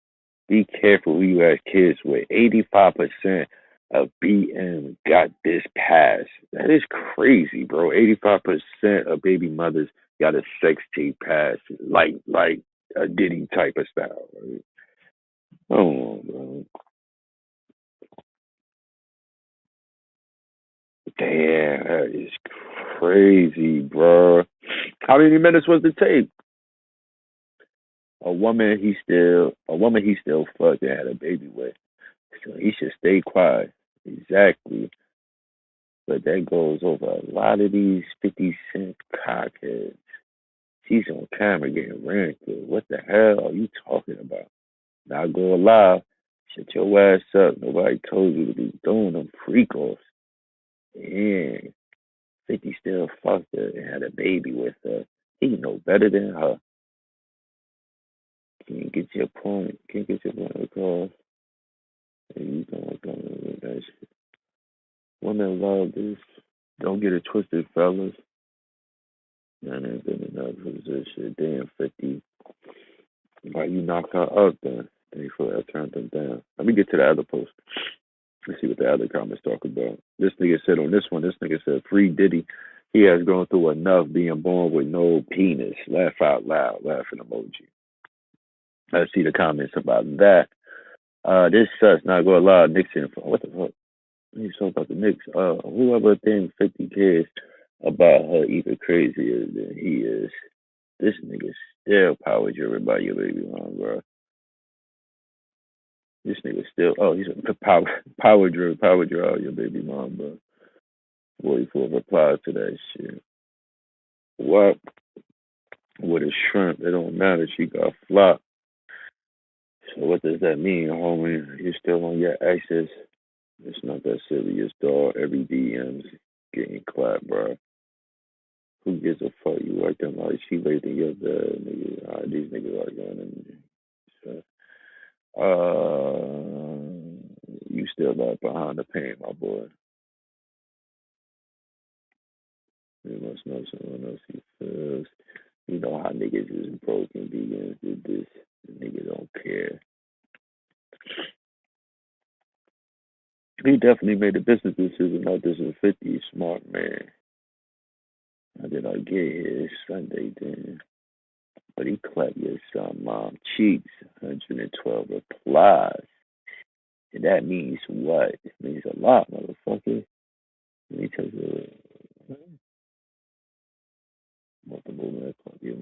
[SPEAKER 4] be careful who you have kids with. 85% of BM got this pass. That is crazy, bro. 85% of baby mothers got a sex tape pass, like a Diddy type of style. Right? Oh, bro. Damn, that is crazy, bro. How many minutes was the tape? A woman he still fucked and had a baby with. So he should stay quiet. Exactly. But that goes over a lot of these 50 Cent cockheads. She's on camera getting ranted. What the hell are you talking about? Not going live. Shut your ass up. Nobody told you to be doing them freak offs. Yeah. 50 still fucked her and had a baby with her. He know better than her. Can you get your point? Can you get your point across? And you don't come with that shit. Women love this. Don't get it twisted, fellas. Man, ain't been enough for this shit. Damn, 50. Why you knocked her up then? Thankfully, I turned them down. Let me get to the other post. Let's see what the other comments talk about. This nigga said on this one, this nigga said, free Diddy. He has gone through enough being born with no penis. Laugh out loud. Laughing emoji. Let's see the comments about that. This sucks. Not going to lie. Nixon. What the fuck? He's talking about the Knicks. Whoever thinks 50 cares about her even crazier than he is. This nigga still power driven by your baby mom, bro. This nigga still, he's a power driven your baby mom, bro. 44 replies to that shit. What? With a shrimp, it don't matter. She got flopped. So what does that mean, homie? You're still on your exes. It's not that serious, dog. Every DM's getting clapped, bro. Who gives a fuck? You acting like she laid in your bed, nigga. All right, these niggas are going and you still left behind the pain, my boy. You must know someone else he feels. You know how niggas is broken, vegans did this. The nigga don't care. He definitely made a business decision. Not this is 50, smart man. How did I get here? It's Sunday then. But he clapped your son mom cheeks. 112 replies. And that means what? It means a lot, motherfucker. Let me tell you what the movement is.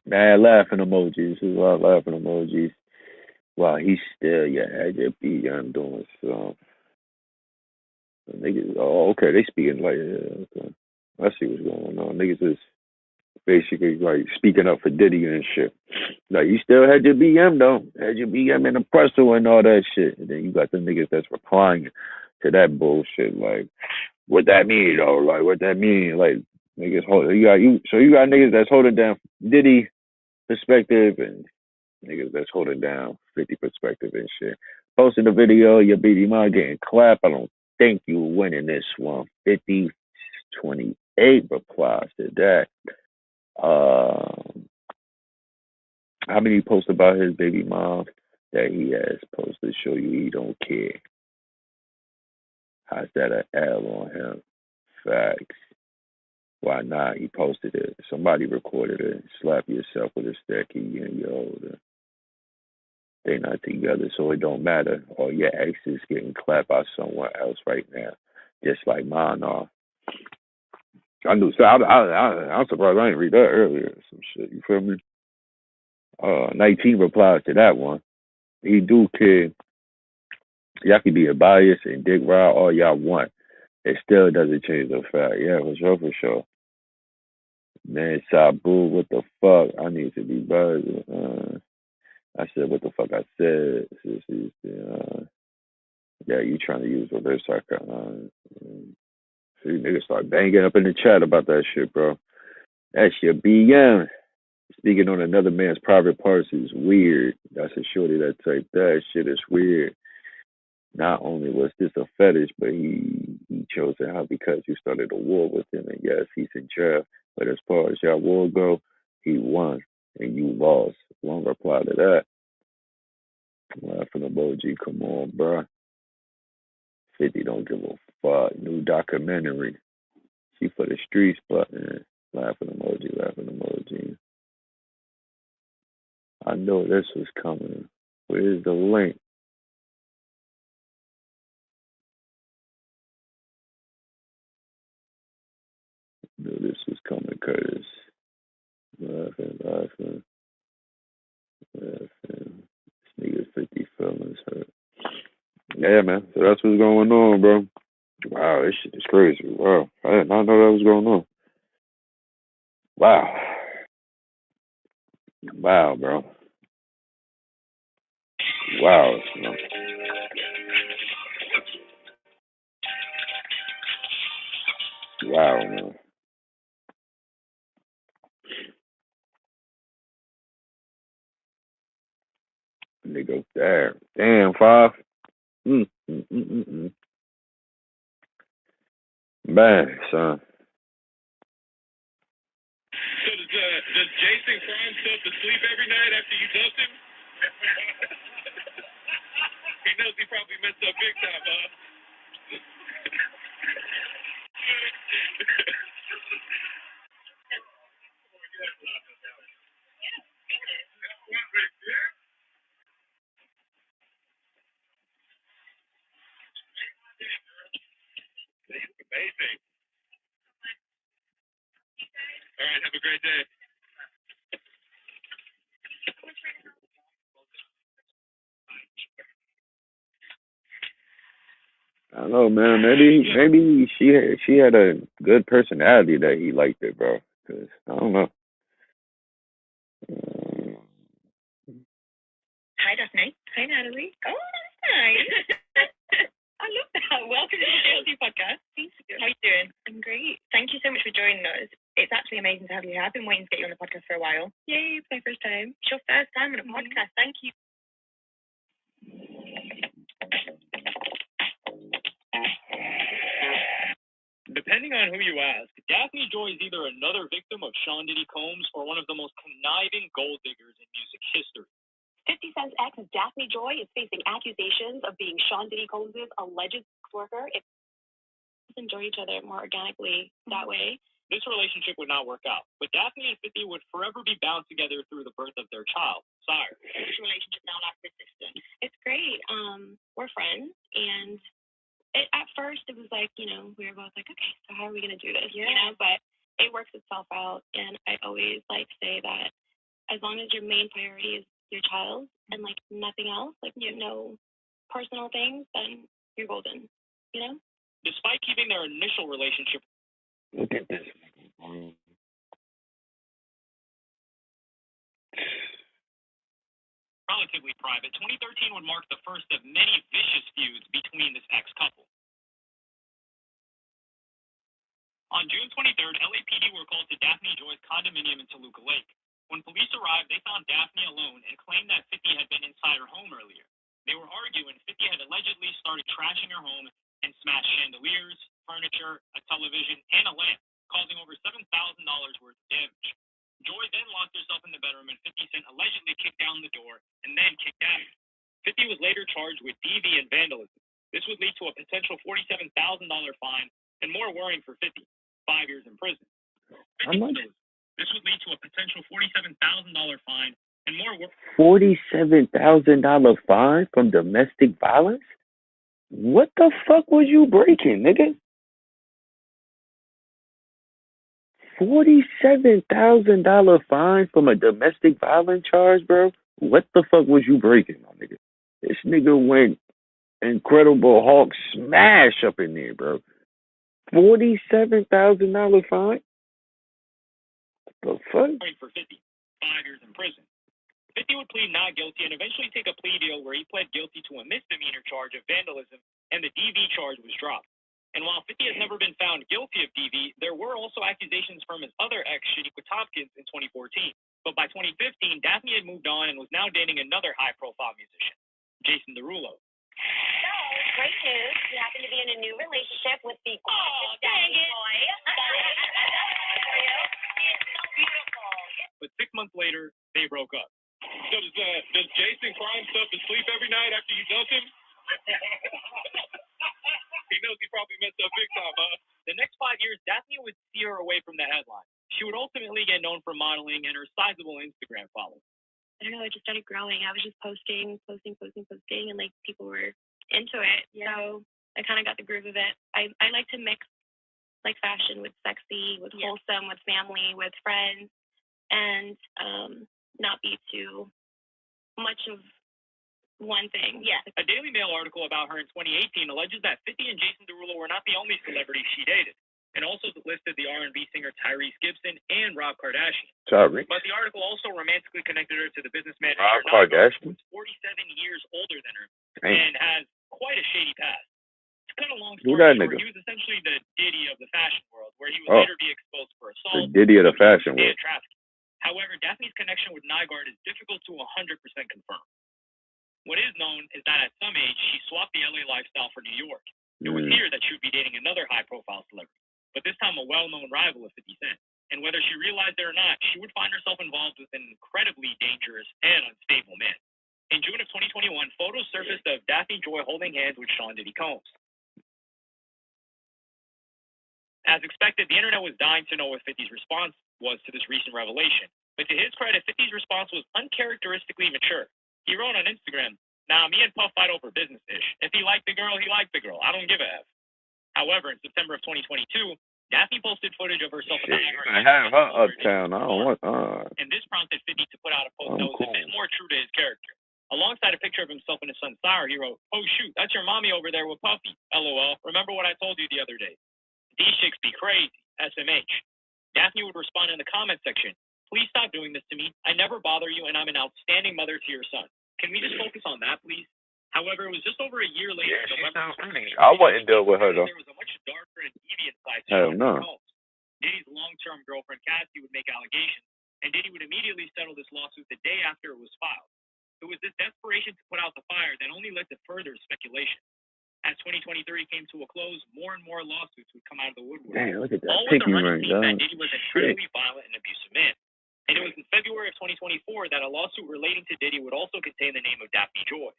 [SPEAKER 4] Man, laughing emojis. There's a lot of laughing emojis. Wow, he's still, had your beat. I'm doing some. Niggas, okay, they speaking like, okay. I see what's going on. Niggas is basically like speaking up for Diddy and shit. Like, you still had your BM though. Had your BM in the presser and all that shit. And then you got the niggas that's replying to that bullshit. Like, what that mean though? Like, what that mean? Like, niggas you got niggas that's holding down Diddy perspective and niggas that's holding down 50 perspective and shit. Posting the video, your baby mom getting clapped. I don't think you winning this one. 50, 28 replies to that. How many posts about his baby mom that he has posted show you he don't care? How's that an L on him? Facts. Why not? He posted it. Somebody recorded it. Slap yourself with a stick and you're older. They not together, so it don't matter. Or your ex is getting clapped by someone else right now, just like mine are. I knew. So I'm surprised I didn't read that earlier. Some shit. You feel me? 19 replies to that one. He do care. Y'all can be a bias and dick ride all y'all want. It still doesn't change the fact. Yeah, for sure, for sure. Man, Sabu, what the fuck? I need to be buzzing. I said what the fuck I said. Yeah, you trying to use reverse psychology. See, niggas start banging up in the chat about that shit, bro. That shit BM. Speaking on another man's private parts is weird. That's a shorty that type that shit is weird. Not only was this a fetish, but he chose it because you started a war with him, and yes, he's in jail. But as far as y'all war go, he won and you lost. Long reply to that. Laughing emoji, come on, bro. 50 don't give a fuck. New documentary. She for the streets, but man, laughing emoji, laughing emoji. I know this was coming. Where's the link? I knew this was coming, Curtis. Laughing, laughing, laughing. This nigga 50 feelings hurt. Yeah, man. So that's what's going on, bro. Wow, this shit is crazy. Wow. I did not know that was going on. Wow. Wow, bro. Wow. Wow, man. Nigga, there. Damn, 5. Man, son.
[SPEAKER 2] So does Jason cry himself to sleep every night after you dust him? He knows he probably messed up big time, huh? Amazing. All right, have a great day.
[SPEAKER 4] I don't know, man. Maybe she had a good personality that he liked it, bro. Cause I don't know.
[SPEAKER 5] Hi, Daphne. Hi, Natalie. Oh, that's nice. I love that. Welcome to the JLT podcast. Thank you. How are you doing? I'm great. Thank you so much for joining us. It's actually amazing to have you here. I've been waiting to get you on the podcast for a while. Yay, it's my first time. It's your first time on a podcast. Thank you.
[SPEAKER 2] Depending on who you ask, Daphne Joy is either another victim of Sean Diddy Combs or one of the most conniving gold diggers in music history.
[SPEAKER 5] 50 Cent's ex, Daphne Joy, is facing accusations of being Sean Diddy Combs' alleged worker. If they enjoy each other more organically that way.
[SPEAKER 2] This relationship would not work out, but Daphne and 50 would forever be bound together through the birth of their child, Sire.
[SPEAKER 5] This relationship now not persistent. It's great. We're friends, and at first it was like, we were both like, okay, so how are we gonna do this? Yeah. But it works itself out, and I always like say that as long as your main priority is your child and like nothing else, like you have no personal things, then you're golden.
[SPEAKER 2] Despite keeping their initial relationship
[SPEAKER 4] Look at this.
[SPEAKER 2] relatively private, 2013 would mark the first of many vicious feuds between this ex-couple. On June 23rd, LAPD were called to Daphne Joy's condominium in Toluca Lake. When police arrived, they found Daphne alone and claimed that 50 had been inside her home earlier. They were arguing 50 had allegedly started trashing her home and smashed chandeliers, furniture, a television, and a lamp, causing over $7,000 worth of damage. Joy then locked herself in the bedroom and 50 Cent allegedly kicked down the door and then kicked out. 50 was later charged with DV and vandalism. This would lead to a potential $47,000 fine and more worrying for 50, 5 years in prison.
[SPEAKER 4] How much?
[SPEAKER 2] This would lead to a potential $47,000 fine and more
[SPEAKER 4] $47,000 fine from domestic violence? What the fuck was you breaking, nigga? $47,000 fine from a domestic violence charge, bro? What the fuck was you breaking, my nigga? This nigga went Incredible Hulk smash up in there, bro. $47,000 fine? What the fuck?
[SPEAKER 2] For 50, 5 years in prison. 50 would plead not guilty and eventually take a plea deal where he pled guilty to a misdemeanor charge of vandalism and the DV charge was dropped. And while 50 has never been found guilty of DV, there were also accusations from his other ex, Shaniqua Tompkins, in 2014. But by 2015, Daphne had moved on and was now dating another high-profile musician, Jason Derulo.
[SPEAKER 6] So, great news. You happen to be in a new relationship with the Daphne boy. So beautiful.
[SPEAKER 2] But 6 months later, they broke up. So does Jason climb stuff to sleep every night after you dump him? He knows he probably messed up big time, huh? The next 5 years, Daphne would steer away from the headline. She would ultimately get known for modeling and her sizable Instagram following.
[SPEAKER 7] I don't know, it just started growing. I was just posting, and like people were into it. Yeah. So I kind of got the groove of it. I like to mix like fashion with sexy, with wholesome, with family, with friends, and not be too much of one thing. Yeah.
[SPEAKER 2] A Daily Mail article about her in 2018 alleges that 50 and Jason Derulo were not the only celebrities she dated, and also listed the R&B singer Tyrese Gibson and Rob Kardashian.
[SPEAKER 4] Sorry.
[SPEAKER 2] But the article also romantically connected her to the businessman
[SPEAKER 4] Rob Kardashian,
[SPEAKER 2] who's 47 years older than her.
[SPEAKER 4] Damn.
[SPEAKER 2] And has quite a shady past. To cut a long story short, he was essentially the Diddy of the fashion world, where he would later be exposed for assault.
[SPEAKER 4] The Diddy of the fashion world.
[SPEAKER 2] Trafficking. However, Daphne's connection with Nygaard is difficult to 100% confirm. What is known is that at some age, she swapped the LA lifestyle for New York. It was here that she would be dating another high-profile celebrity, but this time a well-known rival of 50 Cent. And whether she realized it or not, she would find herself involved with an incredibly dangerous and unstable man. In June of 2021, photos surfaced of Daphne Joy holding hands with Sean Diddy Combs. As expected, the internet was dying to know what 50's response was to this recent revelation. But to his credit, 50's response was uncharacteristically mature. He wrote on Instagram, "Nah, me and Puff fight over business-ish. If he liked the girl, he liked the girl. I don't give a F." However, in September of 2022, Daphne posted footage of herself in the
[SPEAKER 4] I have her uptown. I don't want.
[SPEAKER 2] And this prompted 50 to put out a post that was a bit more true to his character. Alongside a picture of himself and his son Sire, he wrote, "Oh shoot, that's your mommy over there with Puffy. LOL. Remember what I told you the other day? These chicks be crazy. SMH." Daphne would respond in the comment section, "Please stop doing this to me. I never bother you, and I'm an outstanding mother to your son. Can we just focus on that, please?" However, it was just over a year later.
[SPEAKER 4] Yeah, she sounds funny. I wouldn't deal with her though.
[SPEAKER 2] There was a much darker and deviant side to
[SPEAKER 4] Hell no.
[SPEAKER 2] Combs. Diddy's long-term girlfriend Cassie would make allegations, and Diddy would immediately settle this lawsuit the day after it was filed. It was this desperation to put out the fire that only led to further speculation. As 2023 came to a close, more and more lawsuits would come out of the woodwork.
[SPEAKER 4] Damn, look at that
[SPEAKER 2] All with the
[SPEAKER 4] pinky
[SPEAKER 2] running
[SPEAKER 4] ring,
[SPEAKER 2] theme that
[SPEAKER 4] dog.
[SPEAKER 2] Diddy was an incredibly violent and abusive man. And it was in February of 2024 that a lawsuit relating to Diddy would also contain the name of Daphne Joy.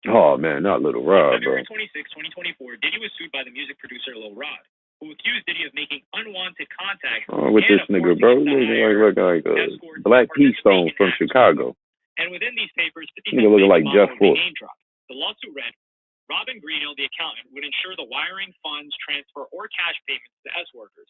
[SPEAKER 4] Oh man, not Little Rod, bro.
[SPEAKER 2] On February 26, 2024, Diddy was sued by the music producer Lil Rod, who accused Diddy of making unwanted contact.
[SPEAKER 4] With this nigga, bro, looking like a Black Keystone from Chicago.
[SPEAKER 2] And within these papers, 50
[SPEAKER 4] nigga looking like Jeff Ford.
[SPEAKER 2] The lawsuit read, Robin Greeno, the accountant, would ensure the wiring, funds, transfer, or cash payments to S workers.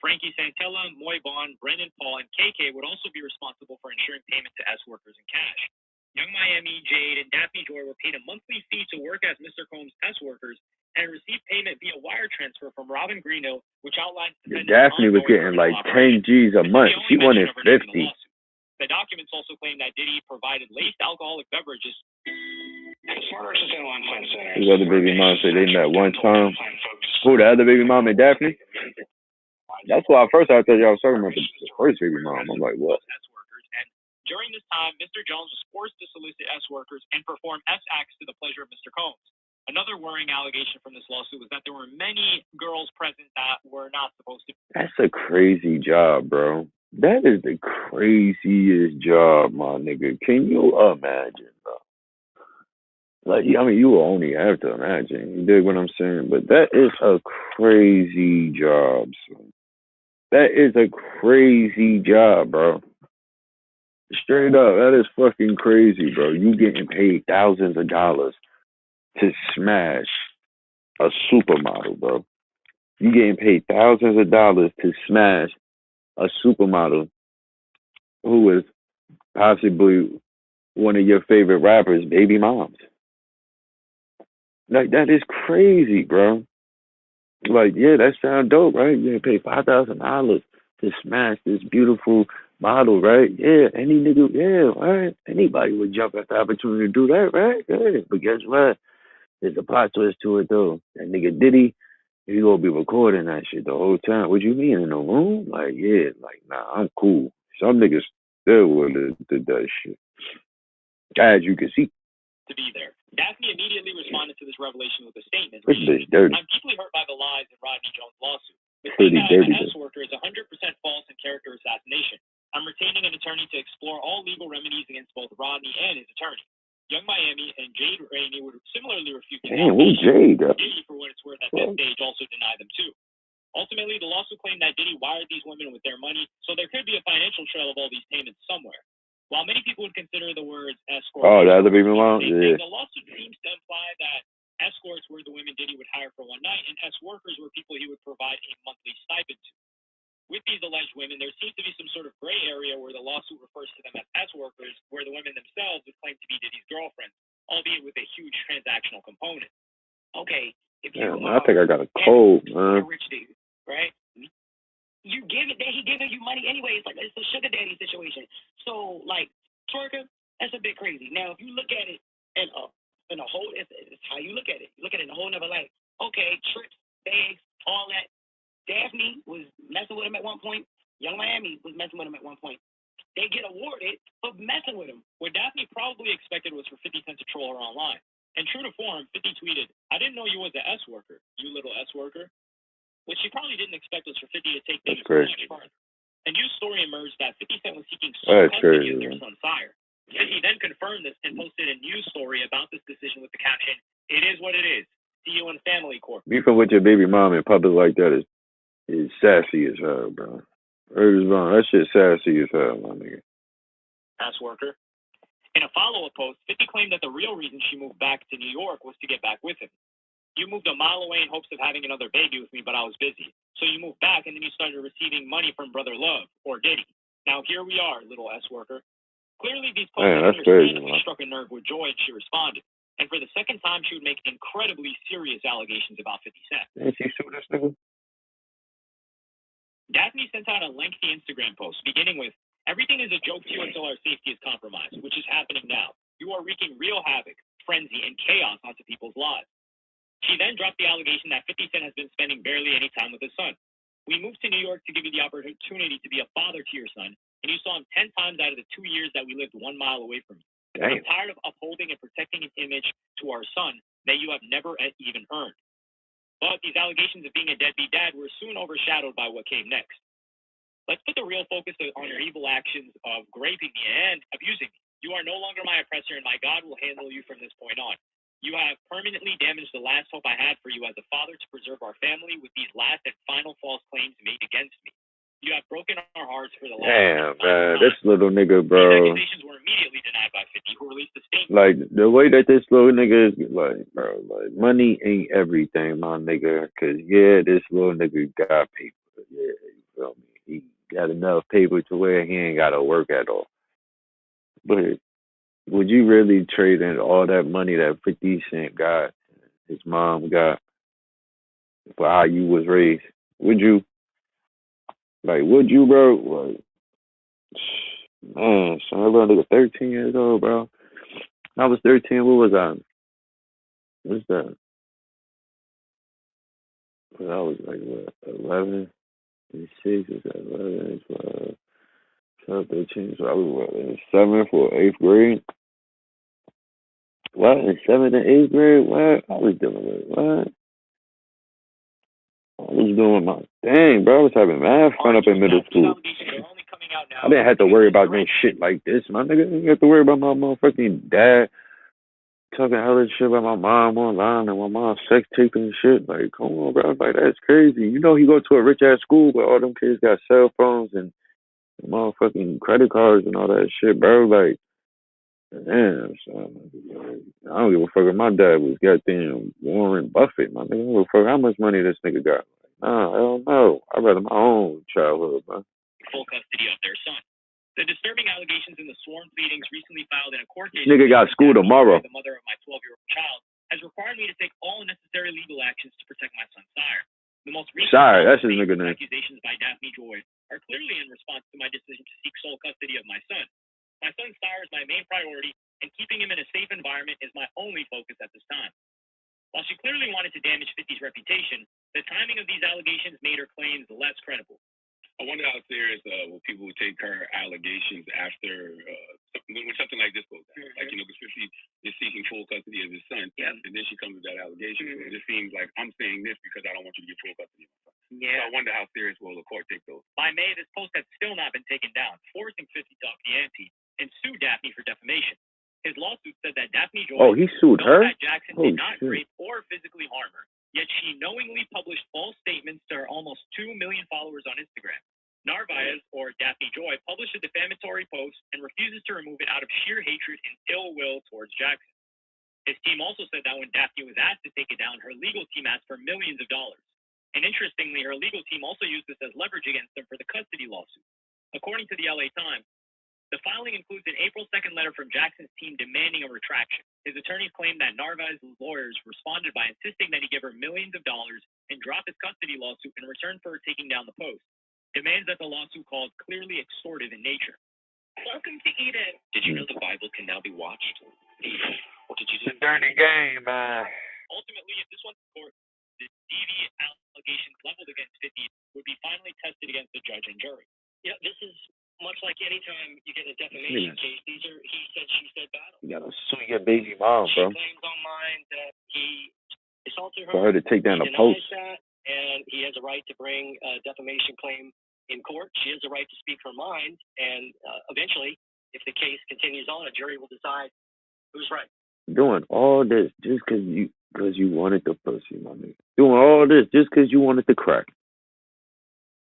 [SPEAKER 2] Frankie Santella, Moy Bond, Brendan Paul, and KK would also be responsible for ensuring payment to S workers in cash. Young Miami, Jade, and Daphne Joy were paid a monthly fee to work as Mr. Combs' S workers and received payment via wire transfer from Robin Greeno, which outlines
[SPEAKER 4] Daphne was getting like 10 G's a month. She wanted 50.
[SPEAKER 2] The documents also claim that Diddy provided laced alcoholic beverages.
[SPEAKER 4] The other baby mom said they met one time. Who, the other baby mom and Daphne? That's why at first I thought y'all was talking about the first baby mom. I'm like, what?
[SPEAKER 2] And during this time, Mr. Jones was forced to solicit S workers and perform S acts to the pleasure of Mr. Combs. Another worrying allegation from this lawsuit was that there were many girls present that were not supposed to.
[SPEAKER 4] That's a crazy job, bro. That is the craziest job, my nigga. Can you imagine, bro? Like, I mean, you will only have to imagine. You dig what I'm saying? But that is a crazy job, son. That is a crazy job, bro. Straight up, that is fucking crazy, bro. You getting paid thousands of dollars to smash a supermodel, bro. You getting paid thousands of dollars to smash a supermodel who is possibly one of your favorite rappers' baby moms. Like, that is crazy, bro. Like, yeah, that sounds dope, right? You getting paid $5,000 to smash this beautiful model, right? Yeah, any nigga, yeah, right? Anybody would jump at the opportunity to do that, right? Yeah, but guess what? There's a plot twist to it, though. That nigga Diddy, he gonna be recording that shit the whole time. What you mean, in the room? Like, yeah, like, nah, I'm cool. Some niggas still would have did that shit. As you can see.
[SPEAKER 8] To be there. Daphne immediately responded to this revelation with a statement.
[SPEAKER 4] This bitch dirty.
[SPEAKER 8] I'm deeply hurt by the lies in Rodney Jones' lawsuit. The
[SPEAKER 4] Pretty
[SPEAKER 8] claim that
[SPEAKER 4] dirty.
[SPEAKER 8] I'm an S-worker is 100% false and character assassination. I'm retaining an attorney to explore all legal remedies against both Rodney and his attorney. Young Miami and Jade Rainey would similarly refute the
[SPEAKER 4] Jade?
[SPEAKER 8] Diddy, for what it's worth at this stage, also deny them too. Ultimately, the lawsuit claimed that Diddy wired these women with their money, so there could be a financial trail of all these payments somewhere. While many people would consider the words escort,
[SPEAKER 4] the other baby mom, yeah.
[SPEAKER 8] The lawsuit seems to imply that escorts were the women Diddy would hire for one night, and S-workers were people he would provide a monthly stipend to. With these alleged women, there seems to be some sort of gray area where the lawsuit refers to them as S-workers, where the women themselves would claim to be Diddy's girlfriends, albeit with a huge transactional component. Okay, if you
[SPEAKER 4] I think I got a cold, man.
[SPEAKER 8] A rich dude, right? You give it, he giving you money anyway. It's like it's a sugar daddy situation. So like twerker, that's a bit crazy. Now if you look at it in a whole, it's how you look at it. You look at it in a whole nother light. Okay, trips, bags, all that. Daphne was messing with him at one point. Young Miami was messing with him at one point. They get awarded for messing with him. What Daphne probably expected was for 50 Cent to troll her online. And true to form, 50 tweeted, "I didn't know you was an S-worker, you little S-worker." What she probably didn't expect was for 50 to take things much farther. A news story emerged that 50 Cent was seeking sole custody of their son, Sire. 50 then confirmed this and posted a news story about this decision with the caption, "It is what it is. See you in family court."
[SPEAKER 4] Beefing with your baby mom in public like that is sassy as hell, bro. That shit sassy as hell, my nigga.
[SPEAKER 8] S-worker. In a follow-up post, 50 claimed that the real reason she moved back to New York was to get back with him. "You moved a mile away in hopes of having another baby with me, but I was busy. So you moved back and then you started receiving money from Brother Love, or Diddy. Now here we are, little S-worker." Clearly these posts struck a nerve with Joy and she responded. And for the second time, she would make incredibly serious allegations about 50 Cent.
[SPEAKER 4] Did she sue this nigga?
[SPEAKER 8] Daphne sent out a lengthy Instagram post beginning with, "Everything is a joke to you until our safety is compromised, which is happening now. You are wreaking real havoc, frenzy, and chaos onto people's lives." She then dropped the allegation that 50 Cent has been spending barely any time with his son. "We moved to New York to give you the opportunity to be a father to your son, and you saw him 10 times out of the 2 years that we lived 1 mile away from you.
[SPEAKER 4] Damn.
[SPEAKER 8] I'm tired of upholding and protecting an image to our son that you have never even earned." But these allegations of being a deadbeat dad were soon overshadowed by what came next. "Let's put the real focus on your evil actions of raping me and abusing me. You are no longer my oppressor, and my God will handle you from this point on. You have permanently damaged the last hope I had for you as a father to preserve our family with these last and final false claims made against me. You have broken our hearts for the last
[SPEAKER 4] Damn, man, this little nigga, bro."
[SPEAKER 8] These accusations were immediately denied by 50, who released a statement.
[SPEAKER 4] Like, the way that this little nigga is, like, bro, like, money ain't everything, my nigga. Because, yeah, this little nigga got paper. Yeah, you feel me? He got enough paper to where he ain't got to work at all. But would you really trade in all that money that 50 Cent got, his mom got, for how you was raised? Would you? Like, would you, bro? Like, man, son, I was like 13 years old, bro. I was 13. What was I? What's that? I was like, what, 11 and 6, was that 11, 12, 12, 13. So I was, what, in 7th or 8th grade? What? In 7th and 8th grade? What? I was dealing with what? I was doing my thing, bro. I was having mad fun up in middle school. I didn't have to worry about no shit like this, my nigga. I didn't have to worry about my motherfucking dad talking hella shit about my mom online and my mom sex taping and shit. Like, come on, bro. Like, that's crazy. You know, he go to a rich ass school, but all them kids got cell phones and motherfucking credit cards and all that shit, bro. Like, damn, son. I don't give a fuck if my dad was goddamn Warren Buffett. My nigga, I don't give a fuck how much money this nigga got. Nah, I don't know. I'd rather my own childhood, man.
[SPEAKER 2] Full custody of their son. The disturbing allegations in the sworn pleadings recently filed in a court case.
[SPEAKER 4] Nigga got school tomorrow.
[SPEAKER 2] The mother of my 12-year-old child has required me to take all necessary legal actions to protect my son, Sire. The most recent
[SPEAKER 4] that's his nigga name.
[SPEAKER 2] accusations by Daphne Joy are clearly in response to my decision to seek sole custody of my son. My son, Sire, is my main priority, and keeping him in a safe environment is my only focus at this time. While she clearly wanted to damage 50's reputation, the timing of these allegations made her claims less credible.
[SPEAKER 9] I wonder how serious will people who take her allegations after when something like this goes down. Like, you know, because 50 is seeking full custody of his son, and then she comes with that allegation. So it just seems like I'm saying this because I don't want you to get full custody of my son. Yeah. So I wonder how serious will the court take those.
[SPEAKER 2] By May, this post had still not been taken down, forcing 50 to up the ante and sue Daphne for defamation. His lawsuit said that Daphne Joy
[SPEAKER 4] he sued her?
[SPEAKER 2] That Jackson did not rape or physically harm her, yet she knowingly published false statements to her almost 2 million followers on Instagram. Narvaez, or Daphne Joy, published a defamatory post and refuses to remove it out of sheer hatred and ill will towards Jackson. His team also said that when Daphne was asked to take it down, her legal team asked for millions of dollars. And interestingly, her legal team also used this as leverage against them for the custody lawsuit. According to the LA Times, the filing includes an April 2nd letter from Jackson's team demanding a retraction. His attorneys claimed that Narvaez's lawyers responded by insisting that he give her millions of dollars and drop his custody lawsuit in return for her taking down the post. Demands that the lawsuit called clearly extortive in nature.
[SPEAKER 5] Welcome to Eden.
[SPEAKER 2] Did you know the Bible can now be watched? What did you do?
[SPEAKER 1] It's a dirty game, man.
[SPEAKER 2] Ultimately, if this went to court, the deviant allegations leveled against 50 would be finally tested against the judge and jury.
[SPEAKER 8] Yeah, this is much like any time you get a defamation case. These are he said, she said battles.
[SPEAKER 4] You gotta sue your baby mom, bro.
[SPEAKER 8] She claims online that he assaulted her.
[SPEAKER 4] For her to take down
[SPEAKER 8] the
[SPEAKER 4] post.
[SPEAKER 8] That, and he has a right to bring a defamation claim in court. She has a right to speak her mind, and eventually, if the case continues on, a jury will decide who's right.
[SPEAKER 4] Doing all this just because you wanted the pussy, my nigga. Doing all this just because you wanted the crack.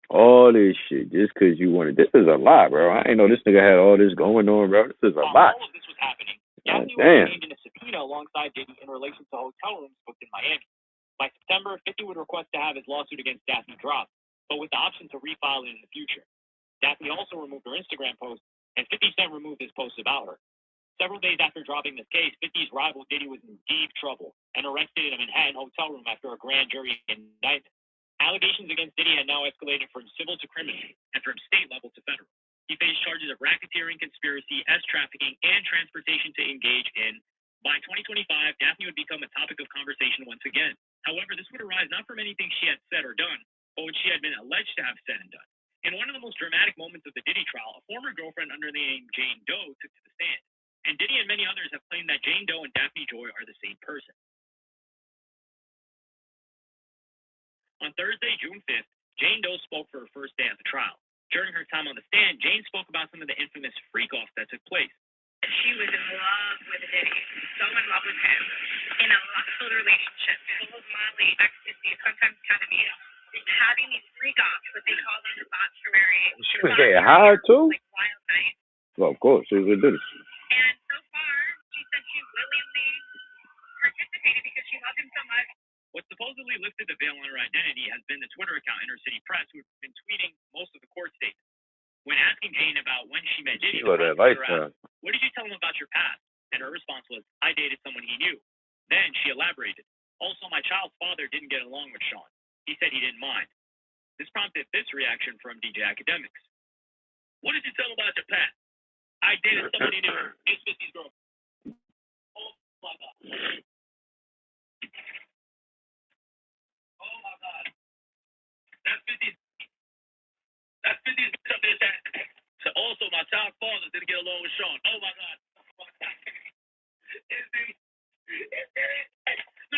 [SPEAKER 4] All this shit just because you wanted. This is a lot, bro. I ain't know this nigga had all this going on, bro. This is a lot.
[SPEAKER 2] All of this was happening. Daphne was named in a subpoena alongside Diddy in relation to hotel rooms booked in Miami. By September, 50 would request to have his lawsuit against Daphne dropped, but with the option to refile it in the future. Daphne also removed her Instagram post, and 50 Cent removed his posts about her. Several days after dropping this case, 50's rival Diddy was in deep trouble and arrested in a Manhattan hotel room after a grand jury indictment. Allegations against Diddy had now escalated from civil to criminal and from state level to federal. He faced charges of racketeering, conspiracy, trafficking, and transportation to engage in. By 2025, Daphne would become a topic of conversation once again. However, this would arise not from anything she had said or done, but what she had been alleged to have said and done. In one of the most dramatic moments of the Diddy trial, a former girlfriend under the name Jane Doe took to the stand, and Diddy and many others have claimed that Jane Doe and Daphne Joy are the same person. On Thursday, June 5th, Jane Doe spoke for her first day at the trial. During her time on the stand, Jane spoke about some of the infamous freak-offs that took place.
[SPEAKER 3] She was in love with Diddy, so in love with him, in a lustful relationship, full of Molly, ecstasy, sometimes ketamine, having these freak-offs, what they call them debauchery.
[SPEAKER 4] She was getting high too?
[SPEAKER 3] Like wild nights.
[SPEAKER 4] Well, of course, she was a Diddy.
[SPEAKER 3] And so far, she said she willingly participated because she loved him so much.
[SPEAKER 2] What supposedly lifted the veil on her identity has been the Twitter account Inner City Press, who has been tweeting most of the court statements. When asking Jane about when she met Diddy, the prosecutor asked, "What did you tell him about your past?" And her response was, "I dated someone he knew." Then she elaborated, "Also, my child's father didn't get along with Sean. He said he didn't mind." This prompted this reaction from DJ Academics. "What did you tell him about your past?" "I dated someone he knew. It's 50's girlfriend." Oh my God. Oh my God. That's 50's. That's 50's bitch. So also, my child's father didn't get along with Sean. Oh my God.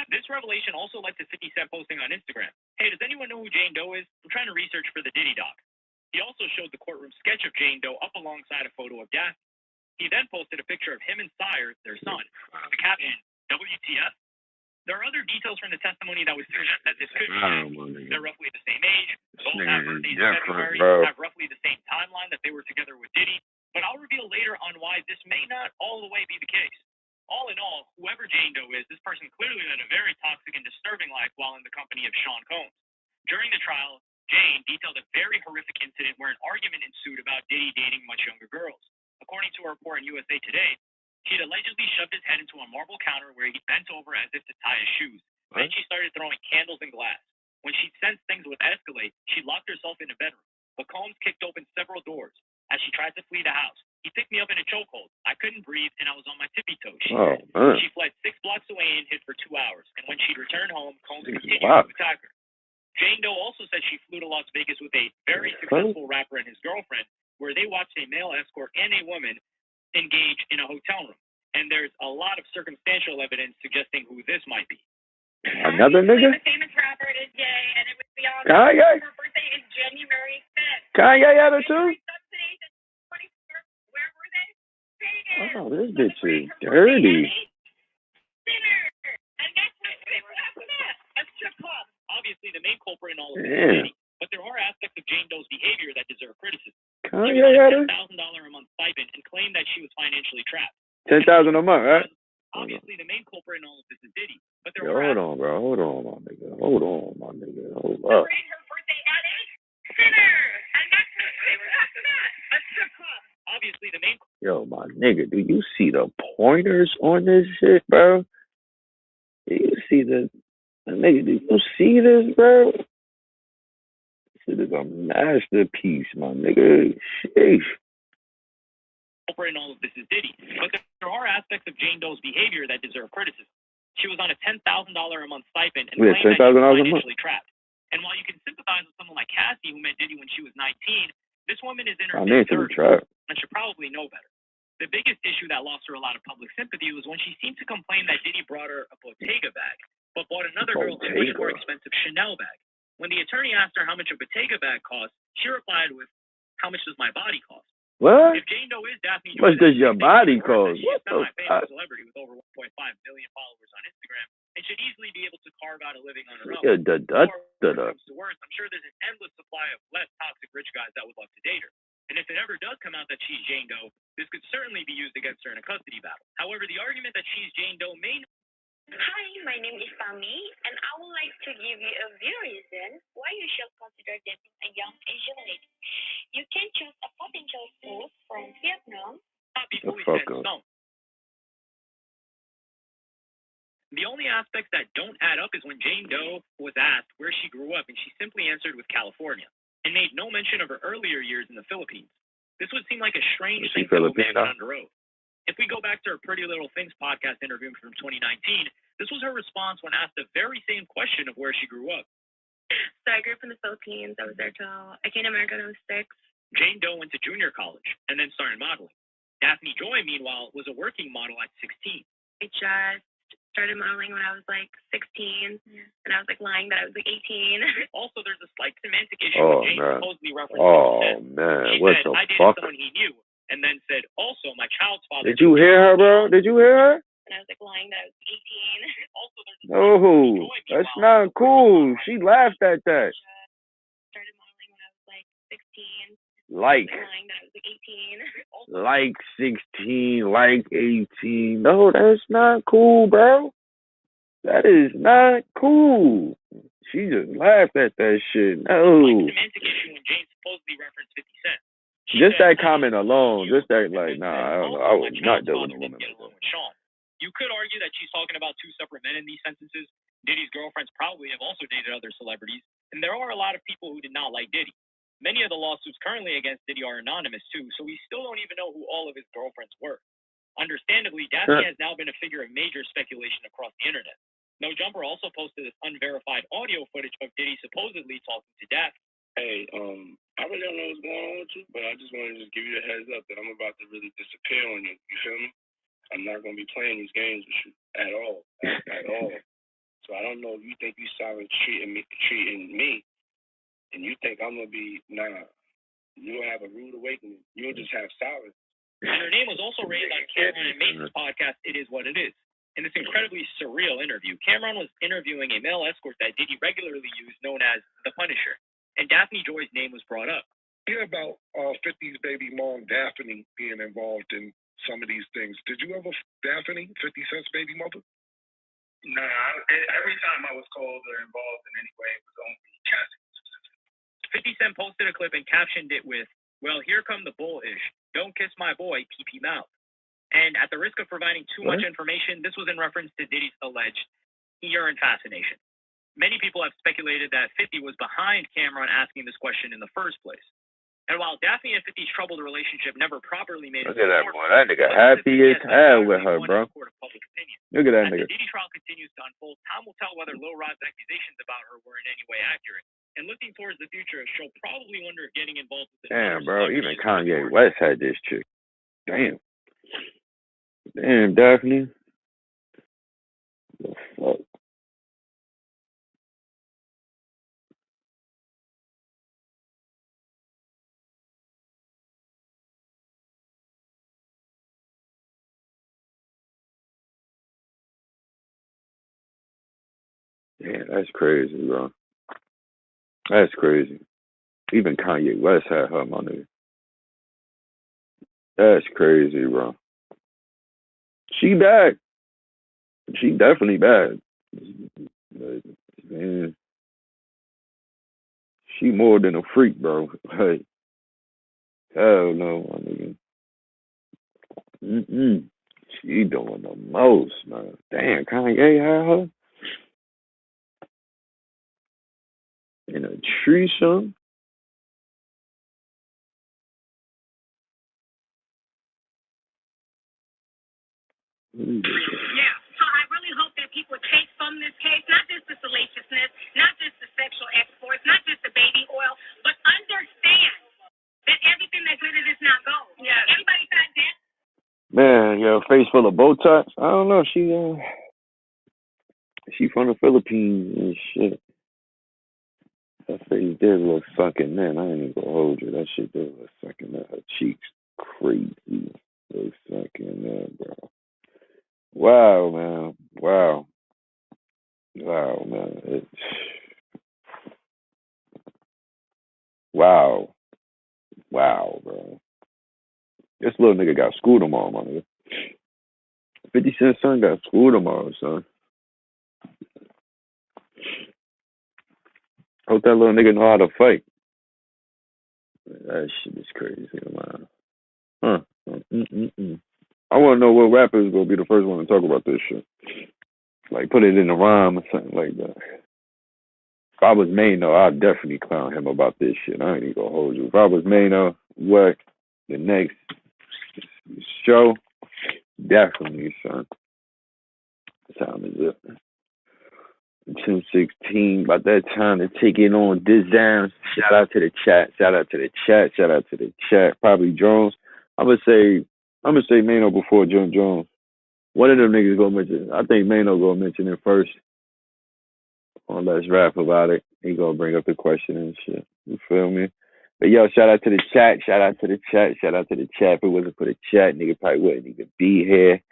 [SPEAKER 2] This revelation also led to 50 Cent posting on Instagram, "Hey, does anyone know who Jane Doe is? I'm trying to research for the Diddy doc." He also showed the courtroom sketch of Jane Doe up alongside a photo of Daphne. He then posted a picture of him and Sire, their son, with the caption, WTF. There are other details from the testimony that would suggest that this could be they're roughly the same age, both have birthdays in February, have roughly the same timeline that they were together with Diddy. But I'll reveal later on why this may not all the way be the case. All in all, whoever Jane Doe is, this person clearly led a very toxic and disturbing life while in the company of Sean Combs. During the trial, Jane detailed a very horrific incident where an argument ensued about Diddy dating much younger girls. According to a report in USA Today, he had allegedly shoved his head into a marble counter where he bent over as if to tie his shoes. Then she started throwing candles and glass. When she sensed things would escalate, she locked herself in a bedroom. But Combs kicked open several doors as she tried to flee the house. He picked me up in a chokehold. I couldn't breathe, and I was on my tippy toes. She fled 6 blocks away and hid for 2 hours. And when she'd returned home, Combs continued to attack her. Jane Doe also said she flew to Las Vegas with a very successful rapper and his girlfriend, where they watched a male escort and a woman engage in a hotel room. And there's a lot of circumstantial evidence suggesting who this might be.
[SPEAKER 4] Another nigga?
[SPEAKER 3] The famous rapper is Jay, and it was Beyonce.
[SPEAKER 4] Kanye?
[SPEAKER 3] Her birthday is January 5th.
[SPEAKER 4] Kanye had it too?
[SPEAKER 3] Where were they? Vegas.
[SPEAKER 4] Oh, this bitch is dirty.
[SPEAKER 2] Obviously, the main culprit in all of this is Diddy, but there are aspects of Jane Doe's behavior that deserve criticism.
[SPEAKER 4] Kanye
[SPEAKER 2] She was
[SPEAKER 4] had
[SPEAKER 2] on
[SPEAKER 4] it?
[SPEAKER 2] a $10,000 a month stipend and claimed that she was financially trapped.
[SPEAKER 4] 10,000 a month, right?
[SPEAKER 2] Obviously, the main culprit in all of this is Diddy, but there
[SPEAKER 4] Yo,
[SPEAKER 2] are
[SPEAKER 4] hold on, bro. Hold on, my nigga. Hold on, my nigga. Hold up.
[SPEAKER 3] Her birthday at a dinner. And that's what they were after that. A strip club.
[SPEAKER 2] obviously the main.
[SPEAKER 4] Yo, my nigga, do you see the pointers on this shit, bro? Do you see the nigga? Do you see this, bro? This is a masterpiece, my nigga. Sheesh.
[SPEAKER 2] In all of this is Diddy, but there are aspects of Jane Doe's behavior that deserve criticism. She was on a $10,000 a month stipend and claimed that she was financially trapped. And while you can sympathize with someone like Cassie, who met Diddy when she was 19, this woman is in her mid-30s and should probably know better. The biggest issue that lost her a lot of public sympathy was when she seemed to complain that Diddy brought her a Bottega bag, but bought another girl a much more expensive Chanel bag. When the attorney asked her how much a Bottega bag cost, she replied with, "How much does my body cost?"
[SPEAKER 4] What?
[SPEAKER 2] If Jane Doe is Daphne Joy,
[SPEAKER 4] what does your body cost?
[SPEAKER 2] She is a semi-famous celebrity with over 1.5 million followers on Instagram and should easily be able to carve out a living on her own.
[SPEAKER 4] Yeah,
[SPEAKER 2] To worse, I'm sure there's an endless supply of less toxic rich guys that would love to date her. And if it ever does come out that she's Jane Doe, this could certainly be used against her in a custody battle. However, the argument that she's Jane Doe may.
[SPEAKER 6] Hi, my name is Fami, and I would like to give you a few reasons why you should consider dating a young Asian lady. You can choose a potential spouse from Vietnam.
[SPEAKER 2] Not be fully set in stone. The only aspects that don't add up is when Jane Doe was asked where she grew up, and she simply answered with California, and made no mention of her earlier years in the Philippines. This would seem like a strange thing to omit under oath. If we go back to her Pretty Little Things podcast interview from 2019, this was her response when asked the very same question of where she grew up.
[SPEAKER 7] So I grew up in the Philippines. I was there till I came to America when I was 6.
[SPEAKER 2] Jane Doe went to junior college and then started modeling. Daphne Joy, meanwhile, was a working model at 16.
[SPEAKER 7] I just started modeling when I was like 16, and I was like lying that I was like 18.
[SPEAKER 2] Also, there's a slight semantic issue when Jane supposedly referenced
[SPEAKER 4] man,
[SPEAKER 2] she
[SPEAKER 4] what
[SPEAKER 2] said,
[SPEAKER 4] the
[SPEAKER 2] I dated
[SPEAKER 4] fuck?
[SPEAKER 2] someone he knew, and then said, also, my child's father.
[SPEAKER 4] Did you hear her, bro? Did you hear her?
[SPEAKER 7] And I was like lying that I was 18.
[SPEAKER 2] Also, there's a
[SPEAKER 4] No, that's not cool. She laughed at that.
[SPEAKER 7] Started modeling when I was like 16.
[SPEAKER 4] Like
[SPEAKER 7] Lying that I was like 18.
[SPEAKER 4] like 16, like 18. No, that's not cool, bro. That is not cool. She just laughed at that shit. No.
[SPEAKER 2] Semantic issue when Jane supposedly referenced 50 Cent.
[SPEAKER 4] Just that comment alone, just that, like, nah, I don't know. I would not deal with a woman like that.
[SPEAKER 2] Sean. You could argue that she's talking about two separate men in these sentences. Diddy's girlfriends probably have also dated other celebrities, and there are a lot of people who did not like Diddy. Many of the lawsuits currently against Diddy are anonymous, too, so we still don't even know who all of his girlfriends were. Understandably, Daphne has now been a figure of major speculation across the internet. No Jumper also posted this unverified audio footage of Diddy supposedly talking to Daphne.
[SPEAKER 9] Hey, I really don't know what's going on with you, but I just wanted to just give you a heads up that I'm about to really disappear on you. You feel me? I'm not going to be playing these games with you at all. At all. So I don't know if you think you silent treating me, and you think I'm going to be, nah. You'll have a rude awakening. You'll just have silence.
[SPEAKER 2] And her name was also raised on Caroline and Mason's podcast, It Is What It Is.
[SPEAKER 10] In this incredibly surreal interview, Cameron was interviewing a male escort that Diddy regularly used, known as the Punisher, and Daphne Joy's name was brought up.
[SPEAKER 2] Hear about 50's baby mom, Daphne, being involved in some of these things. Did you ever, Daphne, 50 Cent's baby mother?
[SPEAKER 11] No, every time I was called or involved in any way, it was only Cassie.
[SPEAKER 10] 50 Cent posted a clip and captioned it with, "Well, here come the bullish. Don't kiss my boy, pee-pee mouth." And at the risk of providing too much information, this was in reference to Diddy's alleged urine fascination. Many people have speculated that 50 was behind Cameron asking this question in the first place. And while Daphne and 50's troubled relationship never properly made it
[SPEAKER 4] Look at that boy. That nigga happy as hell with her, bro. Look at that
[SPEAKER 10] As the
[SPEAKER 4] nigga.
[SPEAKER 10] Diddy trial continues to unfold, time will tell whether Lil Rod's accusations about her were in any way accurate. And looking towards the future, she'll probably wonder if getting involved with
[SPEAKER 4] Damn, bro. Even Kanye West had this chick. Damn. Damn, Daphne. The fuck? Yeah, that's crazy, bro. That's crazy. Even Kanye West had her, my nigga. That's crazy, bro. She bad. She definitely bad. But, man, she more than a freak, bro. Like, hell no, my nigga. She doing the most, man. Damn, Kanye had her in a threesome.
[SPEAKER 3] Yeah, so I really hope that people take from this case, not just the salaciousness, not just the sexual exports, not just the baby oil, but understand that everything that glitters is not gold. Yeah. Everybody got that.
[SPEAKER 4] Man, yo, face full of Botox. I don't know. She from the Philippines and shit. Her face did look sunken, man. I ain't even gonna hold you. That shit did look sunken. Her cheeks crazy. Look sunken, man, bro. Wow, man. Wow, man. Wow, bro. This little nigga got school tomorrow, my nigga. 50 Cent's son got school tomorrow, son. Hope that little nigga know how to fight. That shit is crazy, man. Huh. I want to know what rapper is going to be the first one to talk about this shit. Like, put it in a rhyme or something like that. If I was Mano, I'd definitely clown him about this shit. I ain't even going to hold you. If I was Mano, what? The next show? Definitely, son. What time is it? 2:16. By that time to take it on this down. Shout out to the chat. Probably Jones. I'm gonna say Mano before Jones. One of them niggas gonna mention. I think Mano gonna mention it first. Or let's rap about it. He gonna bring up the question and shit. You feel me? But yo, shout out to the chat. If it wasn't for the chat, nigga probably wouldn't even be here.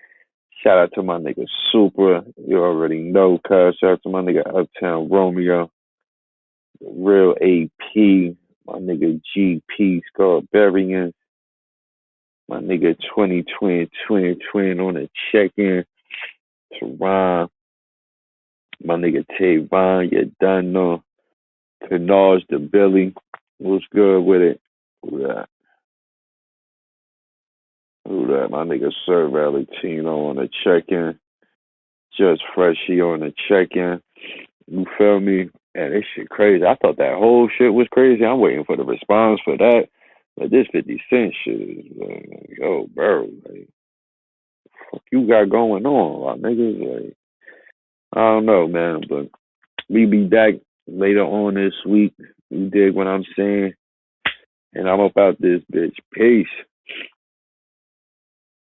[SPEAKER 4] Shout out to my nigga Super. You already know, cuz. Shout out to my nigga Uptown Romeo. The real AP. My nigga GP Scarbarian. My nigga 20 on the check-in. Teron. My nigga Tavon. You done know. Canage the Billy. What's good with it? Who that? My nigga Sir Valentino on the check-in. Just Freshie on the check-in. You feel me? And this shit crazy. I thought that whole shit was crazy. I'm waiting for the response for that. But this 50 Cent shit is like, yo, bro, like, fuck you got going on, my niggas? Like, I don't know, man, but we be back later on this week. You dig what I'm saying? And I'm about this bitch. Peace.